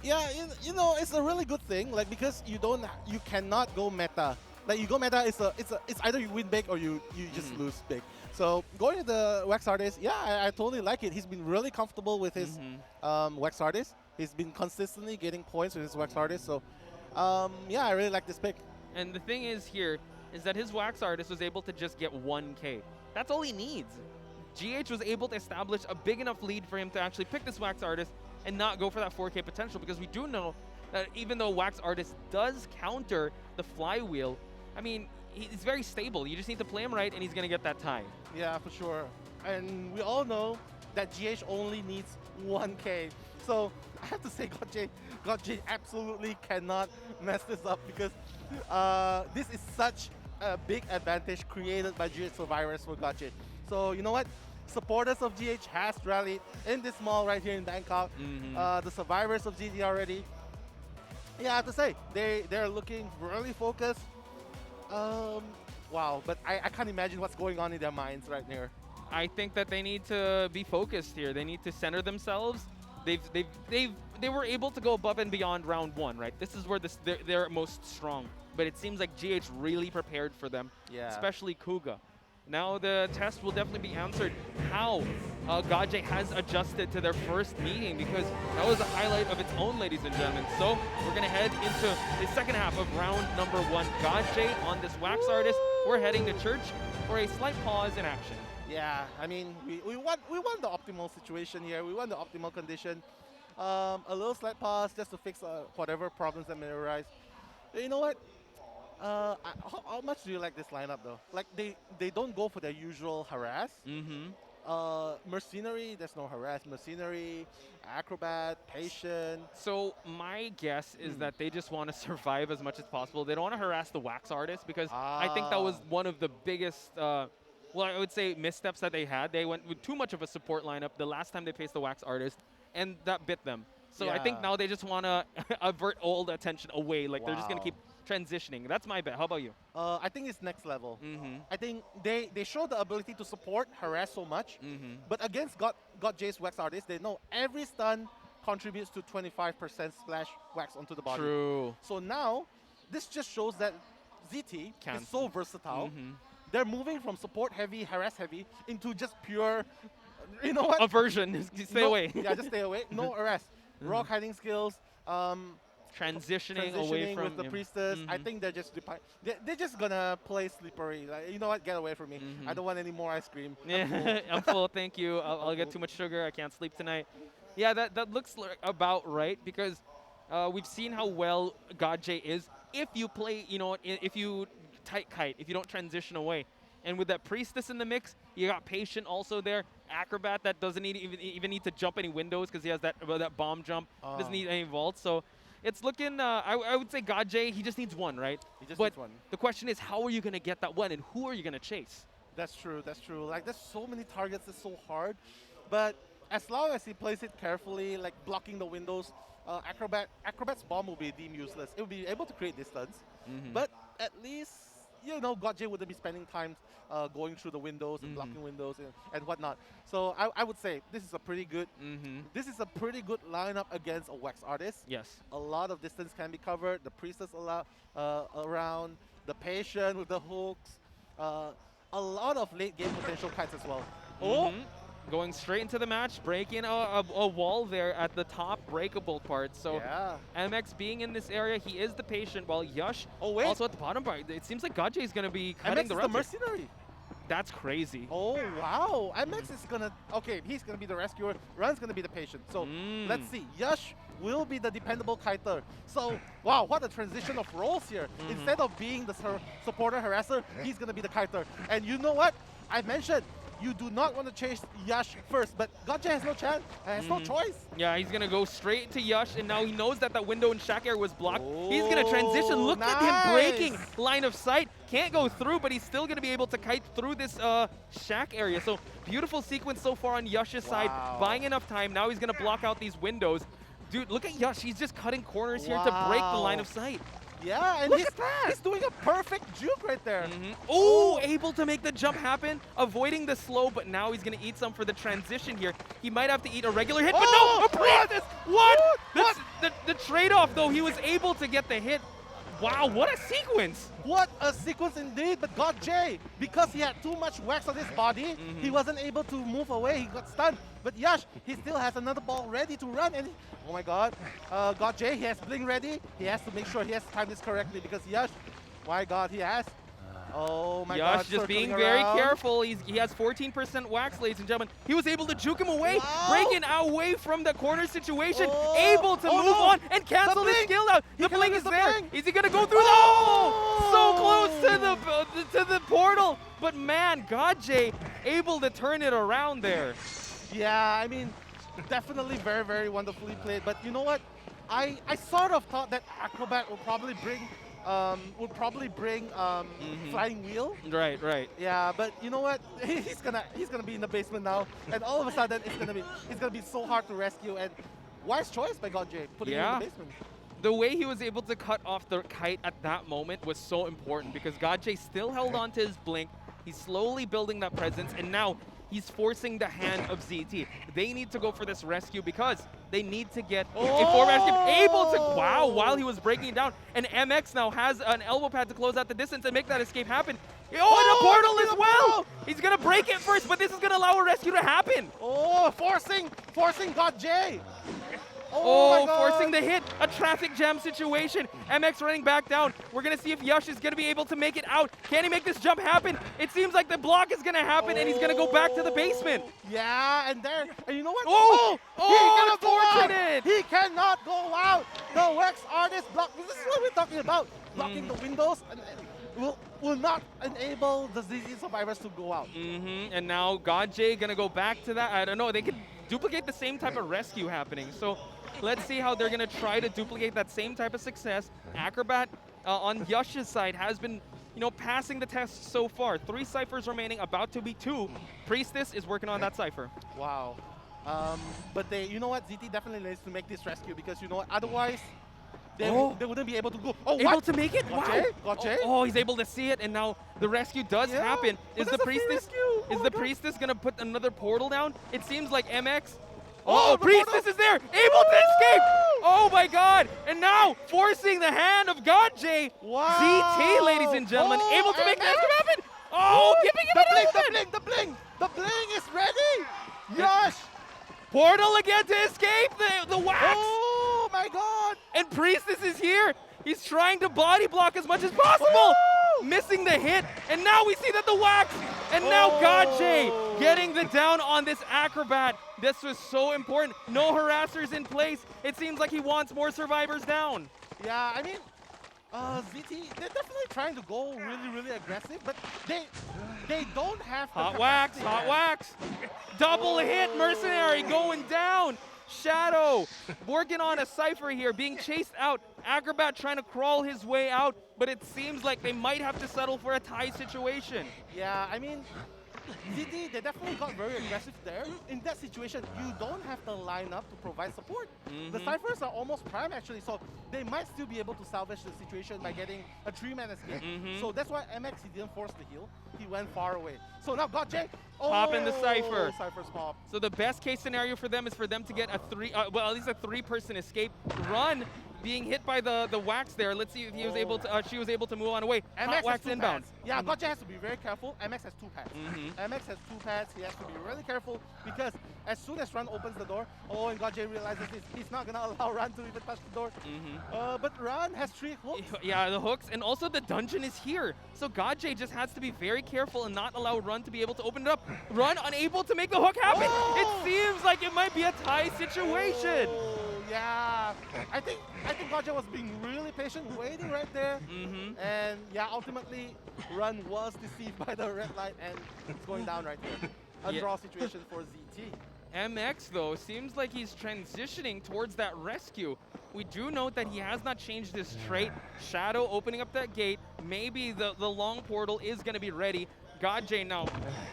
yeah, you know, it's a really good thing. Like because you cannot go meta. Like you go meta, it's either you win big or you just lose big. So going to the Wax Artist, yeah, I totally like it. He's been really comfortable with his Wax Artist. He's been consistently getting points with his Wax Artist. So yeah, I really like this pick. And the thing is here is that his Wax Artist was able to just get 1K. That's all he needs. GH was able to establish a big enough lead for him to actually pick this Wax Artist and not go for that 4K potential, because we do know that even though Wax Artist does counter the flywheel, I mean, he's very stable. You just need to play him right and he's going to get that time. Yeah, for sure. And we all know that GH only needs 1K. So I have to say GodJ absolutely cannot mess this up, because this is such a big advantage created by GH Survivors for GodJ. So you know what? Supporters of GH has rallied in this mall right here in Bangkok. The survivors of GT are ready. Yeah, I have to say, they're looking really focused. Wow, but I can't imagine what's going on in their minds right here. I think that they need to be focused here. They need to center themselves. They were able to go above and beyond round 1, right? This is where they're most strong. But it seems like GH really prepared for them, especially Kuga. Now the test will definitely be answered how GodJ has adjusted to their first meeting, because that was a highlight of its own, ladies and gentlemen. So we're going to head into the second half of round number 1. GodJ on this Wax Artist. We're heading to church for a slight pause in action. Yeah, I mean, we want the optimal situation here. We want the optimal condition. A little slight pause just to fix whatever problems that may arise. You know what? How much do you like this lineup though? Like they don't go for their usual harass. Mercenary, there's no harass. Mercenary, acrobat, patient. So my guess is that they just want to survive as much as possible. They don't want to harass the wax artist because I think that was one of the biggest, well, I would say missteps that they had. They went with too much of a support lineup the last time they faced the wax artist, and that bit them. So I think now they just want to avert all the attention away. Like they're just going to keep transitioning. That's my bet. How about you? I think it's next level. I think they show the ability to support, harass so much. But against God J's wax artist, they know every stun contributes to 25% splash wax onto the body. True. So now, this just shows that ZT is so versatile. They're moving from support heavy, harass heavy, into just pure, you know what? Aversion. Stay away. Yeah, just stay away. No harass. Rock hiding skills. Transitioning away from with the priestess. I think they're just they're just gonna play slippery. Like, you know what? Get away from me. I don't want any more ice cream. Yeah, I'm full. Thank you. I'll get too much sugar. I can't sleep tonight. Yeah, that looks about right because we've seen how well God J is. If you play, you know, if you tight kite, if you don't transition away. And with that priestess in the mix, you got patient also there. Acrobat that doesn't even need to jump any windows because he has that bomb jump. Doesn't need any vaults. So it's looking, I would say God J, he just needs one, right? He just but needs one. The question is, how are you going to get that one and who are you going to chase? That's true, that's true. Like, there's so many targets, it's so hard. But as long as he plays it carefully, like blocking the windows, Acrobat's bomb will be deemed useless. It will be able to create distance. But at least, you know, God J wouldn't be spending time going through the windows and blocking windows and whatnot. So I would say this is a pretty good this is a pretty good lineup against a wax artist. Yes. A lot of distance can be covered. The priestess around, the patient with the hooks, a lot of late game potential kites as well. Going straight into the match, breaking a wall there at the top breakable part. So MX being in this area, he is the patient, while Yush also at the bottom part. It seems like God J is going to be cutting MX the is the mercenary. That's crazy. Oh, wow. MX is going to, okay, he's going to be the rescuer. Run's going to be the patient. So let's see. Yush will be the dependable kiter. So, wow, what a transition of roles here. Instead of being the supporter harasser, he's going to be the kiter. And you know what? I mentioned, you do not want to chase Yush first, but God J has no chance, has no choice. Yeah, he's going to go straight to Yush, and now he knows that that window in Shack Air was blocked. He's going to transition. Look at him breaking line of sight. Can't go through, but he's still going to be able to kite through this Shack area. So beautiful sequence so far on Yush's side, buying enough time. Now he's going to block out these windows. Dude, look at Yush. He's just cutting corners here to break the line of sight. Yeah, and he's doing a perfect juke right there. Oh, able to make the jump happen, avoiding the slow, but now he's going to eat some for the transition here. He might have to eat a regular hit, but no, a priestess! What? The trade-off, though, he was able to get the hit. Wow, what a sequence! What a sequence indeed, but God J, because he had too much wax on his body, he wasn't able to move away, he got stunned. But Yush, he still has another ball ready to run, and oh my god, God J, he has Bling ready, he has to make sure he has timed this correctly, because Yush, my god, he has. Oh my god, Yush just being very careful. He has 14% wax, ladies and gentlemen. He was able to juke him away, breaking away from the corner situation, able to move on and cancel the skill out. The Bling is there. Is he going to go through so close to the portal. But man, God J able to turn it around there. Yeah, I mean, definitely very, very wonderfully played. But you know what? I sort of thought that Acrobat would probably bring Flying Wheel. Right. Yeah, but you know what? He's gonna be in the basement now, and all of a sudden it's gonna be so hard to rescue. And wise choice by God J, putting him in the basement. The way he was able to cut off the kite at that moment was so important because God J still held on to his blink. He's slowly building that presence, and now he's forcing the hand of ZT. They need to go for this rescue because they need to get a forward escape. Able to, while he was breaking it down. And MX now has an elbow pad to close out the distance and make that escape happen. And a portal as well! He's going to break it first, but this is going to allow a rescue to happen. Forcing God J. Forcing the hit. A traffic jam situation. MX running back down. We're going to see if Yush is going to be able to make it out. Can he make this jump happen? It seems like the block is going to happen, and he's going to go back to the basement. Yeah, and you know what? Unfortunate! He cannot go out. The wax artist block. This is what we're talking about. Blocking the windows. And will not enable the ZT survivors to go out. And now GodJ gonna go back to that. I don't know. They could duplicate the same type of rescue happening. So let's see how they're gonna try to duplicate that same type of success. Acrobat on Yush's side has been, passing the test so far. 3 ciphers remaining, about to be 2. Priestess is working on that cipher. Wow. But you know what? ZT definitely needs to make this rescue because otherwise they wouldn't be able to go. Oh, able to make it? Gotcha, Wow. Gotcha. Oh, he's able to see it, and now the rescue does happen. Is the priestess gonna put another portal down? It seems like MX. Oh, Priestess is there, able to escape. Oh my God! And now forcing the hand of GodJ. Wow. ZT, ladies and gentlemen, able to make the rescue happen. Oh, giving him the bling is ready. Yes. Portal again to escape the wax. Oh my God! And Priestess is here. He's trying to body block as much as possible. Missing the hit. And now we see that the wax. And now GodJ getting the down on this Acrobat. This was so important. No harassers in place. It seems like he wants more survivors down. Yeah, I mean, ZT, they're definitely trying to go really aggressive, but they don't have the hot wax. Double hit, Mercenary going down. Shadow working on a cipher here, being chased out. Acrobat trying to crawl his way out, but it seems like they might have to settle for a tie situation. Yeah, I mean, ZT, they definitely got very aggressive there. In that situation, you don't have the lineup to provide support. The ciphers are almost prime actually, so they might still be able to salvage the situation by getting a 3-man escape. So that's why MX, he didn't force the heal. He went far away. So now GodJ, popping the cipher. Cypher's pop. So the best case scenario for them is for them to get a at least a 3-person escape. Run being hit by the wax there. Let's see if he was able to. She was able to move on away. MX wax has inbound. Pads. Yeah, GodJ has to be very careful. MX has 2 pads. MX has 2 pads. He has to be really careful because as soon as Run opens the door, and GodJ realizes this, he's not gonna allow Run to even touch the door. But Run has 3 hooks. Yeah, the hooks, and also the dungeon is here. So GodJ just has to be very careful and not allow Run to be able to open it up. Run unable to make the hook happen. It seems like it might be a tie situation. Yeah, I think GodJ was being really patient, waiting right there. And yeah, ultimately, Run was deceived by the red light and it's going down right there. A draw situation for ZT. MX, though, seems like he's transitioning towards that rescue. We do note that he has not changed his trait. Shadow opening up that gate. Maybe the long portal is going to be ready. GodJ now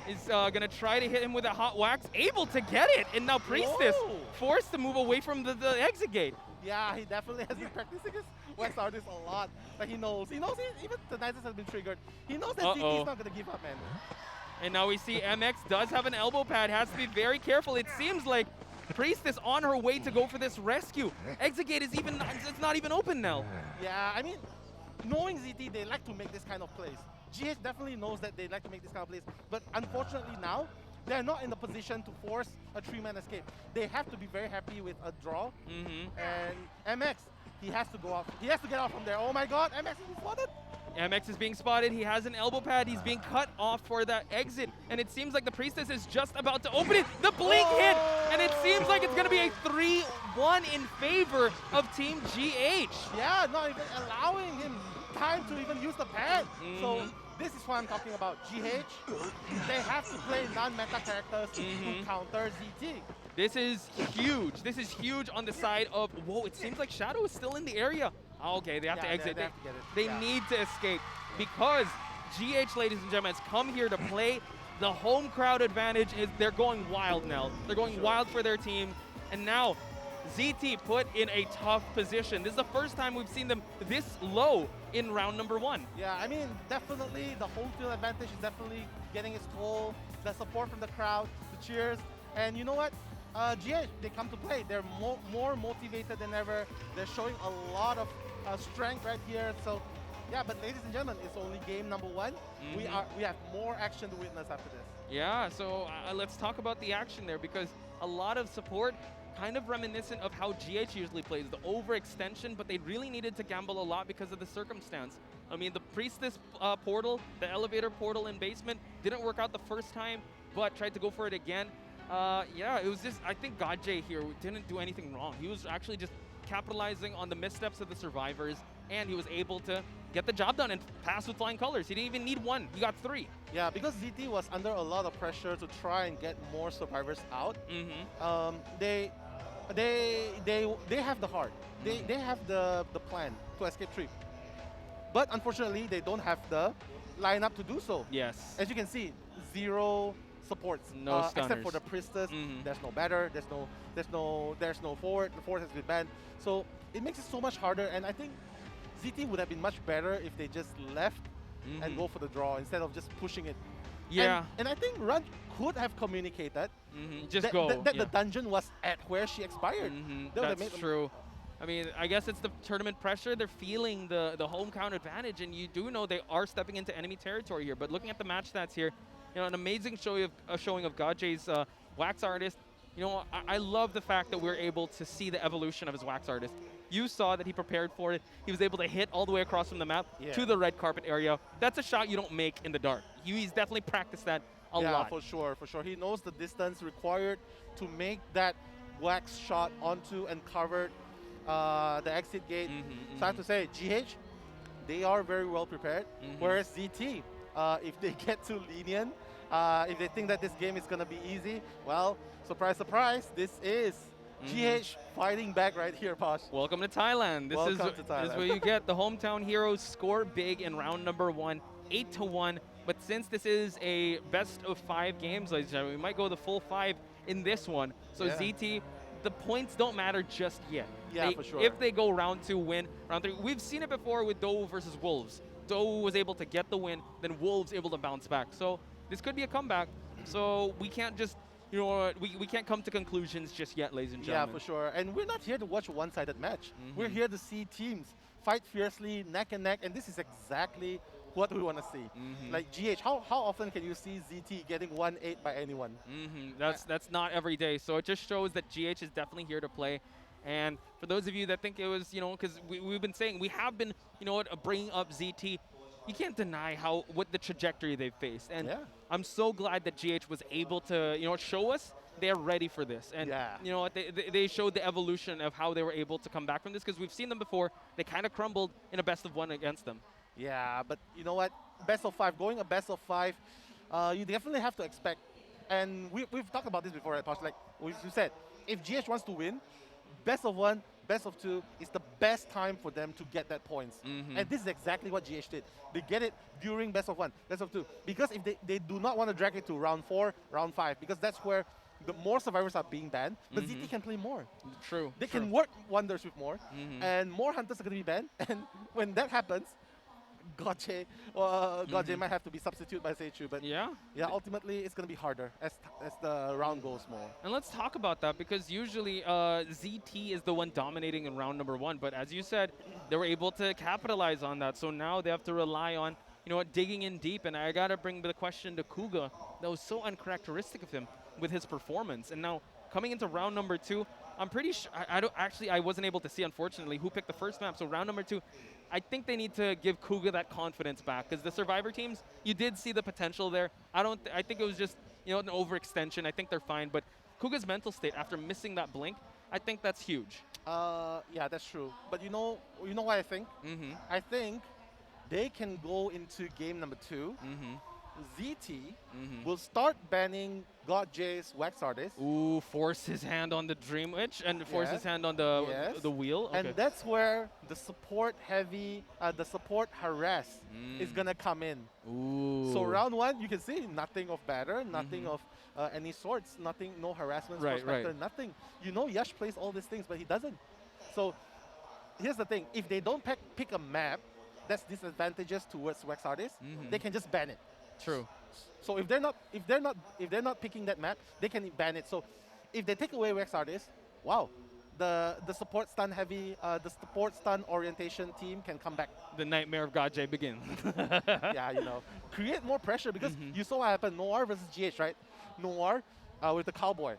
is going to try to hit him with a hot wax. Able to get it. And now Priestess forced to move away from the exit gate. Yeah, he definitely has been practicing his wax artist a lot. But he knows even the Nexus has been triggered. He knows that ZT is not going to give up, man. And now we see MX does have an elbow pad, has to be very careful. It seems like Priestess on her way to go for this rescue. Exit gate is it's not even open now. Yeah, I mean, knowing ZT, they like to make this kind of plays. GH definitely knows that they like to make this kind of plays, but unfortunately now, they're not in the position to force a 3-man escape. They have to be very happy with a draw. And MX, he has to go off. He has to get out from there. Oh my God, MX is spotted. MX is being spotted. He has an elbow pad. He's being cut off for that exit. And it seems like the Priestess is just about to open it. The blink hit. And it seems like it's going to be a 3-1 in favor of Team GH. Yeah, not even allowing him time to even use the pad. So this is what I'm talking about. GH, they have to play non-meta characters to counter ZT. This is huge. This is huge on the side of, whoa, it seems like Shadow is still in the area. Okay, they have to exit. They need to escape because GH, ladies and gentlemen, has come here to play. The home crowd advantage is they're going wild now. They're going wild for their team. And now ZT put in a tough position. This is the first time we've seen them this low in round number 1. Yeah, I mean, definitely the home field advantage is definitely getting its toll. The support from the crowd, the cheers. And you know what? GH, they come to play. They're more motivated than ever. They're showing a lot of strength right here. So, yeah, but ladies and gentlemen, it's only game number 1. We have more action to witness after this. Yeah, so let's talk about the action there because a lot of support, kind of reminiscent of how GH usually plays, the overextension, but they really needed to gamble a lot because of the circumstance. I mean, the Priestess portal, the elevator portal in basement, didn't work out the first time, but tried to go for it again. Yeah, it was just, I think GodJ here didn't do anything wrong. He was actually just capitalizing on the missteps of the survivors, and he was able to get the job done and pass with flying colors. He didn't even need one. He got 3. Yeah, because ZT was under a lot of pressure to try and get more survivors out. They have the heart. They have the plan to escape 3. But unfortunately, they don't have the lineup to do so. Yes. As you can see, 0 supports. No stunners. Except for the priestess. There's no batter. There's no forward. The forward has been banned. So it makes it so much harder. And I think ZT would have been much better if they just left and go for the draw instead of just pushing it. Yeah. And I think Run could have communicated Just go. that the dungeon was at where she expired. That would have That's made true. I mean, I guess it's the tournament pressure. They're feeling the home count advantage, and you do know they are stepping into enemy territory here. But looking at the match stats here, you know, an amazing showing of GodJ's Wax Artist. You know, I love the fact that we're able to see the evolution of his Wax Artist. You saw that he prepared for it. He was able to hit all the way across from the map to the red carpet area. That's a shot you don't make in the dark. He's definitely practiced that a lot. Yeah, for sure. He knows the distance required to make that wax shot onto and covered the exit gate. So I have to say, GH, they are very well prepared. Whereas ZT, if they get too lenient, if they think that this game is going to be easy, well, surprise, surprise, this is GH fighting back right here, Posh. Welcome to Thailand. This is where you get the hometown heroes score big in round number 1, 8-1. But since this is a best of 5 games, ladies and gentlemen, we might go the full 5 in this one. So ZT, the points don't matter just yet. Yeah, for sure. If they go round 2, win round 3. We've seen it before with Doe versus Wolves. Doe was able to get the win, then Wolves able to bounce back. So this could be a comeback. So we can't just, you know, we can't come to conclusions just yet, ladies and gentlemen. Yeah, for sure. And we're not here to watch a one-sided match. We're here to see teams fight fiercely, neck and neck, and this is exactly what we want to see. Like GH, how often can you see ZT getting 1-8 by anyone? That's not every day. So it just shows that GH is definitely here to play. And for those of you that think it was, you know, because we've been saying, we have been, you know what, bringing up ZT. You can't deny what the trajectory they've faced. And I'm so glad that GH was able to, you know, show us they're ready for this. And, you know what, they showed the evolution of how they were able to come back from this, because we've seen them before. They kind of crumbled in a best of 1 against them. Yeah, but you know what? Best of 5, going a best of 5, you definitely have to expect. And we've talked about this before, right, Posh? Like we said, if GH wants to win, best of 1, best of 2 is the best time for them to get that points. And this is exactly what GH did. They get it during best of 1, best of 2. Because if they do not want to drag it to round 4, round 5, because that's where the more survivors are being banned, but ZT can play more. True. They can work wonders with more, and more hunters are going to be banned. And when that happens, GodJ might have to be substituted by Seichu, but ultimately it's going to be harder as the round goes more. And let's talk about that, because usually ZT is the one dominating in round number 1, but as you said, they were able to capitalize on that. So now they have to rely on, you know what, digging in deep. And I got to bring the question to Kuga that was so uncharacteristic of him with his performance. And now coming into round number 2, I'm pretty sure, I wasn't able to see, unfortunately, who picked the first map. So round number 2, I think they need to give Kuga that confidence back, because the Survivor teams, you did see the potential there. I think it was just, you know, an overextension. I think they're fine, but Kuga's mental state after missing that blink, I think that's huge. Yeah, that's true. But you know what I think? I think they can go into game number 2. ZT will start banning GodJ's Wax Artist. Ooh, force his hand on the Dream Witch and force his hand on the wheel. Okay. And that's where the support heavy, the support harass is gonna come in. Ooh. So round 1, you can see nothing of batter, nothing of any sorts, nothing, no harassment, nothing. You know Yash plays all these things, but he doesn't. So here's the thing: if they don't pick a map that's disadvantageous towards Wax Artist, they can just ban it. True. So if they're not picking that map, they can ban it. So if they take away Wax Artist, wow, the support stun heavy, the support stun orientation team can come back. The nightmare of GodJ begins. Yeah, you know, create more pressure, because you saw what happened. Noir versus GH, right? Noir with the cowboy,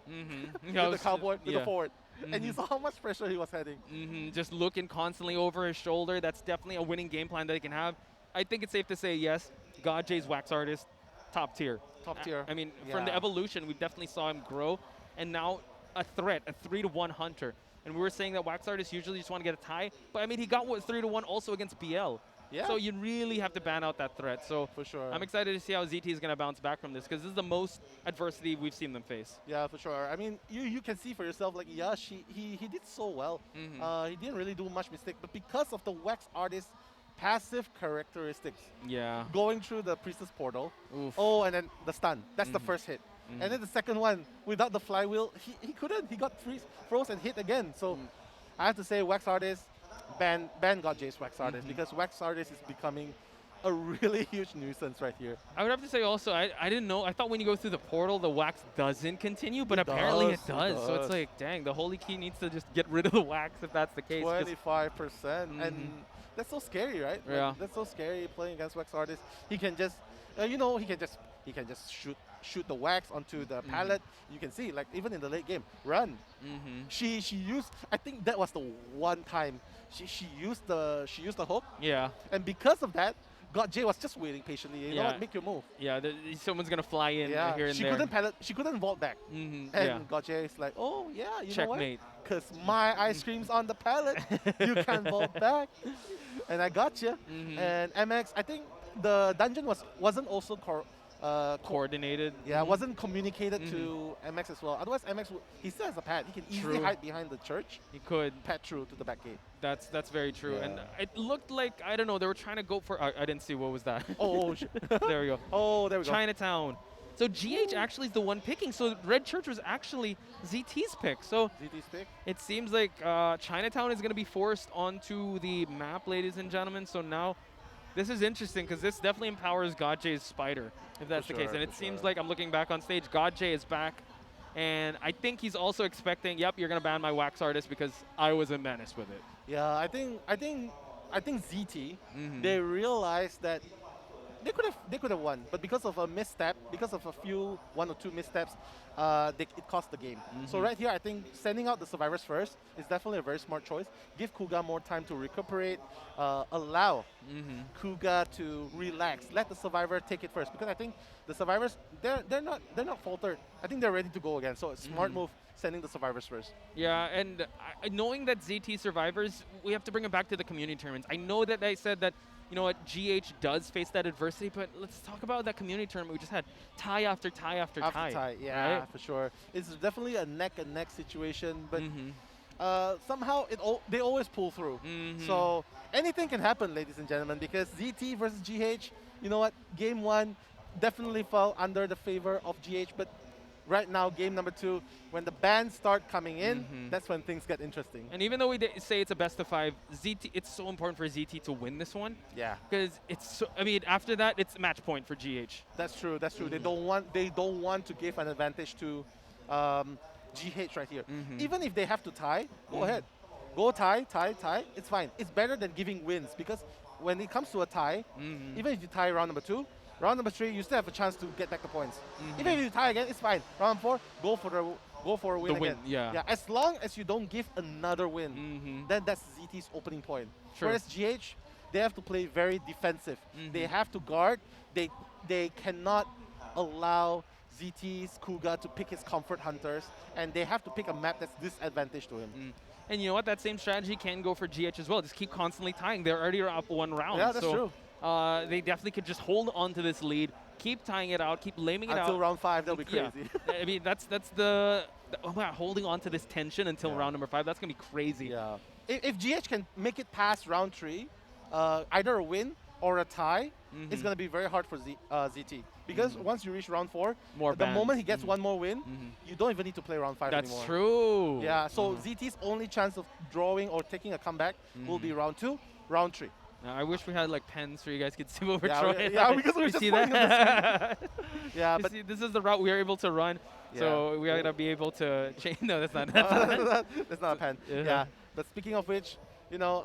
with the cowboy with the forward. And you saw how much pressure he was heading. Just looking constantly over his shoulder. That's definitely a winning game plan that he can have. I think it's safe to say, yes, GodJ's Wax Artist, top tier. Top tier. I mean, from the evolution, we definitely saw him grow. And now a threat, a 3-1 hunter. And we were saying that Wax Artists usually just want to get a tie. But I mean, he got 3-1 also against BL. Yeah. So you really have to ban out that threat. So for sure, I'm excited to see how ZT is going to bounce back from this, because this is the most adversity we've seen them face. Yeah, for sure. I mean, you can see for yourself, like Yash, he did so well. He didn't really do much mistake, but because of the Wax Artist passive characteristics, going through the Priestess portal, and then the stun. That's the first hit. And then the second one, without the flywheel, he couldn't. He got froze and hit again. So I have to say, Wax Artist, ban GodJ's Wax Artist, because Wax Artist is becoming a really huge nuisance right here. I would have to say also, I didn't know. I thought when you go through the portal, the wax doesn't continue, but apparently it does. So it's like, dang, the Holy Key needs to just get rid of the wax if that's the case. 25%. And that's so scary, right? Yeah. Like, that's so scary playing against Wax Artist. He can just, he can just shoot the wax onto the pallet. You can see, like, even in the late game, run. She used, I think that was the one time she used the hook. Yeah. And because of that, GodJ was just waiting patiently. You know what? Make your move. Yeah, someone's gonna fly in here and she there. Couldn't pallet. She couldn't vault back. And GodJ is like, oh yeah, you Checkmate. know what? Because my ice cream's on the pallet, you can vault back, and I got you. And MX, I think the dungeon wasn't also coordinated. Yeah, wasn't communicated to MX as well. Otherwise, MX he still has a pad. He can easily hide behind the church. He could pad through to the back gate. That's very true. Yeah. And it looked like, I don't know, they were trying to go for. I didn't see, what was that? Oh, shit. There we go. Oh, there we go. Chinatown. So GH actually is the one picking. So Red Church was actually ZT's pick. So ZT's pick. It seems like Chinatown is going to be forced onto the map, ladies and gentlemen. So now this is interesting, because this definitely empowers GodJ's Spider, if that's the case. And it seems like, I'm looking back on stage, GodJ is back. And I think he's also expecting, yep, you're going to ban my Wax Artist because I was a menace with it. Yeah, I think ZT, they realized that they could have won, but because of a misstep, because of one or two missteps, it cost the game. So right here, I think sending out the survivors first is definitely a very smart choice. Give Kuga more time to recuperate, allow Kuga to relax, let the survivor take it first, because I think the survivors they're not faltered. I think they're ready to go again. So a smart move, sending the survivors first. Yeah, and knowing that ZT survivors, we have to bring it back to the community tournaments. I know that they said that, you know what, GH does face that adversity, but let's talk about that community tournament we just had. Tie after tie after tie. Yeah, right? For sure. It's definitely a neck-and-neck situation, but somehow they always pull through. So anything can happen, ladies and gentlemen, because ZT versus GH, you know what, game one definitely fell under the favor of GH, but right now, game number 2, when the bans start coming in, that's when things get interesting. And even though we say it's a best of 5, ZT, it's so important for ZT to win this one. Yeah. Because it's so, I mean, after that, it's match point for GH. That's true. That's true. They don't want to give an advantage to GH right here. Even if they have to tie, go ahead. Go tie. It's fine. It's better than giving wins, because when it comes to a tie, even if you tie round number 2, round number 3, you still have a chance to get back the points. Even if you tie again, it's fine. Round 4, go for a win again. Yeah. As long as you don't give another win, then that's ZT's opening point. True. Whereas GH, they have to play very defensive. They have to guard. They cannot allow ZT's Kuga to pick his comfort hunters, and they have to pick a map that's disadvantage to him. And you know what? That same strategy can go for GH as well. Just keep constantly tying. They're already up 1 round. Yeah, that's true. They definitely could just hold on to this lead, keep tying it out, keep laming it out. Until round 5, that'll be crazy. Yeah. I mean, that's the holding on to this tension until round number 5. That's going to be crazy. Yeah. If GH can make it past round 3, either a win or a tie, it's going to be very hard for ZT. Because once you reach round 4, the moment he gets one more win, you don't even need to play round 5 anymore. That's true. Yeah, so ZT's only chance of drawing or taking a comeback will be round 2, round 3. I wish we had like pens so you guys could see what we're trying. Yeah, because we're just see that. Yeah, but see, this is the route we are able to run. Yeah. So we are gonna be able to change. No, that's not. That's not a pen. Yeah. But speaking of which, you know,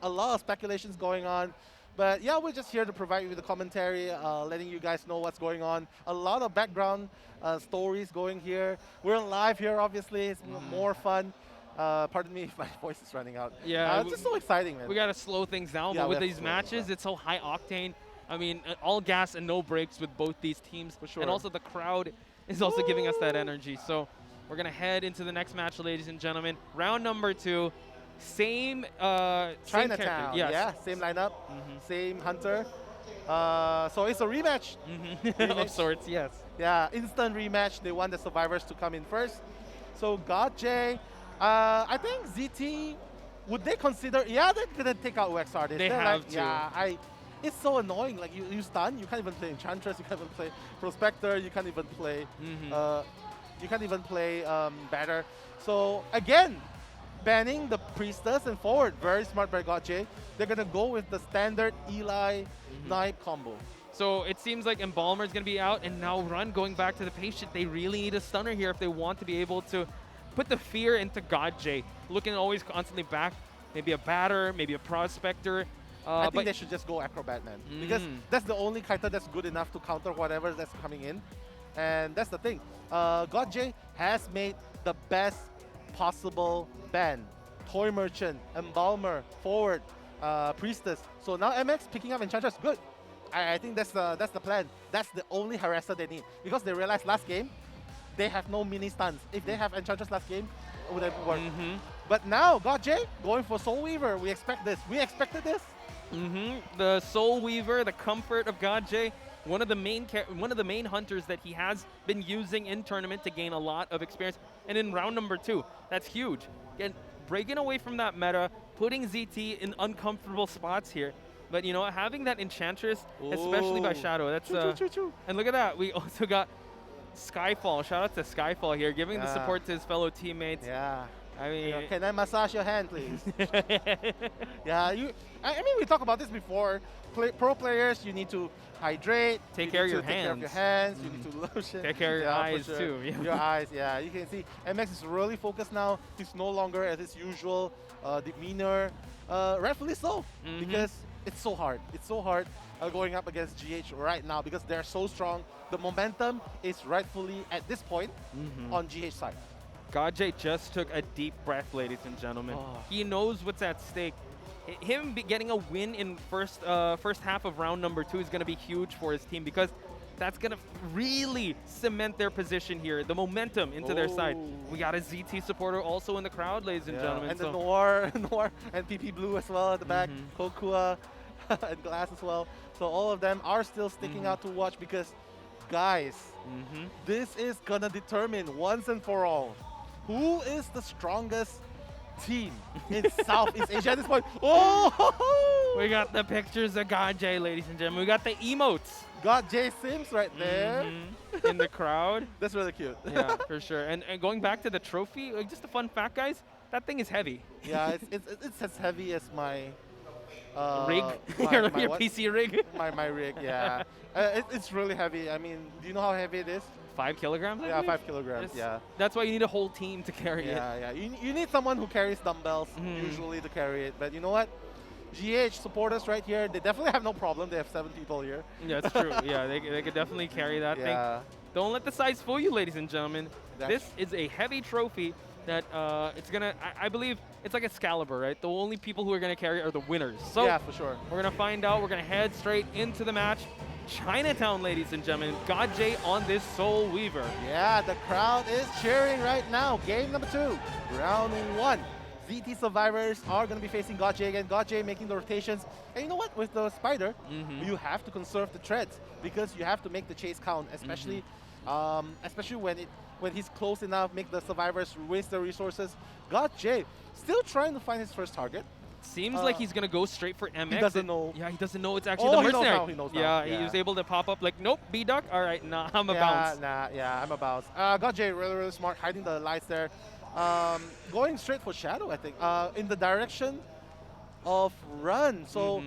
a lot of speculations going on. But yeah, we're just here to provide you with the commentary, letting you guys know what's going on. A lot of background stories going here. We're live here, obviously. It's more fun. Pardon me if my voice is running out. Yeah, it's just so exciting, man. We got to slow things down, but with these matches, it's so high octane. I mean, all gas and no breaks with both these teams. For sure. And also the crowd is also giving us that energy. So We're going to head into the next match, ladies and gentlemen. Round number 2. Same Chinatown. Yes. Yeah, same lineup, same hunter. So it's a rematch. Of sorts, yes. Yeah, instant rematch. They want the survivors to come in first. So God J, I think ZT, would they consider? Yeah, they're gonna take out Wax Artist. They They're have like, to. Yeah, it's so annoying. Like you stun, you can't even play Enchantress, you can't even play Prospector, you can't even play. Batter. So again, banning the Priestess and forward. Very smart by God J. They're gonna go with the standard Eli Knight combo. So it seems like Embalmer is going to be out, and now Run going back to the patient. They really need a stunner here if they want to be able to put the fear into God J. Looking always constantly back, maybe a batter, maybe a prospector. I think they should just go Acrobat, man. Because that's the only kiter that's good enough to counter whatever that's coming in. And that's the thing. God J has made the best possible ban. Toy Merchant, Embalmer, Forward, Priestess. So now MX picking up Enchantress, good. I think that's the plan. That's the only harasser they need. Because they realized last game, they have no mini stuns. If they have Enchantress last game, it would have worked. But now, God J going for Soul Weaver. We expect this. We expected this. The Soul Weaver, the comfort of God J, one of the main hunters that he has been using in tournament to gain a lot of experience. And in round number 2, that's huge. Again, breaking away from that meta, putting ZT in uncomfortable spots here. But you know, having that Enchantress, especially by Shadow, that's and look at that. We also got Skyfall. Shout out to Skyfall here, giving the support to his fellow teammates. Yeah. I mean, can I massage your hand, please? Yeah, I mean, we talked about this before. Pro players, you need to hydrate. Take care of your hands. You need to lotion. Take care of your eyes too. Your eyes, yeah. You can see MX is really focused now. He's no longer at his usual demeanor. Rightfully so, because it's so hard. It's so hard going up against GH right now because they're so strong. The momentum is rightfully at this point on GH side. God J just took a deep breath, ladies and gentlemen. He knows what's at stake. Him getting a win in first half of round number 2 is going to be huge for his team because that's going to really cement their position here, the momentum into their side. We got a ZT supporter also in the crowd, ladies and gentlemen. And the Noir and PP Blue as well at the back, Kokua and Glass as well. So all of them are still sticking out to watch because, guys, this is going to determine once and for all who is the strongest team in Southeast Asia at this point. We got the pictures of God J, ladies and gentlemen. We got the emotes. God J Sims right there. In the crowd. That's really cute. Yeah, for sure. And going back to the trophy, just a fun fact, guys, that thing is heavy. Yeah, it's as heavy as my rig? Your PC rig? My rig, yeah. It's really heavy. I mean, do you know how heavy it is? 5 kilograms? Yeah, 5 kilograms, yeah. That's why you need a whole team to carry it. Yeah. You need someone who carries dumbbells usually to carry it. But you know what? GH supporters right here, they definitely have no problem. They have 7 people here. Yeah, that's true. Yeah, they could definitely carry that thing. Don't let the size fool you, ladies and gentlemen. This is a heavy trophy that it's going to, I believe, it's like Excalibur, right? The only people who are going to carry it are the winners. So yeah, for sure. We're going to find out. We're going to head straight into the match. Chinatown, ladies and gentlemen. God J on this Soul Weaver. Yeah, the crowd is cheering right now. Game number 2, round 1. ZT survivors are going to be facing God J again. God J making the rotations. And you know what? With the Spider, you have to conserve the treads because you have to make the chase count, especially especially when he's close enough, make the survivors waste their resources. God J still trying to find his first target. Seems like he's going to go straight for MX. He doesn't know. Yeah, he doesn't know it's actually the mercenary. He knows now. Yeah, he was able to pop up like, nope, B-Duck. All right, nah, I'm a bounce. I'm a bounce. God J really smart, hiding the lights there. Going straight for Shadow, I think, in the direction of Run. So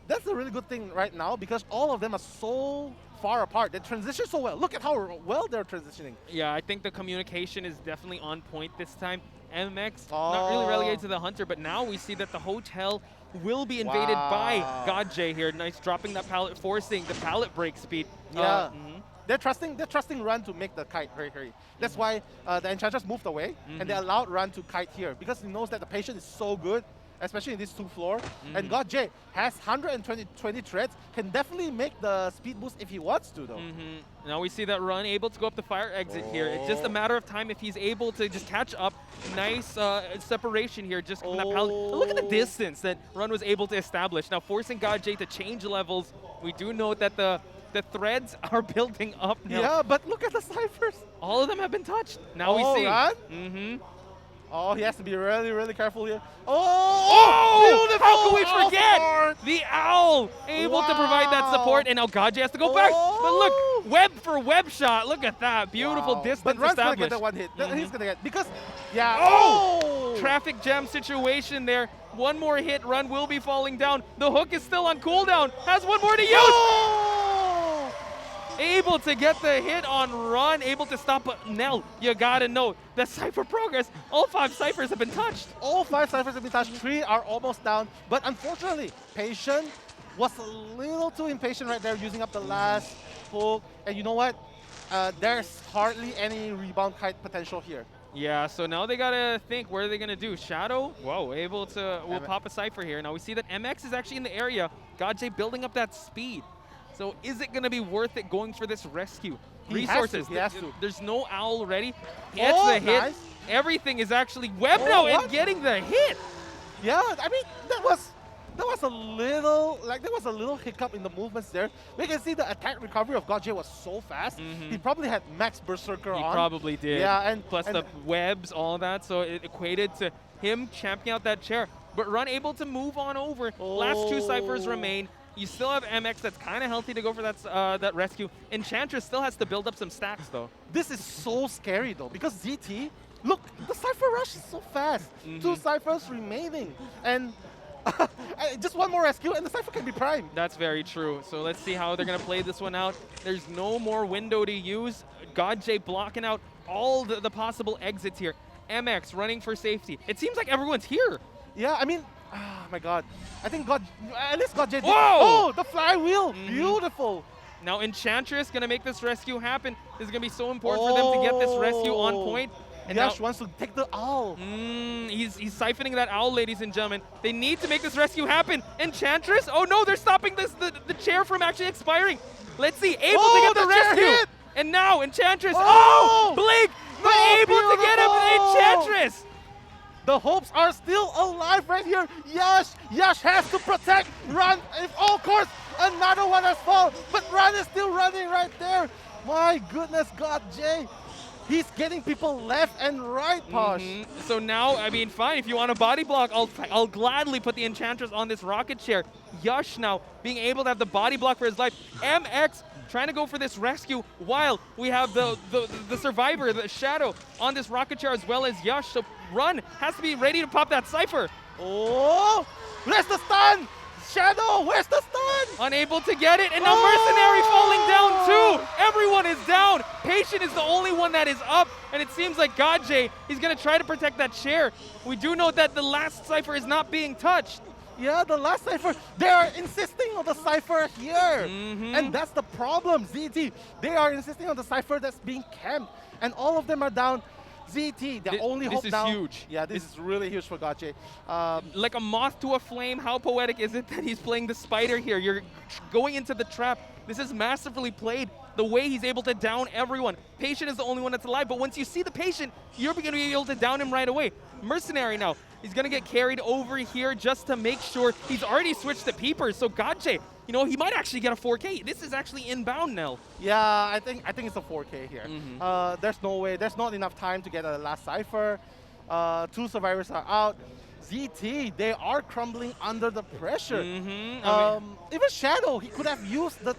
that's a really good thing right now because all of them are so far apart. They transition so well. Look at how well they're transitioning. Yeah, I think the communication is definitely on point this time. MX, not really relegated to the Hunter, but now we see that the hotel will be invaded by God J here. Nice dropping that pallet, forcing the pallet break speed. Yeah. They're trusting Run to make the kite very hurry. That's why the Enchantress moved away and they allowed Run to kite here because he knows that the patient is so good especially in this 2-floor. And God J has 120 treads, can definitely make the speed boost if he wants to, though. Now we see that Run able to go up the fire exit here. It's just a matter of time if he's able to just catch up. Nice separation here just from that pallet. Look at the distance that Run was able to establish. Now forcing God J to change levels. We do note that the threads are building up now. Yeah, but look at the ciphers. All of them have been touched. Now we see. Run? Oh, he has to be really, really careful here. Oh, beautiful! How can we forget? The owl able to provide that support, and now Gaji has to go back. But look, web for web shot. Look at that. Beautiful distance but Run's established. gonna get that one hit. He's gonna get, because, yeah. Oh! Traffic jam situation there. One more hit, Run will be falling down. The hook is still on cooldown. Has one more to use. Able to get the hit on Run, able to stop. But Nell, you gotta know the Cypher progress. All 5 Cyphers have been touched. All 5 Cyphers have been touched. 3 are almost down. But unfortunately, Patient was a little too impatient right there, using up the last hook. And you know what? There's hardly any rebound kite potential here. Yeah, so now they gotta think, what are they gonna do? Shadow, whoa, able to, will pop a Cypher here. Now we see that MX is actually in the area. GodJ building up that speed. So is it gonna be worth it going for this rescue? Resources, he has to. There's no owl ready. Gets the hit. Nice. Everything is actually web now and getting the hit. Yeah, I mean, that was a little hiccup in the movements there. We can see the attack recovery of GodJ was so fast. He probably had max Berserker on. He probably did. Yeah, plus the webs, all that. So it equated to him champing out that chair. But Run able to move on over. Last 2 Cyphers remain. You still have MX that's kind of healthy to go for that rescue. Enchantress still has to build up some stacks, though. This is so scary, though, because ZT, look, the Cypher rush is so fast. 2 Cyphers remaining. And just one more rescue, and the Cypher can be primed. That's very true. So let's see how they're going to play this one out. There's no more window to use. GodJ blocking out all the possible exits here. MX running for safety. It seems like everyone's here. Yeah, I mean, oh my God. I think at least GodJ did. Whoa! Oh, the flywheel. Beautiful. Now Enchantress going to make this rescue happen. This is going to be so important for them to get this rescue on point. And Yash wants to take the owl. He's siphoning that owl, ladies and gentlemen. They need to make this rescue happen. Enchantress? Oh no, they're stopping the chair from actually expiring. Let's see, able to get the rescue. And now Enchantress, Blink, but able to get up Enchantress. The hopes are still alive right here. Yash has to protect Run. If all course, another one has fallen, but Run is still running right there. My goodness, GodJ. He's getting people left and right, Posh. So now, I mean, fine, if you want a body block, I'll gladly put the Enchantress on this rocket chair. Yash now being able to have the body block for his life. MX trying to go for this rescue while we have the survivor, the Shadow, on this rocket chair as well as Yash. So Run has to be ready to pop that Cypher. Oh, where's the stun? Shadow, where's the stun? Unable to get it, and now Mercenary falling down too. Everyone is down. Patient is the only one that is up, and it seems like GodJ, he's gonna try to protect that chair. We do know that the last Cypher is not being touched. Yeah, the last Cypher, they are insisting on the Cypher here. And that's the problem, ZT. They are insisting on the Cypher that's being camped, and all of them are down. ZT, the only hope now. This is huge. Yeah, this is really huge for GodJ. Like a moth to a flame, how poetic is it that he's playing the spider here? You're going into the trap. This is masterfully played. The way he's able to down everyone. Patient is the only one that's alive, but once you see the Patient, you're going to be able to down him right away. Mercenary now, he's going to get carried over here just to make sure. He's already switched to Peepers, so GodJ, you know, he might actually get a 4K. This is actually inbound now. Yeah, I think it's a 4K here. There's no way. There's not enough time to get a last Cypher. 2 survivors are out. ZT, they are crumbling under the pressure. Even Shadow, he could have used the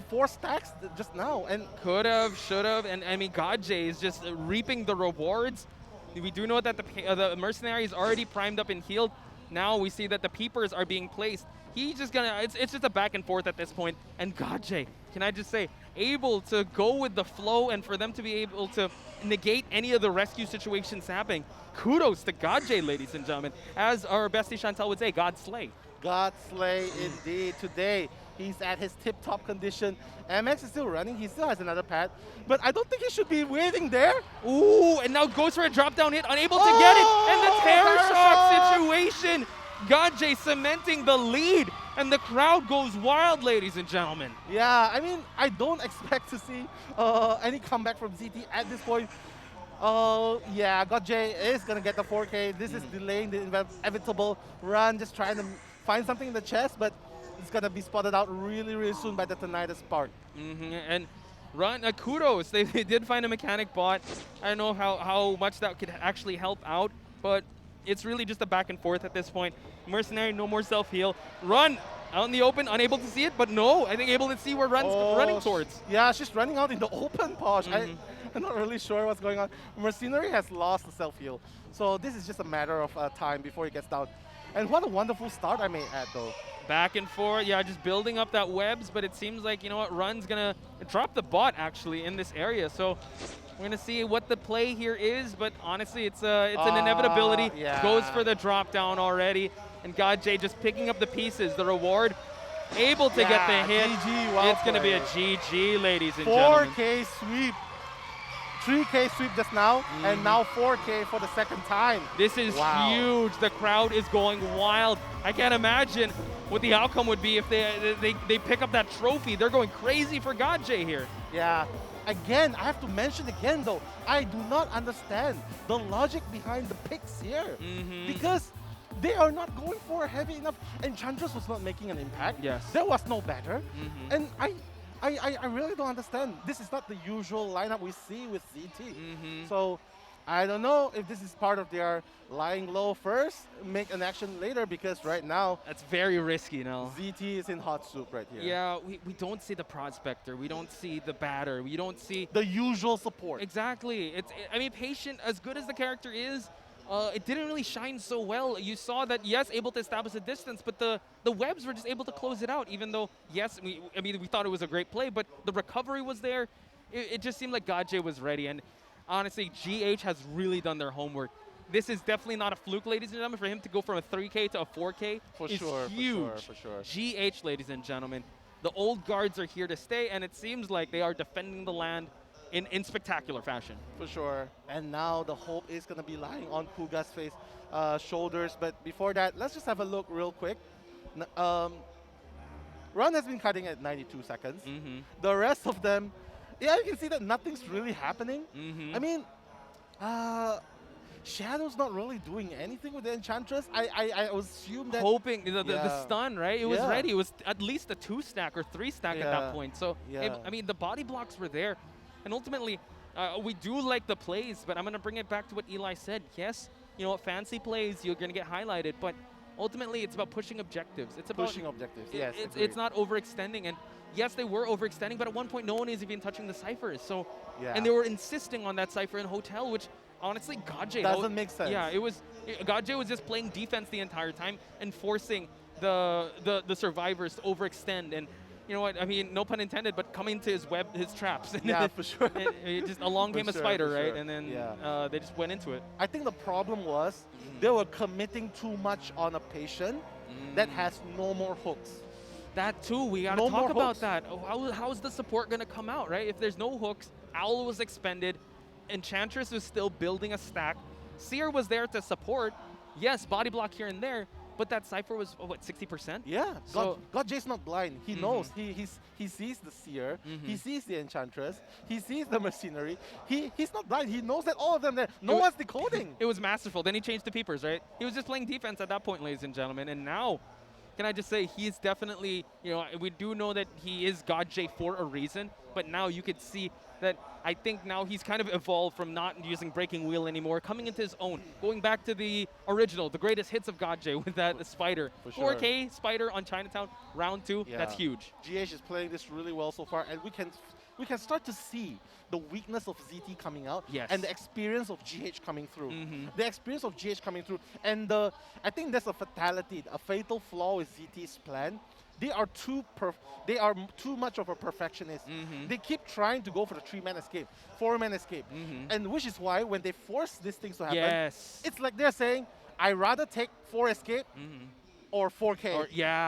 4 stacks just now. And could have, should have, and I mean, GodJ is just reaping the rewards. We do know that the Mercenary is already primed up and healed. Now we see that the Peepers are being placed. He's just gonna, it's just a back and forth at this point. And GodJ, can I just say, able to go with the flow and for them to be able to negate any of the rescue situations happening. Kudos to GodJ, ladies and gentlemen. As our bestie Chantel would say, God slay. God slay indeed. Today, he's at his tip-top condition. MX is still running. He still has another pad. But I don't think he should be waiting there. Ooh, and now goes for a drop-down hit, unable to get it. And the terror shock combination. Gajay cementing the lead, and the crowd goes wild, ladies and gentlemen. Yeah, I mean, I don't expect to see any comeback from ZT at this point. Yeah, Gajay is going to get the 4K. This is delaying the inevitable run, just trying to find something in the chest, but it's going to be spotted out really, really soon by the Tinnitus Spark. And Run, kudos. They did find a mechanic bot. I don't know how much that could actually help out, but it's really just a back and forth at this point. Mercenary, no more self-heal. Run out in the open, unable to see it, but no, I think able to see where Run's running towards. Yeah, she's running out in the open, Posh. I'm not really sure what's going on. Mercenary has lost the self-heal, so this is just a matter of time before he gets down. And what a wonderful start I may add, though. Back and forth, yeah, just building up that webs, but it seems like, you know what, Run's gonna drop the bot actually in this area. So we're gonna see what the play here is, but honestly, it's an inevitability. Yeah. Goes for the drop down already, and Gajay just picking up the pieces. The reward, able to get the hit. GG, well it's gonna be a played. GG, ladies and gentlemen. 4K sweep. 3K sweep just now, and now 4K for the second time. This is huge. The crowd is going wild. I can't imagine what the outcome would be if they pick up that trophy. They're going crazy for Gajay here. Yeah. Again, I have to mention again though, I do not understand the logic behind the picks here. Because they are not going for heavy enough. Enchantress was not making an impact. Yes. There was no batter. And I really don't understand. This is not the usual lineup we see with ZT. So I don't know if this is part of their lying low first, make an action later, because right now that's very risky now. ZT is in hot soup right here. Yeah, we don't see the prospector, we don't see the batter, we don't see the usual support. Exactly. I mean, Patient, as good as the character is, it didn't really shine so well. You saw that, yes, able to establish a distance, but the webs were just able to close it out, even though, yes, we thought it was a great play, but the recovery was there. It just seemed like Gajay was ready, and honestly, GH has really done their homework. This is definitely not a fluke, ladies and gentlemen. For him to go from a 3K to a 4K is huge. For sure. GH, ladies and gentlemen. The old guards are here to stay, and it seems like they are defending the land in spectacular fashion. For sure. And now the hope is going to be lying on Kuga's face, shoulders. But before that, let's just have a look real quick. Run has been cutting at 92 seconds. The rest of them, yeah, you can see that nothing's really happening. I mean, Shadow's not really doing anything with the Enchantress. I assume that... Hoping, the stun, right? It was ready. It was at least a 2-stack or 3-stack at that point. So, I mean, the body blocks were there. And ultimately, we do like the plays, but I'm going to bring it back to what Eli said. Yes, you know, fancy plays, you're going to get highlighted, but ultimately it's about pushing objectives. It's about pushing objectives, yes. It's not overextending. And yes, they were overextending, but at one point no one is even touching the ciphers. So, and they were insisting on that cipher in Hotel, which honestly, Gajay doesn't make sense. Yeah, Gajay was just playing defense the entire time and forcing the survivors to overextend. And you know what? I mean, no pun intended, but coming to his traps. Yeah, for sure. Just along came a spider, right? And then they just went into it. I think the problem was they were committing too much on a Patient that has no more hooks. That too, we gotta talk about that. How's the support gonna come out, right? If there's no hooks, Owl was expended, Enchantress was still building a stack, Seer was there to support. Yes, body block here and there, but that Cypher was, what, 60%? Yeah, so Gajay's not blind. He knows. He sees the Seer, he sees the Enchantress, he sees the Mercenary. He's not blind. He knows that all of them there. No one's decoding. It was masterful. Then he changed to Peepers, right? He was just playing defense at that point, ladies and gentlemen. And now, can I just say, he's definitely, you know, we do know that he is Gajay for a reason, but now you could see that I think now he's kind of evolved from not using Breaking Wheel anymore, coming into his own, going back to the original, the greatest hits of Gajay with that Spider. For sure. 4K Spider on Chinatown, round 2, that's huge. GH is playing this really well so far, and we can start to see the weakness of ZT coming out, and the experience of GH coming through. The experience of GH coming through, and I think there's a fatality, a fatal flaw with ZT's plan. They are too much of a perfectionist. They keep trying to go for the 3-man escape, 4-man escape, and which is why when they force these things to happen, it's like they're saying, "I rather take 4 escape or 4K." Or,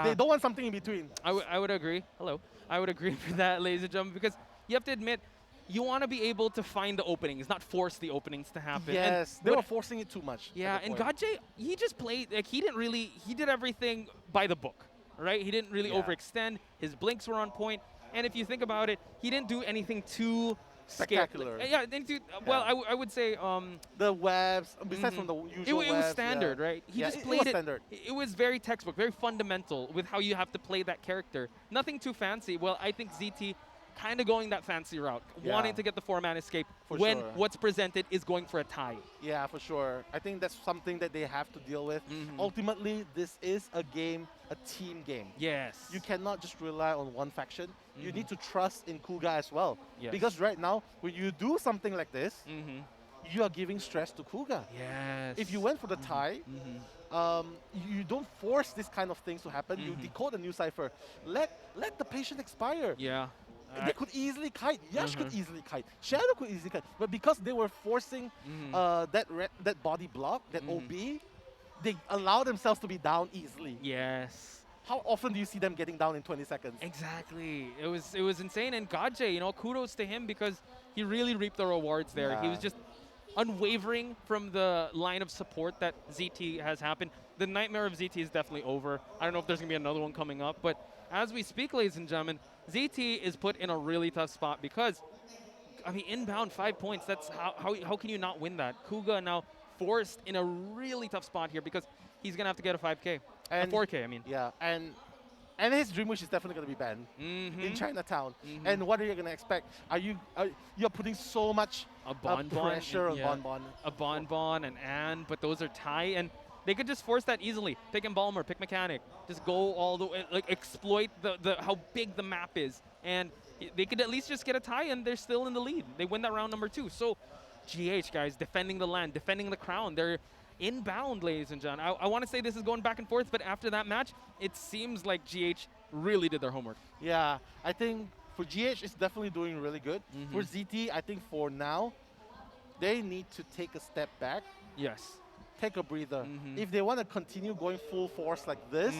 they don't want something in between. I would agree. Hello, I would agree with that, ladies and gentlemen, because you have to admit, you want to be able to find the openings, not force the openings to happen. Yes, And they were forcing it too much. yeah, and Gajay, he just played, like, he did everything by the book, right? He didn't really overextend. His blinks were on point. And if you think about it, he didn't do anything too spectacular. Yeah, well, I would say the webs, besides from the usual it was standard, right? He just played it. Standard. It was very textbook, very fundamental with how you have to play that character. Nothing too fancy. Well, I think ZT kind of going that fancy route, wanting to get the 4-man escape when what's presented is going for a tie. Yeah, for sure. I think that's something that they have to deal with. Ultimately, this is a game, a team game. Yes. You cannot just rely on one faction. You need to trust in Kuga as well. Yes. Because right now, when you do something like this, you are giving stress to Kuga. Yes. If you went for the tie, you don't force this kind of things to happen. You decode a new cipher. Let the patient expire. Yeah. They could easily kite. Yash could easily kite. Shadow could easily kite. But because they were forcing that body block, that OB, they allow themselves to be down easily. Yes. How often do you see them getting down in 20 seconds? Exactly. It was insane. And Gajay, kudos to him because he really reaped the rewards there. He was just unwavering from the line of support that ZT has happened. The nightmare of ZT is definitely over. I don't know if there's going to be another one coming up, but as we speak, ladies and gentlemen, ZT is put in a really tough spot because, I mean, inbound 5 points, that's how can you not win that? Kuga now forced in a really tough spot here because he's going to have to get a 5K, a 4K, I mean. Yeah, and his Dream Wish is definitely going to be banned in Chinatown. And what are you going to expect? You're putting so much pressure on Bonbon. A Bonbon and Ann, but those are tie, and they could just force that easily. Pick Embalmer, pick Mechanic, just go all the way, like exploit the how big the map is, and they could at least just get a tie, and they're still in the lead. They win that round number 2. So, GH guys, defending the land, defending the crown. They're inbound, ladies and gentlemen. I want to say this is going back and forth, but after that match, it seems like GH really did their homework. Yeah, I think for GH, it's definitely doing really good. For ZT, I think for now, they need to take a step back. Yes. Take a breather. If they want to continue going full force like this,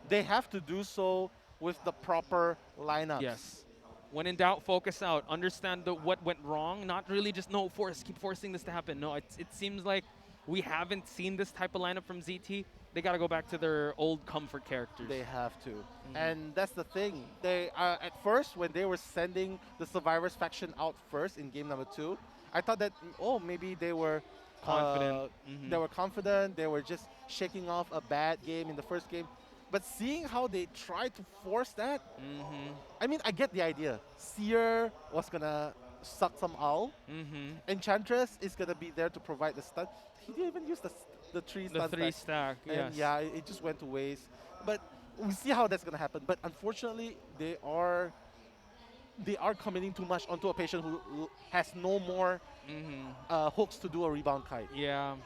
they have to do so with the proper lineups. Yes. When in doubt, focus out. Understand what went wrong. Not really just, keep forcing this to happen. No, it seems like we haven't seen this type of lineup from ZT. They got to go back to their old comfort characters. They have to. And that's the thing. They at first, when they were sending the Survivors faction out first in game number 2, I thought that, maybe they were confident. They were confident. They were just shaking off a bad game in the first game. But seeing how they tried to force that, I mean, I get the idea. Seer was going to suck some owl. Enchantress is going to be there to provide the stun. He didn't even use the 3 stun The 3 stack, yes. And yeah, it just went to waste. But we see how that's going to happen. But unfortunately, they are committing too much onto a patient who has no more hooks to do a rebound kite. Yeah.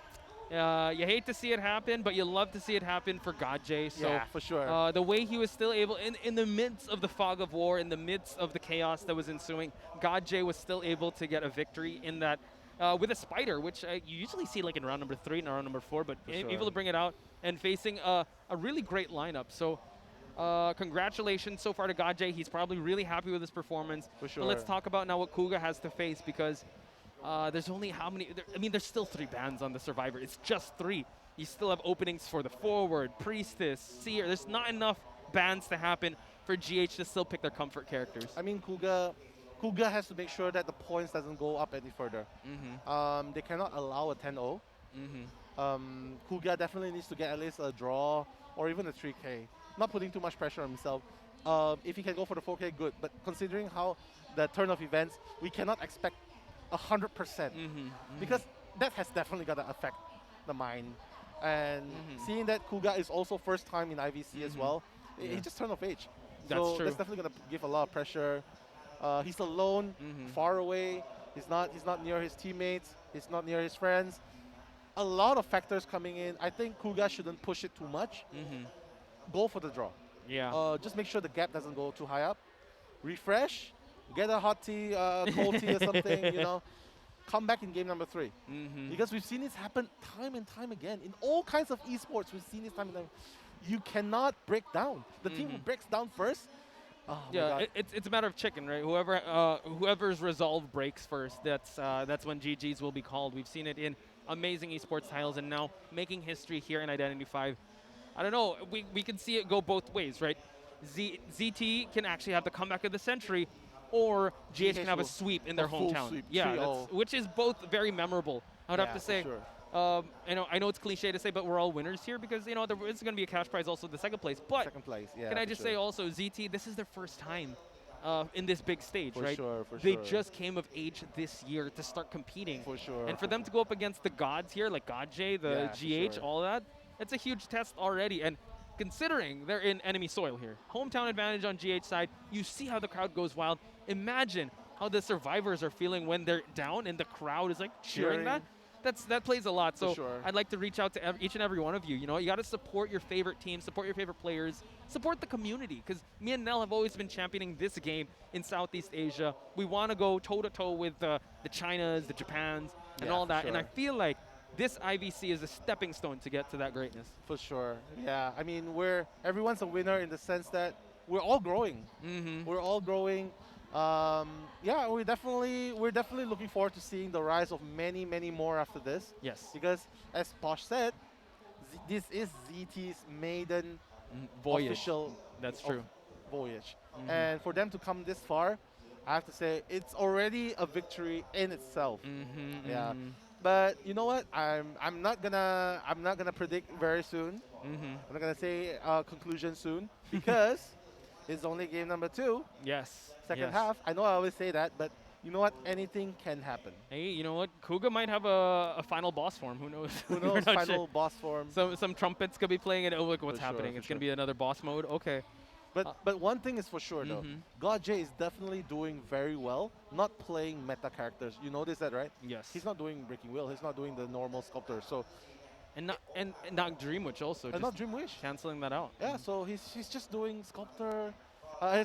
You hate to see it happen, but you love to see it happen for Gajay. So, yeah, for sure. The way he was still able, in the midst of the fog of war, in the midst of the chaos that was ensuing, Gajay was still able to get a victory in that with a spider, which you usually see like in round number 3 and round number 4, but able to bring it out and facing a really great lineup. So, congratulations so far to Gajay. He's probably really happy with his performance. For sure. But let's talk about now what Kuga has to face because there's only how many? There's still 3 bans on the Survivor. It's just 3. You still have openings for the Forward, Priestess, Seer. There's not enough bans to happen for GH to still pick their comfort characters. I mean, Kuga has to make sure that the points doesn't go up any further. They cannot allow a 10-0. Kuga definitely needs to get at least a draw or even a 3K. Not putting too much pressure on himself. If he can go for the 4K, good. But considering how the turn of events, we cannot expect 100%. Because that has definitely got to affect the mind. And seeing that Kuga is also first time in IVC as well, he just turned of age. So that's definitely going to give a lot of pressure. He's alone, far away. He's not near his teammates. He's not near his friends. A lot of factors coming in. I think Kuga shouldn't push it too much. Go for the draw. Yeah. Just make sure the gap doesn't go too high up. Refresh. Get a hot tea, cold tea or something, Come back in game number 3. Because we've seen this happen time and time again. In all kinds of esports, we've seen this time and time. You cannot break down. The team who breaks down first Oh my Yeah, God. it's a matter of chicken, right? Whoever's resolve breaks first, that's when GGs will be called. We've seen it in amazing esports titles, and now making history here in Identity 5. I don't know. We can see it go both ways, right? ZT can actually have the comeback of the century, or GH can have a sweep in their full hometown. sweep, Yeah, 3-0. which is both very memorable. I would have Yeah, to for say. sure. I know it's cliche to say, but we're all winners here because there is going to be a cash prize also the second place. But Second place, yeah. can I for just sure. say also, ZT, this is their first time in this big stage, For right? sure, for They sure. just came of age this year to start competing. For sure. And for them to go up against the gods here, like GodJ, the Yeah, for GH, sure. all that, it's a huge test already. And considering they're in enemy soil here, hometown advantage on GH side, you see how the crowd goes wild. Imagine how the survivors are feeling when they're down and the crowd is like cheering that. That plays a lot. So sure. I'd like to reach out to each and every one of you. You got to support your favorite team, support your favorite players, support the community. Because me and Nell have always been championing this game in Southeast Asia. We want to go toe-to-toe with the Chinas, the Japans, and Yeah, all for that. And I sure. feel like this IVC is a stepping stone to get to that greatness. For sure. Yeah. I mean, everyone's a winner in the sense that we're all growing. We're all growing. Yeah, we're definitely looking forward to seeing the rise of many, many more after this. Yes. Because as Posh said, this is ZT's maiden Voyage. official That's of- true. voyage. Mhm. And for them to come this far, I have to say it's already a victory in itself. Yeah. But you know what? I'm not gonna predict very soon. I'm not gonna say conclusion soon because it's only game number 2. Yes. Second yes. half. I know I always say that, but you know what? Anything can happen. Hey, you know what? Kuga might have a final boss form. Who knows? Who We're knows? not Final sure. boss form. Some trumpets could be playing, and oh look what's For sure, happening. for It's gonna be another boss mode. Okay. But one thing is for sure though, Mhm. GodJ is definitely doing very well, not playing meta characters. You notice that, right? Yes. He's not doing Breaking Will. He's not doing the normal sculptor. So And not Dream Witch also. and just not Dream Wish. canceling that out. Yeah. So he's just doing sculptor.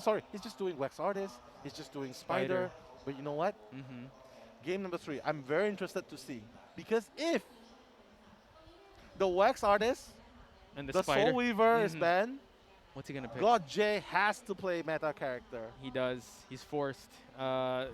Sorry, he's just doing wax artist. He's just doing spider. But you know what? Game number 3. I'm very interested to see because if the wax artist And the spider. Soul Weaver is Mhm. banned, What's he gonna pick? GodJ has to play meta character. He does. He's forced. I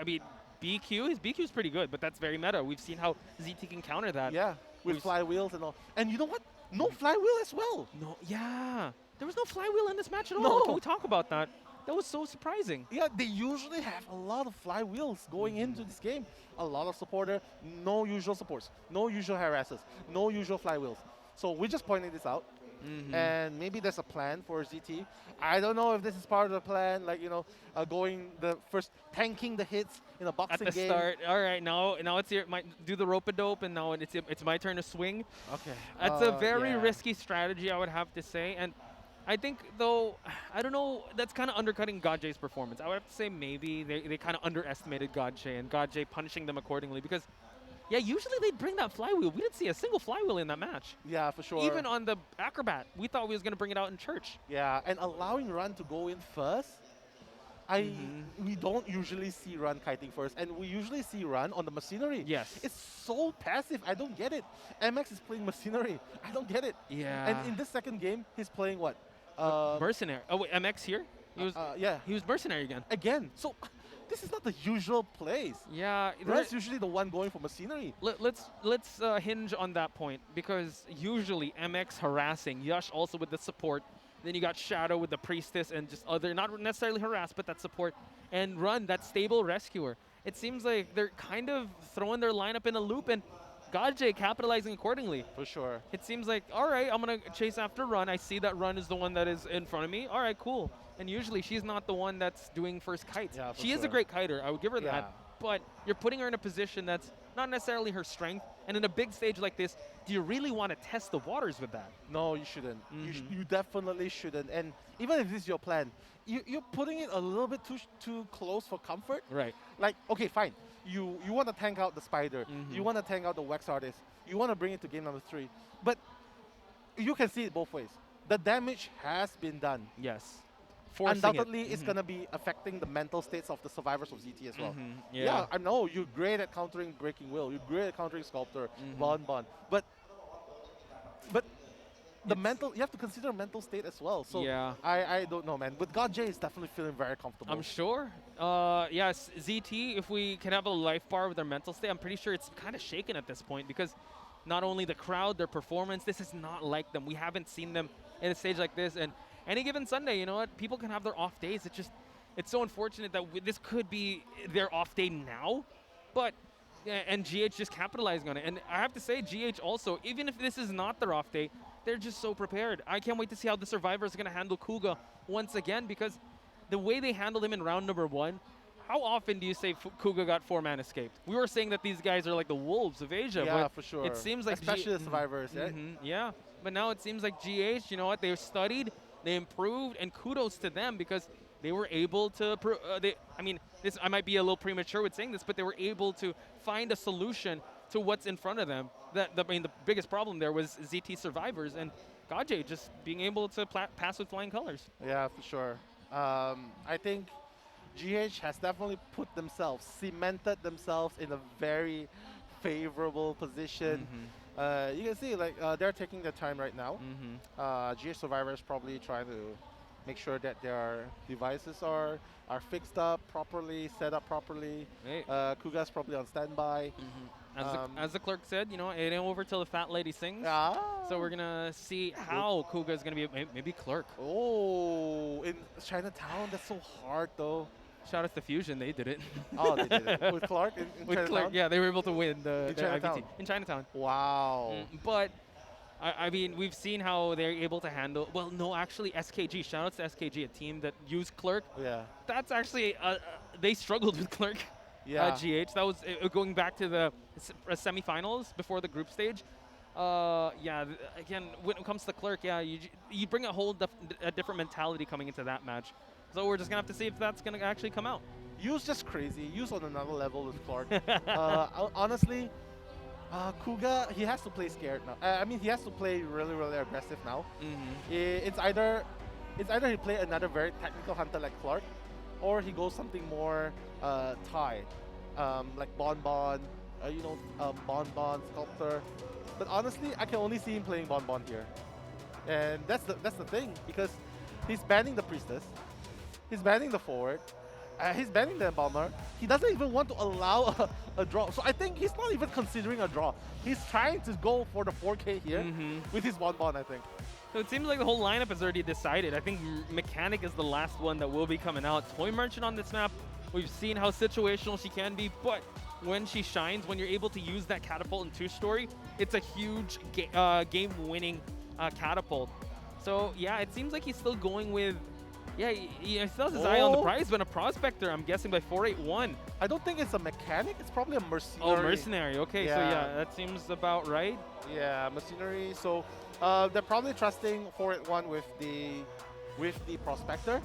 mean, BQ. His BQ is pretty good, but that's very meta. We've seen how ZT can counter that. Yeah, with We've- flywheels and all. And you know what? No flywheel as well. No. Yeah. There was no flywheel in this match at all. No. Can we talk about that? That was so surprising. Yeah, they usually have a lot of flywheels going into this game. A lot of supporter, no usual supports, no usual harassers, no usual flywheels. So we're just pointing this out. And maybe there's a plan for ZT. I don't know if this is part of the plan, like, going the first, tanking the hits in a boxing At the game. start. All right, now it's your do the rope-a-dope, and now it's my turn to swing. Okay. That's a very yeah. risky strategy, I would have to say. And I think, though, I don't know, that's kind of undercutting GodJ's performance. I would have to say maybe they kind of underestimated GodJ, and GodJ punishing them accordingly. Because, yeah, usually they'd bring that flywheel. We didn't see a single flywheel in that match. Yeah, for sure. Even on the Acrobat, we thought we was going to bring it out in church. Yeah, and allowing Run to go in first, we don't usually see Run kiting first, and we usually see Run on the machinery. Yes. It's so passive. I don't get it. MX is playing machinery. I don't get it. Yeah. And in this second game, he's playing what? Mercenary. Oh, wait, MX here? He was, yeah. He was Mercenary again. Again. So this is not the usual plays. Yeah. Run's usually the one going for machinery. Let's hinge on that point, because usually MX harassing, Yash also with the support, then you got Shadow with the Priestess and just other, not necessarily harass, but that support, and Run, that stable rescuer. It seems like they're kind of throwing their lineup in a loop, and GodJ capitalizing accordingly. For sure. It seems like, all right, I'm going to chase after Run. I see that Run is the one that is in front of me. All right, cool. And usually she's not the one that's doing first kites. Yeah, for she is a sure. great kiter. I would give her Yeah. that. But you're putting her in a position that's not necessarily her strength. And in a big stage like this, do you really want to test the waters with that? No, you shouldn't. You definitely shouldn't. And even if this is your plan, you're putting it a little bit too close for comfort. Right. Like, okay, fine. You want to tank out the spider. You want to tank out the wax artist. You want to bring it to game number 3. But you can see it both ways. The damage has been done. Yes. Undoubtedly, it's going to be affecting the mental states of the survivors of ZT as well. Yeah. I know you're great at countering Breaking Will. You're great at countering Sculptor, Bon. But the mental, you have to consider mental state as well. So Yeah. I don't know, man. With God J, is definitely feeling very comfortable. I'm sure. Yes, ZT, if we can have a life bar with their mental state, I'm pretty sure it's kind of shaken at this point because not only the crowd, their performance, this is not like them. We haven't seen them in a stage like this. And any given Sunday, you know what? People can have their off days. It's so unfortunate that this could be their off day now. But, and GH just capitalizing on it. And I have to say, GH also, even if this is not their off day, they're just so prepared. I can't wait to see how the Survivors are going to handle Kuga once again because the way they handled him in round number 1, how often do you say Kuga got 4-man escaped? We were saying that these guys are like the wolves of Asia. Yeah, but for sure. It seems like especially the Survivors, right? Yeah, but now it seems like GH, you know what, they studied, they improved, and kudos to them because they were able to, I might be a little premature with saying this, but they were able to find a solution to what's in front of them. The biggest problem there was ZT Survivors and Gajay just being able to pass with flying colors. Yeah, for sure. I think GH has definitely put themselves, cemented themselves in a very favorable position. You can see they're taking their time right now. GH Survivors probably trying to make sure that their devices are fixed up properly, set up properly. Hey. Kuga's probably on standby. As the clerk said, you know, it ain't over till the fat lady sings. Ah. So we're gonna see how Kuga is gonna be. Maybe clerk. Oh, in Chinatown, that's so hard though. Shout out to Fusion, they did it. Oh, they did it with Clark in with Chinatown? Clark, yeah, they were able to win the Chinatown. IVT in Chinatown. Wow. But I mean, we've seen how they're able to handle. Well, no, actually, SKG. Shout out to SKG, a team that used Clerk. Yeah. That's actually they struggled with Clerk. Yeah. GH. That was going back to the semifinals before the group stage. Again, when it comes to Clerk, yeah, you bring a whole a different mentality coming into that match. So we're just gonna have to see if that's gonna actually come out. Yu's just crazy. Yu's on another level with Clark. Honestly, Kuga, he has to play scared now. I mean, he has to play really, really aggressive now. It's either he play another very technical hunter like Clark, or he goes something more Thai, like Bon, Bon, Sculptor. But honestly, I can only see him playing Bon here, and that's the thing because he's banning the Priestess, he's banning the forward. He's banning the Embalmer. He doesn't even want to allow a draw. So I think he's not even considering a draw. He's trying to go for the 4K here with his Bon, I think. So it seems like the whole lineup is already decided. I think Mechanic is the last one that will be coming out. Toy Merchant on this map, we've seen how situational she can be, but when she shines, when you're able to use that catapult in two-story, it's a huge game-winning catapult. So yeah, it seems like he's still going with. Yeah, he still has his eye on the prize, but a Prospector, I'm guessing, by 481. I don't think it's a Mechanic. It's probably a Mercenary. Oh, Mercenary. Okay, so yeah, that seems about right. Yeah, Mercenary. So they're probably trusting 481 with the Prospector.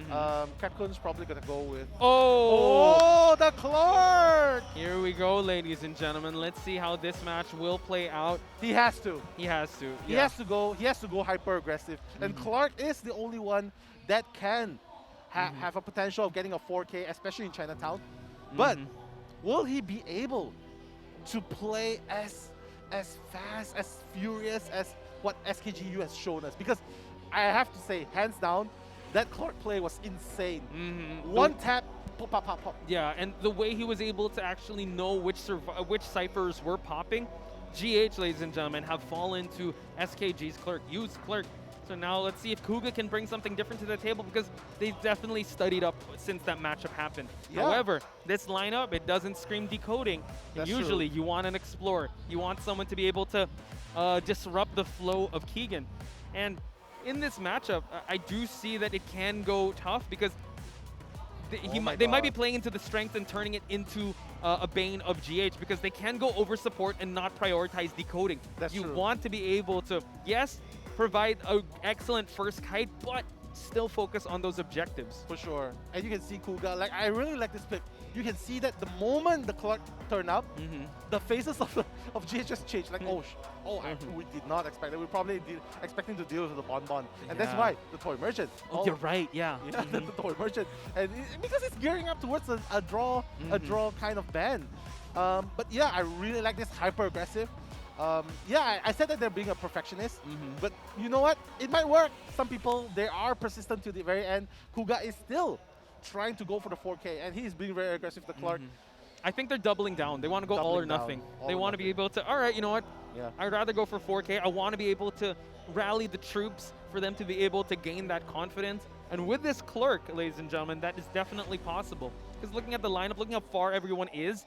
Capcoon's probably going to go with... Oh, the Clark! Here we go, ladies and gentlemen. Let's see how this match will play out. He has to. He has to. He has to go hyper aggressive. And Clark is the only one that can have a potential of getting a 4K, especially in Chinatown. But will he be able to play as fast, as furious as what SKGU has shown us? Because I have to say, hands down, that Clark play was insane. One tap, pop, pop, pop, pop. Yeah, and the way he was able to actually know which ciphers were popping, GH, ladies and gentlemen, have fallen to SKG's Clerk, use Clerk. So now let's see if Kuga can bring something different to the table because they've definitely studied up since that matchup happened. Yeah. However, this lineup, it doesn't scream decoding. That's usually true. you want an explorer. You want someone to be able to disrupt the flow of Keegan. And in this matchup, I do see that it can go tough because they might be playing into the strength and turning it into a bane of GH because they can go over support and not prioritize decoding. That's you true. want to be able to, yes, provide an excellent first kite, but still focus on those objectives. For sure. And you can see Kuga, like I really like this pick. You can see that the moment the Clark turned up, the faces of GH just changed. Like, we did not expect that. We probably did expecting to deal with the Bon. And that's why the Toy Merchant. Oh, you're right, yeah. Yeah, the Toy Merchant. And because it's gearing up towards a draw kind of ban. But yeah, I really like this hyper aggressive. Yeah, I said that they're being a perfectionist, but you know what? It might work. Some people, they are persistent to the very end. Kuga is still trying to go for the 4K, and he's being very aggressive to Clark. I think they're doubling down. They want to go all or nothing. They want to be able to, all right, you know what? Yeah. I'd rather go for 4K. I want to be able to rally the troops for them to be able to gain that confidence. And with this Clerk, ladies and gentlemen, that is definitely possible. Because looking at the lineup, looking how far everyone is,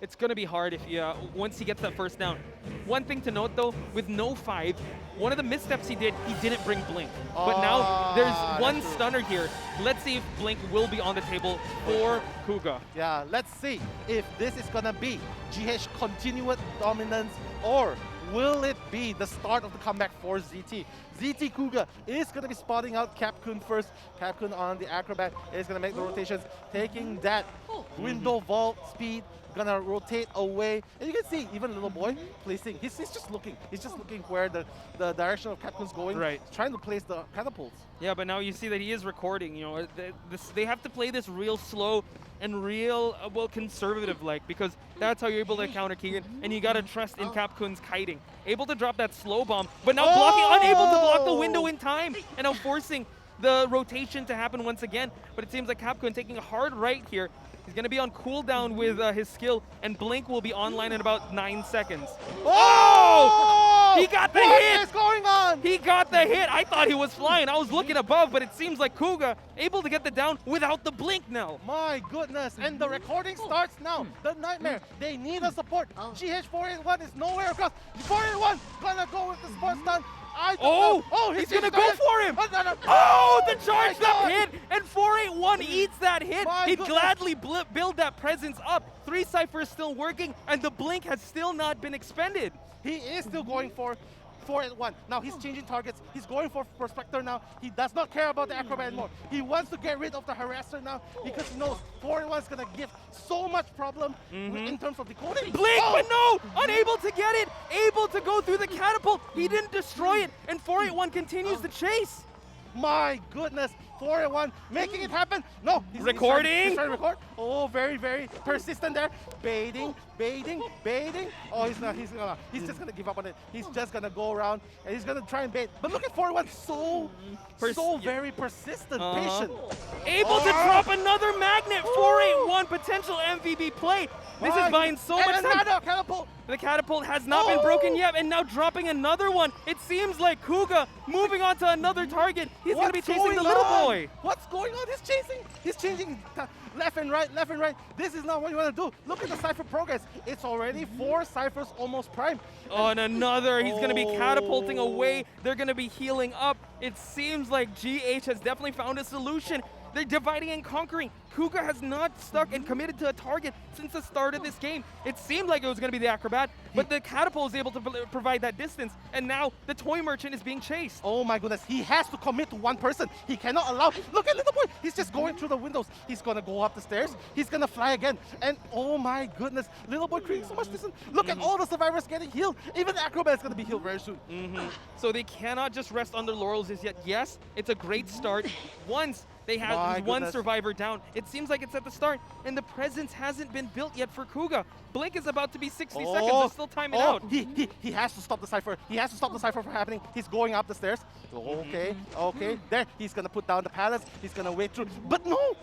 it's going to be hard if you once he gets that first down. One thing to note, though, with no 5, one of the missteps he didn't bring Blink. But now there's one stunner here. Let's see if Blink will be on the table for Kuga. Yeah, let's see if this is going to be GH continued dominance, or will it be the start of the comeback for ZT? ZT Kuga is going to be spotting out Capcom first. Capcom on the Acrobat is going to make the rotations, taking that window vault speed, gonna rotate away, and you can see even little boy placing. He's just looking. He's just looking where the direction of Capcom's going. Right. Trying to place the catapults. Yeah, but now you see that he is recording. You know, they have to play this real slow and real well conservative like, because that's how you're able to counter Keegan. And you gotta trust in Capcom's kiting. Able to drop that slow bomb, but now unable to block the window in time, and now forcing the rotation to happen once again. But it seems like Capcom taking a hard right here. He's going to be on cooldown with his skill, and Blink will be online in about 9 seconds. Oh! He got the hit! What is going on? He got the hit! I thought he was flying. I was looking above, but it seems like Kuga able to get the down without the Blink now. My goodness, and the recording starts now. The Nightmare, they need a support. GH481 is nowhere across. 481 gonna go with the sports stun. He's gonna go for him! Oh, the charged up hit, and 481 eats that hit. He'd gladly build that presence up. 3 Cyphers still working, and the Blink has still not been expended. He is still going for 481. Now he's changing targets. He's going for Prospector now. He does not care about the Acrobat anymore. He wants to get rid of the Harasser now because he knows 481 is going to give so much problem in terms of decoding. Blink, but no! Unable to get it! Able to go through the catapult. He didn't destroy it, and 481 continues the chase. My goodness, 481 making it happen. No, he's recording. He's trying to record. Oh, very, very persistent there. Baiting. Oh, he's just gonna give up on it. He's just gonna go around and he's gonna try and bait. But look at 481, so very persistent, patient. Able to drop another magnet. 481 potential MVP play. This is buying so much time. Another catapult. The catapult has not been broken yet, and now dropping another one. It seems like Kuga moving on to another target. He's going to be chasing the little boy. What's going on? He's changing left and right. This is not what you want to do. Look at the Cypher progress. It's already 4 Cyphers almost prime. Oh, and another. He's going to be catapulting away. They're going to be healing up. It seems like GH has definitely found a solution. They're dividing and conquering. Kuga has not stuck and committed to a target since the start of this game. It seemed like it was going to be the Acrobat, but the Catapult is able to provide that distance, and now the Toy Merchant is being chased. Oh my goodness, he has to commit to one person. He cannot allow, look at little boy, he's just going through the windows. He's going to go up the stairs, he's going to fly again, and oh my goodness, little boy creating so much distance. Look at all the survivors getting healed. Even the Acrobat is going to be healed very soon. So they cannot just rest on their laurels as yet. Yes, it's a great start. Once they have one survivor down. It seems like it's at the start, and the presence hasn't been built yet for Kuga. Blink is about to be 60 seconds. There's still time out. He has to stop the Cypher. He has to stop the Cypher from happening. He's going up the stairs. Okay. There, he's going to put down the palace. He's going to wait through. But no!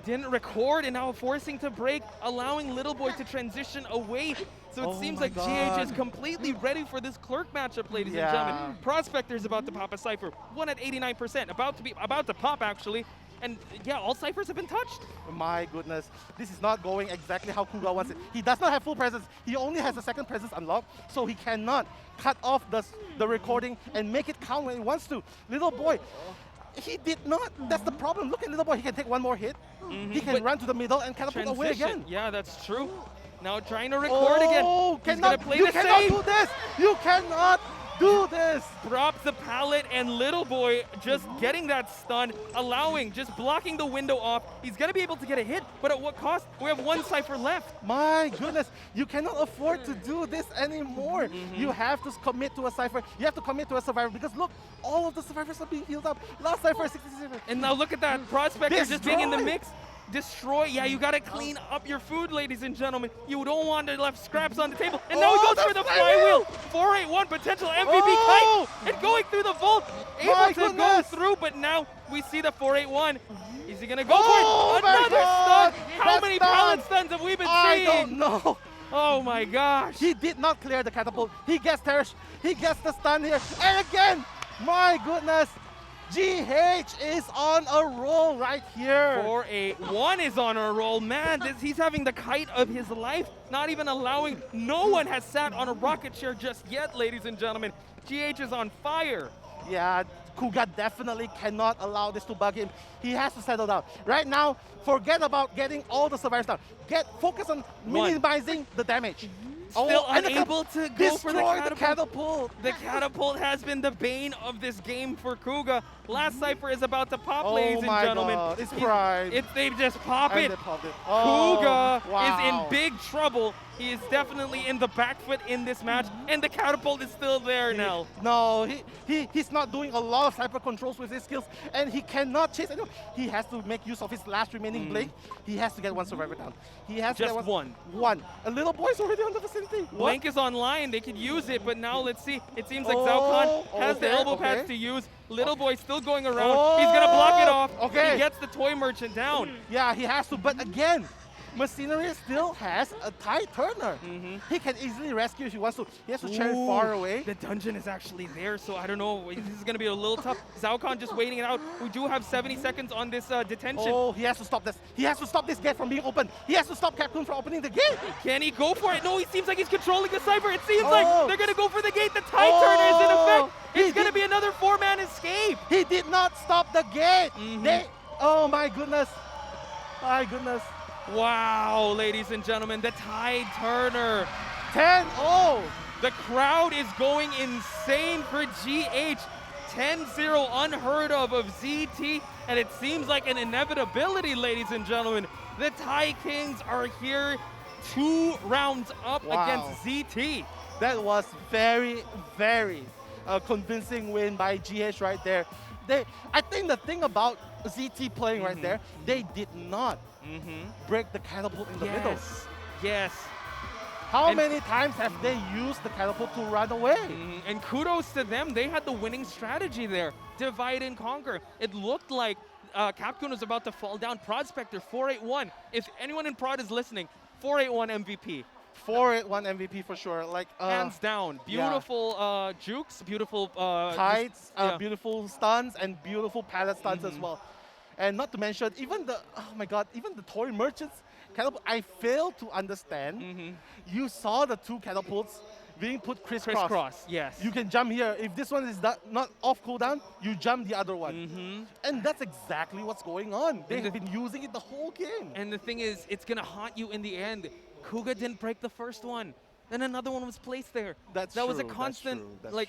Didn't record, and now forcing to break, allowing Little Boy to transition away. So it seems like GH is completely ready for this Clerk matchup, ladies and gentlemen. Prospector's about to pop a Cypher. One at 89%. About to pop, actually. And yeah, all Cyphers have been touched. My goodness. This is not going exactly how Kuga wants it. He does not have full presence. He only has a second presence unlocked, so he cannot cut off the recording and make it count when he wants to. Little boy, he did not. That's the problem. Look at Little boy. He can take one more hit. He can run to the middle and catapult away again. Yeah, that's true. Now trying to record again. He's going to play you the cannot same. do this. You cannot do this. Drops the pallet, and Little Boy just getting that stun, just blocking the window off. He's going to be able to get a hit, but at what cost? We have one Cypher left. My goodness, you cannot afford to do this anymore. You have to commit to a Cypher. You have to commit to a survivor, because look, all of the survivors are being healed up. Last Cypher, 67. And now look at that. Prospector just being in the mix. destroy. Yeah, you gotta clean up your food, ladies and gentlemen. You don't want to left scraps on the table. And now he goes for the flywheel. 481 potential MVP kite. And going through the vault. Able to go through, but now we see the 481. Is he gonna go for it? Another stun. How many pallet stuns have we been seeing? I don't know. Oh my gosh. He did not clear the catapult. He gets the stun here. And again, my goodness. GH is on a roll right here. 481 is on a roll. Man, he's having the kite of his life. Not even allowing, no one has sat on a rocket chair just yet, ladies and gentlemen. GH is on fire. Yeah, Kuga definitely cannot allow this to bug him. He has to settle down. Right now, forget about getting all the survivors down. Focus on minimizing the damage. Still unable to go for the catapult. The catapult has been the bane of this game for Kuga. Last Cypher is about to pop, ladies and gentlemen. God. It's pride. They just pop and it. They popped it. Kuga wow. is in big trouble. He is definitely in the back foot in this match, and the catapult is still there now. No, he's not doing a lot of Cypher controls with his skills, and he cannot chase anyone. He has to make use of his last remaining blink. He has to get one survivor down. He has just to get one. A little boy's already on the vicinity. Blink is online. They could use it, but now let's see. It seems like Zhaokan has the elbow pads to use. Little boy still going around. He's going to block it off. He gets the toy merchant down. Yeah, he has to, but again, Machinery still has a tight turner. He can easily rescue if he wants to. He has to chair it far away. The dungeon is actually there, so I don't know. This is going to be a little tough. Zhaokan just waiting it out. We do have 70 seconds on this detention. Oh, he has to stop this. He has to stop this gate from being open. He has to stop Capcom from opening the gate. Can he go for it? No, he seems like he's controlling the Cypher. It seems like they're going to go for the gate. The tide turner is in effect. It's going to be another four-man escape. He did not stop the gate. Oh, my goodness. My goodness. Wow, ladies and gentlemen, the tide turner. 10-0. The crowd is going insane for GH. 10-0, unheard of ZT, and it seems like an inevitability, ladies and gentlemen. The Thai Kings are here 2 rounds up against ZT. That was very, very convincing win by GH right there. I think the thing about ZT playing right there, they did not break the catapult in the middle. Yes. How many times have they used the catapult to run away? And kudos to them. They had the winning strategy there. Divide and conquer. It looked like Capcom was about to fall down. Prospector, 481. If anyone in Prod is listening, 481 MVP. 481 MVP for sure. Like hands down. Beautiful jukes, beautiful kites, beautiful stuns, and beautiful pallet stuns as well. And not to mention, even the, oh my god, even the toy merchants catapult, I fail to understand. You saw the 2 catapults being put crisscross. Crisscross, yes. You can jump here. If this one is not off cooldown, you jump the other one. And that's exactly what's going on. They've been using it the whole game. And the thing is, it's going to haunt you in the end. Kuga didn't break the first one. Then another one was placed there. That was a constant,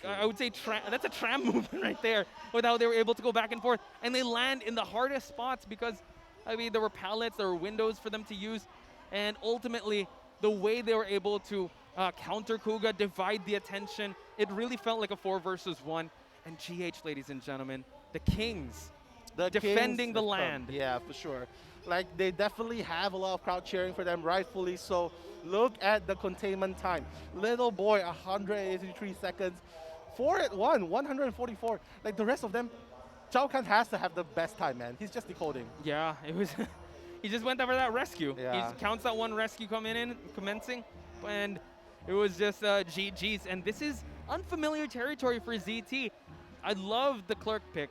I would say, that's a tram movement right there with how they were able to go back and forth. And they land in the hardest spots because, I mean, there were pallets, there were windows for them to use. And ultimately, the way they were able to counter Kuga, divide the attention, it really felt like a 4 versus 1. And GH, ladies and gentlemen, the Kings, defending the land. Yeah, for sure. Like, they definitely have a lot of crowd cheering for them, rightfully so. Look at the containment time. Little boy, 183 seconds. 481, 144. Like, the rest of them, Zhaokan has to have the best time, man. He's just decoding. Yeah, it was... He just went over that rescue. He counts that one rescue commencing, and it was just GG's. And this is unfamiliar territory for ZT. I love the clerk pick,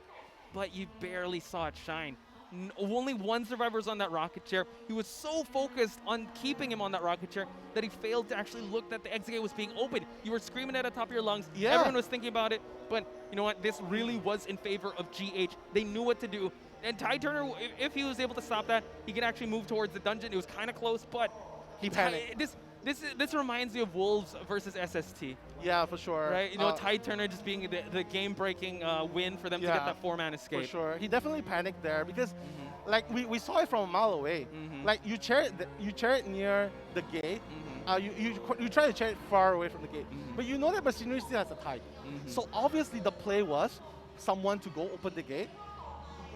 but you barely saw it shine. Only 1 survivor's on that rocket chair. He was so focused on keeping him on that rocket chair that he failed to actually look that the exit gate was being opened. You were screaming at the top of your lungs. Everyone was thinking about it, but you know what? This really was in favor of GH. They knew what to do. And Tide Turner, if he was able to stop that, he can actually move towards the dungeon. It was kind of close, but he panicked. This reminds me of Wolves versus SST. Yeah, for sure. Right? You know, Tide Turner just being the game-breaking win for them to get that 4-man escape. For sure. He definitely panicked there because, like, we saw it from a mile away. Like, you chair it near the gate. You try to chair it far away from the gate. But you know that Machinery still has a tide. So obviously the play was someone to go open the gate,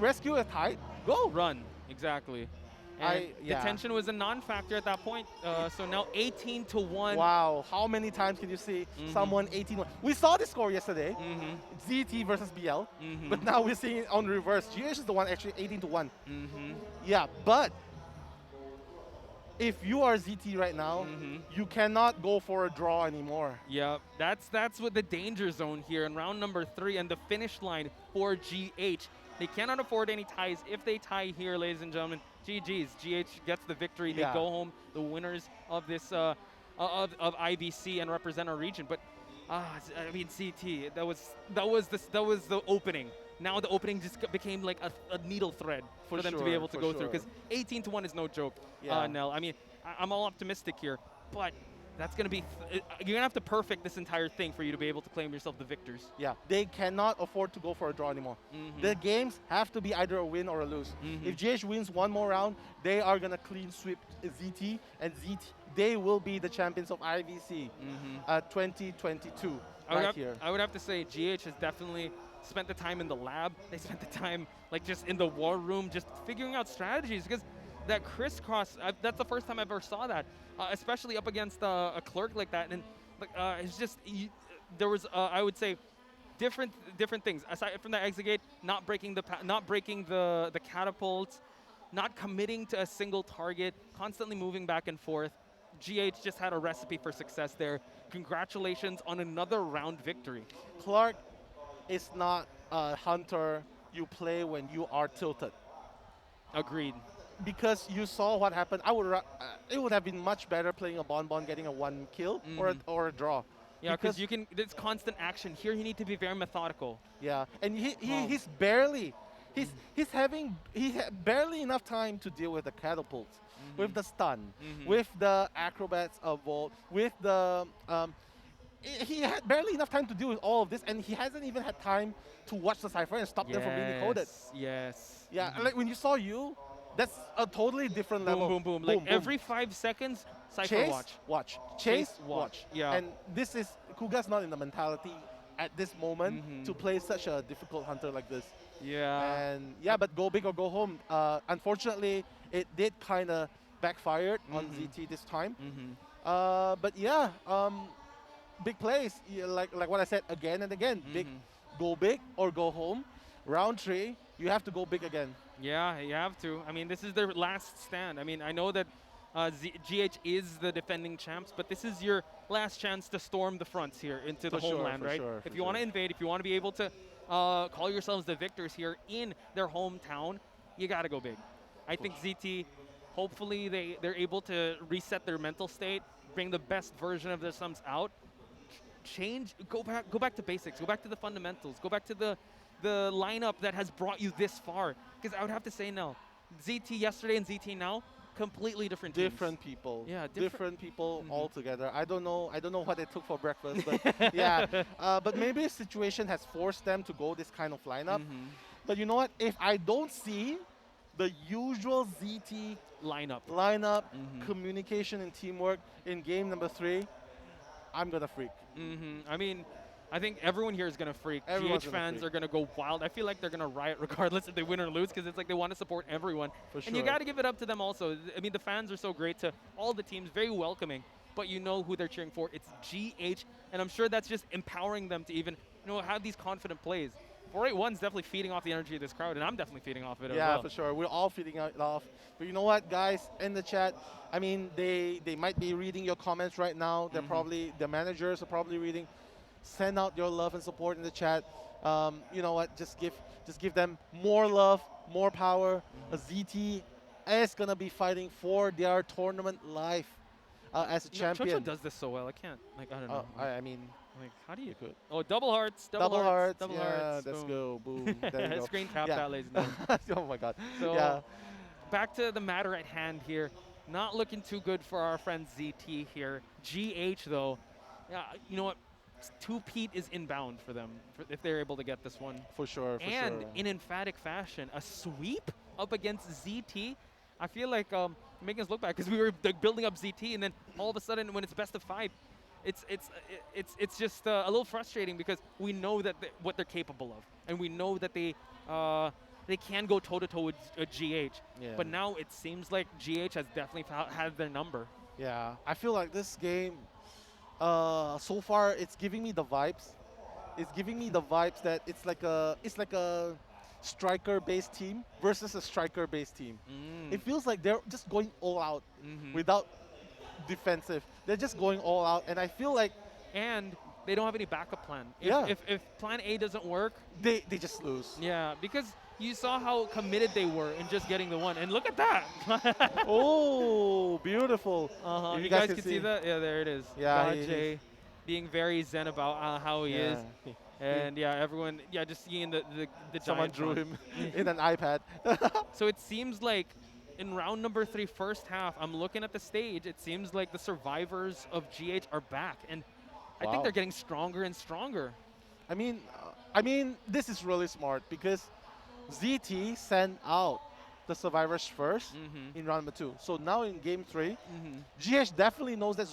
rescue a tide, go. Run, exactly. And the tension was a non-factor at that point. So now 18-1. Wow, how many times can you see someone 18-1? We saw the score yesterday, ZT versus BL, but now we're seeing it on reverse. GH is the one actually 18-1. Yeah, but if you are ZT right now, you cannot go for a draw anymore. Yeah, that's what the danger zone here in round number 3 and the finish line for GH. They cannot afford any ties. If they tie here, ladies and gentlemen, GG's. GH gets the victory. They go home, the winners of this of IVC and represent our region. But I mean, CT, that was the opening. Now the opening just became like a needle thread for them to be able to go through, because 18-1 is no joke. Nell, I mean, I'm all optimistic here, but that's going to be, you're going to have to perfect this entire thing for you to be able to claim yourself the victors. Yeah, they cannot afford to go for a draw anymore. The games have to be either a win or a lose. If GH wins one more round, they are going to clean sweep ZT, and ZT, they will be the champions of IVC 2022 here. I would have to say GH has definitely spent the time in the lab. They spent the time like just in the war room, just figuring out strategies, because that crisscross, that's the first time I ever saw that, especially up against a clerk like that. And it's just, there was, I would say, different things. Aside from the exit gate, not breaking the catapults, not committing to a single target, constantly moving back and forth. GH just had a recipe for success there. Congratulations on another round victory. Clark is not a hunter you play when you are tilted. Agreed. Because you saw what happened. It would have been much better playing a Bonbon, getting a 1 kill or a draw. Yeah, because you can. There's constant action here. You need to be very methodical. Yeah, and he's barely, he had barely enough time to deal with the catapults, with the stun, with the acrobats of Volt, with the he had barely enough time to deal with all of this, and he hasn't even had time to watch the cipher and stop them from being decoded. Yes. Yeah, like when you saw you, that's a totally different level. Boom, boom, boom. Like every 5 seconds, cipher chase, watch. Chase, watch. Yeah. And this is, Kuga's not in the mentality at this moment to play such a difficult hunter like this. Yeah. And yeah, but go big or go home. Unfortunately, it did kind of backfired on ZT this time. But yeah, big plays. Yeah, like what I said again and again. Go big or go home. Round 3, you have to go big again. Yeah, you have to. I mean, this is their last stand. I mean, I know that GH is the defending champs, but this is your last chance to storm the fronts here into the homeland, right? If you want to invade, if you want to be able to call yourselves the victors here in their hometown, you got to go big. I think ZT, hopefully they're able to reset their mental state, bring the best version of themselves out, go back to basics, go back to the fundamentals, go back to the lineup that has brought you this far. Because I would have to say now, ZT yesterday and ZT now, completely different teams. Different people. Yeah, different people altogether. I don't know what they took for breakfast, but yeah. But maybe a situation has forced them to go this kind of lineup. But you know what? If I don't see the usual ZT lineup, communication and teamwork in game number 3, I'm gonna freak. I mean, I think everyone here is going to freak. GH fans are going to go wild. I feel like they're going to riot regardless if they win or lose, because it's like they want to support everyone. And you got to give it up to them also. I mean, the fans are so great to all the teams, very welcoming. But you know who they're cheering for. It's GH, and I'm sure that's just empowering them to even have these confident plays. 481's definitely feeding off the energy of this crowd, and I'm definitely feeding off it as well. Yeah, for sure. We're all feeding it off. But you know what, guys, in the chat, I mean, they might be reading your comments right now. They're probably, the managers are probably reading. Send out your love and support in the chat. You know what? Just give them more love, more power. ZT is gonna be fighting for their tournament life as a champion. Chocho does this so well. I can't. Like, I don't know. I mean, like, how do you? Oh, double hearts. Double hearts. Double yeah, hearts. Let's go. Boom. There you go. Screen tap that, ladies and gentlemen. Oh my God. So, back to the matter at hand here. Not looking too good for our friend ZT here. GH though, you know what? 2-peat is inbound for them if they're able to get this one. For sure, and in emphatic fashion, a sweep up against ZT. I feel like making us look bad because we were building up ZT, and then all of a sudden when it's best of 5, it's just a little frustrating because we know that what they're capable of, and we know that they they can go toe-to-toe with GH. Yeah. But now it seems like GH has definitely had their number. Yeah, I feel like this game, so far, it's giving me the vibes. It's giving me the vibes that it's like a striker-based team versus a striker-based team. It feels like they're just going all out without defensive. They're just going all out, and I feel like and they don't have any backup plan. If plan A doesn't work, they just lose. Yeah, because you saw how committed they were in just getting the one, and look at that. Oh, beautiful. You guys can see that? Yeah, there it is. Yeah, Jay being very zen about how he is. And yeah, everyone, just seeing the someone giant drew front. him in an iPad. So it seems like in round number 3, first half, I'm looking at the stage, it seems like the survivors of GH are back. And I think they're getting stronger and stronger. I mean, this is really smart because ZT sent out the survivors first in round number 2. So now in game 3, GH definitely knows that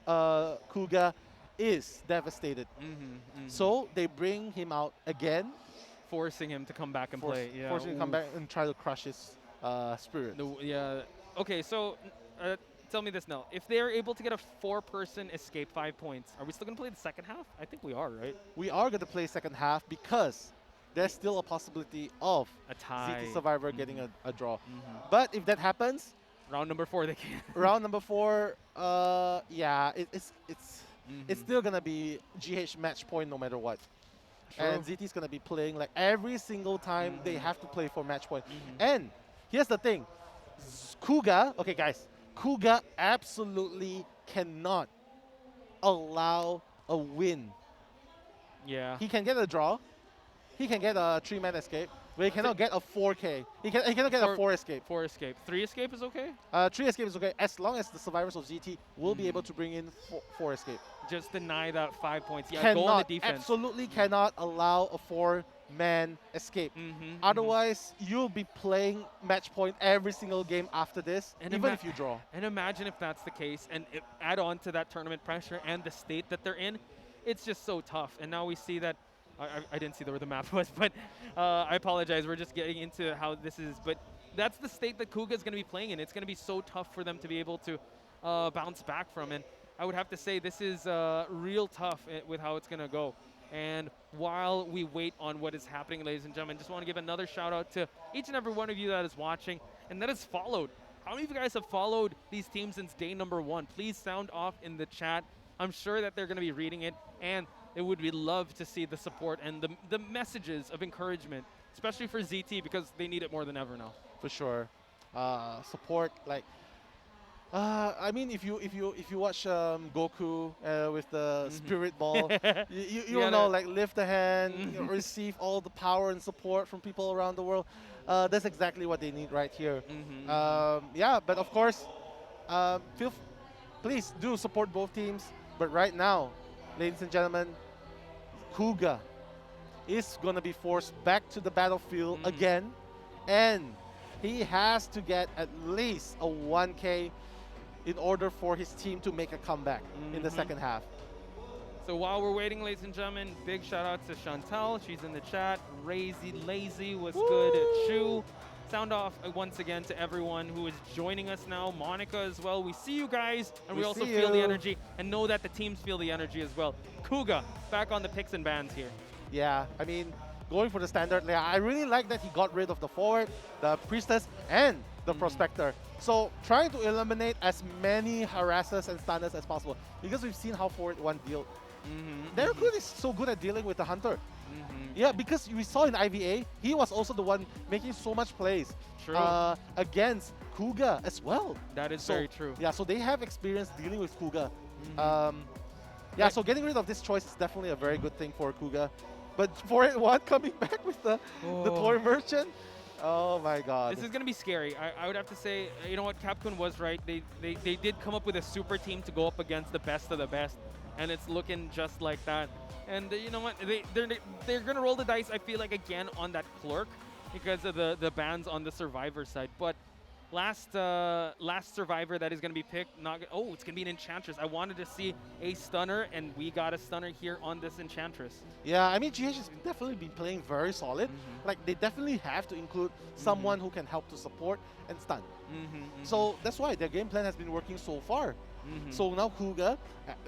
Kuga is devastated. So they bring him out again, forcing him to come back and play. Yeah. Forcing him to come back and try to crush his spirit. Okay, so tell me this now. If they're able to get a 4-person escape 5 points, are we still going to play the second half? I think we are, right? We are going to play second half because there's still a possibility of a tie. ZT Survivor getting a draw. But if that happens, round number 4 they can. Round number 4, it's still gonna be GH match point no matter what. True. And ZT's gonna be playing like every single time they have to play for match point. And here's the thing, Kuga, okay guys, Kuga absolutely cannot allow a win. Yeah. He can get a draw, he can get a 3-man escape, but he cannot get a 4K. He cannot get a 4 escape. 4 escape. 3 escape is okay? 3 escape is okay, as long as the survivors of ZT will be able to bring in 4 escape. Just deny that 5 points. Yeah, Cannot, go on the defense. absolutely cannot allow a 4-man escape. Otherwise, you'll be playing match point every single game after this, And even if you draw. And imagine if that's the case, and add on to that tournament pressure and the state that they're in, it's just so tough. And now we see that, I didn't see where the map was, but I apologize. We're just getting into how this is. But that's the state that Kuga is going to be playing in. It's going to be so tough for them to be able to bounce back from. And I would have to say this is real tough with how it's going to go. And while we wait on what is happening, ladies and gentlemen, just want to give another shout out to each and every one of you that is watching and that has followed. How many of you guys have followed these teams since day number 1? Please sound off in the chat. I'm sure that they're going to be reading it, and it would be love to see the support and the messages of encouragement, especially for ZT, because they need it more than ever now. For sure. Support, like, I mean, if you watch Goku with the spirit ball, you will know, like, lift a hand, receive all the power and support from people around the world. That's exactly what they need right here. Yeah, but of course, please do support both teams. But right now, ladies and gentlemen, Kuga is going to be forced back to the battlefield again, and he has to get at least a 1K in order for his team to make a comeback in the second half. So while we're waiting, ladies and gentlemen, big shout out to Chantal. She's in the chat. Lazy was good. Chu. Sound off once again to everyone who is joining us now. Monica as well. We see you guys, and we also feel the energy and know that the teams feel the energy as well. Kuga back on the picks and bans here. Yeah, I mean, going for the standard layer. I really like that he got rid of the forward, the priestess, and the prospector. So trying to eliminate as many harassers and stunners as possible, because we've seen how forward one deal. They're good is so good at dealing with the hunter. Yeah, because we saw in IVA, he was also the one making so much plays against Kuga as well. That is very true. Yeah, so they have experience dealing with Kuga. Yeah, so getting rid of this choice is definitely a very good thing for Kuga. But for it, one coming back with the toy merchant, oh my god. This is going to be scary. I would have to say, you know what, Capcom was right. They did come up with a super team to go up against the best of the best, and it's looking just like that. And you know what, they're going to roll the dice, I feel like, again on that Clerk because of the bans on the Survivor side. But last survivor that is going to be picked. Oh, it's going to be an Enchantress. I wanted to see a stunner, and we got a stunner here on this Enchantress. Yeah, I mean, GH has definitely been playing very solid. Like, they definitely have to include someone who can help to support and stun. So that's why their game plan has been working so far. So now Kuga,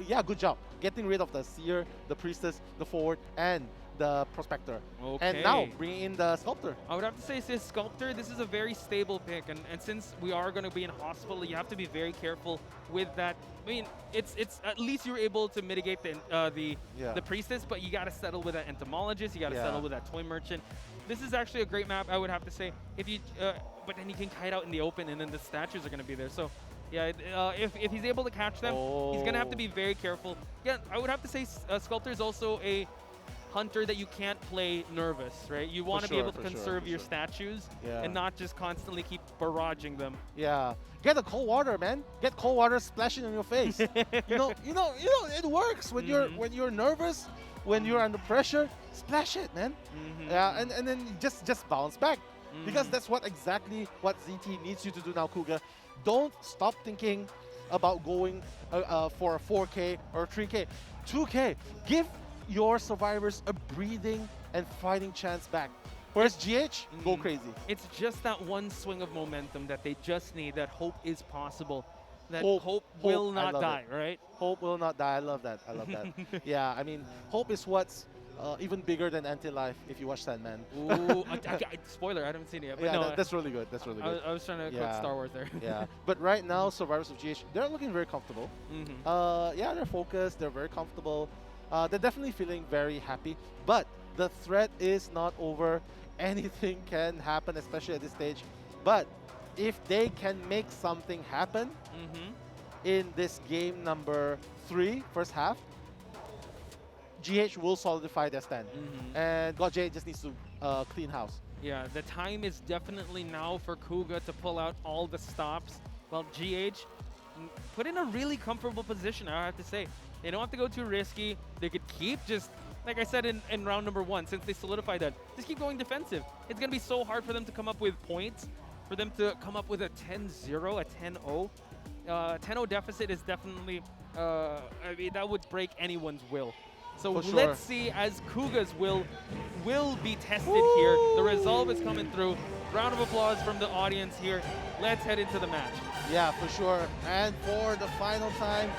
yeah, good job. Getting rid of the Seer, the Priestess, the Forward, and the Prospector. And now bringing in the Sculptor. I would have to say, Sculptor, this is a very stable pick. And since we are going to be in hospital, you have to be very careful with that. I mean, it's at least you're able to mitigate the Priestess, but you got to settle with that Entomologist. You got to settle with that Toy Merchant. This is actually a great map, I would have to say. If you, but then you can kite out in the open, and then the statues are going to be there. So, yeah, if he's able to catch them, he's going to have to be very careful. Yeah, I would have to say Sculptor is also a hunter that you can't play nervous, right? You want to be able to conserve your statues and not just constantly keep barraging them. Yeah, get the cold water, man. Get cold water splashing on your face. you know, it works when you're nervous, when you're under pressure. Splash it, man. Yeah, and then just bounce back, because that's exactly what ZT needs you to do now, Kuga. Don't stop thinking about going for a 4K or 3K, 2K. Give your survivors a breathing and fighting chance back. Whereas GH, go crazy. It's just that one swing of momentum that they just need, that hope is possible. That hope will not die, right? Hope will not die. I love that. I love that. Yeah, I mean, hope is what's even bigger than anti-life if you watch Sandman. Ooh, spoiler, I haven't seen it yet. But yeah, no, that's really good. That's really good. I was trying to quote Star Wars there. Yeah, but right now, survivors of GH, they're looking very comfortable. Yeah, they're focused. They're very comfortable. They're definitely feeling very happy. But the threat is not over. Anything can happen, especially at this stage. But if they can make something happen in this game number 3, first half, GH will solidify their stand. And GOT just needs to clean house. Yeah, the time is definitely now for Kuga to pull out all the stops. Well, GH put in a really comfortable position, I have to say. They don't have to go too risky. They could keep just, like I said in round number 1, since they solidified that, just keep going defensive. It's going to be so hard for them to come up with points, for them to come up with a 10-0, a 10-0. 10-0 deficit is definitely, I mean, that would break anyone's will. So let's see as Kuga's will be tested here. The resolve is coming through. Round of applause from the audience here. Let's head into the match. Yeah, for sure. And for the final time,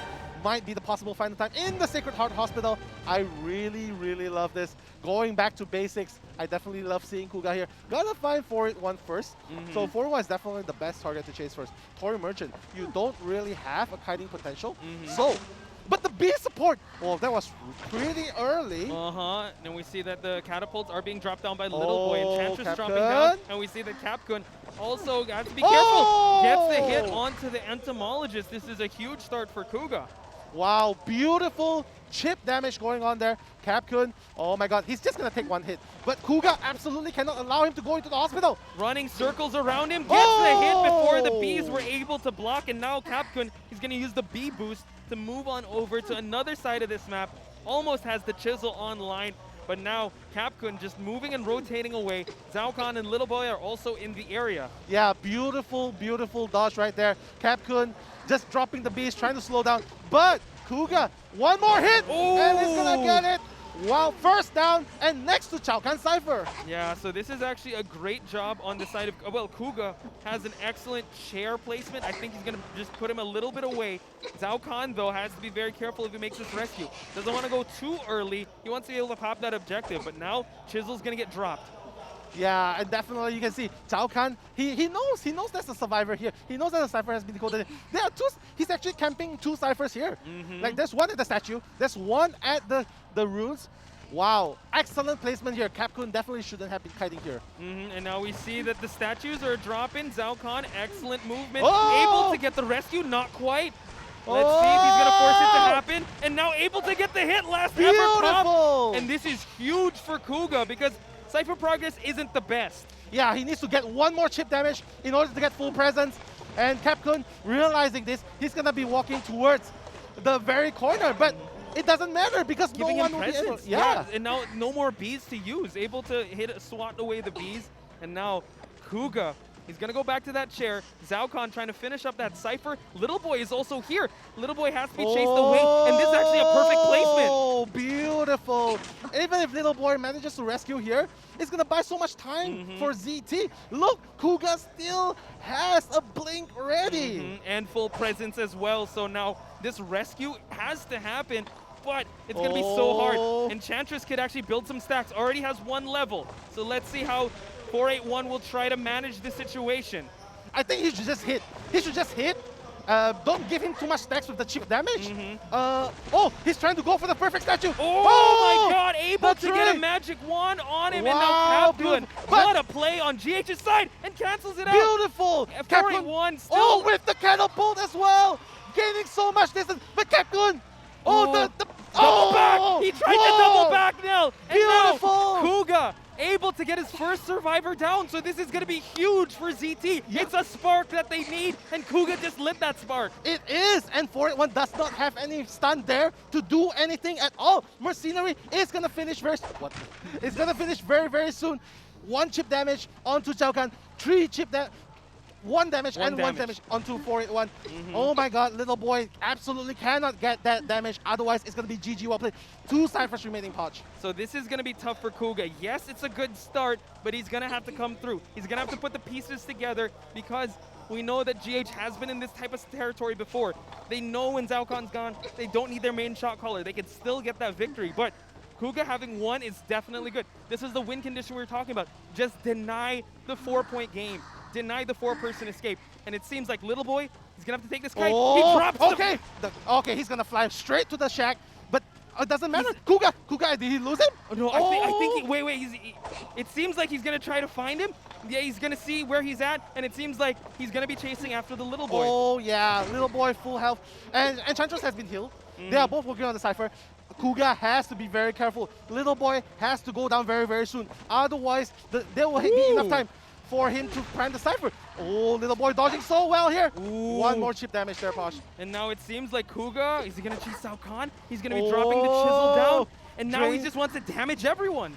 might be the possible final time in the Sacred Heart Hospital. I really, really love this. Going back to basics, I definitely love seeing Kuga here. Gotta find 481 first. So 481 is definitely the best target to chase first. Toy Merchant, you don't really have a kiting potential. So, but the bee support, well, that was pretty early. And we see that the catapults are being dropped down by Little Boy. Enchantress dropping down. And we see that Capcom also has to be careful. Gets the hit onto the Entomologist. This is a huge start for Kuga. Wow, beautiful chip damage going on there. Capcom, oh my god, he's just going to take one hit. But Kuga absolutely cannot allow him to go into the hospital. Running circles around him, gets the hit before the bees were able to block. And now Capcom, he's going to use the bee boost to move on over to another side of this map. Almost has the chisel online. But now Capcom just moving and rotating away. Zhaokan and Little Boy are also in the area. Yeah, beautiful, beautiful dodge right there. Capcom just dropping the beast, trying to slow down. But Kuga, one more hit, and he's gonna get it. Wow, first down, and next to Zhaokan Cypher. Yeah, so this is actually a great job on the side of, well, Kuga has an excellent chair placement. I think he's gonna just put him a little bit away. Zhaokan, though, has to be very careful if he makes this rescue. Doesn't want to go too early. He wants to be able to pop that objective, but now Chisel's gonna get dropped. Yeah, and definitely you can see Zhaokan, he knows there's a survivor here. He knows that a Cypher has been decoded. There are two, he's actually camping 2 Cyphers here. Like there's one at the statue, there's one at the runes. Wow, excellent placement here. Capcom definitely shouldn't have been kiting here. And now we see that the statues are dropping. Zhaokan, excellent movement. Able to get the rescue, not quite. Let's see if he's going to force it to happen. And now able to get the hit, last ever pop. And this is huge for Kuga because Cypher progress isn't the best. Yeah, he needs to get one more chip damage in order to get full presence. And Capcom, realizing this, he's going to be walking towards the very corner. But it doesn't matter because Giving no one him will be able. presence. Yeah, and now no more bees to use. Able to swat away the bees. And now Kuga He's going to go back to that chair. Zhao Khan trying to finish up that Cypher. Little Boy is also here. Little Boy has to be chased away, and this is actually a perfect placement. Oh, beautiful. Even if Little Boy manages to rescue here, it's going to buy so much time for ZT. Look, Kuga still has a blink ready. And full presence as well, so now this rescue has to happen, but it's going to be so hard. Enchantress could actually build some stacks, already has 1 level. So let's see how 481 will try to manage the situation. I think he should just hit. He should just hit. Don't give him too much stacks with the cheap damage. Oh, he's trying to go for the perfect statue. Oh my god, able to get a magic wand on him, and now Capgun. What a play on GH's side, and cancels it out. Beautiful. 481 still. Oh, with the catapult as well. Gaining so much distance, but Capgun. Oh, the double back. He tried to double back now. And beautiful. Now Kuga able to get his first survivor down, so this is going to be huge for ZT. It's a spark that they need, and Kuga just lit that spark. It is, and 481 does not have any stun there to do anything at all. Mercenary is going to finish It's going to finish very, very soon. 1 chip damage onto Zhao Khan, 3 chip damage. 1 damage and 1 damage onto 481. Oh my god, Little Boy absolutely cannot get that damage. Otherwise, it's going to be GG well played. 2 Cyphers remaining, Poch. So this is going to be tough for Kuga. Yes, it's a good start, but he's going to have to come through. He's going to have to put the pieces together because we know that GH has been in this type of territory before. They know when Zhao Khan's gone, they don't need their main shot caller. They can still get that victory, but Kuga having 1 is definitely good. This is the win condition we were talking about. Just deny the 4-point game. Deny the 4-person escape. And it seems like Little Boy, he's going to have to take this kite. He drops okay. Okay, he's going to fly straight to the shack, but it doesn't matter. Kuga, did he lose him? No, I think it seems like he's going to try to find him. Yeah, he's going to see where he's at, and it seems like he's going to be chasing after the Little Boy. Oh, yeah, Little Boy full health. And Enchantress has been healed. They are both working on the Cypher. Kuga has to be very careful. Little Boy has to go down very, very soon. Otherwise, there will be enough time for him to prime the Cypher. Oh, Little Boy dodging so well here. 1 more chip damage there, Posh. And now it seems like Kuga, is he going to choose Zhao Khan? He's going to be dropping the chisel down. And now he just wants to damage everyone.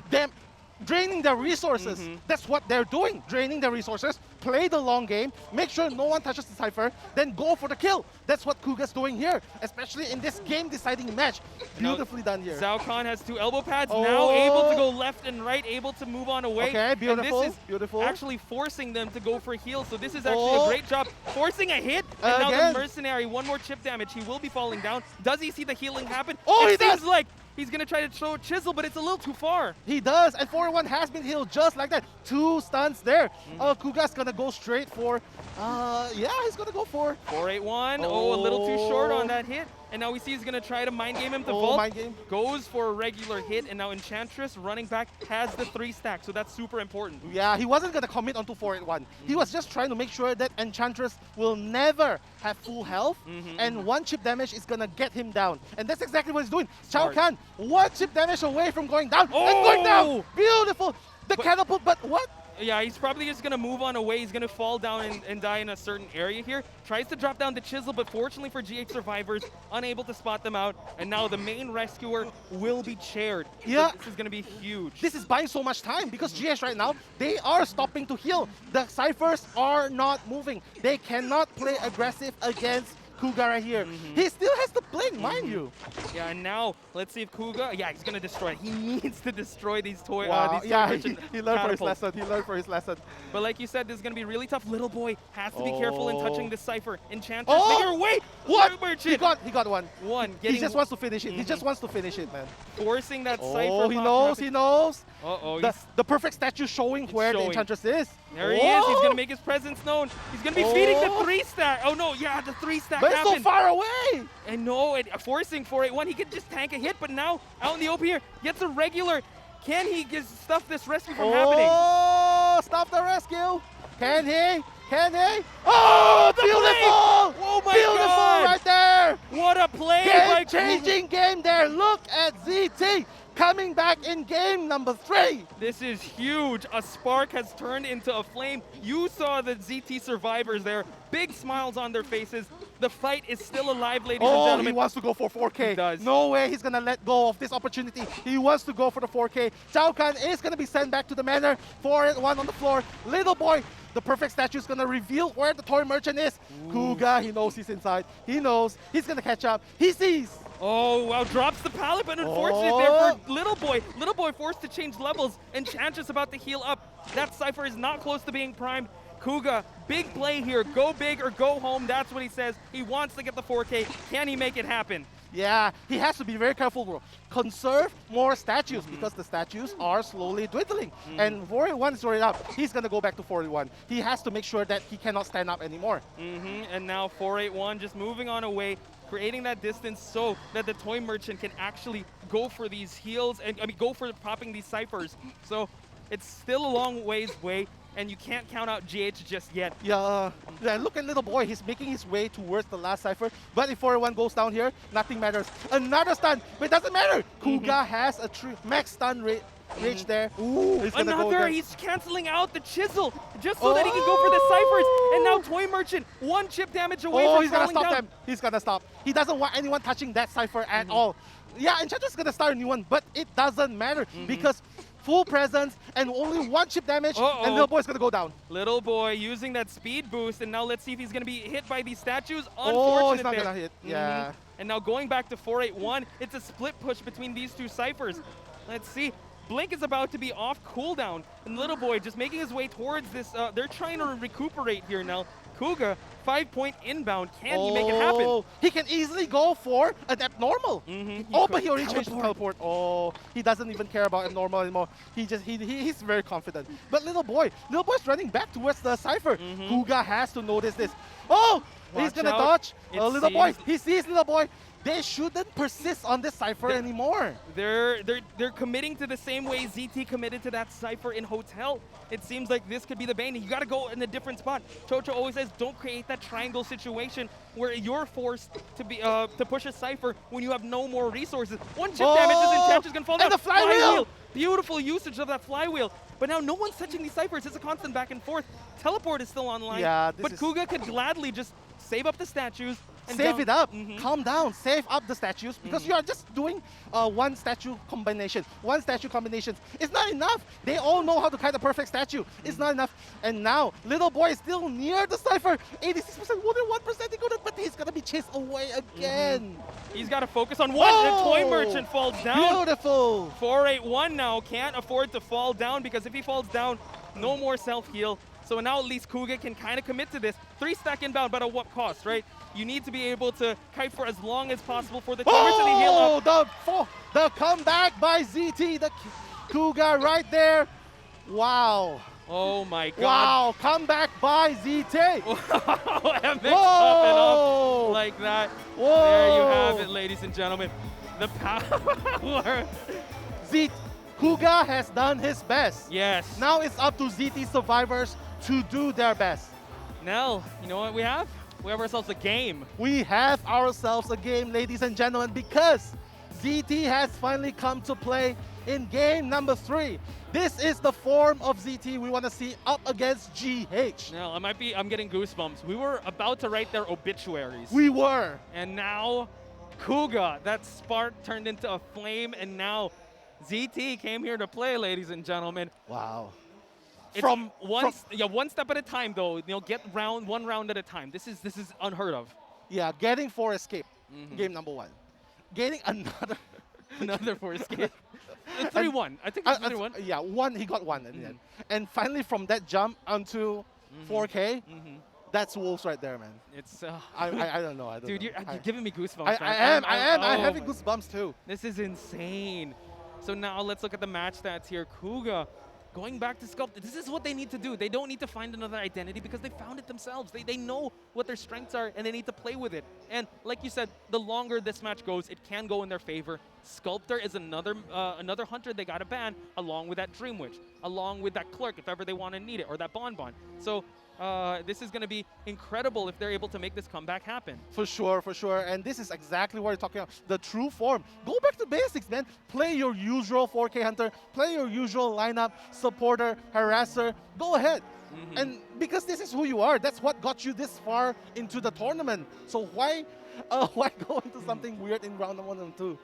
Draining their resources. That's what they're doing. Draining their resources. Play the long game. Make sure no one touches the Cypher. Then go for the kill. That's what Kuga's doing here. Especially in this game-deciding match. Beautifully done here. Zhao Khan has 2 elbow pads. Now able to go left and right. Able to move on away. Okay, beautiful. And this is actually forcing them to go for heal. So this is actually a great job. Forcing a hit. And now the Mercenary, 1 more chip damage. He will be falling down. Does he see the healing happen? It seems like he's going to try to throw a chisel, but it's a little too far. He does, and 481 has been healed just like that. 2 stuns there. Kuga's going to go straight for, yeah, he's going to go for 481. Oh, a little too short on that hit. And now we see he's going to try to mind game him to vault. Mind game. Goes for a regular hit, and now Enchantress running back has the 3 stack, so that's super important. Yeah, he wasn't going to commit onto 481. He was just trying to make sure that Enchantress will never have full health, and 1 chip damage is going to get him down. And that's exactly what he's doing. Zhao Khan, 1 chip damage away from going down, and going down! Beautiful! The catapult, but what? Yeah, he's probably just going to move on away. He's going to fall down and die in a certain area here. Tries to drop down the chisel, but fortunately for GH survivors, unable to spot them out. And now the main rescuer will be chaired. Yeah. So this is going to be huge. This is buying so much time because GH right now, they are stopping to heal. The Cyphers are not moving. They cannot play aggressive against Kuga right here. He still has the blink, mind you. Yeah, and now let's see if Kuga, he's going to destroy it. He needs to destroy these toy. He learned for his lesson. He learned for his lesson. But like you said, this is going to be really tough. Little Boy has to be careful in touching this Cypher. Enchantress, make your way. What? He got one. He just wants to finish it. He just wants to finish it, man. Forcing that Cypher. He knows. Uh-oh. The perfect statue showing where the Enchantress is. There he is. He's going to make his presence known. He's going to be feeding the 3 stack. Oh, no. Yeah, the 3 stack But it's so far away. And no, forcing 481. He could just tank a hit, but now out in the open here, gets a regular. Can he stop this rescue from happening? Oh, stop the rescue. Can he? Can he? Oh, beautiful! Oh my beautiful God! Right there! What a play! Game-changing game there. Look at ZT coming back in game number 3. This is huge. A spark has turned into a flame. You saw the ZT survivors there. Big smiles on their faces. The fight is still alive, ladies and gentlemen. He wants to go for 4K. He does. No way he's going to let go of this opportunity. He wants to go for the 4K. Zhao Khan is going to be sent back to the manor. 4-1 on the floor. Little Boy, The perfect statue is going to reveal where the toy merchant is. Kuga, he knows he's inside. He knows he's going to catch up. He sees. Oh, wow, drops the pallet, but unfortunate there for Little Boy. Little Boy forced to change levels, and Chantra's about to heal up. That Cypher is not close to being primed. Kuga, big play here. Go big or go home. That's what he says. He wants to get the 4K. Can he make it happen? Yeah, he has to be very careful, bro. Conserve more statues because the statues are slowly dwindling. And 481 is already up. He's going to go back to 41. He has to make sure that he cannot stand up anymore. And now 481 just moving on away, creating that distance so that the toy merchant can actually go for these heals and go for popping these ciphers. So it's still a long ways away, and you can't count out GH just yet. Yeah, look at Little Boy. He's making his way towards the last cipher. But if 481 goes down here, nothing matters. Another stun, but it doesn't matter. Kuga has a max stun rate. There. Ooh, he's canceling out the chisel just so that he can go for the ciphers. And now Toy Merchant, 1 chip damage away from he's gonna falling stop down. them. He's gonna stop. He doesn't want anyone touching that cipher at all. Yeah, and Chantra's gonna start a new one, but it doesn't matter because full presence and only 1 chip damage, and Little Boy's gonna go down. Little Boy using that speed boost, and now let's see if he's gonna be hit by these statues. Oh, he's Unfortunate not there. gonna hit. Yeah. And now going back to 481, it's a split push between these 2 ciphers. Let's see. Blink is about to be off cooldown, and Little Boy just making his way towards this. They're trying to recuperate here now. Kuga, 5-point inbound. Can he make it happen? He can easily go for an abnormal. But he already changed to teleport. Oh, he doesn't even care about abnormal anymore. He's very confident. But Little Boy's running back towards the cipher. Kuga has to notice this. Oh, he's gonna dodge. Little Boy, he sees Little Boy. They shouldn't persist on this cipher anymore. They're committing to the same way ZT committed to that cipher in Hotel. It seems like this could be the bane. You got to go in a different spot. Chocho always says, don't create that triangle situation where you're forced to be to push a cipher when you have no more resources. 1 chip damage and Chantra's gonna fall down. And the flywheel! Beautiful usage of that flywheel. But now no one's touching these ciphers. It's a constant back and forth. Teleport is still online. Yeah, but Kuga could gladly just save up the statues. Save it up. Calm down. Save up the statues because you are just doing 1 statue combination. 1 statue combination. It's not enough. They all know how to kite the perfect statue. It's not enough. And now Little Boy is still near the cipher. 86%, more than 1%, but he's gonna be chased away again. He's got to focus on 1. The Toy Merchant falls down. Beautiful. 481 now can't afford to fall down because if he falls down, no more self-heal. So now at least Kuga can kind of commit to this. 3-stack inbound, but at what cost, right? You need to be able to kite for as long as possible for the Toy Merchant to heal up. The comeback by ZT, the Kuga right there. Wow. Oh my God. Wow, comeback by ZT. MX popping up like that. Whoa. There you have it, ladies and gentlemen. The power. Kuga has done his best. Yes. Now it's up to ZT survivors to do their best. Nell, you know what we have? We have ourselves a game. We have ourselves a game, ladies and gentlemen, because ZT has finally come to play in game number 3. This is the form of ZT we want to see up against GH. Now, I'm getting goosebumps. We were about to write their obituaries. We were. And now, Kuga, that spark turned into a flame, and now ZT came here to play, ladies and gentlemen. Wow. It's one step at a time, though. Get one round at a time. This is unheard of. Yeah, getting 4 escape, game number 1. Getting another 4 escape. 3-1. I think it's 3-1. Yeah, 1. He got 1 in the end. And finally, from that jump onto 4K, that's Wolves right there, man. It's I don't know. Dude, you're giving me goosebumps. I am. I'm having goosebumps too. This is insane. So now let's look at the match stats here. Kuga going back to Sculpt. This is what they need to do. They don't need to find another identity because they found it themselves. They know what their strengths are, and they need to play with it. And like you said, the longer this match goes, it can go in their favor. Sculptor is another hunter they got to ban, along with that Dream Witch, along with that Clerk if ever they want to need it, or that Bonbon. So this is going to be incredible if they're able to make this comeback happen. For sure, for sure. And this is exactly what you're talking about. The true form. Go back to basics, man. Play your usual 4K hunter. Play your usual lineup, supporter, harasser. Go ahead. And because this is who you are, that's what got you this far into the tournament. So why go into something weird in round 1 and 2?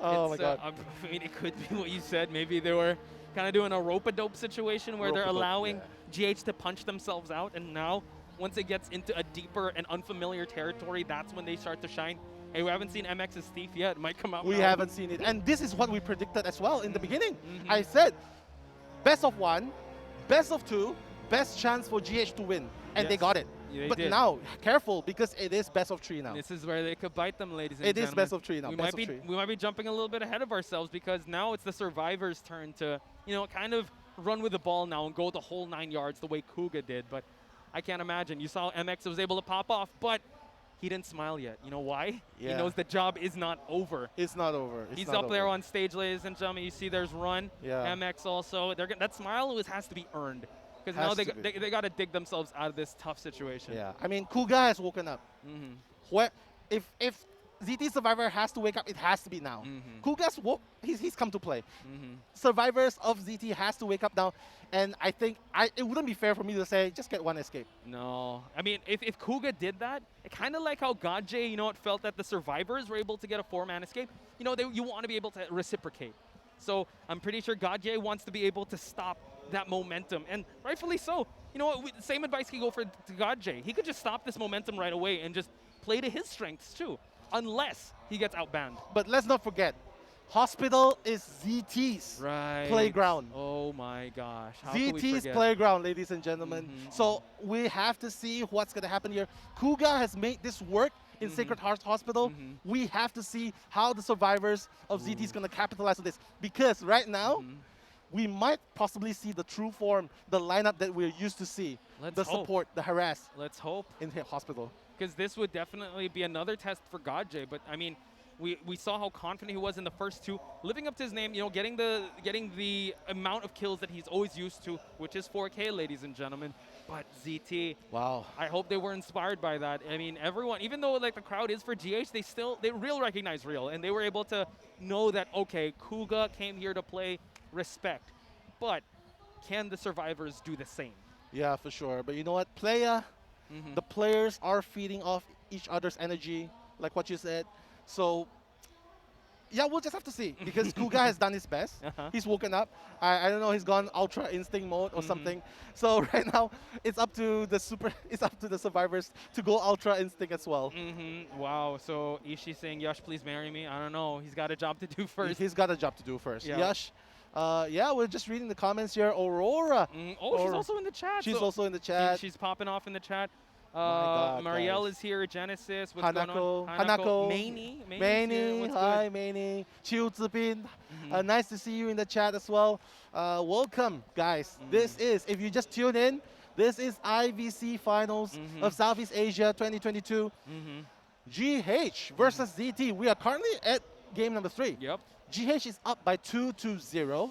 Oh my God. I mean, it could be what you said. Maybe they were kind of doing a rope-a-dope situation where they're Rope-a-dope, allowing GH to punch themselves out, and now once it gets into a deeper and unfamiliar territory, that's when they start to shine. Hey, we haven't seen MX's Thief yet. It might come out We now. haven't seen it. And this is what we predicted as well in the beginning. Mm-hmm. I said, best of 1, best of 2, best chance for GH to win. And they Yes. got it. They But did. now, careful, because it is best of 3 now. This is where they could bite them, ladies and It is gentlemen. best of 3 now, We best might of be 3. we might be jumping a little bit ahead of ourselves because now it's the survivors' turn to, you know, kind of run with the ball now and go the whole 9 yards the way Kuga did. But I can't imagine. You saw MX was able to pop off, but he didn't smile yet. You know why? He Yeah. knows the job is not over. It's not over. It's He's not up there over. on stage, ladies and gentlemen. You see there's Run, Yeah. MX also. That smile always has to be earned because now Has they, to be. they got to dig themselves out of this tough situation. Yeah, I mean, Kuga has woken up. Mm-hmm. Where, if ZT Survivor has to wake up, it has to be now. Kuga's he's come to play. Survivors of ZT has to wake up now, and I think it wouldn't be fair for me to say just get one escape. No. I mean, if Kuga did that, it kind of like how Godjay, you know, it felt that the survivors were able to get a 4-man escape. You know, you want to be able to reciprocate. So I'm pretty sure Godjay wants to be able to stop that momentum, and rightfully so. You know what? Same advice can go for to Godjay. He could just stop this momentum right away and just play to his strengths too, unless he gets outbanned. But let's not forget, Hospital is ZT's playground. Oh my gosh. How could we ZT's forget? playground, ladies and gentlemen. So we have to see what's going to happen here. Kuga has made this work in Sacred Heart Hospital. We have to see how the survivors of ZT is going to capitalize on this. Because right now, we might possibly see the true form, the lineup that we're used to see. Let's the hope. support, the harass. Let's hope. In the hospital. Because this would definitely be another test for Godjay. But I mean, we saw how confident he was in the first two, living up to his name, you know, getting the amount of kills that he's always used to, which is 4K, ladies and gentlemen. But ZT, wow, I hope they were inspired by that. I mean, everyone, even though like the crowd is for GH, they real recognize real, and they were able to know that, okay, Kuga came here to play respect, but can the survivors do the same? Yeah, for sure. But you know what, the players are feeding off each other's energy, like what you said. So, yeah, we'll just have to see, because Kuga has done his best. He's woken up. I don't know, he's gone Ultra Instinct mode or something. So right now, it's up to the survivors to go Ultra Instinct as well. Wow. So Ishii saying, "Yash, please marry me." I don't know. He's got a job to do first. He's got a job to do first. Yeah. Yash. Yeah, we're just reading the comments here. Aurora. Oh, she's also in the chat. She's So also in the chat. She's popping off in the chat. God, Marielle guys. is here. Genesis. What's going Hanako. on? Hanako. Maney. Hi, Maney. Chiu Zibin. Nice to see you in the chat as well. Welcome, guys. This is, if you just tune in, this is IVC Finals of Southeast Asia 2022. GH versus ZT. We are currently at game number 3. Yep. GH is up by 2-0.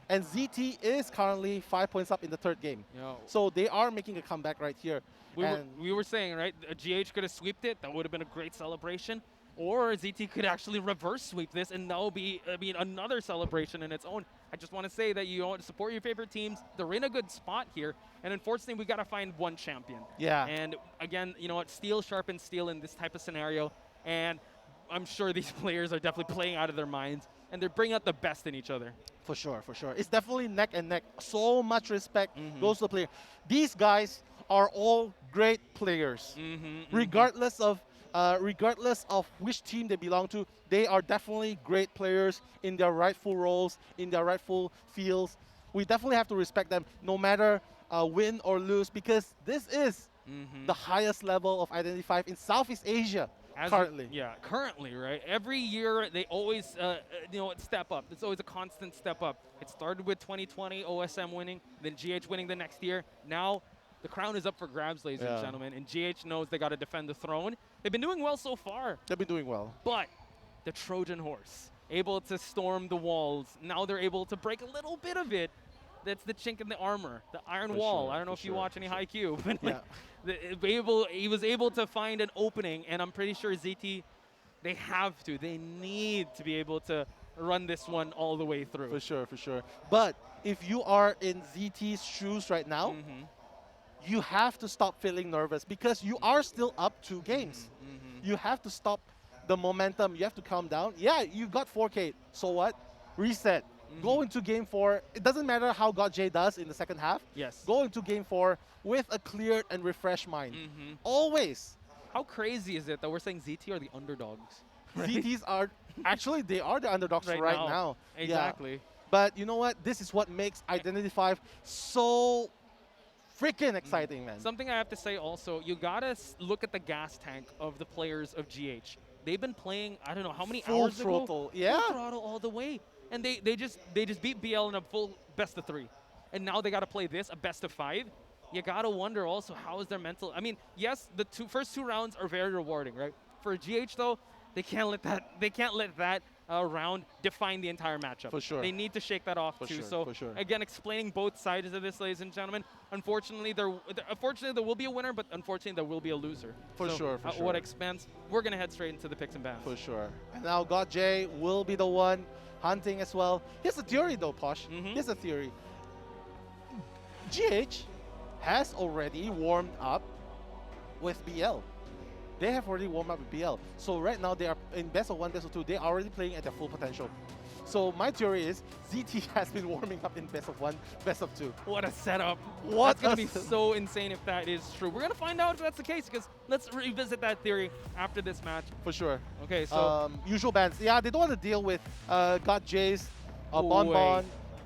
And ZT is currently 5 points up in the third game. Yo. So they are making a comeback right here. We were saying, right, GH could have sweeped it. That would have been a great celebration. Or ZT could actually reverse sweep this, and that will be, I mean, another celebration in its own. I just want to say that you want to support your favorite teams. They're in a good spot here. And unfortunately, we got to find one champion. Yeah. And again, you know what, steel sharpens steel in this type of scenario. And I'm sure these players are definitely playing out of their minds, and they're bringing out the best in each other. For sure, for sure. It's definitely neck and neck. So much respect goes to the player. These guys are all great players. Regardless of which team they belong to, they are definitely great players in their rightful roles, in their rightful fields. We definitely have to respect them, no matter win or lose, because this is the highest level of Identity 5 in Southeast Asia. Currently. Currently, right? Every year, they always, step up. It's always a constant step up. It started with 2020 OSM winning, then GH winning the next year. Now, the crown is up for grabs, ladies and gentlemen, and GH knows they got to defend the throne. They've been doing well so far. They've been doing well. But the Trojan horse, able to storm the walls. Now they're able to break a little bit of it. That's the chink in the armor, the iron wall. I don't know if you watch any Haikyuu, but he was able to find an opening, and I'm pretty sure ZT, they have to. They need to be able to run this one all the way through. For sure, for sure. But if you are in ZT's shoes right now, you have to stop feeling nervous, because you are still up 2 games. You have to stop the momentum. You have to calm down. Yeah, you got 4K. So what? Reset. Go into game 4. It doesn't matter how God J does in the second half. Yes. Go into game 4 with a cleared and refreshed mind. Always. How crazy is it that we're saying ZT are the underdogs? ZTs are actually they are the underdogs right now. Exactly. Yeah. But you know what? This is what makes Identity 5 so freaking exciting, man. Something I have to say also, you gotta look at the gas tank of the players of GH. They've been playing, I don't know how many Full hours throttle, ago. yeah. Full throttle all the way. And they just beat BL in a full best of 3. And now they gotta play this, a best of 5. You gotta wonder also how is their mental. I mean, yes, the first two rounds are very rewarding, right? For GH though, they can't let that round define the entire matchup. For sure. They need to shake that off too. Sure, so for sure. again, explaining both sides of this, ladies and gentlemen. Unfortunately, there will be a winner, but unfortunately there will be a loser. For So, sure, for at sure. what expense? We're gonna head straight into the picks and bans. For sure. And now God J will be the one hunting as well. Here's a theory though, Posh. Here's a theory. GH has already warmed up with BL. They have already warmed up with BL. So right now they are in best of 1, best of 2. They are already playing at their full potential. So my theory is ZT has been warming up in best of 1, best of 2. What a setup. What That's going to a be so insane if that is true. We're going to find out if that's the case because let's revisit that theory after this match. For sure. Okay, so... usual bans. Yeah, they don't want to deal with God J's, Bonbon.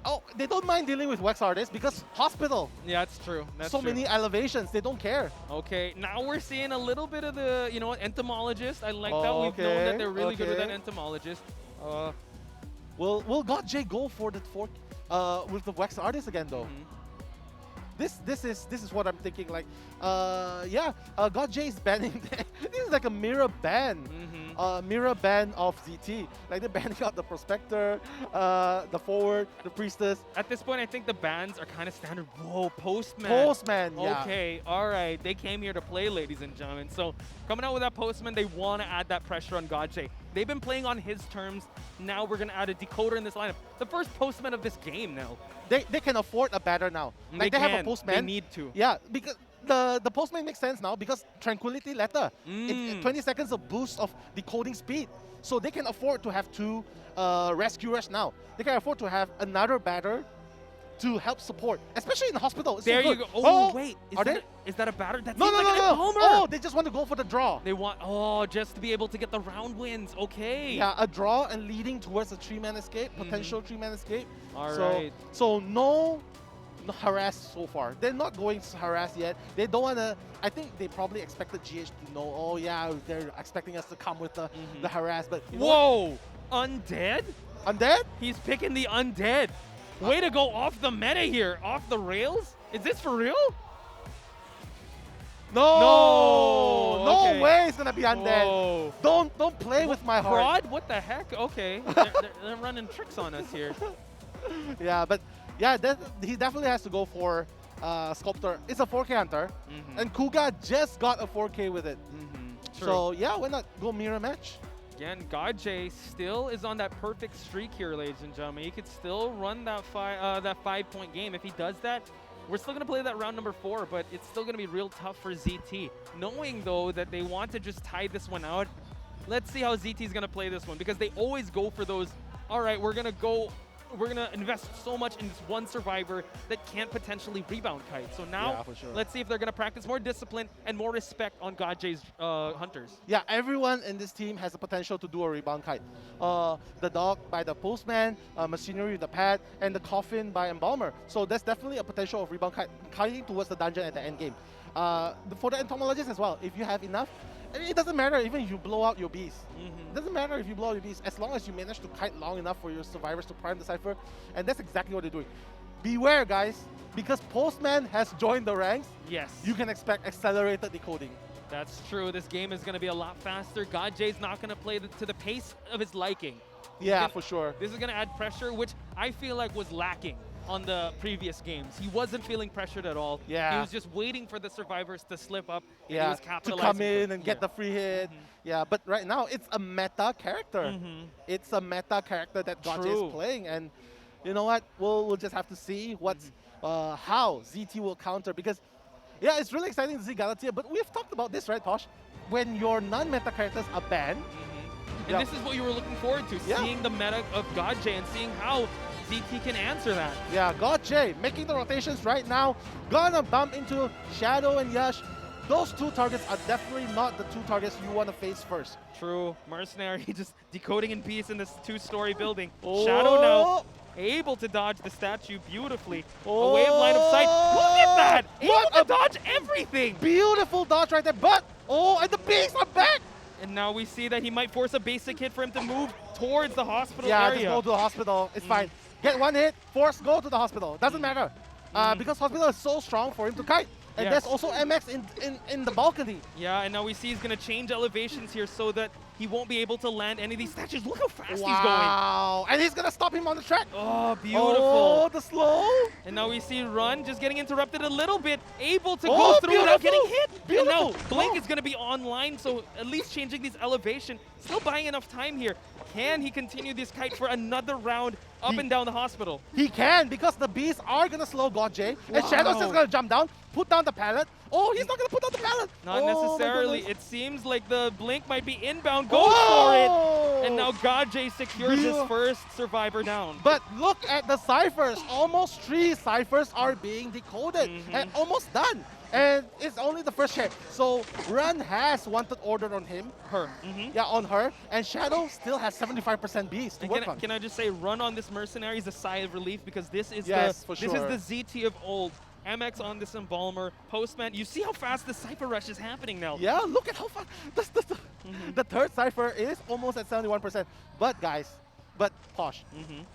Oh, they don't mind dealing with Wax Artists because Hospital. Yeah, that's true. That's so true. many elevations, they don't care. Okay, now we're seeing a little bit of the, you know what, entomologist. I like that. We've known that they're really good with that entomologist. Will God J go for the fork with the Wax Artist again though? This is what I'm thinking. Like, God J is banning. This is like a mirror ban. Mirror ban of ZT. Like they're banning out the Prospector, the Forward, the Priestess. At this point, I think the bans are kind of standard. Whoa, Postman. Postman, yeah. Okay, all right. They came here to play, ladies and gentlemen. So coming out with that Postman, they want to add that pressure on God J. They've been playing on his terms. Now we're going to add a decoder in this lineup. The first Postman of this game now. They can afford a batter now. Like they have a Postman. They need to. Yeah, because the Postman makes sense now because Tranquility Letter. It's 20 seconds of boost of decoding speed. So they can afford to have 2 rescuers now. They can afford to have another batter to help support, especially in the Hospital. It's there so you good. go. Oh, wait. Is that a batter? That No. Homer. Oh, they just want to go for the draw. They want, just to be able to get the round wins. Okay. Yeah, a draw and leading towards a 3-man escape, potential 3-man escape. All right. So no harass so far. They're not going to harass yet. They don't want to. I think they probably expected GH to know. Oh yeah, they're expecting us to come with the harass. But you know whoa, Undead? Undead? He's picking the Undead. Way to go off the meta here, off the rails. Is this for real? No way it's gonna be Undead. Whoa. Don't play with my heart. Prod? What the heck? Okay, they're running tricks on us here. Yeah, but yeah, he definitely has to go for Sculptor. It's a 4K Hunter, and Kuga just got a 4K with it. So yeah, why not go mirror match? Again, God J still is on that perfect streak here, ladies and gentlemen. He could still run that 5-point game. If he does that, we're still going to play that round number 4, but it's still going to be real tough for ZT. Knowing, though, that they want to just tie this one out, let's see how ZT is going to play this one, because they always go for those, all right, we're going to invest so much in this one survivor that can't potentially rebound Kite. So now, let's see if they're going to practice more discipline and more respect on God J's hunters. Yeah, everyone in this team has the potential to do a rebound Kite. The dog by the Postman, Machinery with the pad, and the Coffin by Embalmer. So there's definitely a potential of rebound Kite kiting towards the dungeon at the end game. For the Entomologist as well, if you have enough, it doesn't matter even if you blow out your beast. It doesn't matter if you blow out your beast, as long as you manage to kite long enough for your survivors to prime the Cypher. And that's exactly what they're doing. Beware, guys, because Postman has joined the ranks. Yes. You can expect accelerated decoding. That's true. This game is going to be a lot faster. God J's not going to play to the pace of his liking. Yeah, for sure. This is going to add pressure, which I feel like was lacking on the previous games. He wasn't feeling pressured at all. Yeah. He was just waiting for the survivors to slip up. And Yeah, he was to capitalizing come in and get the free hit. Yeah, but right now it's a meta character. It's a meta character that Gotcha is playing, and you know what? We'll just have to see what's how ZT will counter, because yeah, it's really exciting to see Galatea. But we've talked about this, right, Posh? When your non-meta characters are banned. And this is what you were looking forward to, seeing the meta of God J and seeing how ZT can answer that. Yeah, God J making the rotations right now. Gonna bump into Shadow and Yash. Those two targets are definitely not the two targets you want to face first. True. Mercenary just decoding in peace in this two-story building. Shadow now able to dodge the statue beautifully. Away of line of sight. Look at that! Able to dodge everything! Beautiful dodge right there, but and the beasts are back! And now we see that he might force a basic hit for him to move towards the hospital yeah, area. just go to the hospital. It's fine. Get one hit, force, go to the hospital. Doesn't matter. Because hospital is so strong for him to kite. And Yes. there's also MX in the balcony. Yeah, and now we see he's going to change elevations here so that he won't be able to land any of these statues. Look how fast he's going. Wow, and he's going to stop him on the track. Oh, beautiful. Oh, the slow. And now we see Run just getting interrupted a little bit, able to Oh, go through without getting beautiful. hit. Beautiful. And now Blink is going to be online, so at least changing these elevation, still buying enough time here. Can he continue this kite for another round up and down the hospital? He can, because the beasts are going to slow God J. And Wow. Shadow's just going to jump down, put down the pallet. Oh, he's not going to put down the pallet. Not Oh, my necessarily. goodness. It seems like the Blink might be inbound. Go for it! And now God J secures his first survivor down. But look at the ciphers. Almost 3 ciphers are being decoded and almost done. And it's only the first check. So Run has wanted order on him. Her. Yeah, on her. And Shadow still has 75% beast to And work on. can I just say, Run on this Mercenary is a sigh of relief because this is Yes, the for this sure. is the ZT of old. MX on this Embalmer, Postman. You see how fast the Cypher Rush is happening now. Yeah, look at how fast. The third cipher is almost at 71%. But guys, Posh,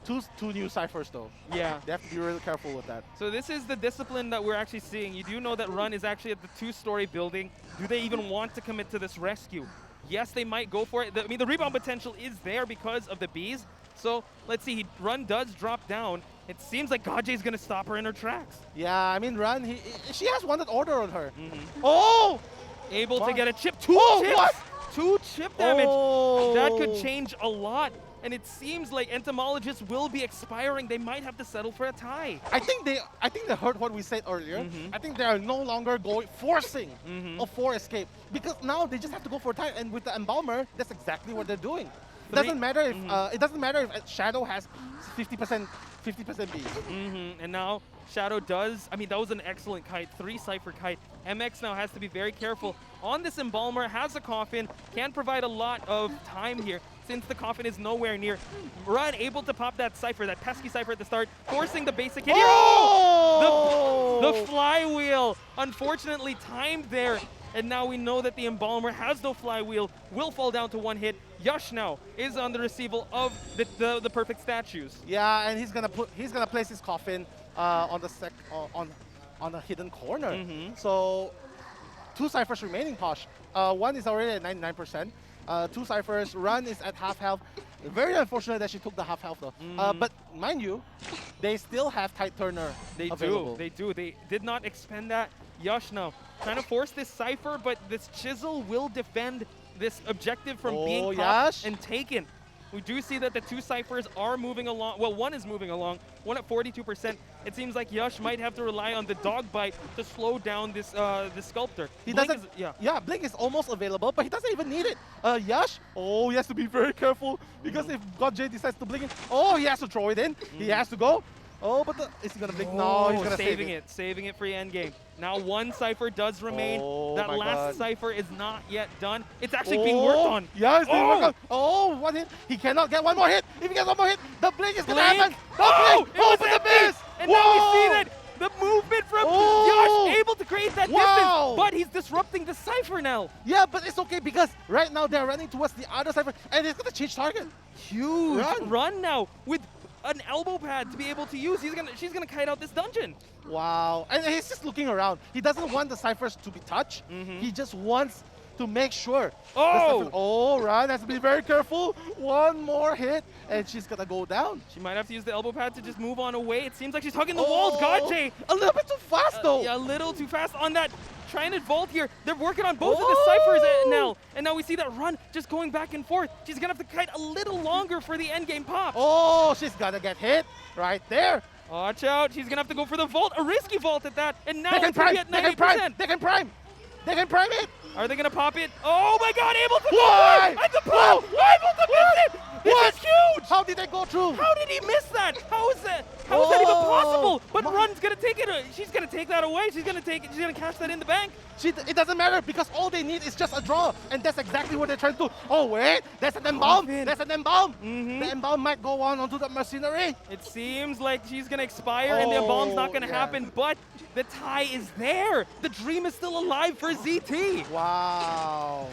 two new ciphers though. Yeah. They have to be really careful with that. So this is the discipline that we're actually seeing. You do know that Run is actually at the 2-story building. Do they even want to commit to this rescue? Yes, they might go for it. I mean, the rebound potential is there because of the bees. So let's see, Run does drop down. It seems like God J is going to stop her in her tracks. Yeah, I mean, Run, she has wanted order on her. Oh! Able to What? get a chip. 2 chips! What? 2 chip damage. That could Oh. change a lot. And it seems like entomologists will be expiring. They might have to settle for a tie. I think they heard what we said earlier. I think they are no longer forcing a 4 escape because now they just have to go for a tie. And with the Embalmer, that's exactly what they're doing. It doesn't matter if Shadow has 50% beast. And now Shadow does. I mean, that was an excellent kite. 3 Cypher kite. MX now has to be very careful on this Embalmer. Has a coffin. Can provide a lot of time here since the coffin is nowhere near. Run able to pop that Cypher, that pesky Cypher at the start, forcing the basic hit here. Oh! The flywheel, unfortunately timed there. And now we know that the Embalmer has no flywheel, will fall down to 1 hit. Yash now is on the receival of the perfect statues. Yeah, and he's gonna place his coffin on the hidden corner. So 2 ciphers remaining, Posh. 1 is already at 99%. 2 ciphers. Run is at half health. Very unfortunate that she took the half health though. But mind you, they still have Tide Turner available. They do. They did not expend that. Yash now trying to force this Cypher, but this Chisel will defend this objective from being popped and taken. We do see that the 2 Cyphers are moving along. Well, 1 is moving along. 1 at 42%. It seems like Yash might have to rely on the dog bite to slow down this this Sculptor. He Blink doesn't. is, Blink is almost available, but he doesn't even need it. Yash. Oh, he has to be very careful because if God J decides to blink it, he has to throw it in. He has to go. Oh, but is he gonna blink? No, he's gonna saving it. Saving it for the end game. Now 1 Cypher does remain. That my last God. Cypher is not yet done. It's actually being worked on. Yeah, it's being worked on. Oh, 1 hit. He cannot get 1 more hit. If he gets 1 more hit, the blink is gonna happen. Oh, The blink. it was the empty. miss. And now we see that the movement from Yash able to create that distance, but he's disrupting the Cypher now. Yeah, but it's okay because right now they're running towards the other Cypher and it's gonna change target. Huge run now with an elbow pad to be able to use. She's gonna kite out this dungeon. Wow, and he's just looking around. He doesn't want the ciphers to be touched. He just wants to make sure. Run has to be very careful. 1 more hit, and she's gonna go down. She might have to use the elbow pad to just move on away. It seems like she's hugging the walls. God J, a little bit too fast though. Yeah, a little too fast on that. Trying to vault here. They're working on both of the ciphers now. And now we see that Run just going back and forth. She's gonna have to kite a little longer for the endgame pop. Oh, she's gonna get hit right there. Watch out. She's gonna have to go for the vault. A risky vault at that. And now they can it's gonna prime. be at 90%. They can prime. They can prime it. Are they gonna pop it? Oh my God, able to Why? And the pop! Able to miss it! This is huge! How did they go through? How did he miss that? How is that? How is that even possible? But Run's gonna take it. She's gonna take that away. She's gonna take it. She's gonna cash that in the bank. It doesn't matter because all they need is just a draw, and that's exactly what they're trying to do. Oh wait, there's an embalm. There's an embalm. The embalm might go on onto the mercenary. It seems like she's gonna expire, and the embalm's not gonna happen. But the tie is there. The dream is still alive for ZT. Wow.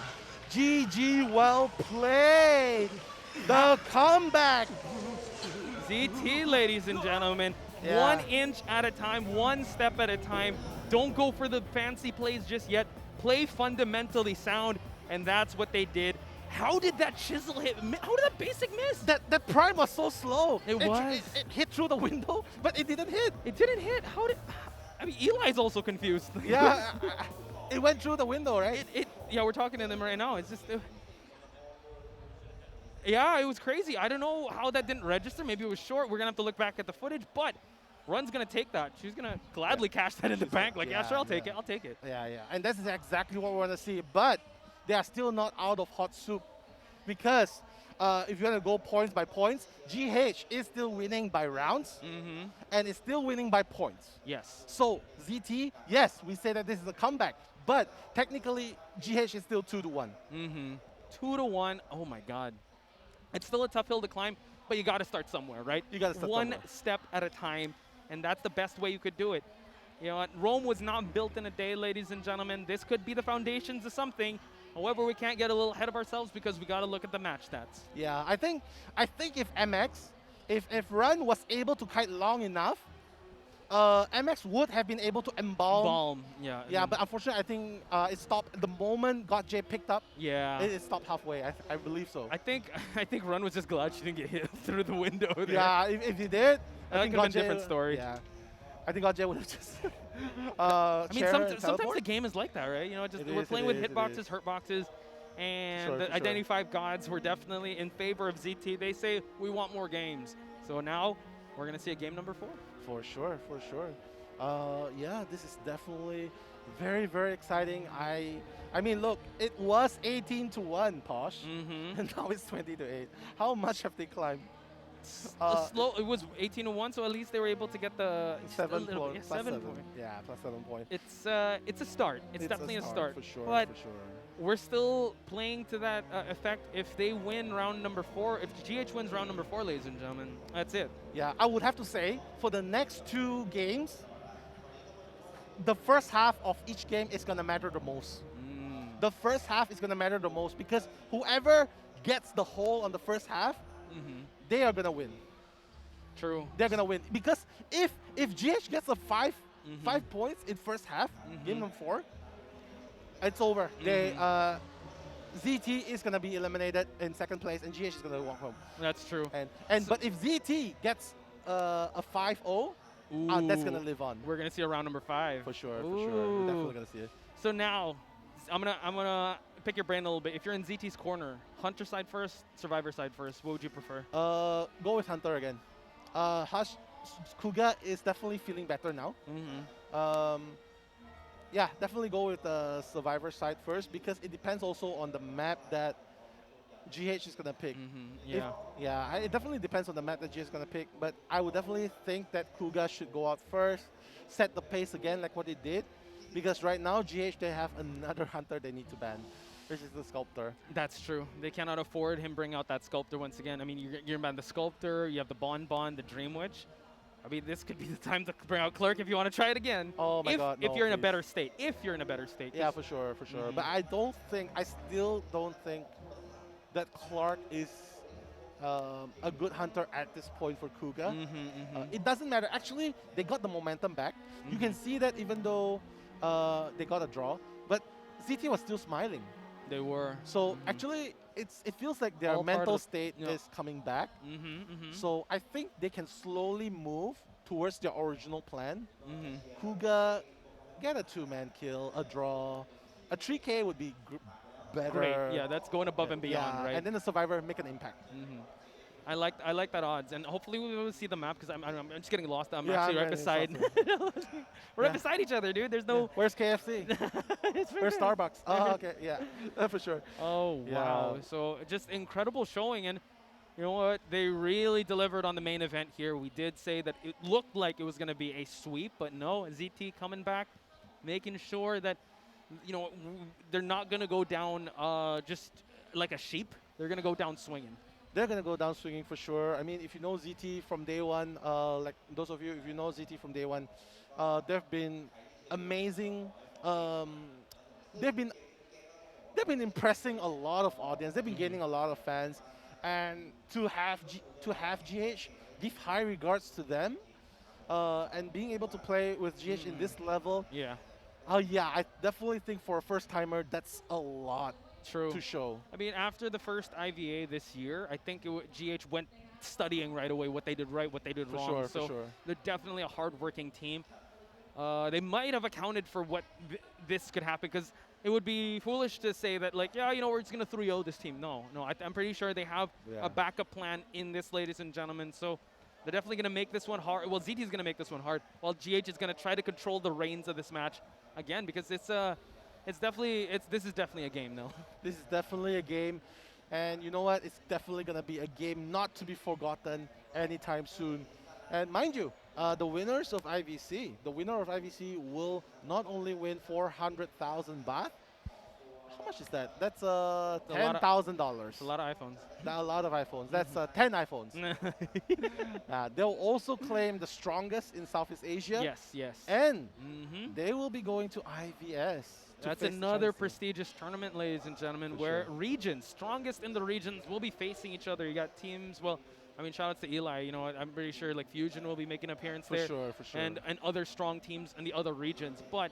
GG, well played. The comeback. ZT, ladies and gentlemen. 1 inch at a time, 1 step at a time. Don't go for the fancy plays just yet. Play fundamentally sound, and that's what they did. How did that chisel hit? How did that basic miss? That prime was so slow. It was. It hit through the window, but it didn't hit. It didn't hit. How did? I mean, Eli's also confused. Yeah, it went through the window, right? Yeah, we're talking to them right now. It's just. Yeah, it was crazy. I don't know how that didn't register. Maybe it was short. We're gonna have to look back at the footage, but Run's gonna take that. She's gonna gladly cash that in the bank. Like, yeah, sure, I'll take it. I'll take it. Yeah, and this is exactly what we want to see. But they are still not out of hot soup because if you're gonna go points by points, GH is still winning by rounds and is still winning by points. Yes. So ZT, yes, we say that this is a comeback, but technically GH is still 2-1. 2-1. Oh my God. It's still a tough hill to climb, but you got to start somewhere, right? You got to start one somewhere. step at a time, and that's the best way you could do it. You know what? Rome was not built in a day, ladies and gentlemen. This could be the foundations of something. However, we can't get a little ahead of ourselves because we got to look at the match stats. Yeah, I think if MX, if Run was able to kite long enough, MX would have been able to embalm. Yeah. Yeah, but unfortunately, I think it stopped the moment GotJ picked up. Yeah. It stopped halfway. I believe so. I think Run was just glad she didn't get hit through the window there. Yeah, if he did, I think it would have been a different story. Yeah. I think GotJ would have just. I mean, sometimes the game is like that, right? You know, we're playing with hitboxes, hurt boxes, and the Identity 5 gods were definitely in favor of ZT. They say we want more games. So now we're gonna see a game number 4. For sure. Yeah, this is definitely very, very exciting. I mean, look, it was 18-1, Posh, and now it's 20-8. How much have they climbed? It was 18-1, so at least they were able to get the 7 points. Yeah, 7 points. Yeah, plus 7 points. It's a start. It's definitely a start. For sure. But we're still playing to that effect. If they win round number 4, if GH wins round number 4, ladies and gentlemen, that's it. Yeah, I would have to say for the next 2 games, the first half of each game is gonna matter the most. The first half is gonna matter the most because whoever gets the hole on the first half, they are gonna win. True. They're gonna win because if GH gets a 5 points in first half, game number 4, it's over. They ZT is gonna be eliminated in second place, and GH is gonna walk home. That's true. But if ZT gets a 5-0, that's gonna live on. We're gonna see a round number 5 for sure. We're definitely gonna see it. So now, I'm gonna pick your brain a little bit. If you're in ZT's corner, Hunter side first, Survivor side first, what would you prefer? Go with Hunter again. Kuga is definitely feeling better now. Yeah, definitely go with the Survivor side first because it depends also on the map that GH is gonna pick. It definitely depends on the map that GH is gonna pick. But I would definitely think that Kuga should go out first, set the pace again like what it did, because right now GH they have another Hunter they need to ban, which is the Sculptor. That's true. They cannot afford him bring out that Sculptor once again. I mean, you're ban the Sculptor, you have the Bon, the Dream Witch. I mean, this could be the time to bring out Clerk if you want to try it again. Oh my God! If you're in a better state. If you're in a better state. Yeah, for sure. But I still don't think that Clark is a good Hunter at this point for Kuga. It doesn't matter. Actually, they got the momentum back. You can see that even though they got a draw, but ZT was still smiling. They were. So actually, it feels like their mental state is coming back. So I think they can slowly move towards their original plan. Kuga, get a 2-man kill, a draw. A 3K would be better. Great. Yeah, that's going above and beyond, right? And then the Survivor make an impact. I like that odds, and hopefully we will see the map because I'm just getting lost. I'm actually right beside. We're right beside each other, dude. There's no. Where's KFC? Where's Starbucks? Oh, okay, yeah, for sure. Oh wow! So just incredible showing, and You know what? They really delivered on the main event here. We did say that it looked like it was going to be a sweep, but no, ZT coming back, making sure that, they're not going to go down just like a sheep. They're going to go down swinging. They're going to go down swinging for sure. I mean, if you know ZT from day one, like those of you, if you know ZT from day one, they've been amazing. They've been impressing a lot of audience. They've been gaining a lot of fans, and to have GH give high regards to them, and being able to play with GH in this level. Yeah. Yeah, I definitely think for a first timer, that's a lot. True. To show. I mean, after the first IVA this year, I think GH went studying right away what they did right, what they did wrong. Sure, so for sure. They're definitely a hard-working team. They might have accounted for what this could happen, because it would be foolish to say that, like, yeah, we're just going to 3-0 this team. No, I'm pretty sure they have a backup plan in this, ladies and gentlemen. So they're definitely going to make this one hard. Well, ZT is going to make this one hard, while GH is going to try to control the reins of this match again, because this is definitely a game, though. This is definitely a game, and you know what? It's definitely gonna be a game not to be forgotten anytime soon. And mind you, the winner of IVC will not only win 400,000 baht. How much is that? That's $10,000. A lot of iPhones. A lot of iPhones. That's 10 iPhones. They'll also claim the strongest in Southeast Asia. Yes. And they will be going to IVS. That's another prestigious tournament, ladies and gentlemen, where regions, strongest in the regions, will be facing each other. You got teams, well, I mean, shout out to Eli. I'm pretty sure like Fusion will be making an appearance there. For sure. And other strong teams in the other regions. But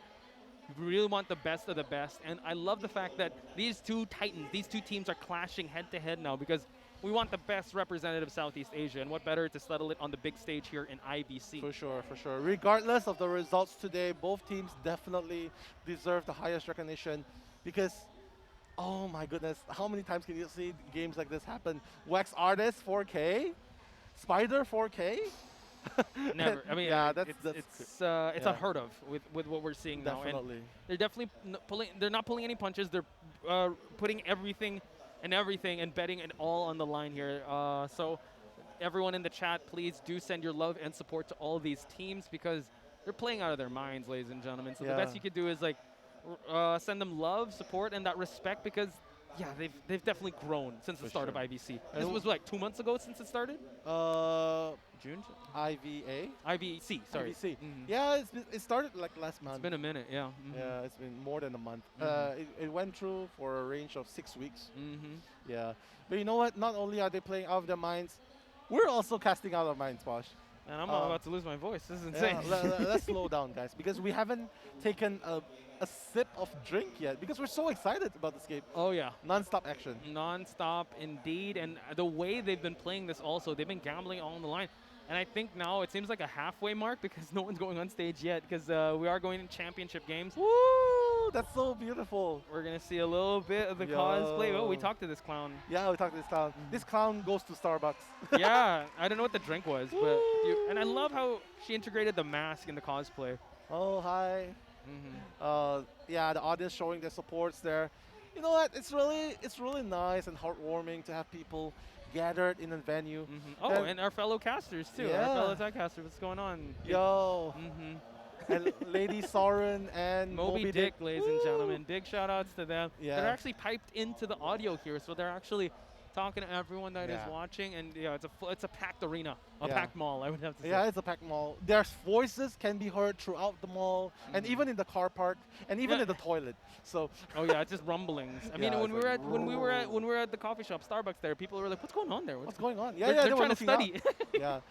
we really want the best of the best. And I love the fact that these two titans, these two teams are clashing head-to-head now, because we want the best representative of Southeast Asia. And what better to settle it on the big stage here in IVC. For sure. Regardless of the results today, both teams definitely deserve the highest recognition, because, oh my goodness, how many times can you see games like this happen? Wax Artist 4K? Spider 4K? Never. I mean, it's unheard of with what we're seeing now. Definitely. And they're definitely they're not pulling any punches. They're putting everything and betting it all on the line here. So everyone in the chat, please do send your love and support to all these teams, because they're playing out of their minds, ladies and gentlemen. So the best you could do is like send them love, support, and that respect, because they've definitely grown since the start of IVC. This was like 2 months ago since it started. June. IVC. Sorry. IVC. Yeah, it started like last month. It's been a minute. Yeah. Yeah, it's been more than a month. It went through for a range of 6 weeks. Yeah, but you know what? Not only are they playing out of their minds, we're also casting out our minds, Posh. And I'm about to lose my voice. This is insane. Let's slow down, guys, because we haven't taken a sip of drink yet, because we're so excited about this game. Oh yeah, non-stop action. Non-stop indeed, and the way they've been playing this also, they've been gambling all on the line. And I think now it seems like a halfway mark, because no one's going on stage yet, because we are going in championship games. Woo! That's so beautiful. We're going to see a little bit of the cosplay. Oh, we talked to this clown. Yeah, we talked to this clown. This clown goes to Starbucks. Yeah, I don't know what the drink was, but and I love how she integrated the mask in the cosplay. Oh, hi. Yeah, the audience showing their supports there. You know what? It's really nice and heartwarming to have people gathered in a venue. Oh, and our fellow casters too. Yeah. Our fellow tech casters. What's going on? Yo. And Lady Soren and Moby Dick, ladies and gentlemen. Big shout outs to them. Yeah. They're actually piped into the audio here, so they're actually talking to everyone that is watching, and it's a packed arena, a packed mall, I would have to say. Yeah, it's a packed mall. Their voices can be heard throughout the mall, and even in the car park, and even in the toilet. So. Oh yeah, it's just rumblings. I mean, when we were at the coffee shop, Starbucks, there, people were like, "What's going on there? What's going on?" Yeah, they're trying to study. Yeah,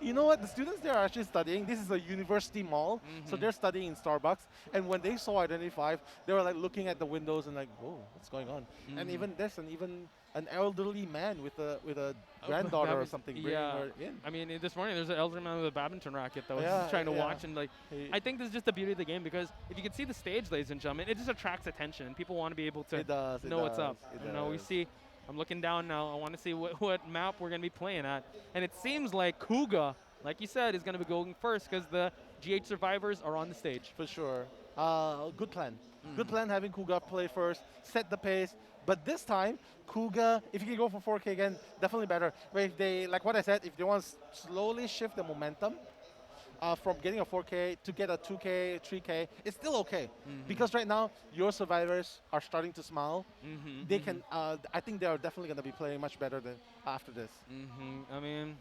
you know what? The students there are actually studying. This is a university mall, so they're studying in Starbucks. And when they saw Identity 5, they were like looking at the windows and like, "Whoa, what's going on?" And even there's an elderly man with a granddaughter or something bringing her in. I mean, this morning there's an elderly man with a badminton racket that was just trying to watch, and like, I think this is just the beauty of the game, because if you can see the stage, ladies and gentlemen, it just attracts attention. People want to be able to know what's up. You know, we see. I'm looking down now. I want to see what map we're going to be playing at, and it seems like Kuga, like you said, is going to be going first, because the GH survivors are on the stage. For sure. good plan. Good plan having Kuga play first, set the pace. But this time, Kuga, if you can go for 4K again, definitely better. But if they, like what I said, if they want to slowly shift the momentum from getting a 4K to get a 2K, 3K, it's still okay. Because right now, your survivors are starting to smile. They can, I think they are definitely going to be playing much better than after this. I mean,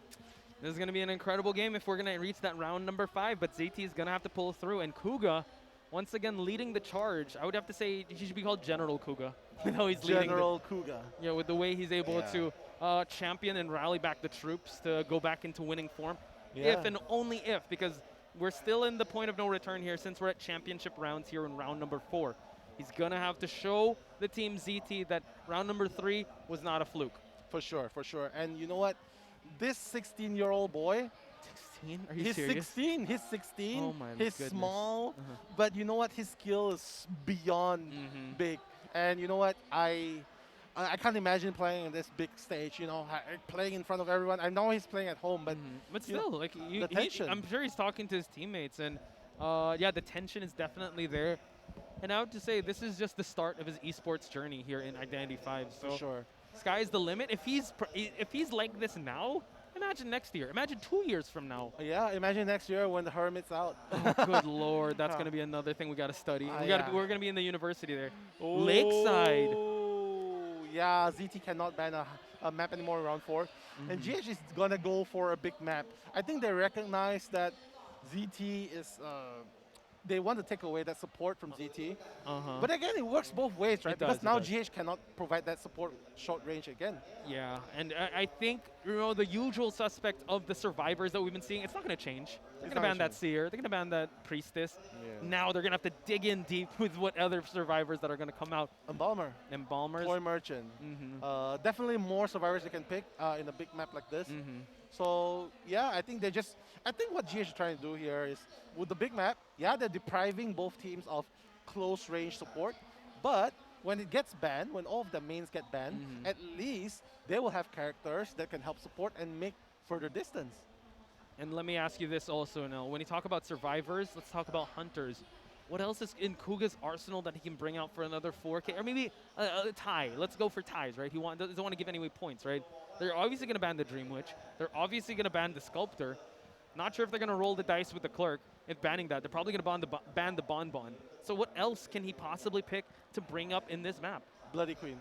this is going to be an incredible game if we're going to reach that round number 5, but ZT is going to have to pull through. And Kuga, once again, leading the charge. I would have to say he should be called General Kuga. He's General Kuga. Yeah, with the way he's able to champion and rally back the troops to go back into winning form. Yeah. If and only if, because we're still in the point of no return here since we're at championship rounds here in round number 4. He's going to have to show the team ZT that round number 3 was not a fluke. For sure, for sure. And you know what? This 16-year-old boy, 16? Are you he's serious? 16. He's 16. Oh my He's goodness. small, but you know what? His skill is beyond big. And you know what? I can't imagine playing in this big stage. You know, playing in front of everyone. I know he's playing at home, but But still, like the tension. I'm sure he's talking to his teammates, and yeah, the tension is definitely there. And I would to say this is just the start of his esports journey here in Identity 5. So For sure. Sky's the limit. If he's like this now, imagine next year. Imagine 2 years from now. Yeah, imagine next year when the Hermit's out. Oh, good lord, that's going to be another thing we got to study. Yeah. We're going to be in the university there. Lakeside. Oh, yeah, ZT cannot ban a map anymore in round 4. And GH is going to go for a big map. I think they recognize that ZT is... they want to take away that support from ZT. But again, it works both ways, right? It does, Because now it does. GH cannot provide that support short range again. Yeah, and I think, you know, the usual suspect of the survivors that we've been seeing, it's not going to change. They're going to ban that Seer. They're going to ban that Priestess. Yeah. Now they're going to have to dig in deep with what other survivors that are going to come out. Embalmer. Embalmers. Toy Merchant. Definitely more survivors they can pick in a big map like this. So, yeah, I think what GH is trying to do here is, with the big map, yeah, they're depriving both teams of close range support, but when it gets banned, when all of the mains get banned, at least they will have characters that can help support and make further distance. And let me ask you this also, Nell. When you talk about survivors, let's talk about hunters. What else is in Kuga's arsenal that he can bring out for another 4K? Or maybe a tie. Let's go for ties, right? He doesn't want to give any ppoints, right? They're obviously going to ban the Dream Witch. They're obviously going to ban the Sculptor. Not sure if they're going to roll the dice with the Clerk if banning that. They're probably going to ban the Bonbon. So what else can he possibly pick to bring up in this map? Bloody Queen.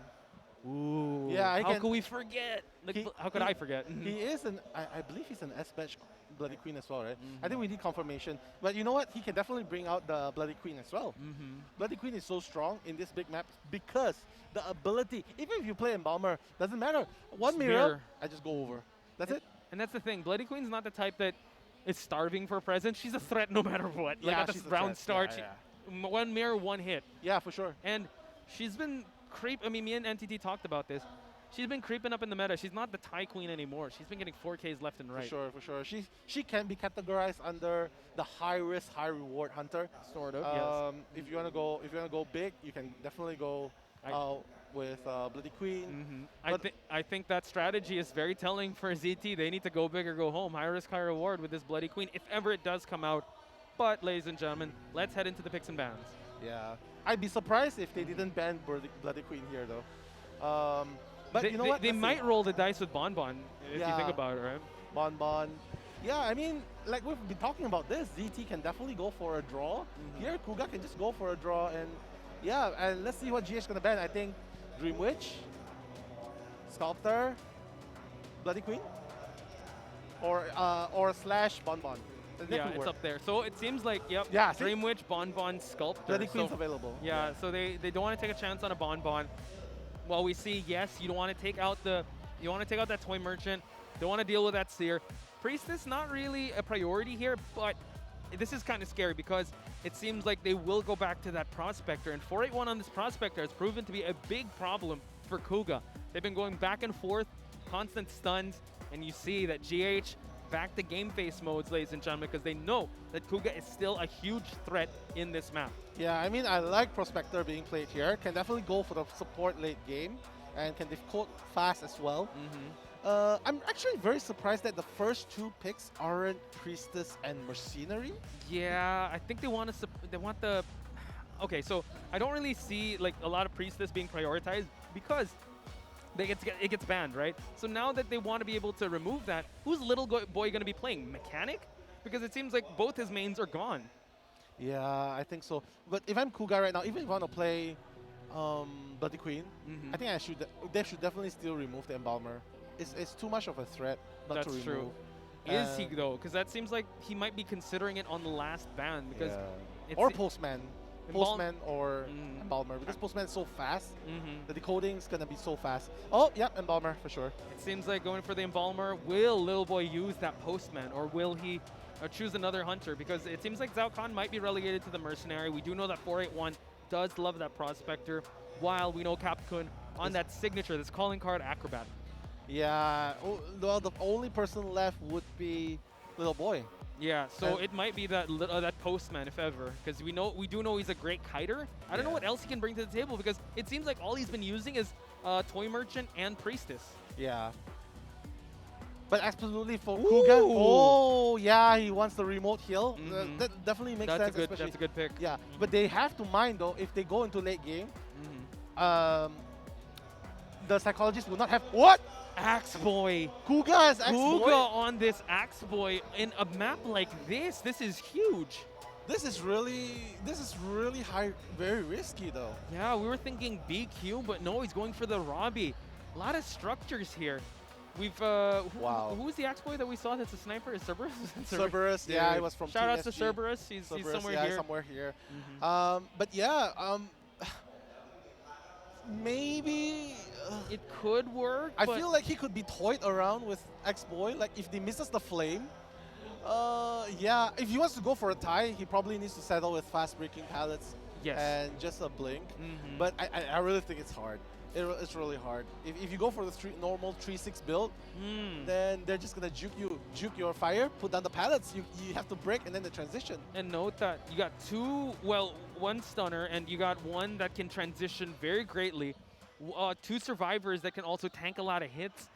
Ooh. Yeah, how could we forget? Like, how could I forget? He is I believe he's an S-Batch Bloody Queen as well, right? I think we need confirmation. But you know what? He can definitely bring out the Bloody Queen as well. Bloody Queen is so strong in this big map because the ability, even if you play Embalmer, doesn't matter. One mirror, I just go over. That's it. And that's the thing. Bloody Queen's not the type that is starving for a presence. She's a threat no matter what. Like Yeah, at the she's a round threat. start, Yeah, one mirror, one hit. Yeah, for sure. And she's been I mean, me and NTT talked about this. She's been creeping up in the meta. She's not the Thai Queen anymore. She's been getting 4Ks left and right. For sure. She can be categorized under the high risk, high reward hunter. Sort of. Yes. If you wanna go big, you can definitely go with Bloody Queen. I think that strategy is very telling for ZT. They need to go big or go home. High risk, high reward with this Bloody Queen, if ever it does come out. But, ladies and gentlemen, let's head into the picks and bans. Yeah. I'd be surprised if they didn't ban Bloody Queen here, though. But you know what? They might roll the dice with Bonbon, if you think about it, right? Bonbon. Yeah, I mean, like we've been talking about this, ZT can definitely go for a draw. Here, Kuga can just go for a draw. And yeah, and let's see what GH is going to ban. I think Dream Witch, Sculptor, Bloody Queen, or slash Bonbon. Yeah, it's up there. So it seems like, yep, Dream Witch, Bonbon, Sculptor. Bloody Queen's available. Yeah, so they don't want to take a chance on a Bonbon. Well, we see, yes, you don't want to take out that Toy Merchant. Don't want to deal with that Seer. Priestess, not really a priority here, but this is kind of scary because it seems like they will go back to that Prospector. And 481 on this Prospector has proven to be a big problem for Kuga. They've been going back and forth, constant stuns, and you see that GH back to game face modes, ladies and gentlemen, because they know that Kuga is still a huge threat in this map. Yeah, I mean, I like Prospector being played here. Can definitely go for the support late game and can decode fast as well. I'm actually very surprised that the first 2 picks aren't Priestess and Mercenary. Yeah, I think they want the okay, so I don't really see like a lot of Priestess being prioritized because it gets banned, right? So now that they want to be able to remove that, who's little boy going to be playing? Mechanic? Because it seems like both his mains are gone. Yeah, I think so. But if I'm Kuga right now, even if I want to play Bloody Queen, I think they should definitely still remove the Embalmer. It's too much of a threat not to remove. That's true. Is he though? Because that seems like he might be considering it on the last ban because or Postman. Postman or Embalmer, because Postman is so fast. The decoding is gonna be so fast. Oh, yep, Embalmer for sure. It seems like going for the Embalmer. Will Little Boy use that Postman, or will he choose another Hunter? Because it seems like Zhao Kahn might be relegated to the Mercenary. We do know that 481 does love that Prospector, while we know Capcom on that signature, this calling card Acrobat. Yeah, well, the only person left would be Little Boy. Yeah, so it might be that that Postman, if ever, because we do know he's a great kiter. I don't know what else he can bring to the table, because it seems like all he's been using is Toy Merchant and Priestess. Yeah. But absolutely for Kuga, oh yeah, he wants the remote heal. That definitely makes sense. That's a good pick. Yeah, but they have to mind though, if they go into late game, the psychologist will not have what? Axe Boy. Kuga has Axe Boy? Kuga on this Axe Boy in a map like this. This is huge. This is really high, very risky though. Yeah, we were thinking BQ, but no, he's going for the Robbie. A lot of structures here. We've wow. Who's the Axe Boy that we saw that's a sniper? Is Cerberus? Cerberus, yeah, it was from Shout out to TSG. Cerberus. He's somewhere here. Somewhere here. But yeah, maybe it could work. I feel like he could be toyed around with X-Boy. Like if he misses the flame, yeah. If he wants to go for a tie, he probably needs to settle with fast breaking pallets and just a blink. But I really think it's hard. It's really hard. If you go for the normal 3-6 build, then they're just gonna juke your fire, put down the pallets. You have to break and then the transition. And note that you got one stunner and you got one that can transition very greatly. 2 survivors that can also tank a lot of hits.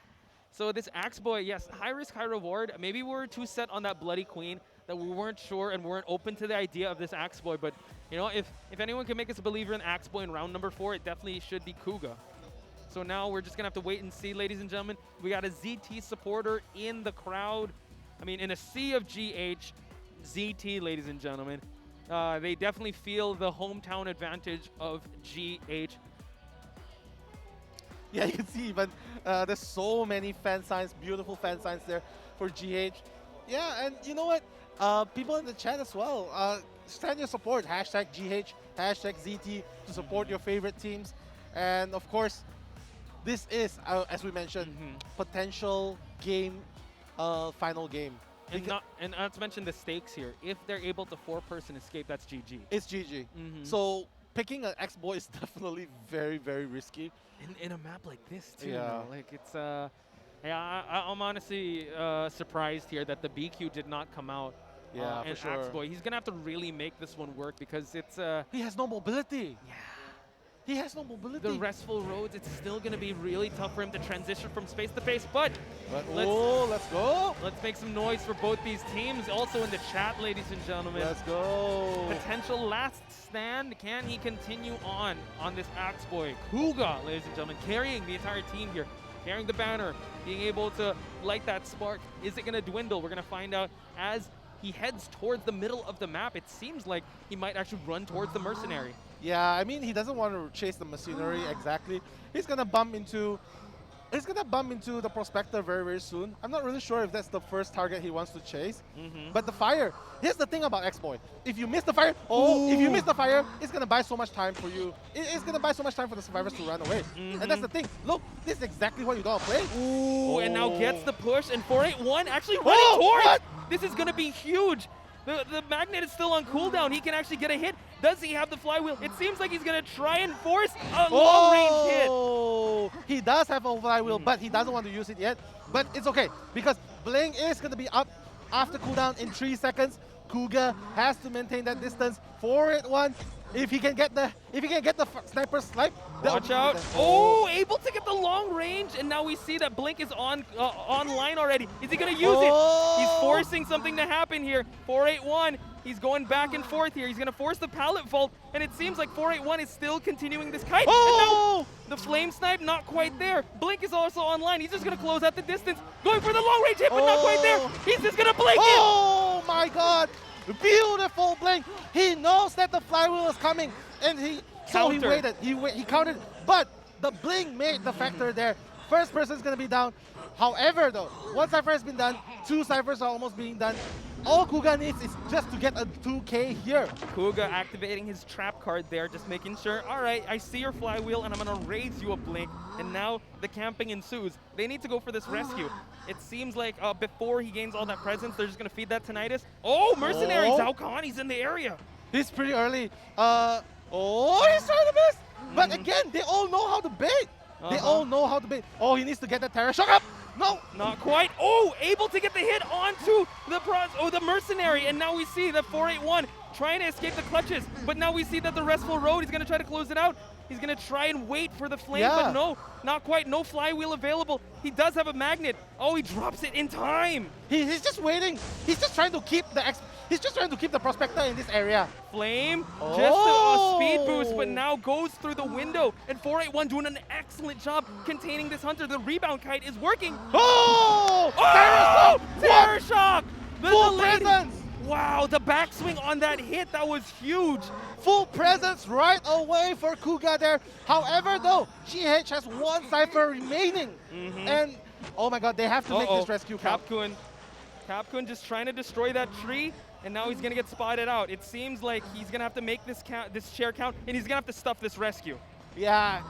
So this Axe Boy, yes, high risk, high reward. Maybe we were too set on that Bloody Queen that we weren't sure and weren't open to the idea of this Axe Boy. But you know, if anyone can make us a believer in Axe Boy in round number 4, it definitely should be Kuga. So now we're just gonna have to wait and see, ladies and gentlemen. We got a ZT supporter in the crowd. I mean, in a sea of GH, ZT, ladies and gentlemen. They definitely feel the hometown advantage of GH. Yeah, you can see even there's so many fan signs, beautiful fan signs there for GH. Yeah, and you know what? People in the chat as well. Send your support, #GH, #ZT to support your favorite teams. And of course, this is, as we mentioned, potential game, final game. And not to mention the stakes here. If they're able to 4-person escape, that's GG. It's GG. So picking an X-Boy is definitely very, very risky. In a map like this too. Yeah. Like it's yeah, I'm honestly surprised here that the BQ did not come out. Yeah, for sure. Axe Boy. He's gonna have to really make this one work because it's he has no mobility. Yeah. He has no mobility. The restful roads, it's still going to be really tough for him to transition from space to face, but let's go. Let's make some noise for both these teams. Also in the chat, ladies and gentlemen. Let's go. Potential last stand. Can he continue on this Axe Boy? Kuga, ladies and gentlemen, carrying the entire team here, carrying the banner, being able to light that spark. Is it going to dwindle? We're going to find out as he heads towards the middle of the map. It seems like he might actually run towards the Mercenary. Yeah, I mean, he doesn't want to chase the machinery exactly. He's gonna bump into the Prospector very, very soon. I'm not really sure if that's the first target he wants to chase. But the fire, here's the thing about X-Boy. If you miss the fire, it's gonna buy so much time for you. It's gonna buy so much time for the survivors to run away. And that's the thing. Look, this is exactly what you gotta play. And now gets the push, and 481 actually running towards. What? This is gonna be huge. The magnet is still on cooldown. He can actually get a hit. Does he have the flywheel? It seems like he's going to try and force a long-range hit. He does have a flywheel, but he doesn't want to use it yet. But it's okay, because Bling is going to be up after cooldown in 3 seconds. Kuga has to maintain that distance. 481. If he can get the sniper snipe. Watch out. Oh, able to get the long range, and now we see that Blink is online already. Is he going to use it? He's forcing something to happen here. 481 He's going back and forth here. He's going to force the pallet vault, and it seems like 481 is still continuing this kite. Oh! And now the flame snipe, not quite there. Blink is also online. He's just going to close out the distance. Going for the long range hit, but not quite there. He's just going to blink it. Oh my God! Beautiful blink. He knows that the flywheel is coming, and he waited. He counted, but the blink made the factor there. First person's going to be down. However, though, one Cypher has been done, 2 Cyphers are almost being done. All Kuga needs is just to get a 2K here. Kuga activating his trap card there, just making sure, all right, I see your flywheel and I'm going to raise you a blink. And now the camping ensues. They need to go for this rescue. It seems like before he gains all that presence, they're just going to feed that Tinnitus. Oh, Mercenary, Zhao Khan, he's in the area. He's pretty early. He's trying to miss. But again, they all know how to bait. They all know how to bait. Oh, he needs to get that Terra Shock up. No! Not quite. Oh, able to get the hit onto the Mercenary. And now we see that 481 trying to escape the clutches. But now we see that the Restful Road, he's going to try to close it out. He's going to try and wait for the flame, but no, not quite. No flywheel available. He does have a magnet. Oh, he drops it in time. He's just waiting. He's just trying to keep the Prospector in this area. Flame, just a speed boost, but now goes through the window. And 481 doing an excellent job containing this Hunter. The rebound kite is working. Oh! Terror Shock! Full presence! Wow, the backswing on that hit, that was huge. Full presence right away for Kuga there. However, though, GH has 1 Cypher remaining. And, oh my God, they have to make this rescue count. Capcun just trying to destroy that tree, and now he's going to get spotted out. It seems like he's going to have to make this chair count, and he's going to have to stuff this rescue. Yeah,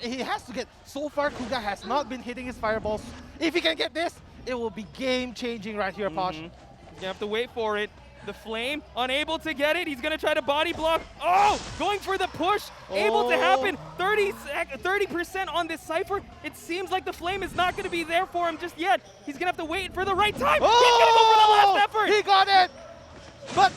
he has to get... So far, Kuga has not been hitting his fireballs. If he can get this, it will be game-changing right here, Posh. He's going to have to wait for it. The flame, unable to get it. He's going to try to body block. Oh, going for the push. Able to happen. 30% on this Cypher. It seems like the flame is not going to be there for him just yet. He's going to have to wait for the right time. He's going to go for the last effort. He got it. But,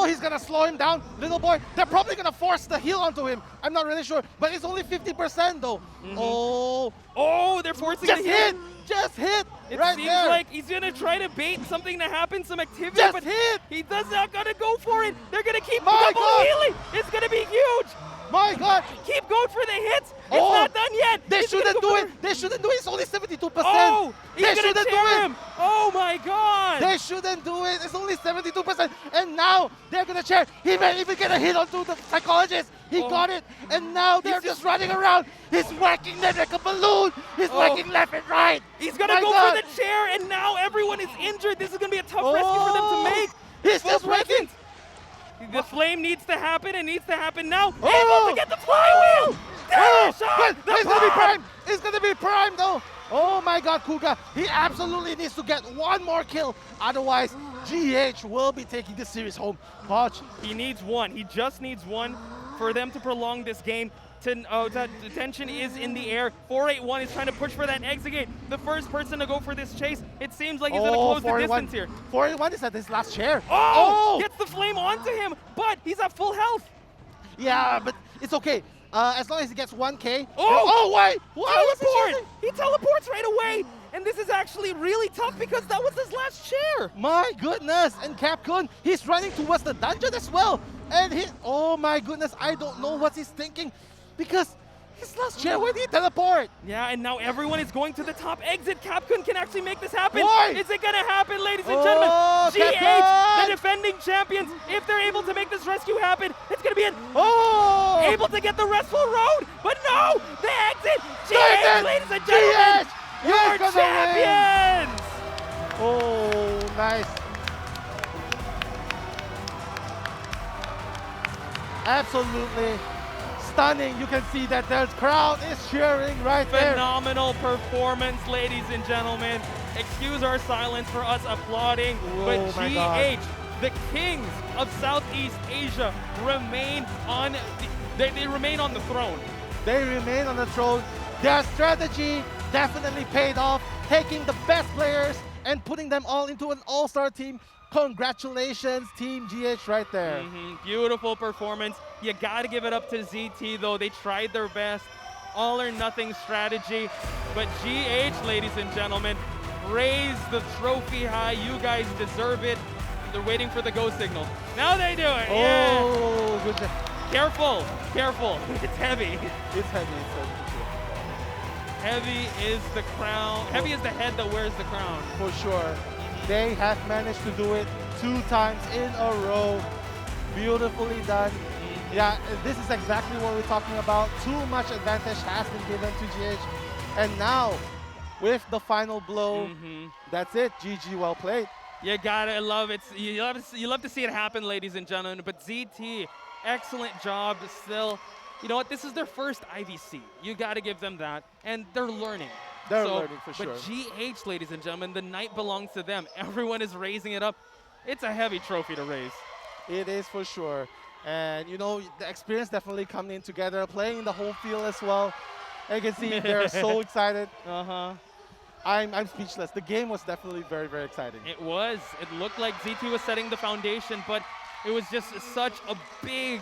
he's going to slow him down. Little boy, they're probably going to force the heal onto him. I'm not really sure, but it's only 50% though. Oh, they're forcing the hit. Just hit. It right seems there. like he's going to try to bait something to happen, some activity, Just but hit. he does not going to go for it. They're going to keep My God. healing. It's going to be huge. My God. Keep going for the hits. It's not done yet. They shouldn't do it. They shouldn't do it. It's only 72%. Oh, they shouldn't do it. Oh my God. They shouldn't do it. It's only 72%. And now they're going to chair. He may even get a hit onto the psychologist. He got it. And now they're just running around. He's whacking them like a balloon. He's whacking left and right. He's going to go for the chair. And now everyone is injured. This is going to be a tough rescue for them to make. He's just whacking. The flame needs to happen. It needs to happen now. Able to get the flywheel. It's going to be prime. It's going to be prime though. Oh my God, Kuga. He absolutely needs to get 1 more kill. Otherwise, GH will be taking this series home. Watch. He needs 1. He just needs 1 for them to prolong this game. The tension is in the air. 481 is trying to push for that exit gate. The first person to go for this chase. It seems like he's going to close the distance here. 481 is at his last chair. Gets the flame onto him, but he's at full health. Yeah, but it's okay. As long as he gets 1K. Wait! Why Teleport! He teleports right away. And this is actually really tough because that was his last chair. My goodness. And Capcom, he's running towards the dungeon as well. And oh my goodness, I don't know what he's thinking. Because his last chair, where did he teleport? Yeah, and now everyone is going to the top exit. Capcom can actually make this happen. Why? Is it going to happen, ladies and gentlemen? GH, Capcom! the defending champions, if they're able to make this rescue happen, it's going to be able to get the Restful Road. But no, the exit. GH, ladies and gentlemen, your champions. Oh, nice. Absolutely stunning. You can see that the crowd is cheering right there. Phenomenal performance, ladies and gentlemen. Excuse our silence for us applauding, but GH, the kings of Southeast Asia, remain on they remain on the throne. They remain on the throne. Their strategy definitely paid off, taking the best players and putting them all into an all-star team. Congratulations, Team GH right there. Beautiful performance. You got to give it up to ZT, though. They tried their best. All or nothing strategy. But GH, ladies and gentlemen, raise the trophy high. You guys deserve it. They're waiting for the go signal. Now they do it. Oh, good job. Careful, careful. It's heavy. It's heavy. It's heavy. Heavy is the crown. Heavy is the head that wears the crown. For sure. They have managed to do it 2 times in a row. Beautifully done. Yeah, this is exactly what we're talking about. Too much advantage has been given to GH. And now, with the final blow, that's it. GG, well played. You gotta love it. You love to see it happen, ladies and gentlemen. But ZT, excellent job still. You know what? This is their first IVC. You gotta give them that. And they're learning. They're learning for sure. But GH, ladies and gentlemen, the night belongs to them. Everyone is raising it up. It's a heavy trophy to raise. It is for sure. And you know, the experience definitely coming in together, playing in the home field as well. You can see they're so excited. I'm speechless. The game was definitely very, very exciting. It was. It looked like ZT was setting the foundation, but it was just such a big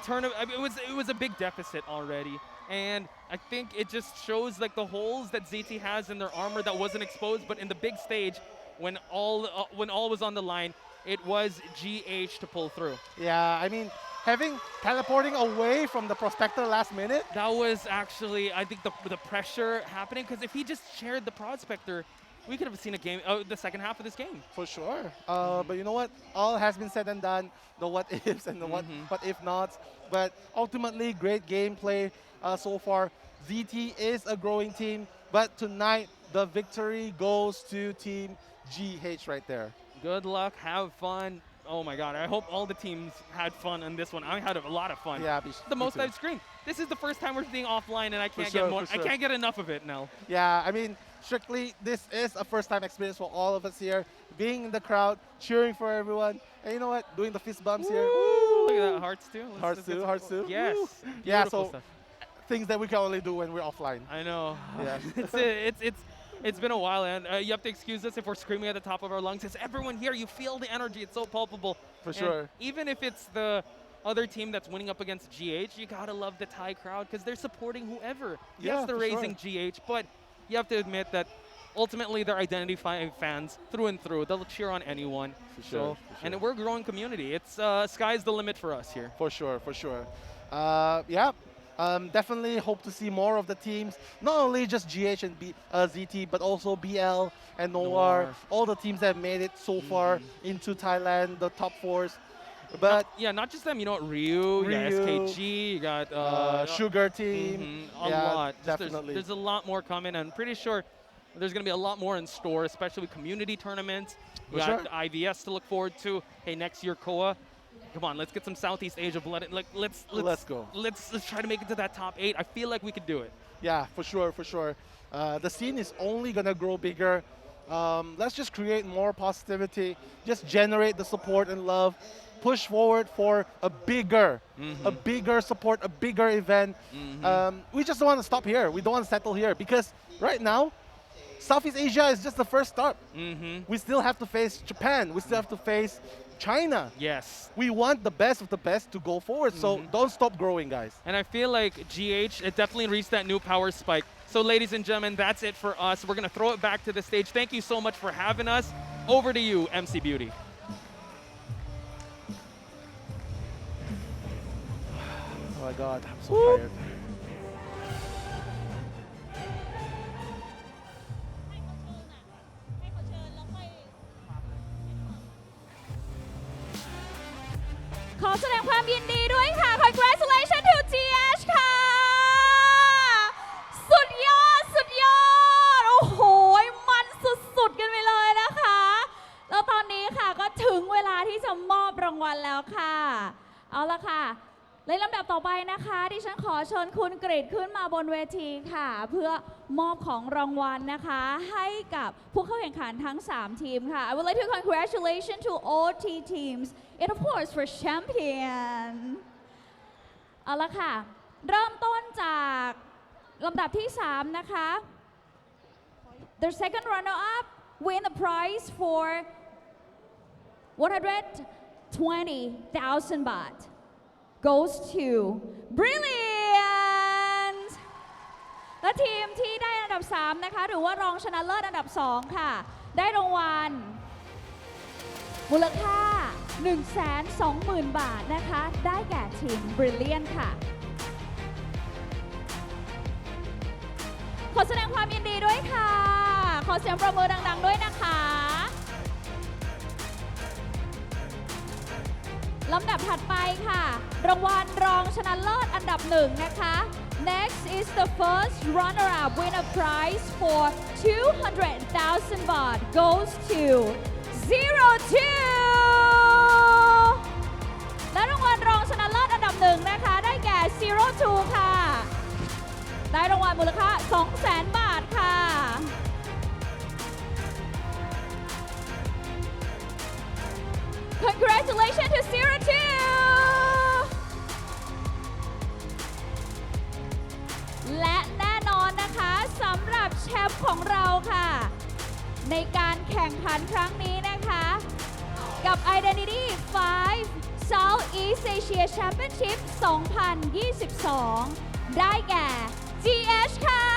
tournament. I mean, it was a big deficit already. And I think it just shows like the holes that ZT has in their armor that wasn't exposed, but in the big stage, when all was on the line, it was GH to pull through. Yeah, I mean, teleporting away from the Prospector last minute. That was actually, I think, the pressure happening, because if he just shared the Prospector, we could have seen a game, the second half of this game. For sure. But you know what? All has been said and done. The what ifs and the what if nots. But ultimately, great gameplay so far. ZT is a growing team, but tonight the victory goes to Team GH right there. Good luck, have fun. Oh my God, I hope all the teams had fun on this one. I had a lot of fun. Yeah, the most I've screamed. This is the first time we're being offline, and I can't sure, get more. sure. I can't get enough of it now. Yeah, I mean, strictly, this is a first-time experience for all of us here. Being in the crowd, cheering for everyone, and you know what? Doing the fist bumps here. Look at that, hearts too. Hearts too. Yes. Yeah, so Stuff. things that we can only do when we're offline. I know. Yeah. It's been a while, and you have to excuse us if we're screaming at the top of our lungs. It's everyone here. You feel the energy. It's so palpable. For sure. Even if it's the other team that's winning up against GH, you gotta love the Thai crowd because they're supporting whoever. Yeah, yes, they're for raising GH, but you have to admit that ultimately they're identifying fans through and through. They'll cheer on anyone. For sure. And we're a growing community. It's sky's the limit for us here. For sure. Yeah. Definitely hope to see more of the teams, not only just GH and ZT, but also BL and Noir, all the teams that have made it so far into Thailand, the top 4s. But not just them, you know, Ryu, you got SKG, you got Sugar Team. A lot. Definitely. There's a lot more coming, and I'm pretty sure there's going to be a lot more in store, especially with community tournaments. You got IVS to look forward to. Hey, next year, Koa. Come on, let's get some Southeast Asia blood. Let's go. Let's try to make it to that top 8. I feel like we could do it. Yeah, for sure. The scene is only gonna grow bigger. Let's just create more positivity. Just generate the support and love. Push forward for a bigger support, a bigger event. We just don't want to stop here. We don't want to settle here because right now, Southeast Asia is just the first stop. We still have to face Japan. We still have to face China. Yes. We want the best of the best to go forward, so don't stop growing, guys. And I feel like GH, it definitely reached that new power spike. So ladies and gentlemen, that's it for us. We're going to throw it back to the stage. Thank you so much for having us. Over to you, MC Beauty. Oh my God, I'm so tired.ขอแสดงความยินดีด้วยค่ะ Congratulations to GH ค่ะ สุดยอด โอ้โห มันสุดๆกันไปเลยนะคะ แล้วตอนนี้ค่ะก็ถึงเวลาที่จะมอบรางวัลแล้วค่ะ เอาละค่ะในลำดับต่อไปนะคะดิฉันขอเชิญคุณกฤษขึ้นมาบนเวทีค่ะเพื่อมอบของรางวัลนะคะให้กับผู้เข้าแข่งขันทั้ง 3 ทีมค่ะ I would like to congratulate to all teams and of course for champion เอาละค่ะเริ่มต้นจากลำดับที่ 3 นะคะ The second runner up win the prize for 120,000 baht goes to Brilliant และทีมที่ได้อันดับ 3 นะคะหรือว่ารองชนะเลิศอันดับ 2 ค่ะได้รางวัล มูลค่า 120,000 บาทนะคะได้แก่ทีม Brilliant ค่ะขอแสดงความยินดีด้วยค่ะขอเสียงประมือดังๆด้วยนะคะลำดับถัดไปค่ะรางวัลรองชนะเลิศอันดับ1นะคะ Next is the first runner-up winner prize for 200,000 baht goes to 02 และรางวัลรองชนะเลิศอันดับ1นะคะได้แก่02ค่ะได้รางวัลมูลค่า 200,000 บาทค่ะ Congratulations to 02 และแน่นอนนะคะสำหรับแชมป์ของเราค่ะในการแข่งขันครั้งนี้นะคะกับ Identity 5 Southeast Asia Championship 2022 ได้แก่ GH ค่ะ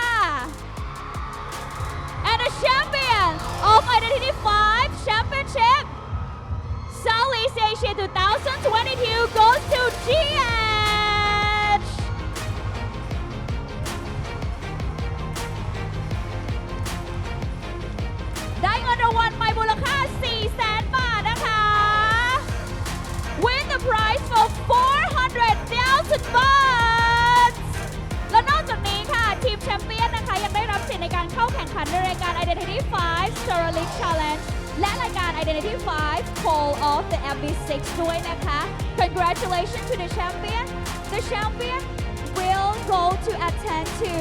and the champion of Identity 5 Championship Southeast Asia 2022 goes to GH ได้เงินรางวัลไปมูลค่า 400,000 บาทนะคะ Win the prize for 400,000 บาทและนอกจากนี้ค่ะทีมแชมเปี้ยนนะคะยังได้รับสิทธิ์ในการเข้าแข่งขันในรายการ Identity 5 Star League Challenge และรายการ Identity 5 Call of the MB6 ด้วยนะคะ Congratulations to the champion. The champion will go to attend to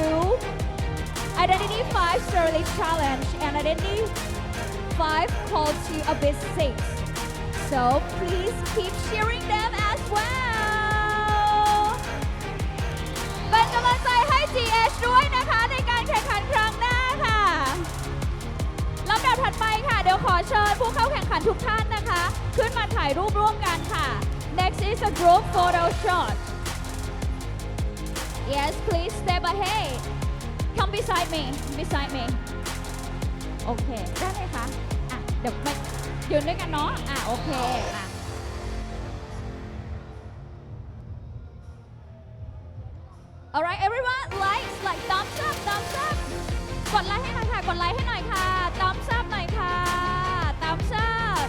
Identity 5 Star League Challenge and Identity 5 Call to Abyss 6. So please keep cheering them as well. เป็นกำลังใจให้ GH ด้วยนะคะในการแข่งขันครั้งหน้าค่ะลำดับถัดไปค่ะเดี๋ยวขอเชิญผู้เข้าแข่งขันทุกท่านนะคะขึ้นมาถ่ายรูปร่วมกันค่ะ Next is a group photo shot. Yes, please step ahead. Come beside me. Beside me. โอเคได้ไหมคะอ่ะเดี๋ยวไปยืนด้วยกันเนาะอ่ะโอเคอ่ะ Alright, everyone, likes, like thumbs up, thumbs up. กดไลค์ให้หน่อยค่ะกดไลค์ให้หน่อยค่ะ thumbs up หน่อยค่ะ thumbs up.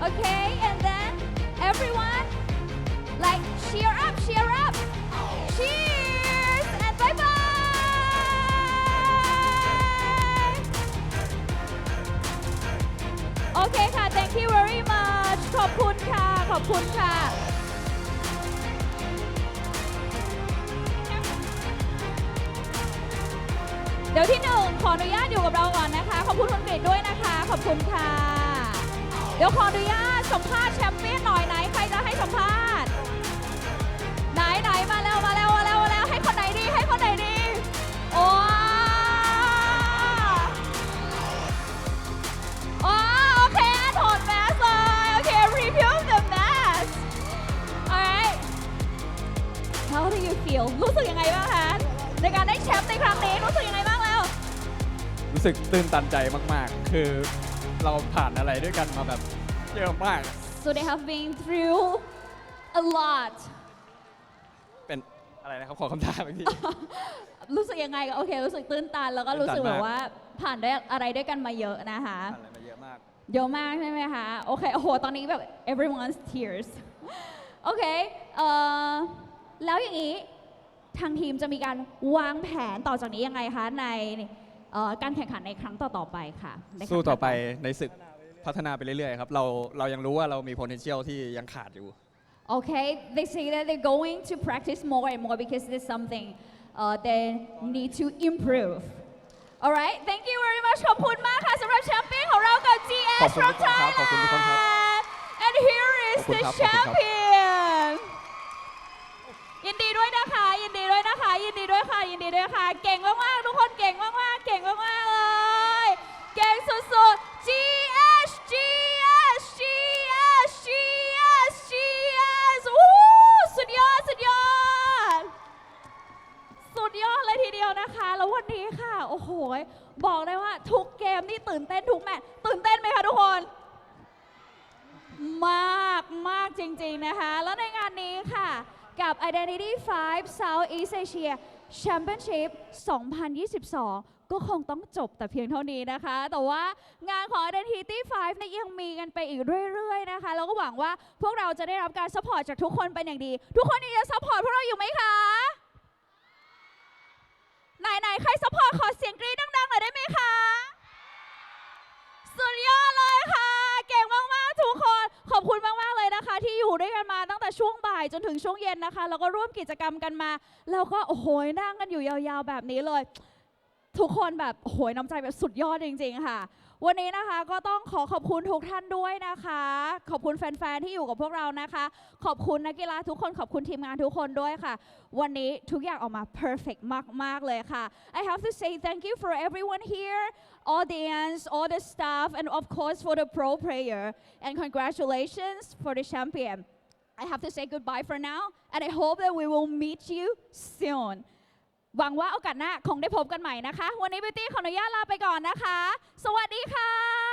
Okay, and then everyone, like cheer up, cheer up. Cheers and bye bye. Okay ค่ะ thank you very much. ขอบคุณค่ะ ขอบคุณค่ะ เดี๋ยวที่หนึ่งขออนุญาตอยู่กับเราก่อนนะคะ ขอบคุณคุณกฤษด้วยนะคะ ขอบคุณค่ะ เดี๋ยวขออนุญาตสัมภาษณ์แชมเปี้ยนหน่อยไหนใครจะให้สัมภาษณ์ไหนมาแล้วให้คนไหนดีให้คนไหนดีโอ้โอเคถอดแมสเลยโอเค remove the mask alright how do you feel รู้สึกยังไงบ้างคะในการได้แชมป์ในครั้งนี้รู้สึกยังไงบ้างแล้วรู้สึกตื่นตันใจมากๆคือเราผ่านอะไรด้วยกันมาแบบเยอะมาก so they have been through a lot เป็นอะไรนะครับขอคำถามอีกที รู้สึกยังไงโอเครู้สึกตื้นตันแล้วก็รู้สึกแบบว่าผ่านได้อะไรด้วยกันมาเยอะนะคะผ่านอะไรมาเยอะมากใช่ไหมคะโอเคโอ้โหตอนนี้แบบ everyone's tears โอเคแล้วอย่างนี้ทางทีมจะมีการวางแผนต่อจากนี้ยังไงคะในการแข่งขันในครั้งต่อๆไปค่ะสู้ต่อไปในศึกพัฒนาไปเรื่อยๆครับเรายังรู้ว่าเรามี potential ที่ยังขาดอยู่Okay, they say that they're going to practice more and more because there's something they need to improve. Alright, thank you very much. ขอบคุณมากค่ะสำหรับแชมเปี้ยนของเรากับ GH from Thailand. And here is the champion. ยินดีด้วยนะคะ ยินดีด้วยนะคะ ยินดีด้วยค่ะ ยินดีด้วยค่ะ เก่งมากๆทุกคนเก่งมากๆเก่งมากๆเลยเก่งสุดๆ GH GH GH GH GH สุดยอดสุดยอดสุดยอดเลยทีเดียวนะคะแล้ววันนี้ค่ะโอ้โหบอกได้ว่าทุกเกมนี่ตื่นเต้นทุกแมตช์ตื่นเต้นไหมคะทุกคน มากจริงๆนะคะแล้วในงานนี้ค่ะกับ Identity 5 Southeast Asia Championship 2022 ก็คงต้องจบแต่เพียงเท่านี้นะคะแต่ว่างานของ Identity 5เนี่ยยังมีกันไปอีกเรื่อยๆนะคะแล้วก็หวังว่าพวกเราจะได้รับการซัพพอร์ตจากทุกคนเป็นอย่างดีทุกคนยังจะซัพพอร์ตพวกเราอยู่ไหมคะไหนใครซัพพอร์ตขอเสียงกรี๊ดดังๆหน่อยได้ไหมคะสุดยอดเลยค่ะเก่งมากๆทุกคนขอบคุณมากๆเลยนะคะที่อยู่ด้วยกันมาตั้งแต่ช่วงบ่ายจนถึงช่วงเย็นนะคะแล้วก็ร่วมกิจกรรมกันมาแล้วก็โอ้โหนั่งกันอยู่ยาวๆแบบนี้เลยทุกคนแบบโอ้โหน้ำใจแบบสุดยอดจริงๆค่ะวันนี้นะคะก็ต้องขอบคุณทุกท่านด้วยนะคะขอบคุณแฟนๆที่อยู่กับพวกเรานะคะขอบคุณนักกีฬาทุกคนขอบคุณทีมงานทุกคนด้วยค่ะวันนี้ทุกอย่างออกมา perfect มากๆเลยค่ะ I have to say thank you for everyone here audience all the staff and of course for the pro player and congratulations for the champion I have to say goodbye for now and I hope that we will meet you soonหวังว่าโอกาสหน้าคงได้พบกันใหม่นะคะวันนี้บิวตี้ขออนุญาตลาไปก่อนนะคะสวัสดีค่ะ